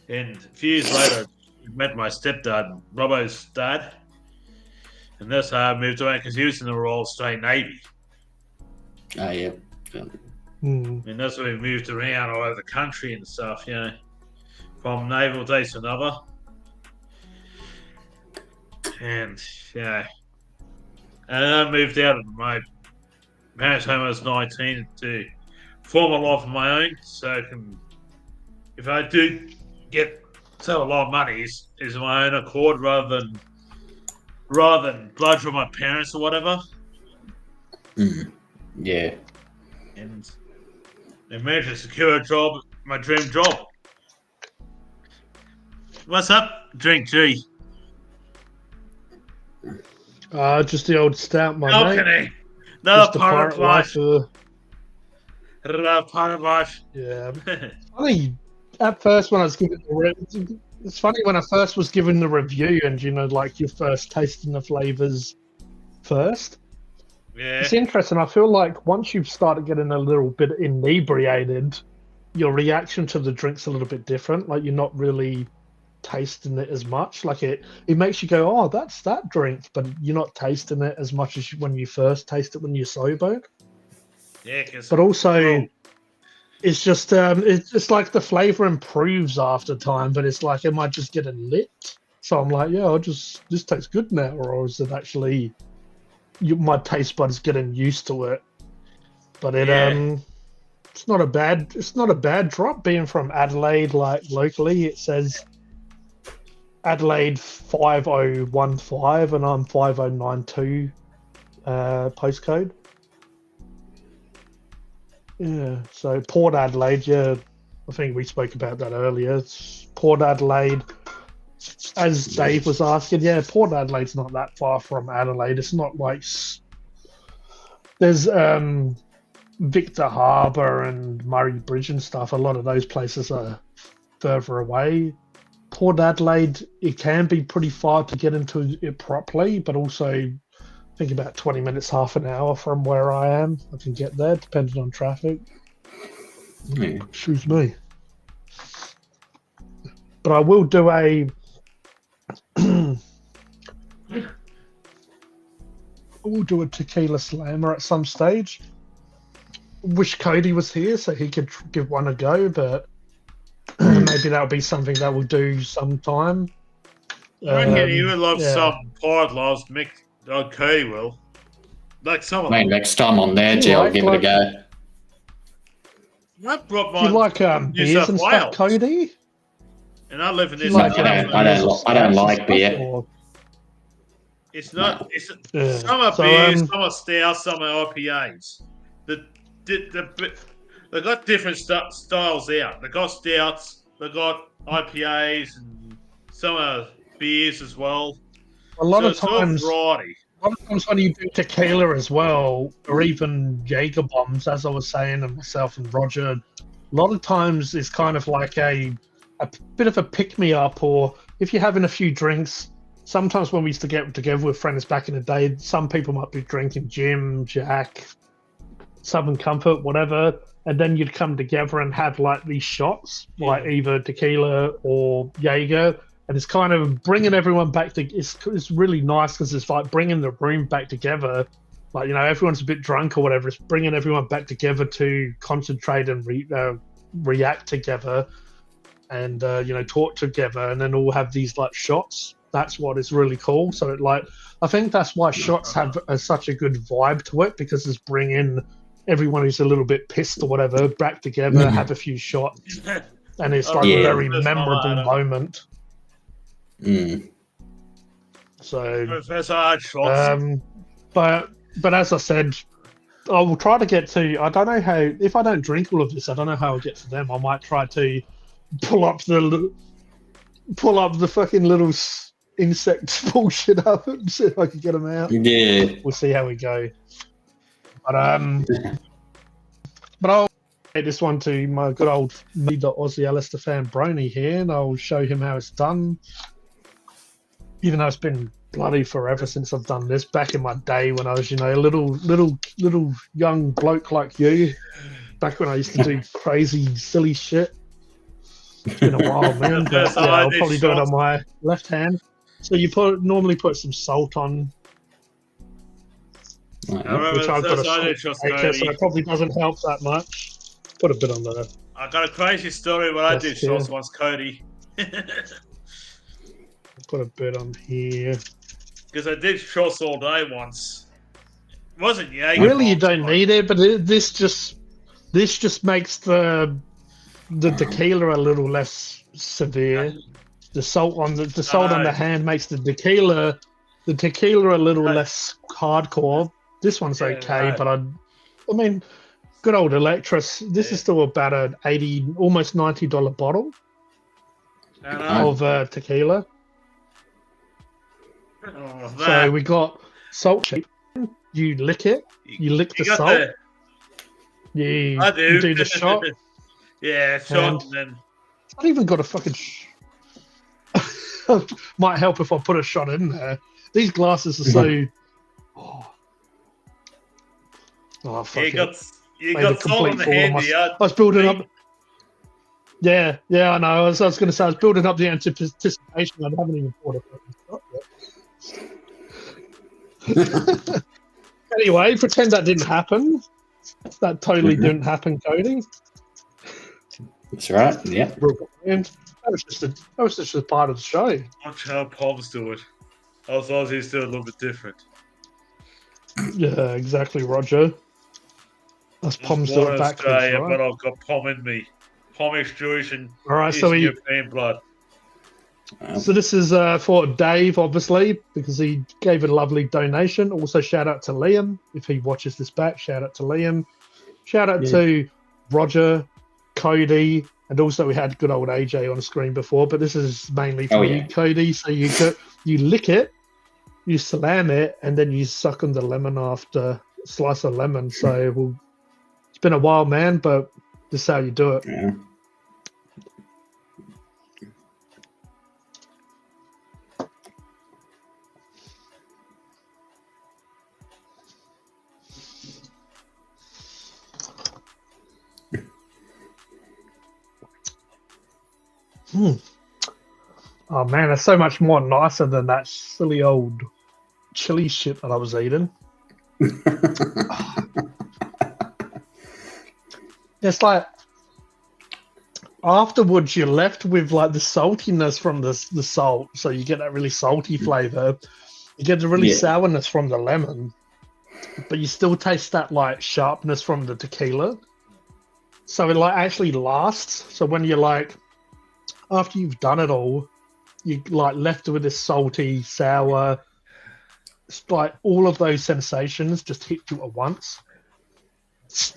And a few years later, I met my stepdad, Robbo's dad. And that's how I moved away, because he was in the Royal Australian Navy.
Oh, yeah.
And that's when we moved around all over the country and stuff, from naval days to another. And, and I moved out of my parents' home when I was 19 to form a life of my own. So if I do get a lot of money, is my own accord rather than blood from my parents or whatever.
Yeah.
And managed to secure a job, my dream job. What's up, Drink G?
Just the old stout, my mate.
Another part of life. Another part of life.
Yeah. Funny, at first when I was given it's funny when I first was given the review and, you're first tasting the flavours first.
Yeah.
It's interesting. I feel like once you've started getting a little bit inebriated, your reaction to the drink's a little bit different. Like, you're not really tasting it as much. Like, it makes you go, oh, that's that drink, but you're not tasting it as much as when you first taste it when you're sober.
Yeah,
but also it's just it's like the flavor improves after time, but it's like, am I just getting lit? So I'm like, yeah, this tastes good now, or is it actually my taste bud is getting used to it? But it's not a bad drop being from Adelaide. Like, locally it says Adelaide 5015 and I'm 5092 postcode. Yeah, so Port Adelaide, I think we spoke about that earlier. It's Port Adelaide, as Dave was asking, Port Adelaide's not that far from Adelaide. It's not like there's Victor Harbour and Murray Bridge and stuff. A lot of those places are further away. Port Adelaide, it can be pretty far to get into it properly, but also I think about 20 minutes, half an hour from where I am. I can get there, depending on traffic. Excuse me. But I will do a tequila slammer at some stage. Wish Cody was here so he could give one a go, but maybe that'll be something that we'll do sometime.
I reckon you would love some pod loves mixed. Cody will. Like some of them.
Next time on there, Jill, I'll give it a go.
I brought
Do you
mine
like
from New
beers
South
and stuff,
Wales,
Cody?
and I live in
Do you
New
like
South
I
Wales.
don't- I don't- I don't like beer.
Or-
It's not. It's
Yeah.
some are
So,
beers, some are stouts, some are IPAs. They got different styles out. They got stouts, they got IPAs, and some are beers as well.
a lot
So
of
it's all
times,
variety.
a lot of times when you do tequila as well, or even Jaeger bombs, as I was saying, and myself and Roger, a lot of times it's kind of like a bit of a pick me up, or if you're having a few drinks. Sometimes when we used to get together with friends back in the day, some people might be drinking Jim, Jack, Southern Comfort, whatever, and then you'd come together and have like these shots, like either tequila or Jaeger, and it's kind of bringing everyone back to. It's really nice because it's like bringing the room back together. Like, you know, everyone's a bit drunk or whatever. It's bringing everyone back together to concentrate and react together, and you know, talk together, and then all have these like shots. That's what is really cool. So it like, I think that's why shots have such a good vibe to it, because it's bringing everyone who's a little bit pissed or whatever back together, have a few shots, and it's like a very memorable moment. So, but as I said, I will try to get to. I don't know how. If I don't drink all of this, I don't know how I'll get to them. I might try to pull up the fucking little insect bullshit up and see if I can get them out.
Yeah.
We'll see how we go. But I'll take this one to my good old Aussie Alistair fan Brony here, and I'll show him how it's done. Even though it's been bloody forever since I've done this. Back in my day when I was, you know, a little young bloke like you. Back when I used to do crazy, silly shit. It's been a while, man. But yeah, I'll probably do it on my left hand. So you normally put some salt on, which I've got a salt shaker, so it probably doesn't help that much. Put a bit on there.
I got a crazy story when I did shots once, Cody.
Put a bit on here.
Because I did shots all day once. It wasn't Jaeger.
Really, you don't need it, but this just makes the tequila a little less severe. The salt on the hand makes the tequila a little less hardcore. This one's okay, but I mean, good old Electris. This is still about an $80, almost $90 bottle of tequila. So we got salt shape. You lick it. You lick the salt. You do the shot.
Yeah, shot, and then
I've not even got a fucking. Might help if I put a shot in there. These glasses are so. Oh fuck!
You got salt in the hand.
I was building up. Yeah, I know. I was going to say I was building up the anticipation. I haven't even bought a fucking shot yet. Anyway, pretend that didn't happen. That totally didn't happen, Cody.
That's right. Yeah.
And that was just a part of the show.
Watch how Poms do it. I was Aussies do it a little bit different.
Yeah, exactly, Roger. Us Poms do it backwards, right?
But I've got Pom in me. Pomish Jewish and
European
blood.
So this is for Dave, obviously, because he gave a lovely donation. Also, shout out to Liam if he watches this back. Shout out to Liam. Shout out to Roger, Cody, and also we had good old AJ on the screen before. But this is mainly for you, Cody. So you lick it, you slam it, and then you suck on the lemon after slice of lemon. So it's been a while, man, but this is how you do it.
Yeah.
Oh man, it's so much more nicer than that silly old chili shit that I was eating. It's like afterwards you're left with like the saltiness from the salt, so you get that really salty flavor. You get the really sourness from the lemon, but you still taste that like sharpness from the tequila. So it like actually lasts. So when you're like, after you've done it all, you like left with this salty, sour, it's like all of those sensations just hit you at once.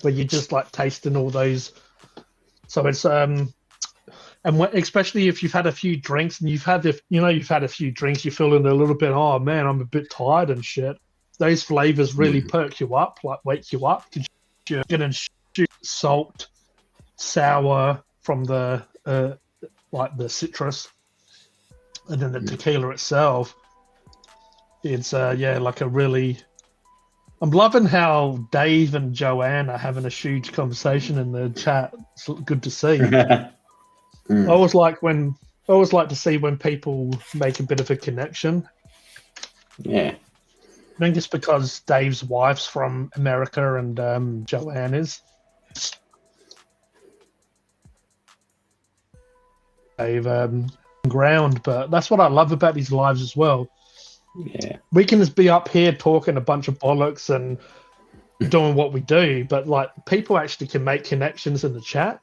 Where you're just like tasting all those. So it's and especially if you've had a few drinks and you've had a few drinks, you're feeling a little bit, oh man, I'm a bit tired and shit. Those flavors really perk you up, like wake you up. You're getting salt, sour from the like the citrus, and then the tequila itself. It's like a really. I'm loving how Dave and Joanne are having a huge conversation in the chat. It's good to see. I always like to see when people make a bit of a connection.
Yeah.
I think it's because Dave's wife's from America and Joanne is. Dave ground, but that's what I love about these lives as well.
Yeah.
We can just be up here talking a bunch of bollocks and doing what we do, but like people actually can make connections in the chat.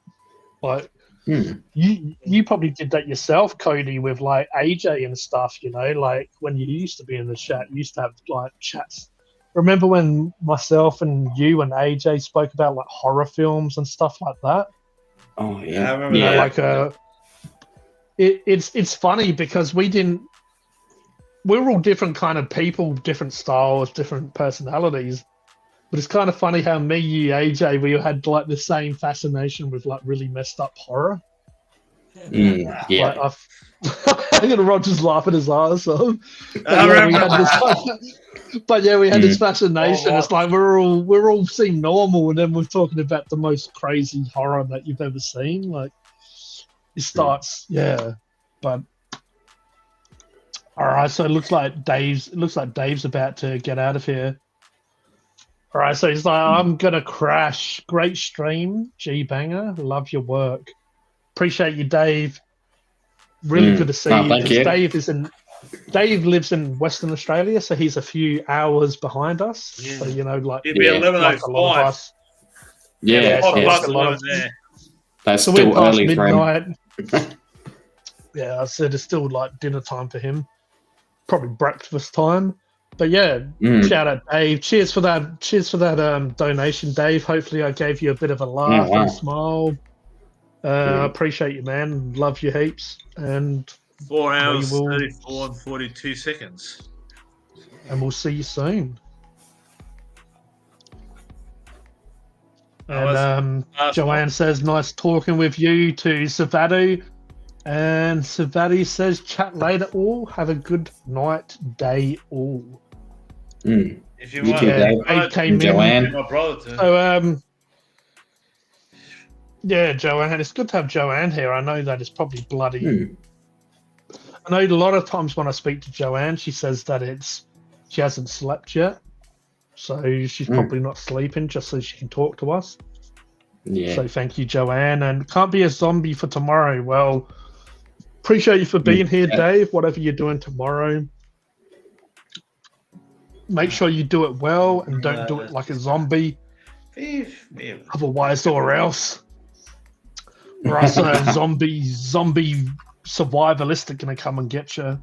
Like you probably did that yourself, Cody, with like AJ and stuff, like when you used to be in the chat, you used to have like chats. Remember when myself and you and AJ spoke about like horror films and stuff like that?
Oh yeah.
I remember that.
It's funny because we're all different kind of people, different styles, different personalities. But it's kind of funny how me, you, AJ, we had like the same fascination with like really messed up horror.
Yeah.
Like, I'm gonna Roger's laughing his ass off. But we had this fascination. It's like we're all seem normal, and then we're talking about the most crazy horror that you've ever seen. Like it starts, but. All right, so it looks like Dave's about to get out of here. All right, so he's like, I'm gonna crash. Great stream, G Banger. Love your work. Appreciate you, Dave. Really good to see you.
Thank you.
Dave lives in Western Australia, so he's a few hours behind us.
Yeah.
So like
It'd be 11:05.
like a lot of us.
Bus
a lot
over
of
there.
That's
so we're
still
past
early for him.
midnight. Yeah, I said it's still like dinner time for him. Probably breakfast time. But shout out Dave. Cheers for that donation, Dave. Hopefully I gave you a bit of a laugh and a smile. I appreciate you, man. Love you heaps. And
4 hours, 34 and 42 seconds.
And we'll see you soon. And Joanne says, nice talking with you to Savadu. And Savati says, chat later all. Have a good night, day all.
If you want,
Dave came
Joanne.
in. My brother too. So, Joanne. It's good to have Joanne here. I know that it's probably bloody. I know a lot of times when I speak to Joanne, she says that she hasn't slept yet. So she's probably not sleeping just so she can talk to us.
Yeah.
So thank you, Joanne. And can't be a zombie for tomorrow. Well, appreciate you for being here, Dave. Whatever you're doing tomorrow, make sure you do it well and don't do it like a zombie. Otherwise, or else zombie survivalists are going to come and get you.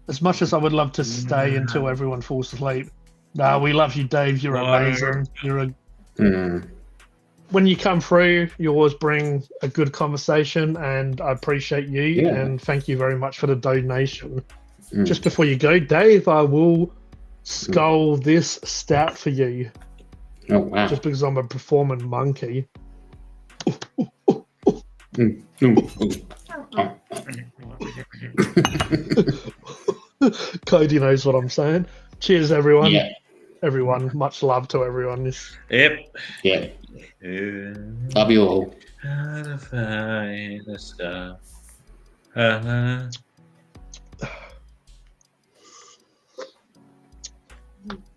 As much as I would love to stay until everyone falls asleep. No, we love you, Dave. You're amazing. When you come through, you always bring a good conversation, and I appreciate you. And thank you very much for the donation. Just before you go, Dave, I will scull this stout for you.
Oh, wow.
Just because I'm a performing monkey. Cody knows what I'm saying. Cheers, everyone.
Yeah.
Everyone, much love to everyone.
Yep.
Yeah. Love you all.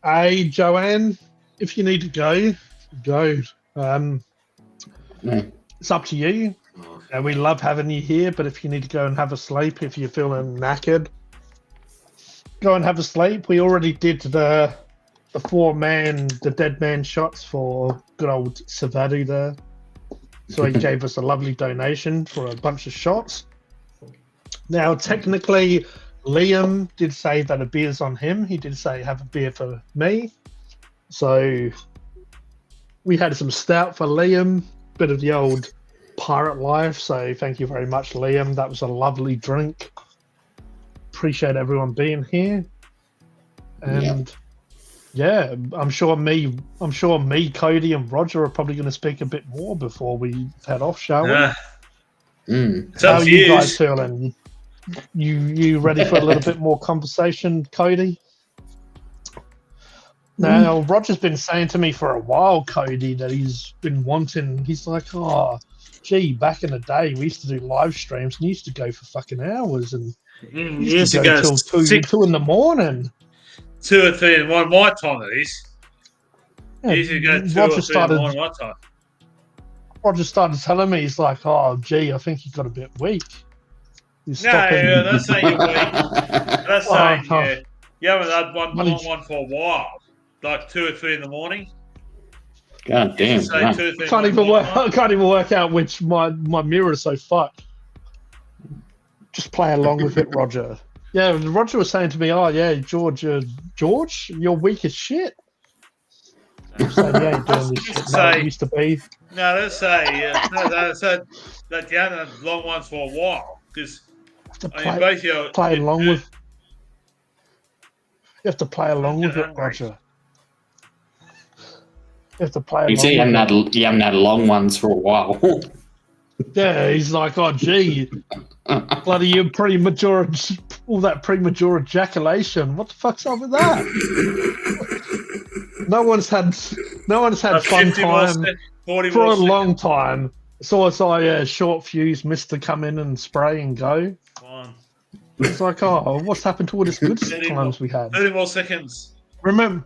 Hey, Joanne, if you need to go, go. It's up to you. We love having you here, but if you need to go and have a sleep, if you're feeling knackered, go and have a sleep. We already did the dead man shots for good old Savadu there. So he gave us a lovely donation for a bunch of shots. Now, technically, Liam did say that a beer's on him. He did say, have a beer for me. So we had some stout for Liam, bit of the old pirate life. So thank you very much, Liam. That was a lovely drink. Appreciate everyone being here. And yeah, I'm sure me, Cody, and Roger are probably going to speak a bit more before we head off, shall we? How are you guys feeling? You ready for a little bit more conversation, Cody? Now, Roger's been saying to me for a while, Cody, that he's been wanting. He's like, oh, gee, back in the day, we used to do live streams and used to go for fucking hours and used to go till 2 in the morning.
2 or 3 in the morning, my time it is.
Yeah,
Used to go 2
Roger
or 3 in the morning, my time.
Roger started telling me, he's like, oh, gee, I think you got a bit weak.
That's saying you're weak. That's saying you haven't had one for a while. Like 2 or 3 in the morning.
God damn.
I can't even work out which my mirror is so fucked. Just play along with it, Roger. Yeah, Roger was saying to me, oh, yeah, George, you're weak as shit. I'm saying, yeah, you're doing this shit like it used to be.
No, let's say, that you haven't had long ones for a while. Because,
You have to play along with it, Roger. You have to play along with it.
You haven't had long ones for a while.
Yeah, he's like, oh, gee, bloody you premature, all that premature ejaculation. What the fuck's up with that? No one's had fun time for a long time. So I saw short fuse Mister come in and spray and go. It's like, oh, what's happened to all this good times we had?
30 more seconds.
Remember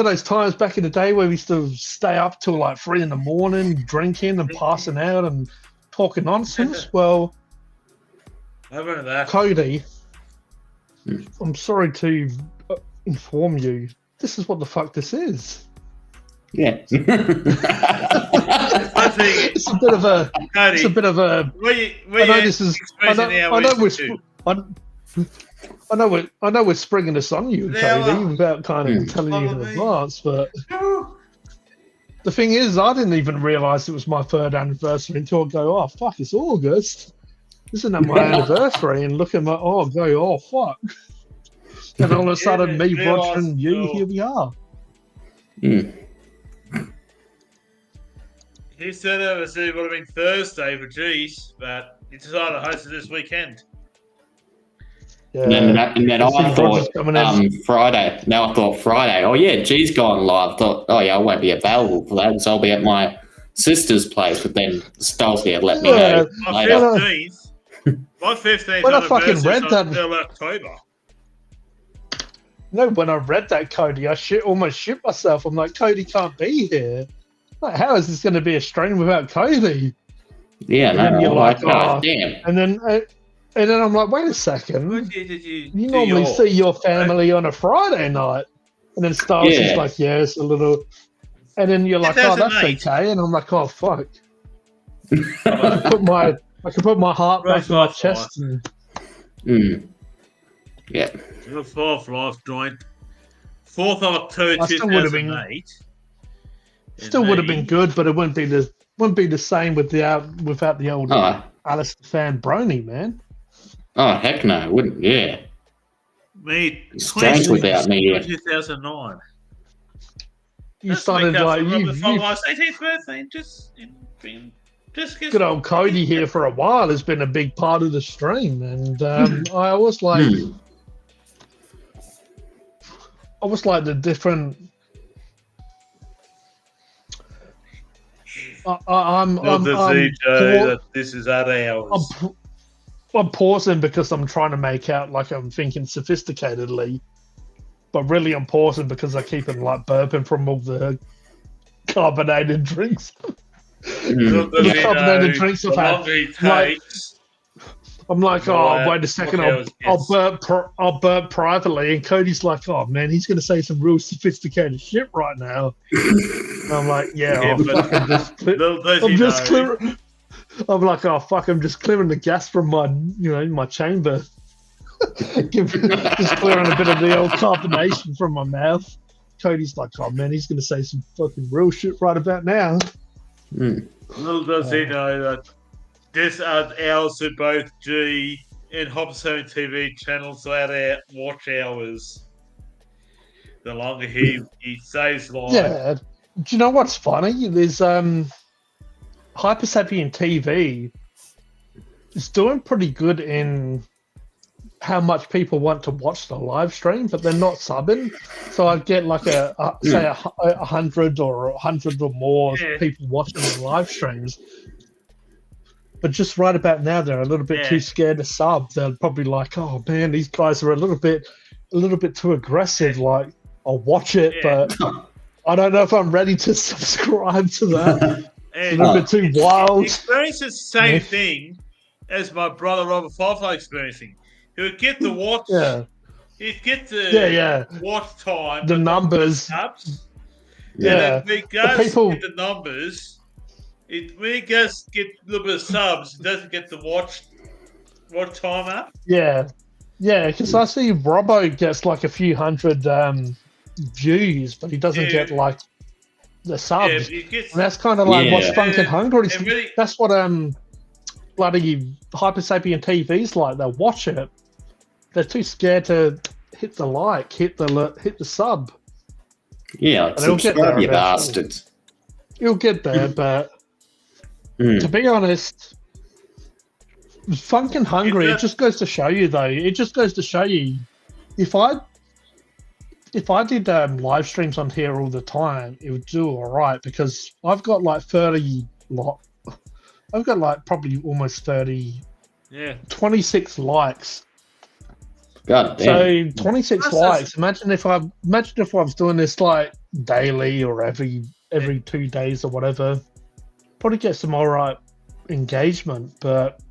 those times back in the day where we used to stay up till like 3 in the morning, drinking and passing out and talking nonsense? Well,
I remember that.
Cody, I'm sorry to inform you, this is what the fuck this is.
Yeah.
It's a bit of a.
Cody,
it's a bit of a. I know this is. I know we're springing this on you, Cody, without kind of telling you in advance. But the thing is, I didn't even realise it was my 3rd anniversary until I go, oh fuck, it's August. Isn't that my anniversary? And look at my fuck. And all of a sudden, me, Roger, and you, here we are.
He said it would have been Thursday for G's, but he decided to host it this weekend.
Yeah. And then I thought Friday. Now I thought Friday. Oh yeah, G's gone live. I thought, oh yeah, I won't be available for that, so I'll be at my sister's place. But then Stolzy let me know later.
My 15th
when I fucking read that
until October.
No, when I read that, Cody, I almost shit myself. I'm like, Cody can't be here. Like, how is this going to be a stream without Cody?
Yeah,
and you're like, oh,
damn.
And then I'm like, wait a second. You normally see your family on a Friday night. And then Styles is like, yeah, it's a little. And then you're like, oh, that's okay. And I'm like, oh, fuck. I can put my heart back in my chest.
Yeah.
The 4th life joint. 4th of October 2008.
Still would have been good, but it wouldn't be the same without the old Alistair Fan Brony, man.
Oh heck no, it wouldn't. Yeah.
Me,
strange without me.
2009.
You started like
my 18th birthday. Just
good old Cody here for a while has been a big part of the stream, and I was like the different.
This is at ours.
I'm pausing because I'm trying to make out like I'm thinking sophisticatedly, but really I'm pausing because I keep like burping from all the carbonated drinks. The carbonated drinks I've had. I'm like, wait a second, I'll burp privately, and Cody's like, oh man, he's gonna say some real sophisticated shit right now. And I'm like, I'm just clearing. I'm like, oh fuck, I'm just clearing the gas from my chamber. Just clearing a bit of the old carbonation from my mouth. Cody's like, oh man, he's gonna say some fucking real shit right about now.
Little does he know that this adds hours to both G and Hop's Home TV channels to add our watch hours. The longer he stays live.
Yeah. Do you know what's funny? There's Hyper Sapien TV is doing pretty good in how much people want to watch the live stream, but they're not subbing. So I get like say 100 or 100 or more people watching the live streams. But just right about now, they're a little bit too scared to sub. They're probably like, "Oh man, these guys are a little bit too aggressive." Like, I'll watch it, but I don't know if I'm ready to subscribe to that. It's a little bit too wild.
He experienced the same thing as my brother Robert Firefly experiencing. He would get the watch. He'd get the watch time,
the numbers.
Subs, and then he goes to get the numbers. When he goes get a little bit of subs, he doesn't get the watch time up.
Yeah, because I see Robbo gets like a few hundred views, but he doesn't get like the subs. And that's kind of like what's Phunken Hungry. That's what bloody Hyper Sapien TV's like. They'll watch it. They're too scared to hit the like, hit the sub.
Yeah, subscribe, you bastards.
You'll get there, but to be honest, Phunken Hungry. It just goes to show you, though. It just goes to show you, if I did live streams on here all the time, it would do all right because I've got like 30. I've got like probably almost 30. 26 likes.
God damn.
So 26 likes. Imagine if I was doing this like daily or every 2 days or whatever. Probably get some alright engagement, but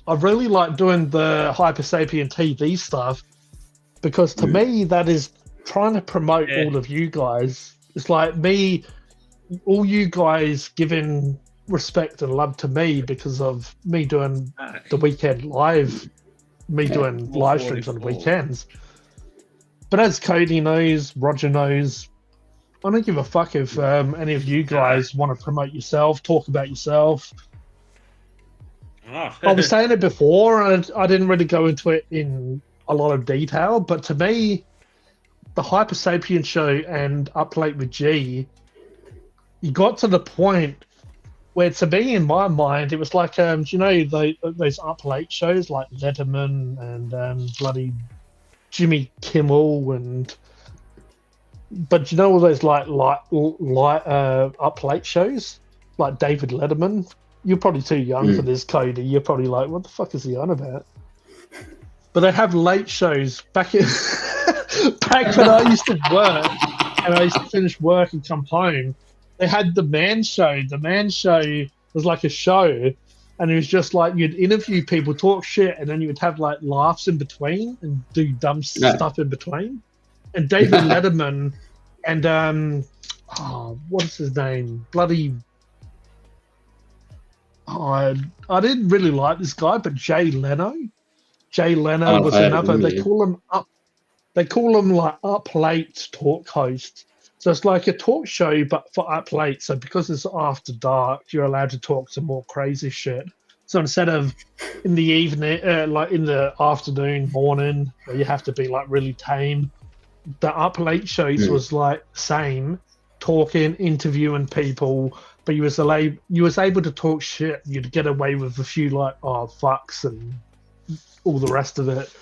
I really like doing the Hyper Sapien TV stuff because to me that is trying to promote all of you guys. It's like all you guys giving respect and love to me because of me doing the weekend live, doing live streams on the weekends. But as Cody knows, Roger knows, I don't give a fuck if any of you guys want to promote yourself, talk about yourself. I was saying it before, and I didn't really go into it in a lot of detail, but to me, the Hyper Sapien show and Up Late with G, you got to the point where, to me, in my mind, it was like, those Up Late shows like Letterman and bloody Jimmy Kimmel but all those light Up Late shows like David Letterman. You're probably too young for this, Cody. You're probably like, what the fuck is he on about? But they have late shows back when I used to work and I used to finish work and come home. They had the Man Show. The Man Show was like a show, and it was just like you'd interview people, talk shit, and then you would have like laughs in between and do dumb stuff in between. And David Letterman and what is his name? Bloody I didn't really like this guy, but Jay Leno. Jay Leno was another. They call him like Up Late talk host. So it's like a talk show, but for Up Late. So because it's after dark, you're allowed to talk some more crazy shit. So instead of in the evening, like in the afternoon, morning, where you have to be like really tame, the Up Late shows was like same, talking, interviewing people, but you was able to talk shit. You'd get away with a few like fucks and all the rest of it.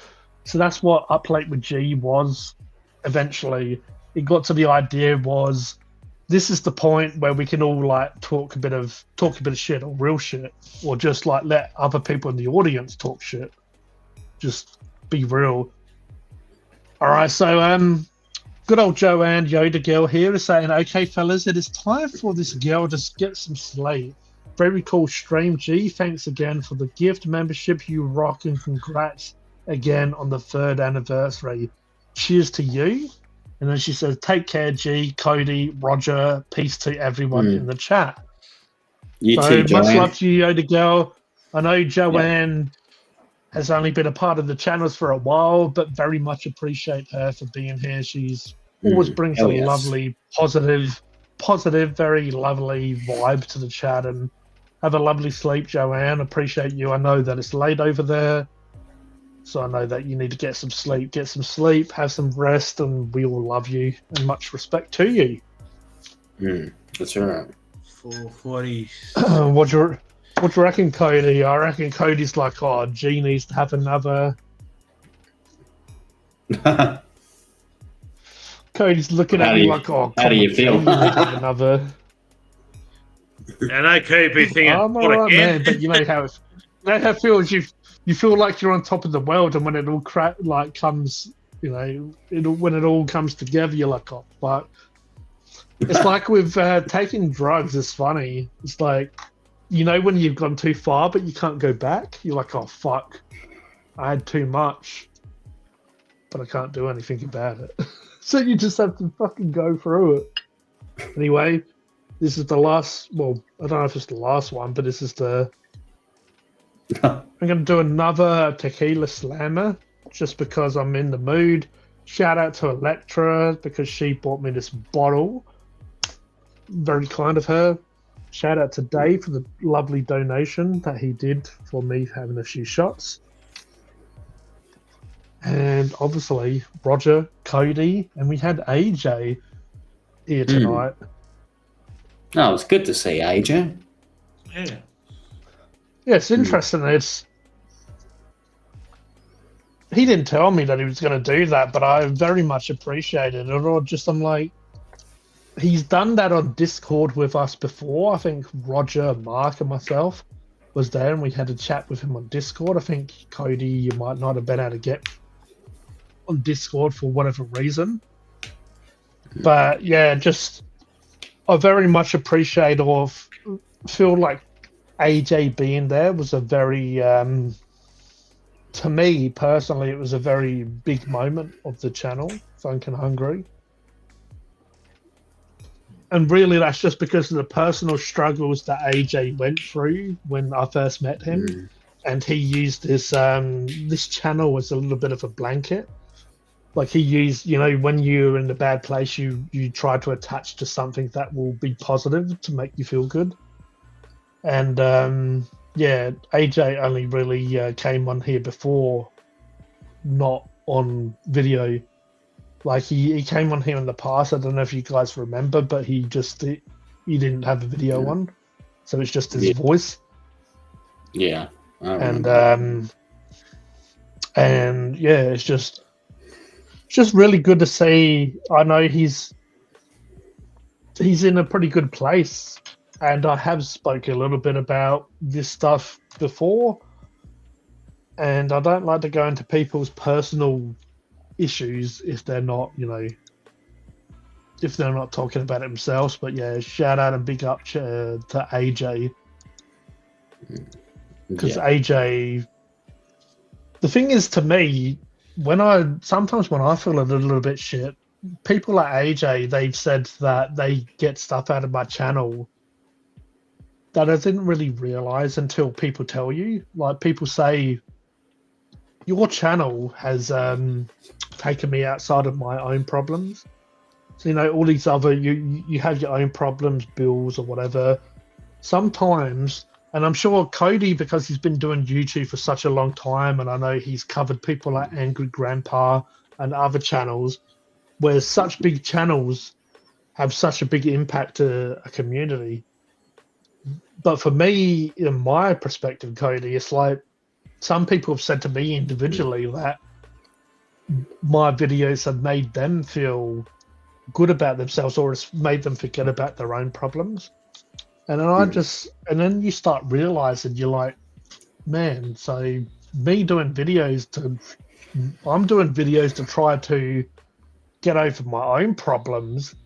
So that's what Up Late with G was. Eventually, it got to the idea was this is the point where we can all like talk a bit of shit or real shit, or just like let other people in the audience talk shit. Just be real. All right, so good old Joanne Yoda girl here is saying, "Okay, fellas, it is time for this girl to get some sleep. very cool stream, G. Thanks again for the gift membership. You rock, and congrats again on the 3rd anniversary. Cheers to you. And then she says, take care, G, Cody, Roger. Peace to everyone in the chat.
You
so
too, Joanne.
Much love to you, Yoda Girl. I know Joanne has only been a part of the channels for a while, but very much appreciate her for being here. She's always brings a lovely, positive, very lovely vibe to the chat. And have a lovely sleep, Joanne. Appreciate you. I know that it's late over there, so I know that you need to get some sleep. Get some sleep, have some rest, and we all love you and much respect to you.
That's right.
440.
What do you reckon, Cody? I reckon Cody's like, oh, G needs to have another. Cody's looking at me like, oh,
how do you feel?
Another.
And I keep thinking,
I'm all right, man, but you know how it feels. You feel like you're on top of the world, and when it all comes, when it all comes together, you're like, oh fuck. It's like with taking drugs. It's funny. It's like, when you've gone too far, but you can't go back. You're like, oh fuck, I had too much, but I can't do anything about it. So you just have to fucking go through it. Anyway, this is the last. Well, I don't know if it's the last one, but this is the. I'm going to do another tequila slammer just because I'm in the mood. Shout out to Electra because she bought me this bottle. Very kind of her. Shout out to Dave for the lovely donation that he did for me having a few shots. And obviously Roger, Cody, and we had AJ here tonight.
Oh, it's good to see AJ.
Yeah.
Yeah, it's interesting. He didn't tell me that he was going to do that, but I very much appreciated it. Or just, I'm like, he's done that on Discord with us before. I think Roger, Mark, and myself was there, and we had a chat with him on Discord. I think Cody, you might not have been able to get on Discord for whatever reason. But yeah, just I very much appreciate or feel like AJ being there was a very, to me personally, it was a very big moment of the channel, Phunken Hungry. And really that's just because of the personal struggles that AJ went through when I first met him. And he used this channel as a little bit of a blanket. Like he used, when you're in a bad place, you try to attach to something that will be positive to make you feel good. And AJ only really came on here before, not on video. Like he came on here in the past. I don't know if you guys remember, but he didn't have a video on, so it's just his voice.
Yeah,
and it's just really good to see. I know he's in a pretty good place. And I have spoken a little bit about this stuff before, and I don't like to go into people's personal issues if they're not, if they're not talking about it themselves. But yeah, shout out and big up to AJ, because AJ. The thing is, to me, sometimes when I feel a little bit shit, people like AJ, they've said that they get stuff out of my channel that I didn't really realize until people tell you. Like people say, your channel has taken me outside of my own problems. So, all these other, you have your own problems, bills or whatever. Sometimes, and I'm sure Cody, because he's been doing YouTube for such a long time, and I know he's covered people like Angry Grandpa and other channels, where such big channels have such a big impact to a community. But for me, in my perspective, Cody, it's like some people have said to me individually that my videos have made them feel good about themselves, or it's made them forget about their own problems. And then and then you start realizing, you're like, man, so I'm doing videos to try to get over my own problems,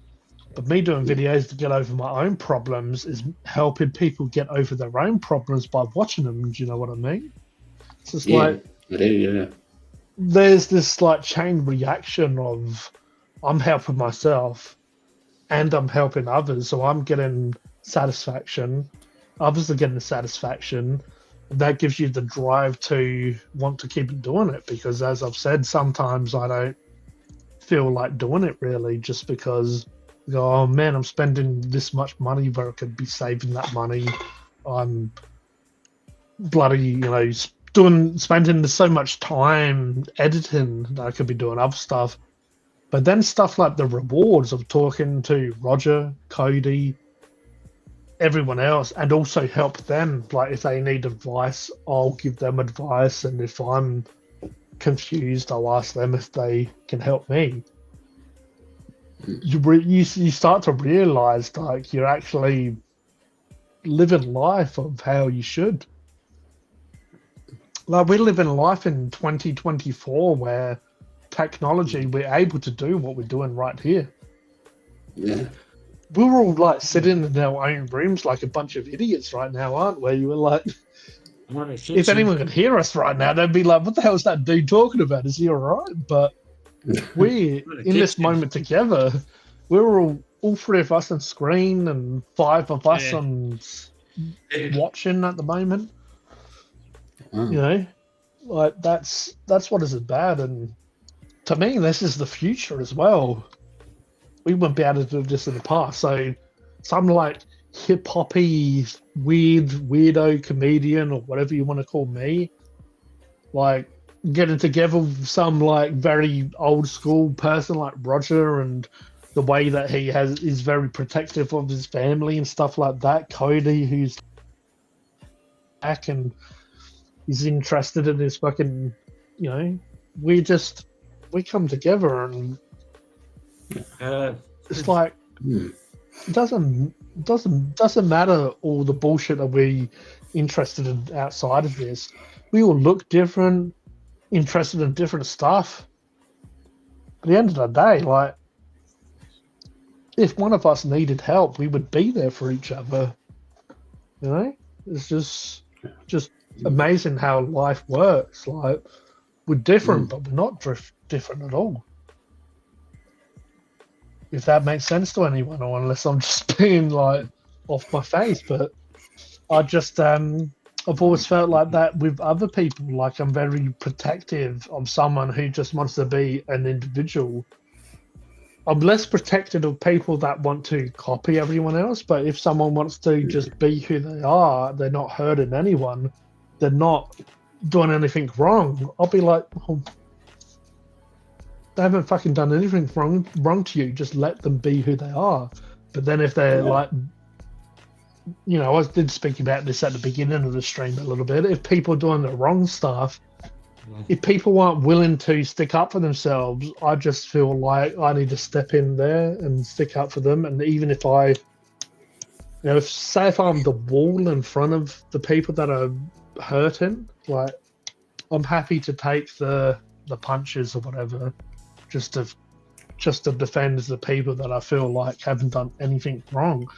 But me doing videos to get over my own problems is helping people get over their own problems by watching them. Do you know what I mean? It's just like,
I do, yeah.
There's this like chain reaction of I'm helping myself and I'm helping others, so I'm getting satisfaction. Others are getting satisfaction. That gives you the drive to want to keep doing it, because as I've said, sometimes I don't feel like doing it really, just because I go, oh man, I'm spending this much money where I could be saving that money. I'm bloody, spending so much time editing that I could be doing other stuff. But then stuff like the rewards of talking to Roger, Cody, everyone else, and also help them. Like if they need advice, I'll give them advice, and if I'm confused, I'll ask them if they can help me. You start to realize like you're actually living life of how you should. Like we're living life in 2024 where technology, we're able to do what we're doing right here.
Yeah.
We're all like sitting in our own rooms like a bunch of idiots right now, aren't we? You were like, if anyone could hear us right now, they'd be like, what the hell is that dude talking about? Is he all right? But we're in this moment together. We're all three of us on screen and 5 of us on watching at the moment. Like that's what it's about. And to me, this is the future as well. We wouldn't be able to do this in the past. So some like hip hoppy weirdo comedian or whatever you want to call me, like getting together with some like very old school person like Roger, and the way that he is very protective of his family and stuff like that. Cody, who's back and he's interested in his fucking, we come together and it's like it doesn't matter all the bullshit that we interested in outside of this. We all look different, interested in different stuff. At the end of the day, like if one of us needed help, we would be there for each other. It's just amazing how life works. Like we're different, but we're not different at all. If that makes sense to anyone, or unless I'm just being like off my face, but I just I've always felt like that with other people. Like I'm very protective of someone who just wants to be an individual. I'm less protected of people that want to copy everyone else, but if someone wants to just be who they are, they're not hurting anyone, they're not doing anything wrong, I'll be like, oh, they haven't fucking done anything wrong to you, just let them be who they are. But then if they're like, I did speak about this at the beginning of the stream a little bit, if people are doing the wrong stuff, if people aren't willing to stick up for themselves, I just feel like I need to step in there and stick up for them. And even if I, if I'm the wall in front of the people that are hurting, like I'm happy to take the punches or whatever, just to defend the people that I feel like haven't done anything wrong.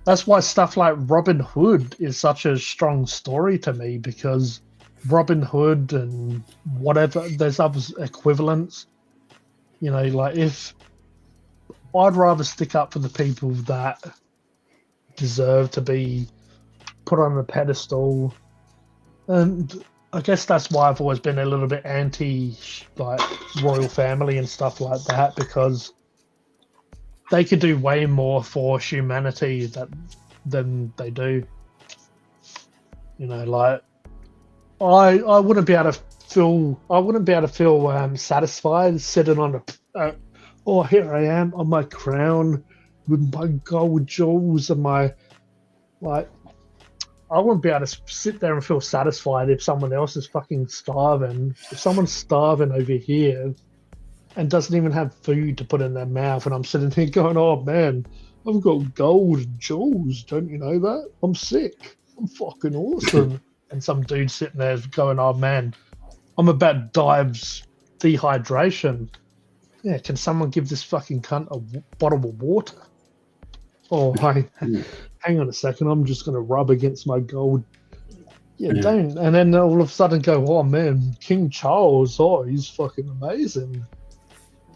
That's why stuff like Robin Hood is such a strong story to me, because Robin Hood and whatever, there's other equivalents. Like if I'd rather stick up for the people that deserve to be put on a pedestal. And I guess that's why I've always been a little bit anti like royal family and stuff like that, because they could do way more for humanity than they do. Like I wouldn't be able to feel satisfied sitting on here I am on my crown with my gold jewels and my I wouldn't be able to sit there and feel satisfied if someone else is fucking starving. If someone's starving over here and doesn't even have food to put in their mouth, and I'm sitting here going, oh man, I've got gold and jewels, don't you know that? I'm sick. I'm fucking awesome. And some dude sitting there going, oh man, I'm about to die of dehydration. Yeah, can someone give this fucking cunt a bottle of water? Oh, hang on a second. I'm just going to rub against my gold. Yeah, don't. And then all of a sudden go, oh man, King Charles, oh, he's fucking amazing.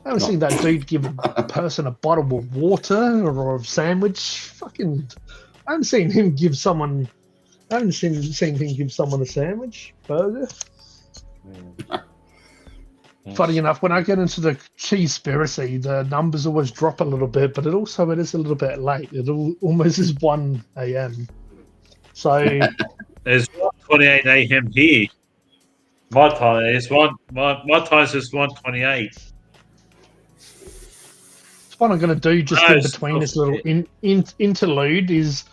I haven't seen that dude give a person a bottle of water or a sandwich. Fucking, I haven't seen him give someone. I haven't seen him give someone a sandwich, burger. Funny enough, when I get into the cheesespiracy, the numbers always drop a little bit, but it is a little bit late. It almost is 1 a.m. So
there's 1:28 a.m. here. My time is my time is 1:28.
What I'm going to do just in between this little interlude is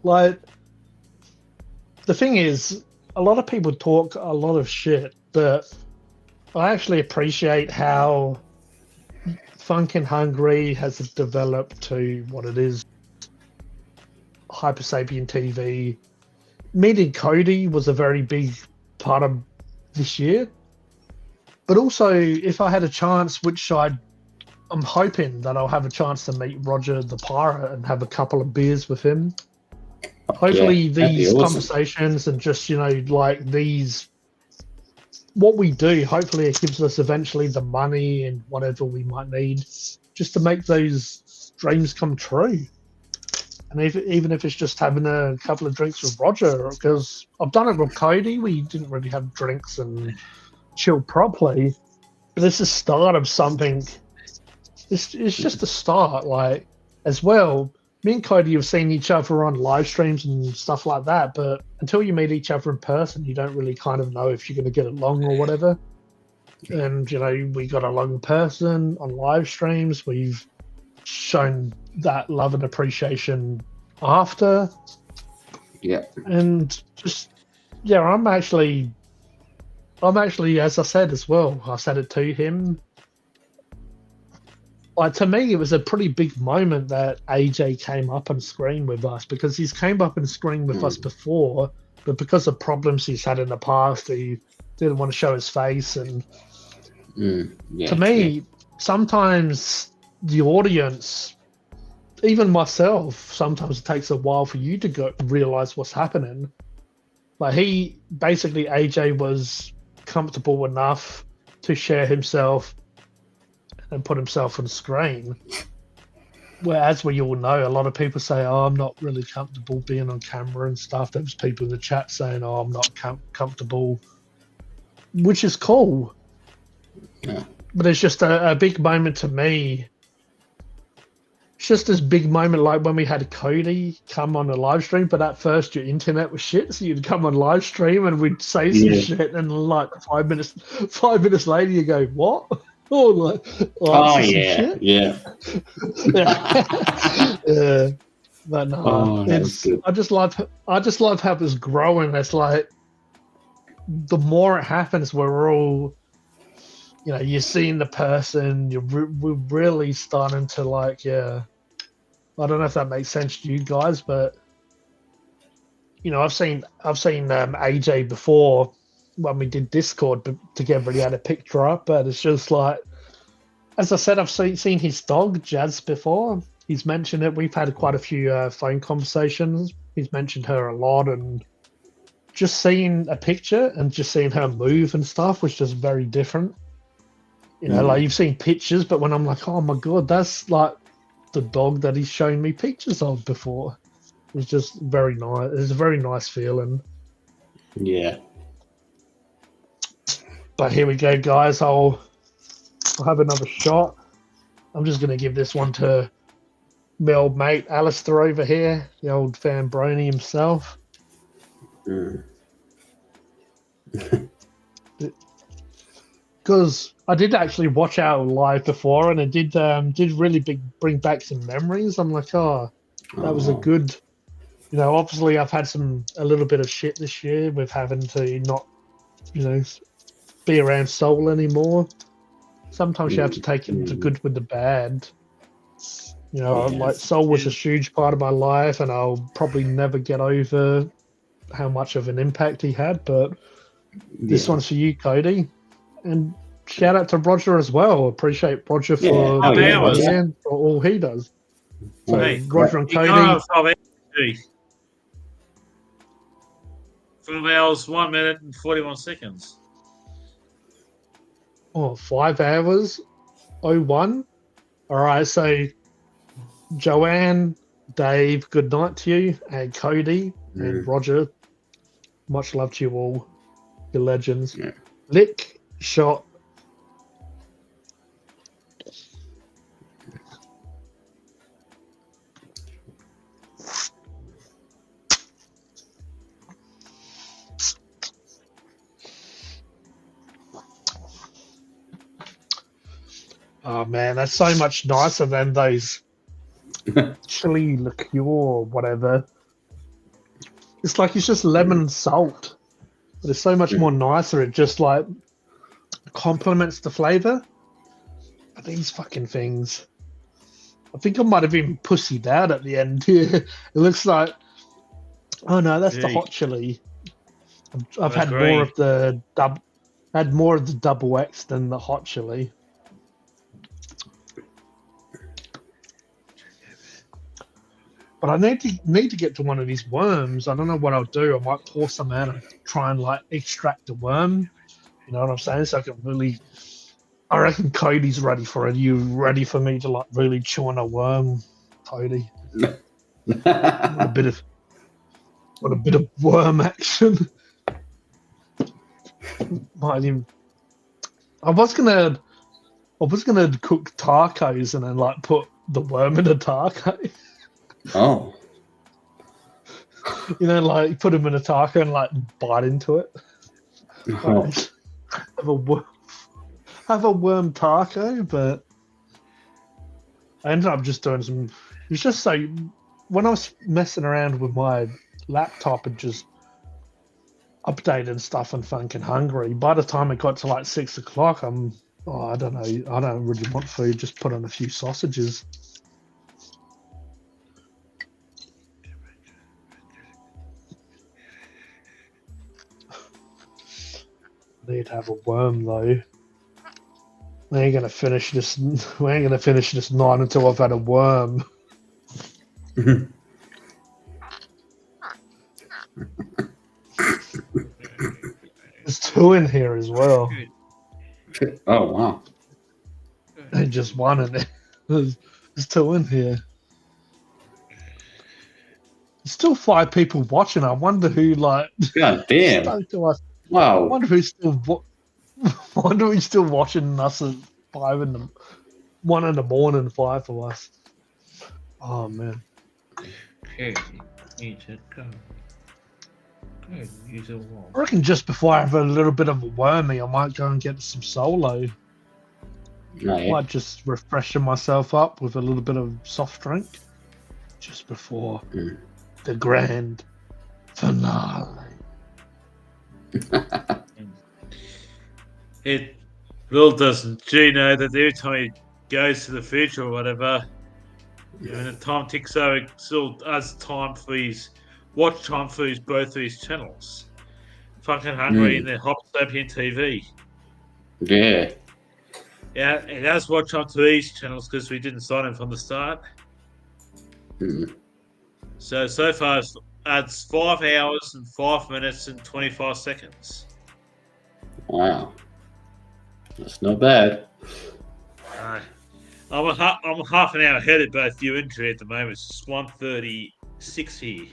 like the thing is a lot of people talk a lot of shit, but I actually appreciate how Phunken Hungry has developed to what it is. Hyper Sapien TV. Meeting Cody was a very big part of this year. But also, if I had a chance, which I'm hoping that I'll have a chance to meet Roger the Pirate and have a couple of beers with him. Hopefully these conversations and just, like these, what we do, hopefully it gives us eventually the money and whatever we might need just to make those dreams come true. And even if it's just having a couple of drinks with Roger, because I've done it with Cody, we didn't really have drinks and chill properly. But it's the start of something. It's just a start, like, as well. Me and Cody have seen each other on live streams and stuff like that, but until you meet each other in person, you don't really kind of know if you're going to get along or whatever. And, we got along in person on live streams. We've shown that love and appreciation after.
Yeah.
And just, I'm actually, as I said as well, I said it to him. Like, to me, it was a pretty big moment that AJ came up on screen with us, because he's came up on screen with us before, but because of problems he's had in the past, he didn't want to show his face. And to me, sometimes the audience, even myself, sometimes it takes a while for you to realize what's happening. Like, AJ was comfortable enough to share himself and put himself on screen. Whereas we all know, a lot of people say, oh, I'm not really comfortable being on camera and stuff. There was people in the chat saying, oh, I'm not comfortable, which is cool.
Yeah.
But it's just a big moment to me. It's just this big moment like when we had Cody come on a live stream, but at first your internet was shit, so you'd come on live stream and we'd say some shit, and like 5 minutes later you go, what? Shit?
Yeah.
But no, I just love how it's growing. It's like the more it happens, we're all, you're seeing the person. We're really starting to like, I don't know if that makes sense to you guys, but I've seen AJ before. When we did Discord together, he had a picture up, but it's just like, as I said, I've seen his dog Jazz before. He's mentioned it. We've had quite a few phone conversations. He's mentioned her a lot, and just seeing a picture and just seeing her move and stuff was just very different. Like, you've seen pictures, but when I'm like, oh my god, that's like the dog that he's shown me pictures of before. It's just very nice. It's a very nice feeling.
Yeah.
But here we go, guys. I'll have another shot. I'm just going to give this one to my old mate Alistair over here, the old fan Brony himself. Because I did actually watch our live before, and it did really bring back some memories. I'm like, that was a good. Obviously I've had a little bit of shit this year with having to not, be around Soul anymore. Sometimes you have to take it the good with the bad. Like Soul was a huge part of my life, and I'll probably never get over how much of an impact he had. But this one's for you, Cody, and shout out to Roger as well. Appreciate Roger for for all he does. So Roger and Cody.
5 hours, 1 minute and 41 seconds.
5 hours, 01. All right, so Joanne, Dave, good night to you, and Cody and Roger. Much love to you all. You're legends.
Yeah.
Lick, shot. Oh man, that's so much nicer than those chili liqueur or whatever. It's like it's just lemon and salt, but it's so much more nicer. It just like complements the flavor. But these fucking things, I think I might have even pussied out at the end here. It looks like, oh no, that's the hot chili. I've had more of the double X than the hot chili. But I need to get to one of these worms. I don't know what I'll do. I might pour some out and try and like extract the worm. You know what I'm saying? So I can really. I reckon Cody's ready for it. Are you ready for me to like really chew on a worm, Cody? What a bit of worm action. Might even. I was gonna cook tacos and then like put the worm in a taco.
Oh.
You know, like put them in a taco and like bite into it.
Oh.
Have a worm taco, but I ended up just doing some. It's just so when I was messing around with my laptop and just updating stuff on Phunken Hungry, by the time it got to like 6 o'clock, I don't know. I don't really want food. Just put on a few sausages. Need to have a worm though. We ain't gonna finish this night until I've had a worm. There's 2 in here as well.
Oh wow!
And just one in there. There's 2 in here. There's still 5 people watching. I wonder who like.
God damn! Wow.
I wonder who's still. I wonder who's still watching us at 1 in the morning, 5 of us. Oh man.
Okay, need to go. Okay, use a wall.
I reckon just before I have a little bit of a wormy, I might go and get some solo.
Oh, yeah.
Might just refreshing myself up with a little bit of soft drink just before the grand finale.
It Will doesn't G know that every time he goes to the future or whatever, you know, the time ticks over, it still has time for his watch time for his both of his channels. Phunken Hungry and the Hop Sapien TV.
Yeah.
Yeah, it has watch time to these channels because we didn't sign him from the start. So far it's 5 hours and 5 minutes and 25 seconds.
Wow. That's not bad.
I'm half an hour ahead of both you and Trey at the moment. It's 1:36 here.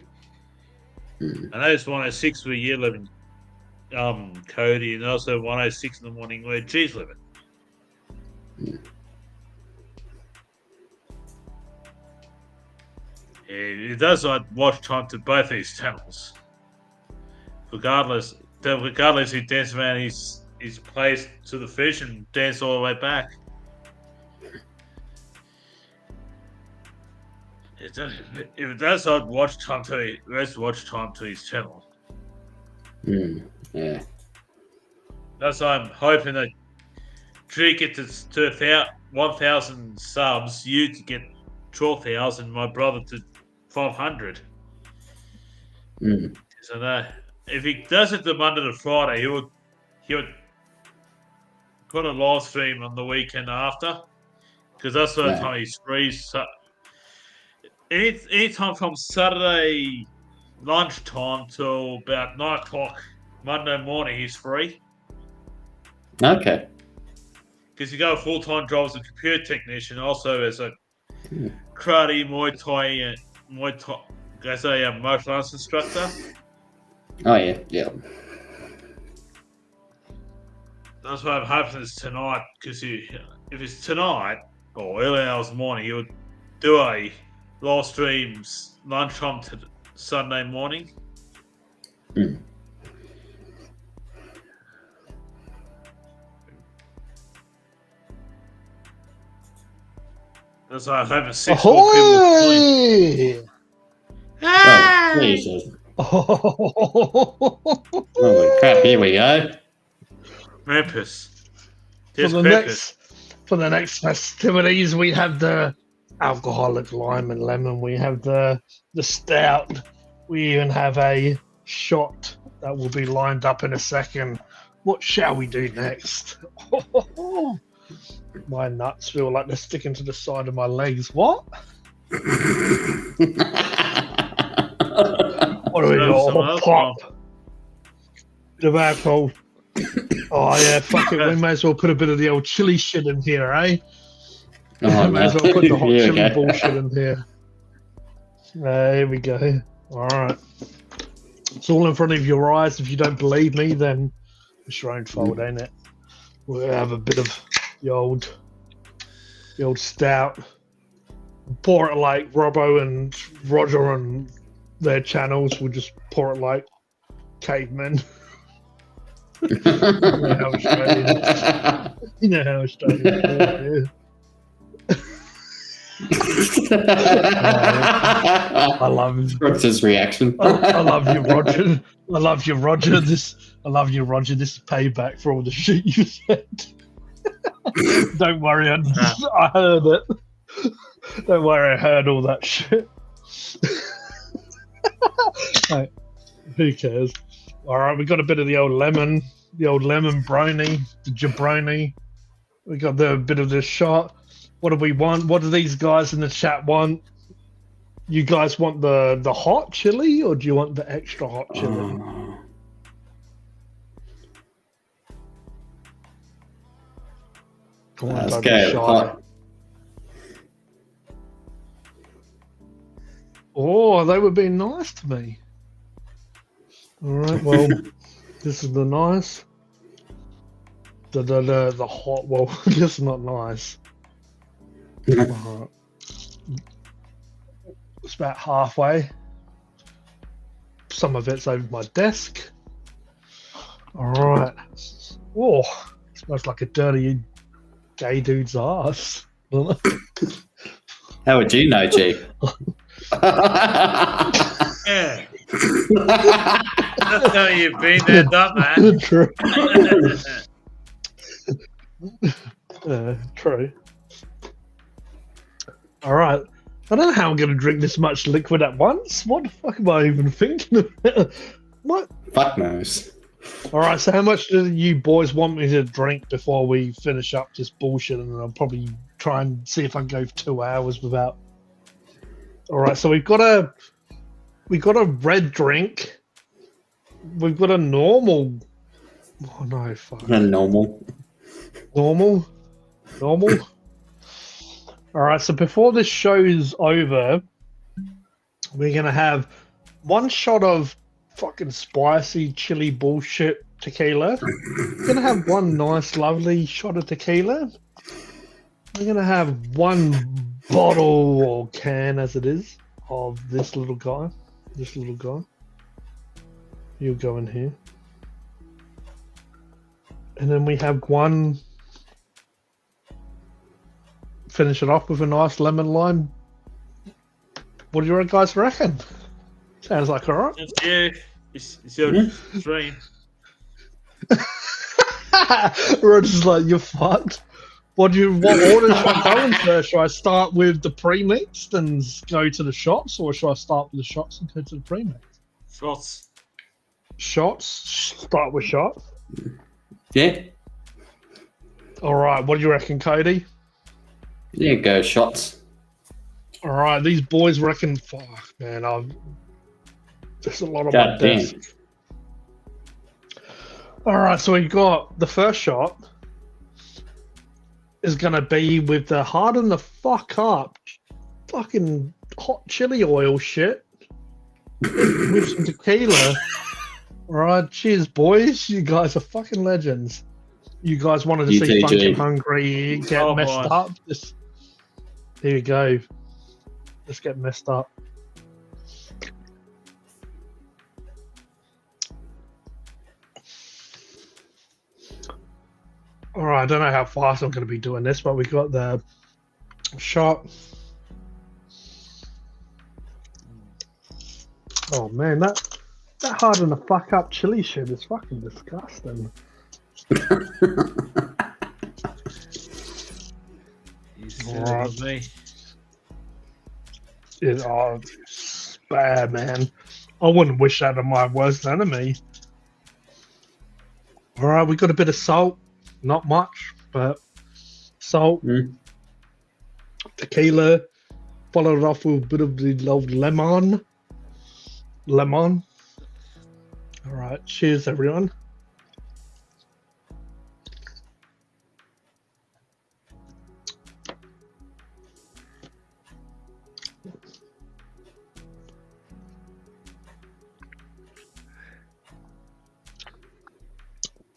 I know it's 1:06 where you're living, Cody, and also 1:06 in the morning where G's living. It does like watch time to both these channels. Regardless he dances around his place to the fish and dance all the way back. If it does not watch time to his channel.
Yeah.
That's why I'm hoping that Drew gets to 1,000 subs, you to get 12,000, my brother to 500. So if he does it the Monday to Friday, he would put a live stream on the weekend after, because that's the time he's free. So anytime from Saturday lunchtime till about 9 o'clock Monday morning, he's free.
Okay.
Because you go full-time job as a computer technician, also as a karate, Muay Thai, as a martial arts instructor.
Oh yeah.
That's what I'm hoping is tonight. Because if it's tonight or early hours in the morning, he would do a live streams lunchtime to Sunday morning. That's why I'm hoping 6 more people.
Oh, Jesus. Holy crap, here we go.
Krampus.
For the next festivities, we have the alcoholic lime and lemon. We have the stout. We even have a shot that will be lined up in a second. What shall we do next? My nuts feel like they're sticking to the side of my legs. What? What do we got? Pop. Tobacco. Oh yeah, fuck it. We may as well put a bit of the old chili shit in here, eh?
Oh,
may as well put the hot chili bullshit in here. Here we go. All right. It's all in front of your eyes. If you don't believe me, then it's your own fault, ain't it? We'll have a bit of the old stout. Pour it like Robbo and Roger on their channels. We'll just pour it like cavemen. You know how Australians I love him.
What's his reaction?
I love you, Roger. I love you, Roger. This is payback for all the shit you said. Don't worry, I heard it. Don't worry, I heard all that shit. Right, who cares? All right, we got a bit of the old lemon brony, the jabroni. We got the bit of the shot. What do we want? What do these guys in the chat want? You guys want the hot chili, or do you want the extra hot chili? Come on,
let's go. Hot.
Oh, they were being nice to me. All right, well, this is the nice. The hot. Well, this is not nice. Right. It's about halfway. Some of it's over my desk. All right. Oh, smells like a dirty gay dude's ass.
How would you know, G?
Yeah. That's how you've been there, done that.
True. True. All right. I don't know how I'm going to drink this much liquid at once. What the fuck am I even thinking of? What?
Fuck knows.
All right. So how much do you boys want me to drink before we finish up this bullshit? And I'll probably try and see if I can go for 2 hours without. All right. So we've got a red drink. We've got a normal. Oh no! Fuck.
A normal.
Normal. All right, so before this show's over, we're going to have one shot of fucking spicy chili bullshit tequila. We're going to have one nice, lovely shot of tequila. We're going to have one bottle or can, as it is, of this little guy. You'll go in here. And then we have one... Finish it off with a nice lemon lime. What do you guys reckon? Sounds like alright.
It's your dream.
Roger's like, you're fucked. What order should I go in first? Should I start with the pre-mixed and go to the shots, or should I start with the shots and go to the pre-mixed?
Shots.
Start with shots.
Yeah.
All right, what do you reckon, Cody?
Yeah, go shots.
All right, these boys reckon. Fuck, man, there's a lot on
God
my desk. All right, so we got the first shot is gonna be with the harden the fuck up, fucking hot chili oil shit with some tequila. All right, cheers, boys. You guys are fucking legends. You guys wanted to see Phunken hungry get messed up. Here you go. Let's get messed up. All right, I don't know how fast I'm going to be doing this, but we got the shot. Oh man, that hard in the fuck up chili shit is fucking disgusting.
Right. Me.
It's bad, man. I wouldn't wish that on my worst enemy. All right, we got a bit of salt. Not much, but salt, tequila, followed off with a bit of the loved lemon. All right, cheers, everyone.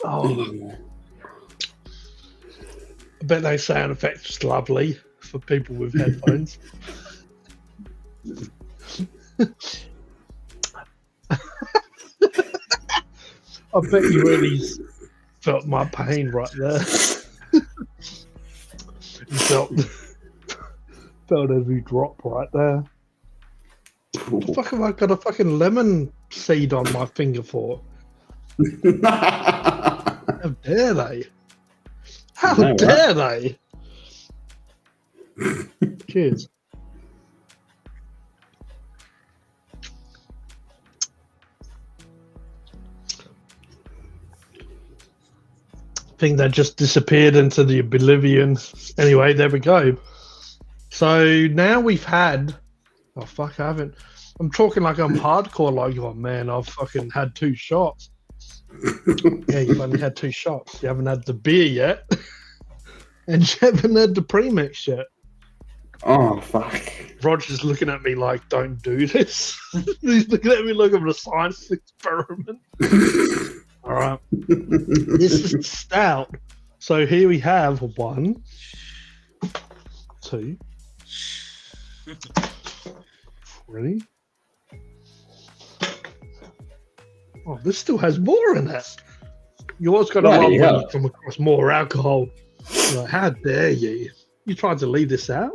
Oh, I bet those sound effects is lovely for people with headphones. I bet you really felt my pain right there. You felt every drop right there. What the fuck have I got a fucking lemon seed on my finger for? How dare they? How dare they? Cheers. I think that just disappeared into the oblivion. Anyway, there we go. So now we've had... Oh, fuck, I haven't... I'm talking like I'm hardcore, like, oh, man, I've fucking had 2 shots. Yeah, you've only had 2 shots. You haven't had the beer yet. And you haven't had the premix yet.
Oh, fuck.
Roger's looking at me like, don't do this. He's looking at me like I'm a science experiment. All right. This is stout. So here we have 1, 2, 3. Oh, this still has more in it. You always got to love when you come across more alcohol. Like, how dare you? You tried to leave this out?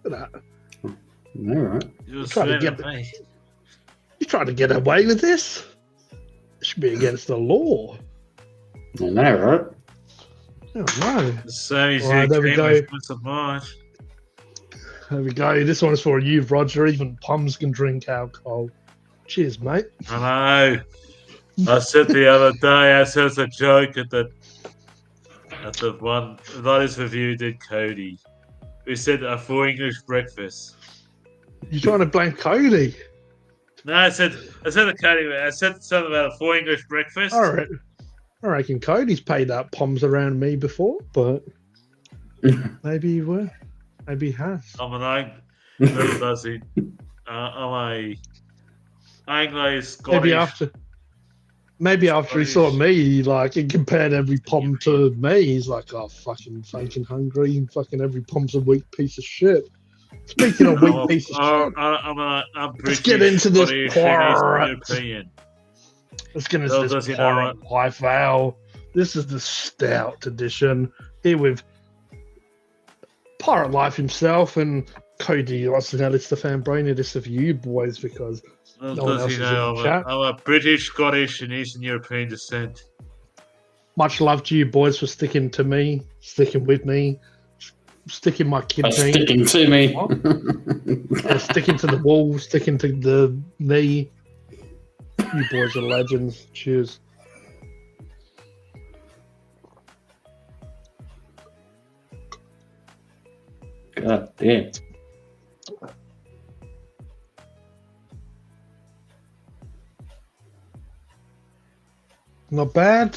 Look at that.
All right.
You tried to get away with this? It should be against the law.
I know, right?
Oh, no.
Right,
there we go.
There
we go. This one's for you, Roger. Even Pums can drink alcohol. Cheers, mate.
I know. I said the other day, I said it's a joke at the one latest review did Cody. We said a full English breakfast.
You're trying to blame Cody?
No, I said the Cody. I said something about a full English breakfast.
All right. I reckon Cody's paid out Poms around me before, but maybe he will. Maybe he has.
I'm an Anglo-Scottish. I'm a Anglo-Scottish.
Maybe after he saw me, like, he compared every Pom to me. He's like, oh, fucking hungry, and fucking every Pom's a weak piece of shit. Speaking of weak piece of shit,
I'm British,
let's get into this pirate.
European.
Let's get into this pirate life, Al. This is the stout edition. Here with Pirate Life himself and Cody. Let's the fan brain this of you boys because no one else is in the chat.
I'm a British, Scottish, and Eastern European descent.
Much love to you boys for sticking to me, sticking with me, sticking my kid.
Sticking to me.
Yeah, sticking to the wall, sticking to the knee. You boys are legends. Cheers.
God damn.
Not bad.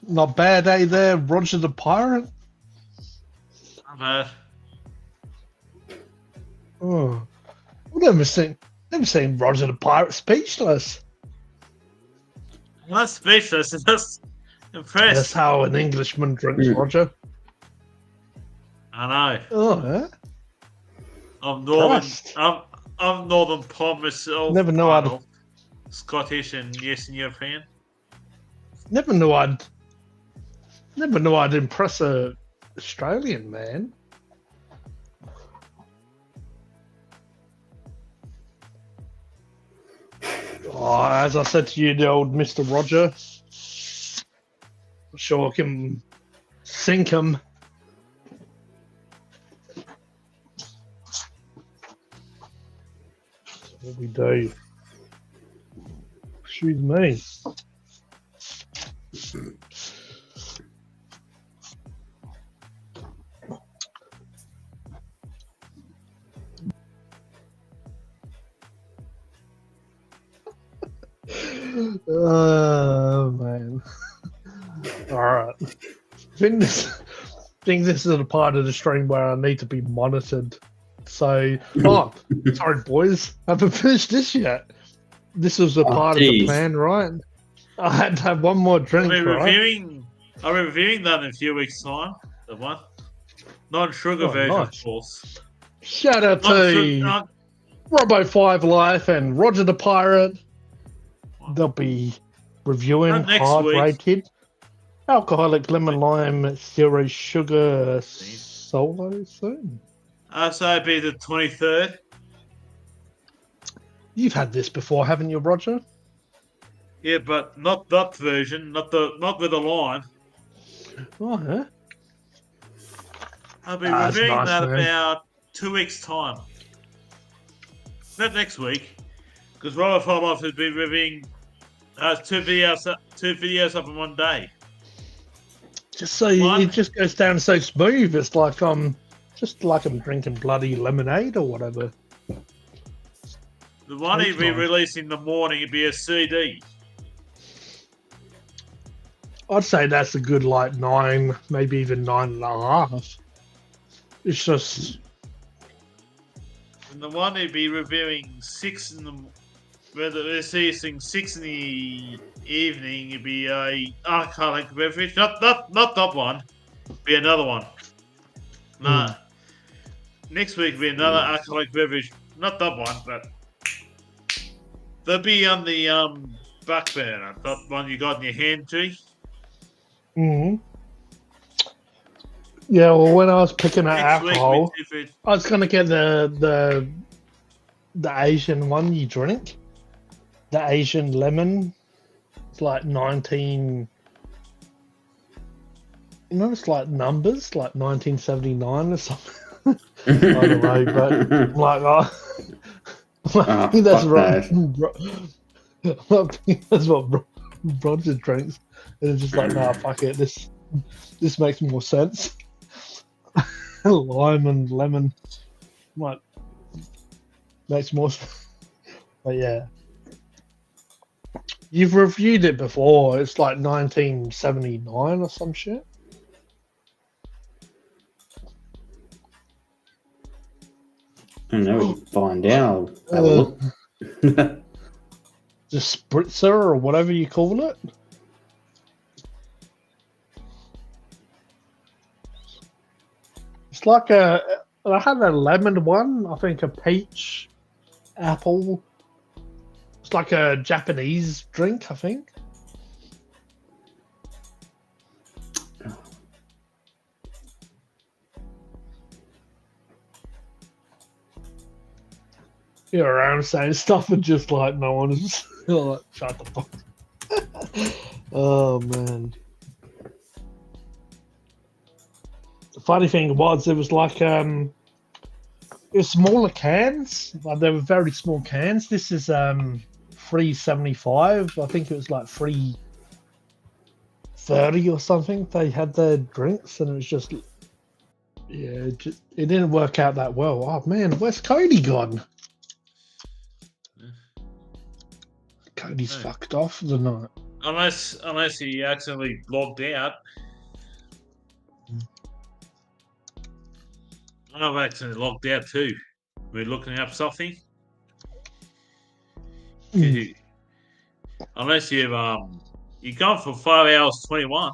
Not bad, eh, there, Roger the Pirate?
Not bad.
Oh. I've never seen Roger the Pirate speechless.
I'm not speechless. I'm just impressed.
That's how an Englishman drinks, Roger.
I know.
Oh, yeah?
I'm northern.
Christ.
I'm Northern Pom myself.
Never know how to-
Scottish and Eastern European.
Never knew I'd impress a Australian man. Oh, as I said to you, the old Mr. Roger. I'm sure I can sink him. That's what we do. Excuse me. Oh man! All right. I think this is a part of the stream where I need to be monitored. So, sorry, boys, I haven't finished this yet. This was a part of the plan, right? I had to have one more drink,
I'll be
right?
reviewing that in a few weeks' time. The one non-sugar version,
nice.
of course.
Shout out to Robo5 Life and Roger the Pirate. They'll be reviewing hard rated alcoholic lemon lime 0 sugar solo soon.
So it'd be the 23rd.
You've had this before, haven't you, Roger?
Yeah, but not that version. Not with the lime.
Oh, yeah.
I'll be reviewing that
man.
about 2 weeks' time. Not next week, because Robert Farloff has been reviewing two videos up in one day.
Just so it just goes down so smooth. It's like just like I'm drinking bloody lemonade or whatever.
The one he'd be releasing in the morning would be a CD.
I'd say that's a good 9, maybe even 9.5. It's just.
And the one he'd be reviewing 6 in the. Whether this evening 6 in the evening, it'd be a alcoholic beverage. Not that one. It'd be another one. No. Next week will be another alcoholic beverage. Not that one, but they'll be on the back burner. That one you got in your hand, G.
Mm-hmm. Yeah, well, when I was picking out alcohol, I was gonna get the Asian one you drink, the Asian lemon. It's like 19. You know, it's like numbers, like 1979 or something. I don't know, but I'm like, I think that's right. I think that's what Roger drinks, and it's just like, nah, fuck it. This makes more sense. Lime and lemon, like, makes more sense. But yeah, you've reviewed it before. It's like 1979 or some shit.
I don't know. We can find out. Have a look.
The spritzer or whatever you call it. It's like I had a lemon one. I think a peach, apple. It's like a Japanese drink, I think. You're around saying stuff and just like no one is like, shut the fuck. Oh man. The funny thing was it was like it was smaller cans. Like they were very small cans. This is $3.75. I think it was like $3.30 or something. They had their drinks and it was just Yeah, it didn't work out that well. Oh man, where's Cody gone? Cody's fucked off the night.
Unless he accidentally logged out. I've accidentally logged out too. We're looking up something. Unless you've gone for 5 hours 21.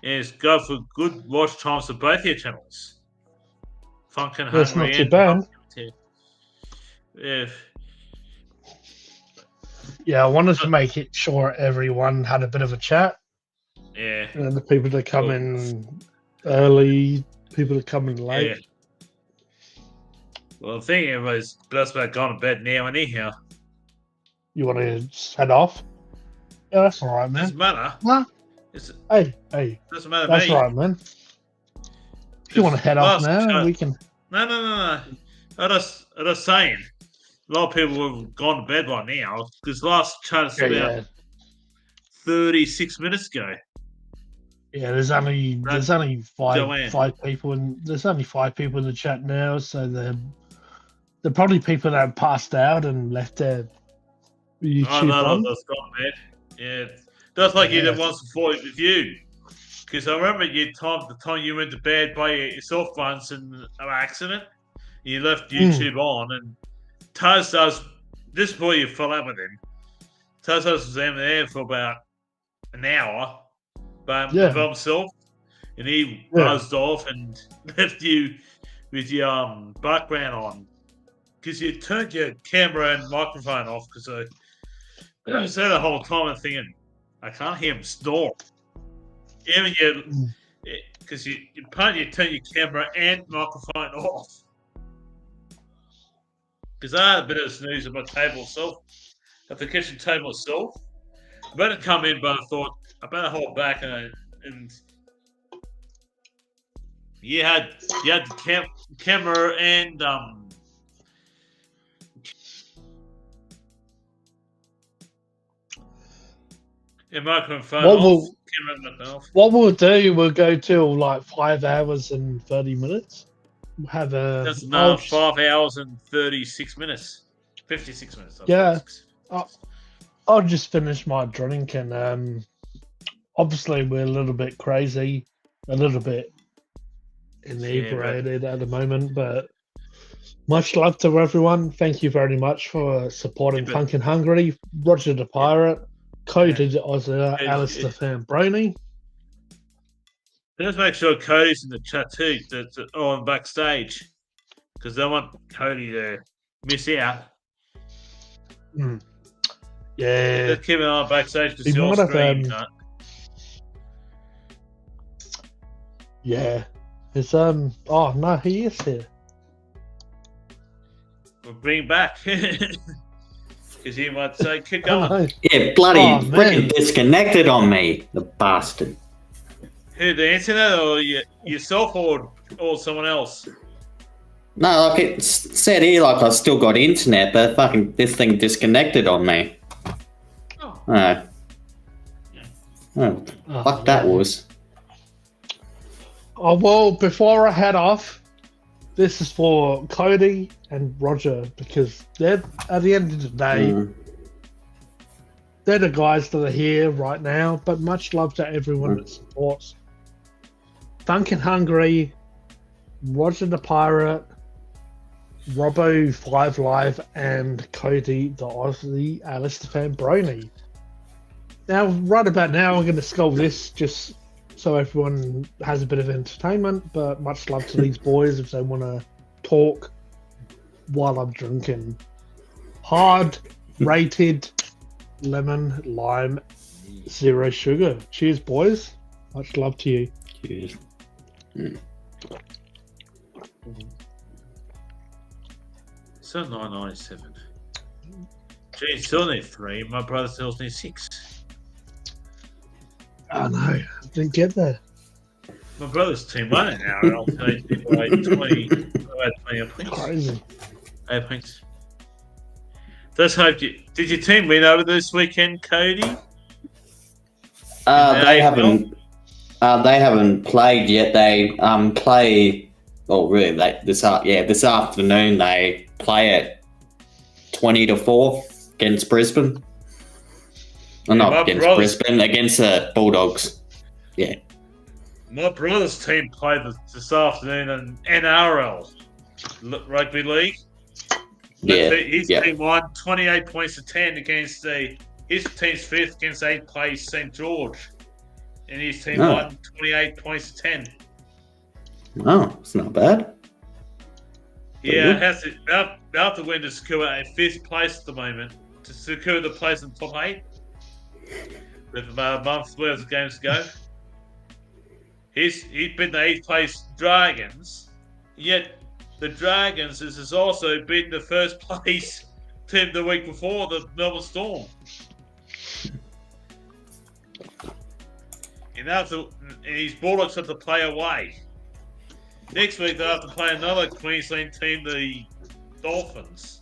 And it's go for good watch times for both your channels. Phunken,
That's
Hungry,
not too
and
bad.
Yeah.
Yeah, I wanted to make it sure everyone had a bit of a chat.
Yeah.
And the people that come in early, people that come in late.
Yeah. Well, I think everybody's just about gone to bed now anyhow.
You want to head off? Yeah, that's all right, man.
Doesn't matter.
Nah. Hey.
Doesn't matter.
That's
me.
all right, man. If you want to head off now, we can.
No. I'm just saying. A lot of people have gone to bed by now because last chat is about 36 minutes ago.
Yeah, there's only five people in the chat now, so they're probably people that have passed out and left their YouTube on.
That's gone bed. Yeah, that's like you did once before with you. Because I remember the time you went to bed by yourself once in an accident. You left YouTube on, and Taz this is before you fell out with him. Taz was there for about an hour, by himself, and he buzzed off and left you with your background on because you turned your camera and microphone off. Because I said the whole time I'm thinking, I can't hear him snore. Even because you turn your camera and microphone off. Because I had a bit of snooze at my table itself, at the kitchen table itself. I better come in, but I thought I better hold back and you had the camera and microphone off.
What we'll do, we'll go till like 5 hours and 30 minutes.
That's another 5 hours and 36 minutes. 56 minutes.
Yeah. I'll just finish my drink and obviously we're a little bit crazy, a little bit inebriated at the moment, but much love to everyone. Thank you very much for supporting Phunken Hungry, Roger the Pirate, Cody the Ozzer, Alistair Fan Brony.
Let's make sure Cody's in the chat too, that's on backstage, because they want Cody to miss out.
Yeah.
Let's keep an eye on backstage because you're streaming,
Yeah. It's oh no, he is here.
We'll bring him back. Because he might say, keep going.
Yeah, bloody freaking disconnected on me, the bastard.
Who, the internet or yourself or someone else?
No, like it said here, like I still got internet, but fucking this thing disconnected on me. Fuck that was.
Oh, well, before I head off, this is for Cody and Roger because they're, at the end of the day, they're the guys that are here right now, but much love to everyone that supports Phunken Hungry, Roger the Pirate, Robbo 5 Live, and Cody the Aussie Alistair Fan Brony. Now, right about now, I'm going to skull this just so everyone has a bit of entertainment, but much love to these boys if they want to talk while I'm drinking hard rated lemon lime 0 sugar. Cheers, boys. Much love to you.
Cheers.
So 997. Gee, still need 3. My brother still needs 6.
Oh no, I didn't get there.
My brother's team won now. I'll take 20 points.
Crazy.
8 points. Let's hope did your team win over this weekend, Cody?
They haven't They haven't played yet. They play. Oh, really? This afternoon they play at 20-4 against Brisbane. Well, not against Brisbane, against the Bulldogs. Yeah.
My brother's team played this afternoon in NRL Rugby League. His team won 28 points to 10 against his team's fifth against 8th place St. George. And his team won 28 points to 10.
Oh, it's not bad.
Yeah, they have to win to secure a 5th place at the moment. To secure the place in the top 8. With about a month's worth of games to go. He's beaten the 8th place Dragons, yet the Dragons has also beaten the 1st place team the week before, the Melbourne Storm. And his Bulldogs have to play away. Next week they'll have to play another Queensland team, the Dolphins.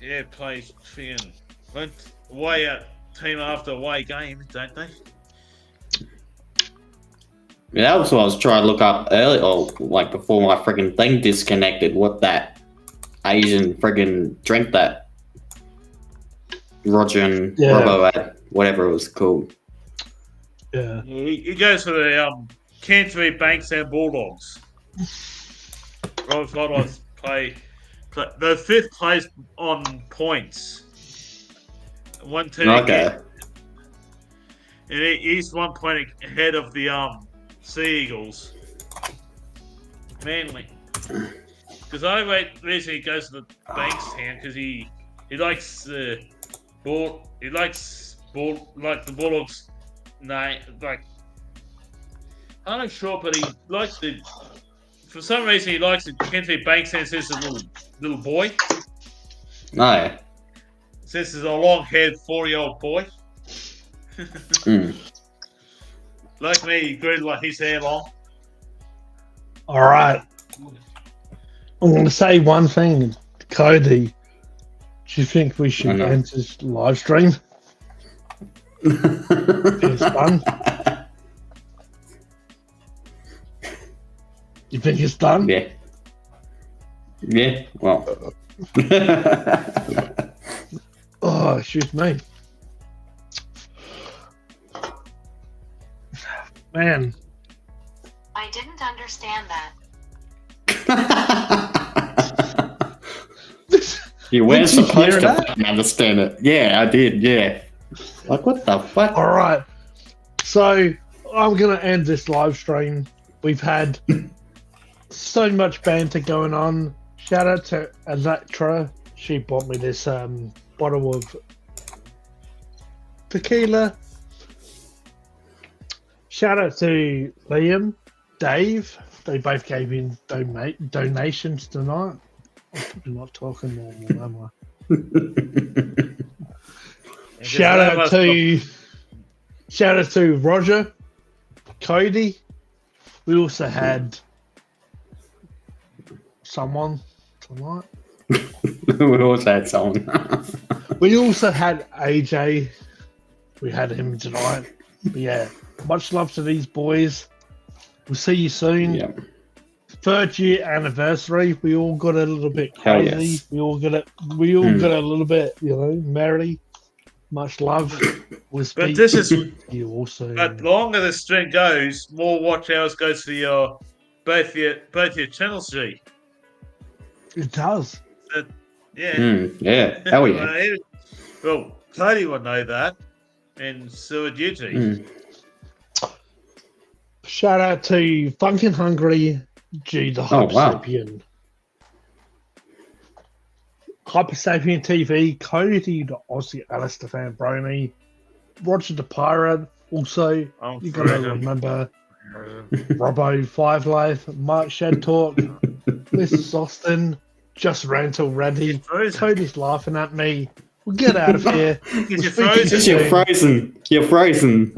Yeah, plays Phunken. Went away out team after away game, don't they?
Yeah, that was what I was trying to look up earlier, or like before my freaking thing disconnected. What that Asian friggin' drink that Roger and Robbo had, whatever it was called.
Yeah.
He goes for the Canterbury Bankstown Bulldogs. Robert Fodder's play the 5th place on points. 1 team.
Okay.
And he's 1 point ahead of the Sea Eagles. Manly. Because I recently he goes to the Bankstown because he likes the ball. He likes like the Bulldogs. Name like I'm not sure, but he likes the. For some reason, he likes the Canterbury Bankstown since he's a little boy.
Oh, yeah.
Since he's a long-haired 40-year-old boy. Like me, he grew like his hair long.
All right. I'm going to say one thing, Cody. Do you think we should end this live stream? It's done. You think it's done?
Yeah. Yeah. Well.
Oh, excuse me. Man.
I didn't understand that.
You weren't supposed to understand it. Yeah, I did. Yeah. Like, what the fuck?
All right. So, I'm going to end this live stream. We've had so much banter going on. Shout out to Electra. She bought me this bottle of tequila. Shout out to Liam, Dave. They both gave in donations tonight. I'm not talking normal, am I? Shout out to Roger, Cody. We also had someone tonight.
We also had someone.
We also had AJ. We had him tonight. But yeah, much love to these boys. We'll see you soon.
Yeah.
3rd year anniversary. We all got a little bit crazy.
Yes.
We all got a little bit, merry. Much love.
But this is
you also.
But the longer the string goes, more watch hours goes to both your channels, G.
It does.
Yeah.
Yeah. Hell yeah.
Well, Cody would know that, and so would you, G.
Shout out to Phunken Hungry, G the Hypersapien. Hypersapien TV, Cody the Aussie Alistair Fan Brony, Roger the Pirate, also, you gotta remember Robbo, Five Life, Mark Shed Talk, Mrs. Austin, Just Rant Already, Cody's laughing at me. We'll get out of here.
You're frozen.
You're frozen.